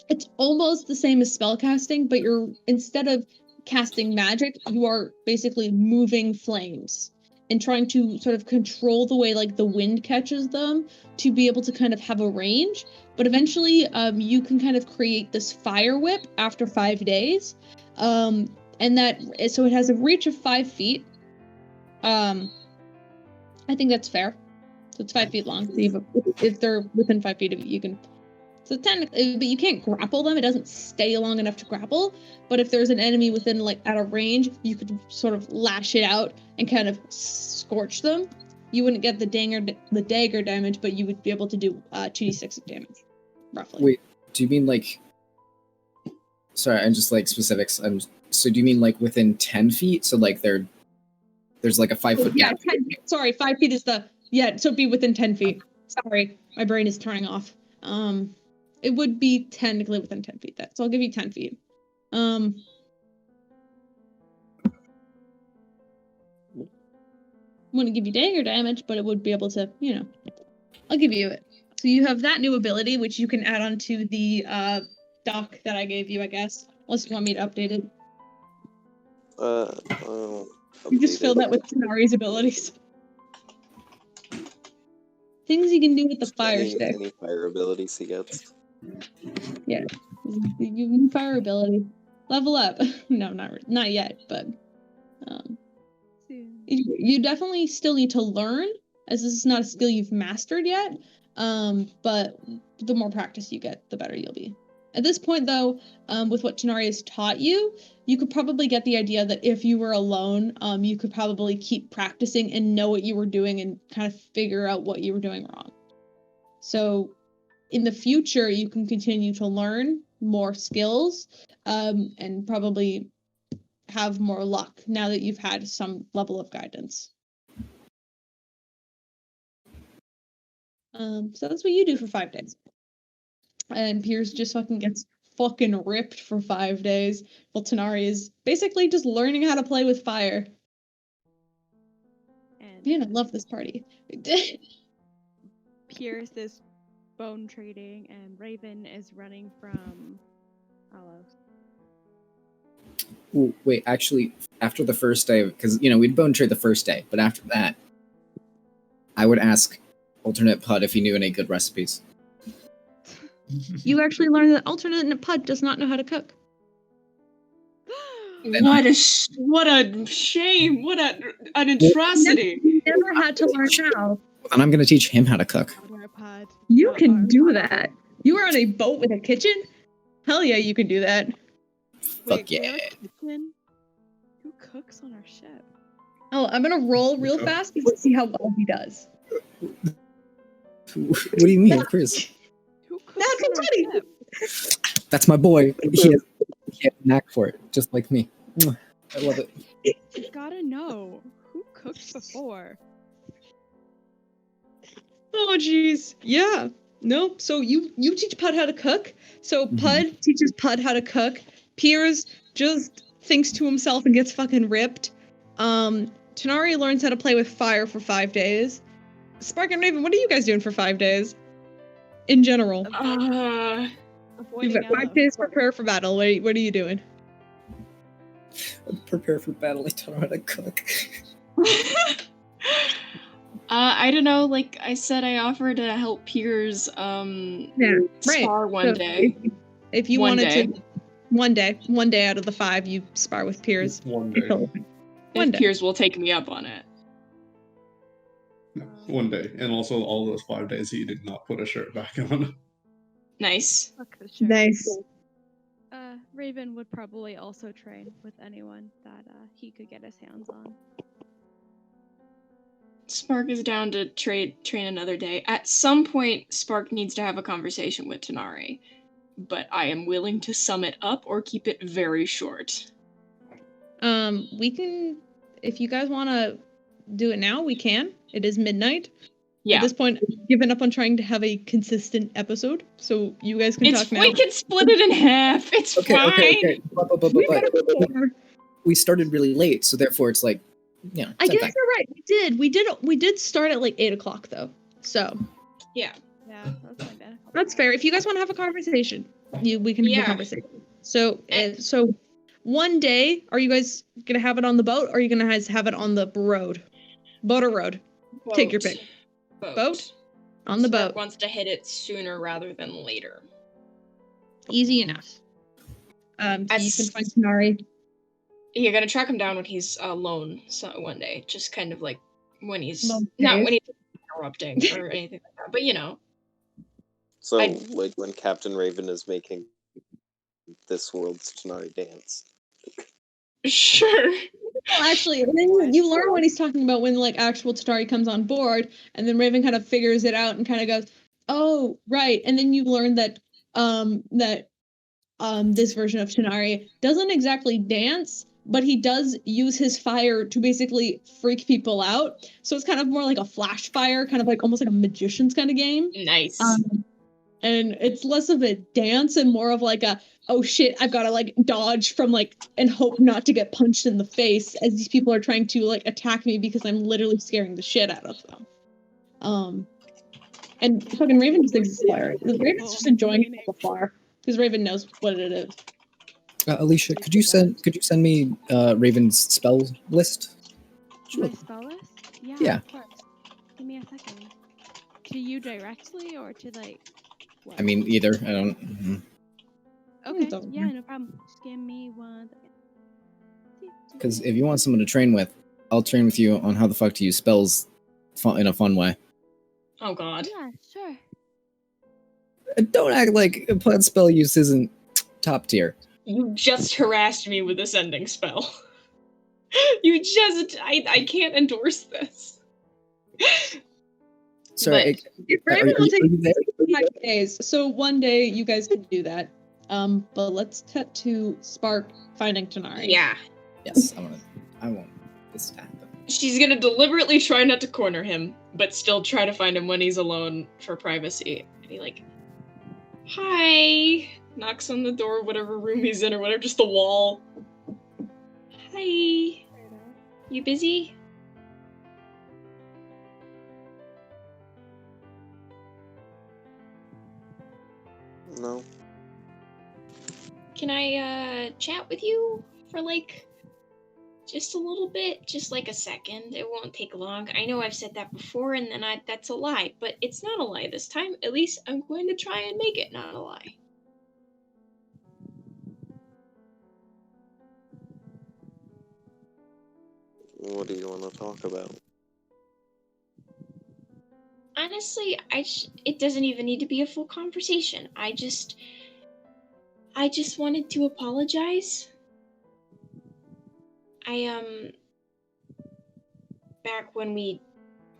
It's almost the same as spellcasting, but instead of casting magic, you are basically moving flames and trying to sort of control the way like the wind catches them to be able to kind of have a range. But eventually you can kind of create this fire whip after 5 days. So it has a reach of 5 feet. I think that's fair. So it's 5 feet long. So if they're within 5 feet of it, you can. So technically, but you can't grapple them. It doesn't stay long enough to grapple. But if there's an enemy within like at a range, you could sort of lash it out and kind of scorch them. You wouldn't get the dagger damage, but you would be able to do 2d6 of damage, roughly. Wait, do you mean like? Sorry, I'm just like specifics. So do you mean like within 10 feet? So like there's like a 5 foot gap. 5 feet is so it'd be within 10 feet. Sorry, my brain is turning off. It would be technically within 10 feet. So I'll give you 10 feet. Wouldn't give you dagger damage, but it would be able to, I'll give you it. So you have that new ability, which you can add on to the doc that I gave you, I guess. Unless you want me to update it. You just fill that with Tanar'ri's abilities. Things you can do with the fire stick. Any fire abilities he gets. Yeah. You fire ability. Level up. No, not yet, but you definitely still need to learn, as this is not a skill you've mastered yet. But the more practice you get, the better you'll be. At this point, though, with what Tanar'ri has taught you, you could probably get the idea that if you were alone, you could probably keep practicing and know what you were doing and kind of figure out what you were doing wrong. So in the future, you can continue to learn more skills and probably have more luck now that you've had some level of guidance. So that's what you do for 5 days. And Peirs just fucking gets fucking ripped for 5 days, while Tanar'ri is basically just learning how to play with fire. And Man, I love this party. Peirs is bone trading, and Raven is running from Hollows. Ooh, wait, actually, after the first day, because, we'd bone trade the first day, but after that, I would ask alternate Puud if he knew any good recipes. You actually learned that alternate Puud does not know how to cook. What a shame! What an atrocity! You never had to learn how. And I'm going to teach him how to cook. You can do that. You were on a boat with a kitchen? Hell yeah, you can do that. Fuck yeah. Who cooks on our ship? Oh, I'm gonna roll real fast to see how well he does. What do you mean, Chris? Natural 20! That's my boy. He has a knack for it, just like me. I love it. You gotta know who cooked before. Oh jeez. Yeah. Nope. So you teach Puud how to cook. So Puud teaches Puud how to cook. Peirs just thinks to himself and gets fucking ripped. Tanar'ri learns how to play with fire for 5 days. Spark and Raven, what are you guys doing for 5 days? In general. You've got 5 days to prepare for battle. What are you doing? Prepare for battle. I don't know how to cook. I don't know. Like I said, I offered to help Peirs spar one day. If you wanted to, one day out of the 5, you spar with Peirs. One day. If Peirs will take me up on it. One day, and also all those 5 days he did not put a shirt back on. Nice. Nice. Raven would probably also train with anyone that he could get his hands on. Spark is down to train another day. At some point, Spark needs to have a conversation with Tanar'ri, but I am willing to sum it up or keep it very short. We can, if you guys want to do it now, we can. It is midnight. Yeah. At this point, I've given up on trying to have a consistent episode, so you guys can talk now. We can split it in half. It's fine. Okay. But we started really late, so therefore it's like, I guess you're right. We did start at like 8 o'clock though. So. Yeah. Yeah, that's my bad. That's fair. If you guys want to have a conversation, we can have a conversation. So, so one day, are you guys gonna have it on the boat, or are you gonna have it on the road? Boat or road? Boat. Take your pick. Boat? On the Spark boat. Wants to hit it sooner rather than later. Easy enough. So you can find Tanar'ri. You're gonna track him down when he's alone. So one day, just kind of like when he's not when he's interrupting or anything like that, but So like when Captain Raven is making this world's Tanar'ri dance. Sure. Well, actually, and then you learn what he's talking about when like actual Tanar'ri comes on board, and then Raven kind of figures it out and kind of goes, "Oh, right." And then you learn that this version of Tanar'ri doesn't exactly dance, but he does use his fire to basically freak people out. So it's kind of more like a flash fire, kind of like almost like a magician's kind of game. Nice. And it's less of a dance and more of like a, oh shit, I've got to like dodge from like and hope not to get punched in the face as these people are trying to like attack me because I'm literally scaring the shit out of them. And fucking Raven just thinks it's hilarious. Raven's just enjoying it from afar because Raven knows what it is. Alycia, could you send me Raven's spell list? My spell list? Yeah. Of course. Give me a second. To you directly or to like? What? I mean, either. I don't. Mm-hmm. Okay. Yeah, no problem. Just give me 1 second. Because if you want someone to train with, I'll train with you on how the fuck to use spells in a fun way. Oh god. Yeah, sure. Don't act like plant spell use isn't top tier. You just harassed me with a sending spell. I can't endorse this. Sorry, Raven will take 5 days, so one day you guys can do that. But let's cut to Spark finding Tanar'ri. Yeah. Yes, I want this to happen. She's gonna deliberately try not to corner him, but still try to find him when he's alone for privacy. And be like, hi! Knocks on the door, whatever room he's in or whatever, just the wall. Hi! You busy? No. Can I chat with you for just a little bit? Just a second. It won't take long. I know I've said that before and then that's a lie, but it's not a lie this time. At least I'm going to try and make it not a lie. What do you want to talk about? Honestly, it doesn't even need to be a full conversation. I just wanted to apologize. Back when we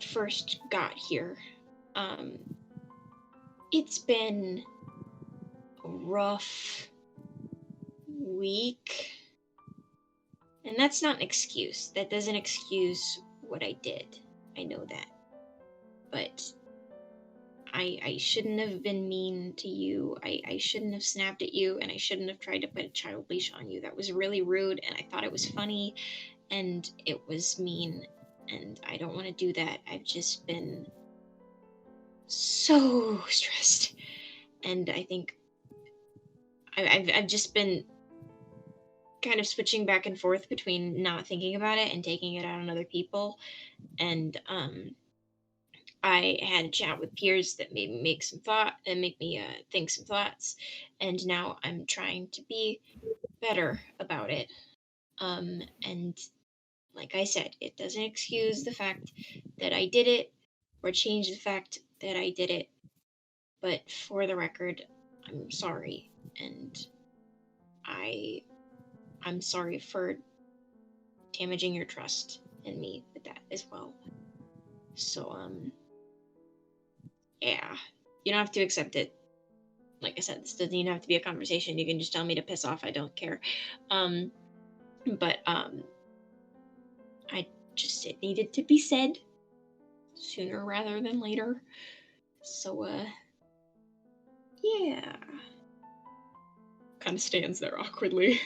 first got here, it's been a rough week. And that's not an excuse. That doesn't excuse what I did. I know that. But I shouldn't have been mean to you. I shouldn't have snapped at you, and I shouldn't have tried to put a child leash on you. That was really rude, and I thought it was funny, and it was mean, and I don't want to do that. I've just been so stressed, and I think I've just been kind of switching back and forth between not thinking about it and taking it out on other people, and I had a chat with Peirs that made me make me think some thoughts, and now I'm trying to be better about it. And like I said, it doesn't excuse the fact that I did it or change the fact that I did it. But for the record, I'm sorry, and I'm sorry for damaging your trust in me with that as well. So yeah, you don't have to accept it. Like I said, this doesn't even have to be a conversation. You can just tell me to piss off. I don't care. But it needed to be said sooner rather than later. So, yeah. Kind of stands there awkwardly.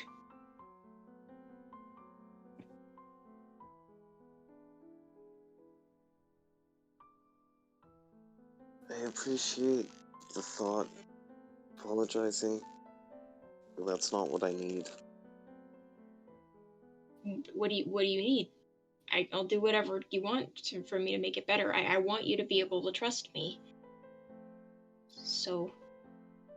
I appreciate the thought. Apologizing. But that's not what I need. What do you need? I'll do whatever you want for me to make it better. I want you to be able to trust me. So,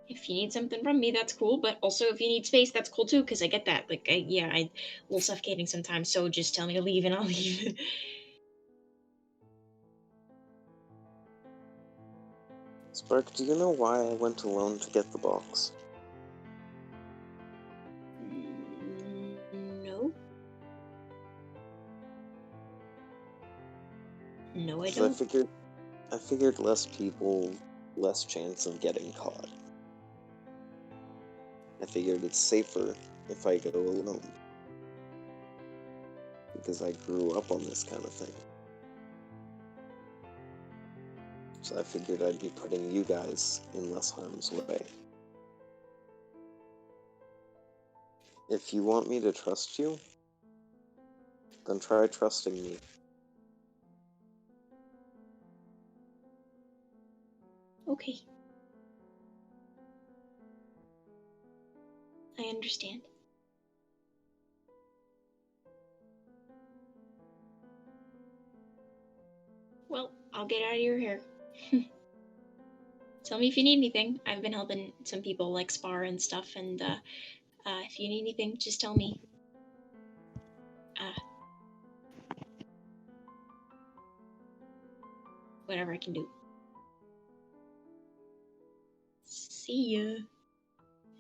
if you need something from me, that's cool. But also, if you need space, that's cool too. Because I get that. I'm a little suffocating sometimes. So just tell me to leave, and I'll leave. Spark, do you know why I went alone to get the box? No. No, I So don't. I figured less people, less chance of getting caught. I figured it's safer if I go alone. Because I grew up on this kind of thing. So I figured I'd be putting you guys in less harm's way. If you want me to trust you, then try trusting me. Okay. I understand. Well, I'll get out of your hair. Tell me if you need anything. I've been helping some people spar and stuff, and if you need anything, just tell me. Whatever I can do. See ya.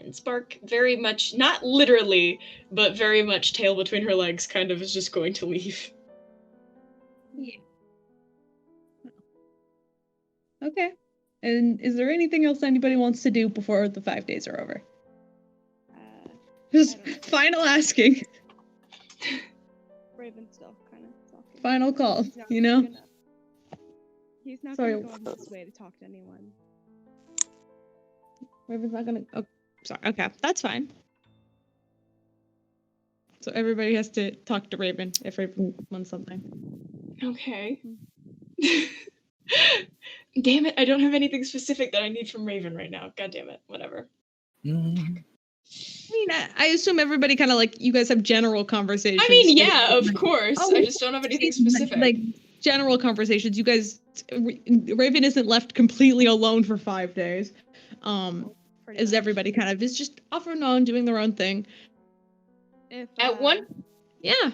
And Spark very much, not literally, but very much tail between her legs, kind of is just going to leave. Yeah. Okay. And is there anything else anybody wants to do before the 5 days are over? Just final asking. Raven's still kind of talking. Final call, you know? He's not Sorry. going to go out of his way to talk to anyone. Raven's not gonna. Oh, sorry. Okay, that's fine. So everybody has to talk to Raven if Raven wants something. Okay. Damn it, I don't have anything specific that I need from Raven right now. God damn it, whatever. I mean, I assume everybody kind of like, you guys have general conversations. I mean, yeah, of course. I just don't have anything specific. Like general conversations. You guys, Raven isn't left completely alone for 5 days. As everybody kind of is just off and on doing their own thing. If At one? Yeah.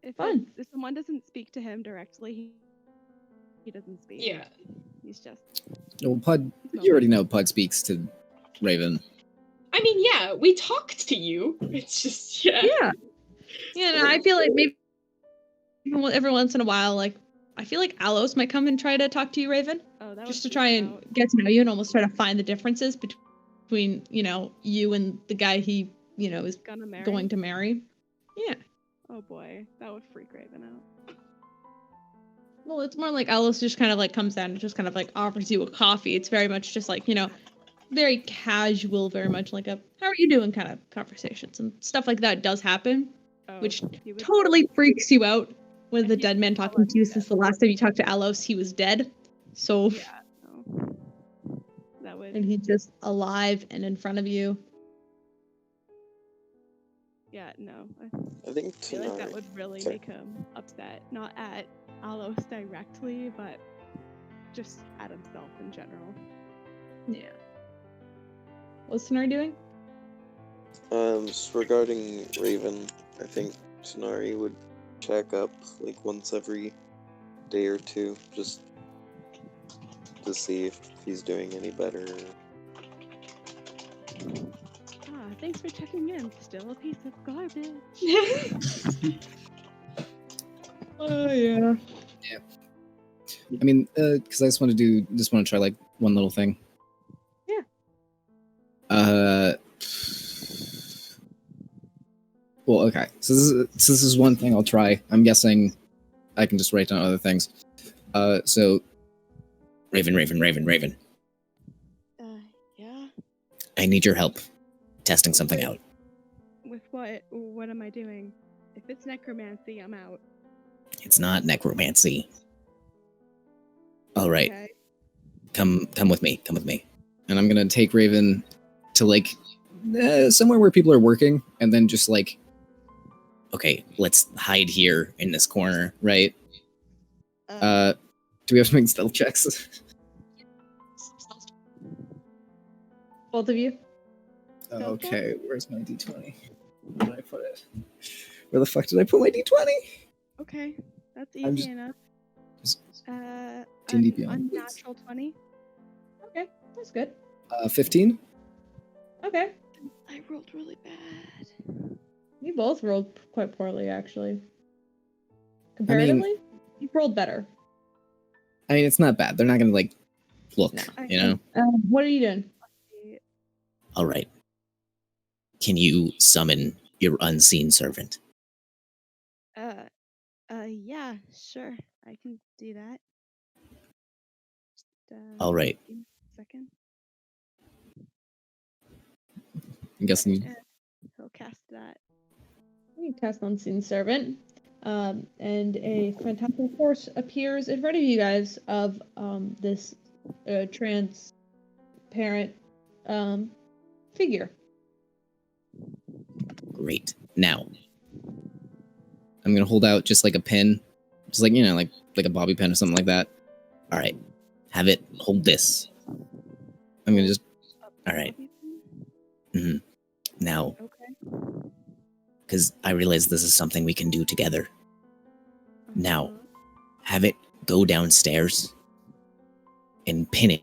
If Fun. If someone doesn't speak to him directly, he doesn't speak. Yeah. He's just. Well, Puud, you already know Puud speaks to Raven. I mean, yeah, we talk to you. It's just, yeah. Yeah. Yeah, no, I feel like maybe every once in a while, like, I feel like Alos might come and try to talk to you, Raven. Oh, that just to try and get to know you and almost try to find the differences between, you know, you and the guy he, you know, is going to marry. Yeah. Oh boy, that would freak Raven out. Well, it's more like Alos just kind of like comes down and just kind of like offers you a coffee. It's very much just like, you know, very casual, very much like a how are you doing kind of conversations, and stuff like that does happen, which totally freaks you out when the dead man talking to you, since the last time you talked to Alos, he was dead. So yeah, no. That would. And he's just alive and in front of you. Yeah, no. I think I feel like that would really make him upset. Not at Alos directly, but just at himself in general. Yeah. What's Tanar'ri doing? Just regarding Raven, I think Tanar'ri would check up like once every day or two, just to see if he's doing any better. Thanks for checking in. Still a piece of garbage. Oh yeah. Yeah. I mean, because I just want to try like one little thing. Yeah. Well, okay. So this is one thing I'll try. I'm guessing I can just write down other things. So Raven. Yeah. I need your help testing something out. With what? What am I doing? If it's necromancy, I'm out. It's not necromancy. All right. Okay. Come with me. And I'm gonna take Raven to like somewhere where people are working, and then just like. Okay, let's hide here in this corner, right? Do we have to make stealth checks? Both of you? Okay, where's my d20? Where did I put it? Where the fuck did I put my d20? Okay, that's easy enough. D&D Beyond. Unnatural 20. Okay, that's good. 15? Okay. I rolled really bad. You both rolled quite poorly, actually. Comparatively, you rolled better. I mean, it's not bad. They're not gonna like look, you know. What are you doing? All right. Can you summon your unseen servant? Yeah, sure. I can do that. Just, all right. Give me a second. I'm guessing you. He'll cast that. You cast Unseen Servant, and a fantastic force appears in front of you guys of this transparent figure. Great. Now, I'm gonna hold out just like a pin, just like, you know, like a bobby pin or something like that. All right. Have it hold this. I'm gonna just. All right. Mm-hmm. Now, okay. Because I realize this is something we can do together. Now, have it go downstairs and pin it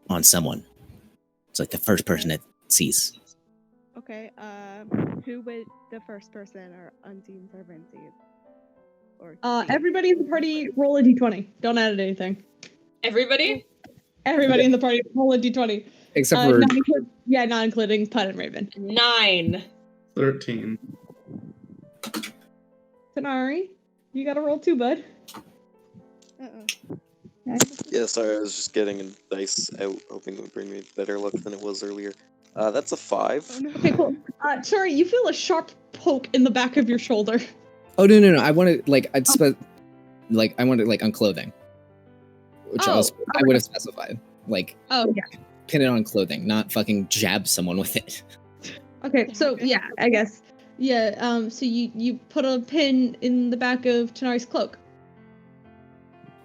on someone. It's like the first person it sees. Okay, who would the first person or unseen servant see? Or everybody in the party roll a d20. Don't add anything. Everybody? Everybody in the party roll a d20. Except for... not including Puud and Raven. 9. 13. Tanar'ri, you gotta roll 2, bud. Yeah, sorry, I was just getting a dice out, hoping it would bring me better luck than it was earlier. That's a 5. Oh, no. Okay, cool. Sorry, you feel a sharp poke in the back of your shoulder. Oh, no. I wanted, like, I wanted, like, on clothing. Which I would have specified. Like, pin it on clothing, not fucking jab someone with it. Okay, so, yeah, I guess. Yeah, so you put a pin in the back of Tanar'ri's cloak.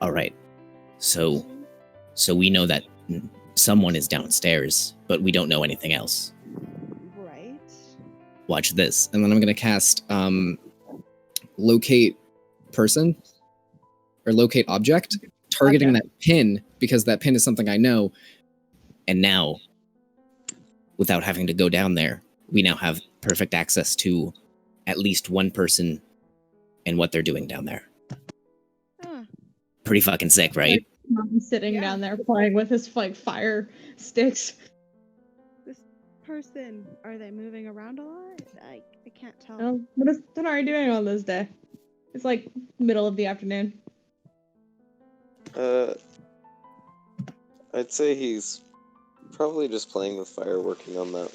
All right. So we know that someone is downstairs, but we don't know anything else. Right. Watch this. And then I'm going to cast locate person or locate object, targeting that pin because that pin is something I know. And now, without having to go down there, we now have perfect access to at least one person and what they're doing down there. Pretty fucking sick, right? He's sitting down there playing with his fire sticks. This person, are they moving around a lot? I can't tell. Oh, what is Tanar'ri doing on this day? It's like middle of the afternoon. I'd say he's probably just playing with fire, working on the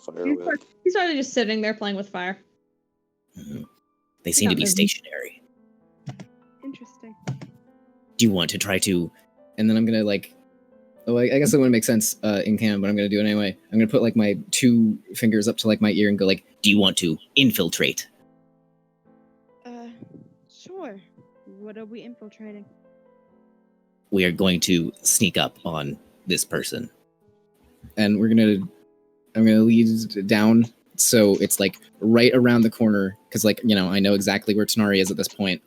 fire whip. He's probably just sitting there playing with fire. Mm-hmm. They seem to be stationary. Interesting. Do you want to try to... And then I'm gonna I guess it wouldn't make sense in canon, but I'm gonna do it anyway. I'm gonna put my 2 fingers up to my ear and go do you want to infiltrate? Sure. What are we infiltrating? We are going to sneak up on this person. And I'm gonna lead down so it's right around the corner, because I know exactly where Tanar'ri is at this point.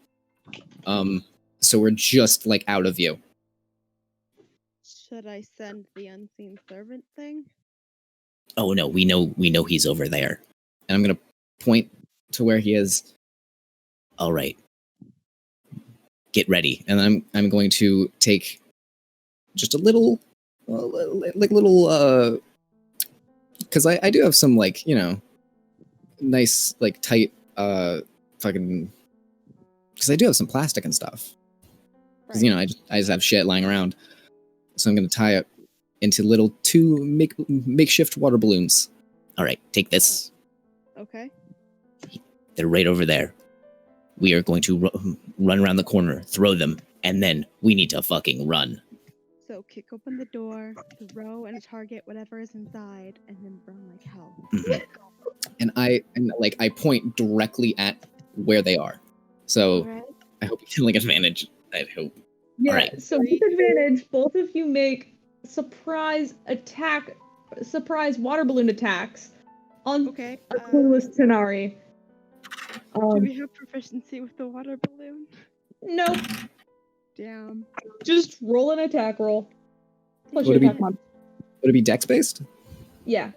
So we're just out of view. Should I send the unseen servant thing? Oh no, we know he's over there. And I'm gonna point to where he is. All right. Get ready. And then I'm going to take just a little because I do have some nice tight fucking, because I do have some plastic and stuff. Because I just have shit lying around. So I'm gonna tie it into little 2 makeshift water balloons. All right, take this. Okay. They're right over there. We are going to run around the corner, throw them, and then we need to fucking run. So kick open the door, throw and target whatever is inside, and then run like hell. Mm-hmm. And I point directly at where they are. So Right. I hope you can advantage. I hope. Yeah. All right. So with advantage, both of you make surprise water balloon attacks on Okay. a clueless Tanar'ri. Do we have proficiency with the water balloon? Nope. Damn. Just roll an attack roll. Plus Would your it be- attack mod. Would it be dex based? Yeah.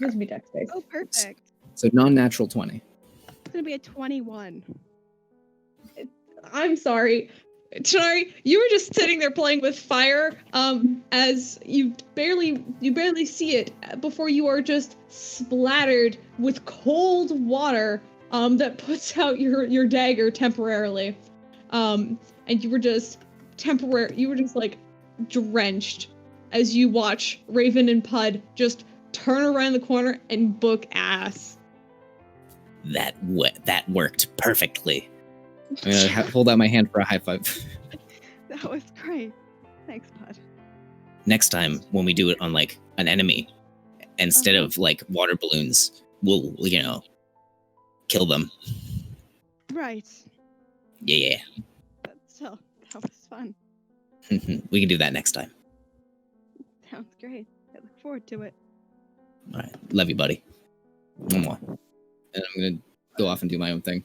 Just be dex based. Oh, perfect. So non-natural 20. It's gonna be a 21. I'm sorry. Tanar'ri, you were just sitting there playing with fire, as you barely see it before you are just splattered with cold water, that puts out your dagger temporarily. And you were just drenched as you watch Raven and Puud just turn around the corner and book ass. That worked perfectly. I'm gonna hold out my hand for a high five. That was great. Thanks, Puud. Next time when we do it on an enemy, instead of water balloons, we'll kill them. Right. Yeah. But still, that was fun. We can do that next time. Sounds great. I look forward to it. All right. Love you, buddy. Mwah. And I'm gonna go off and do my own thing.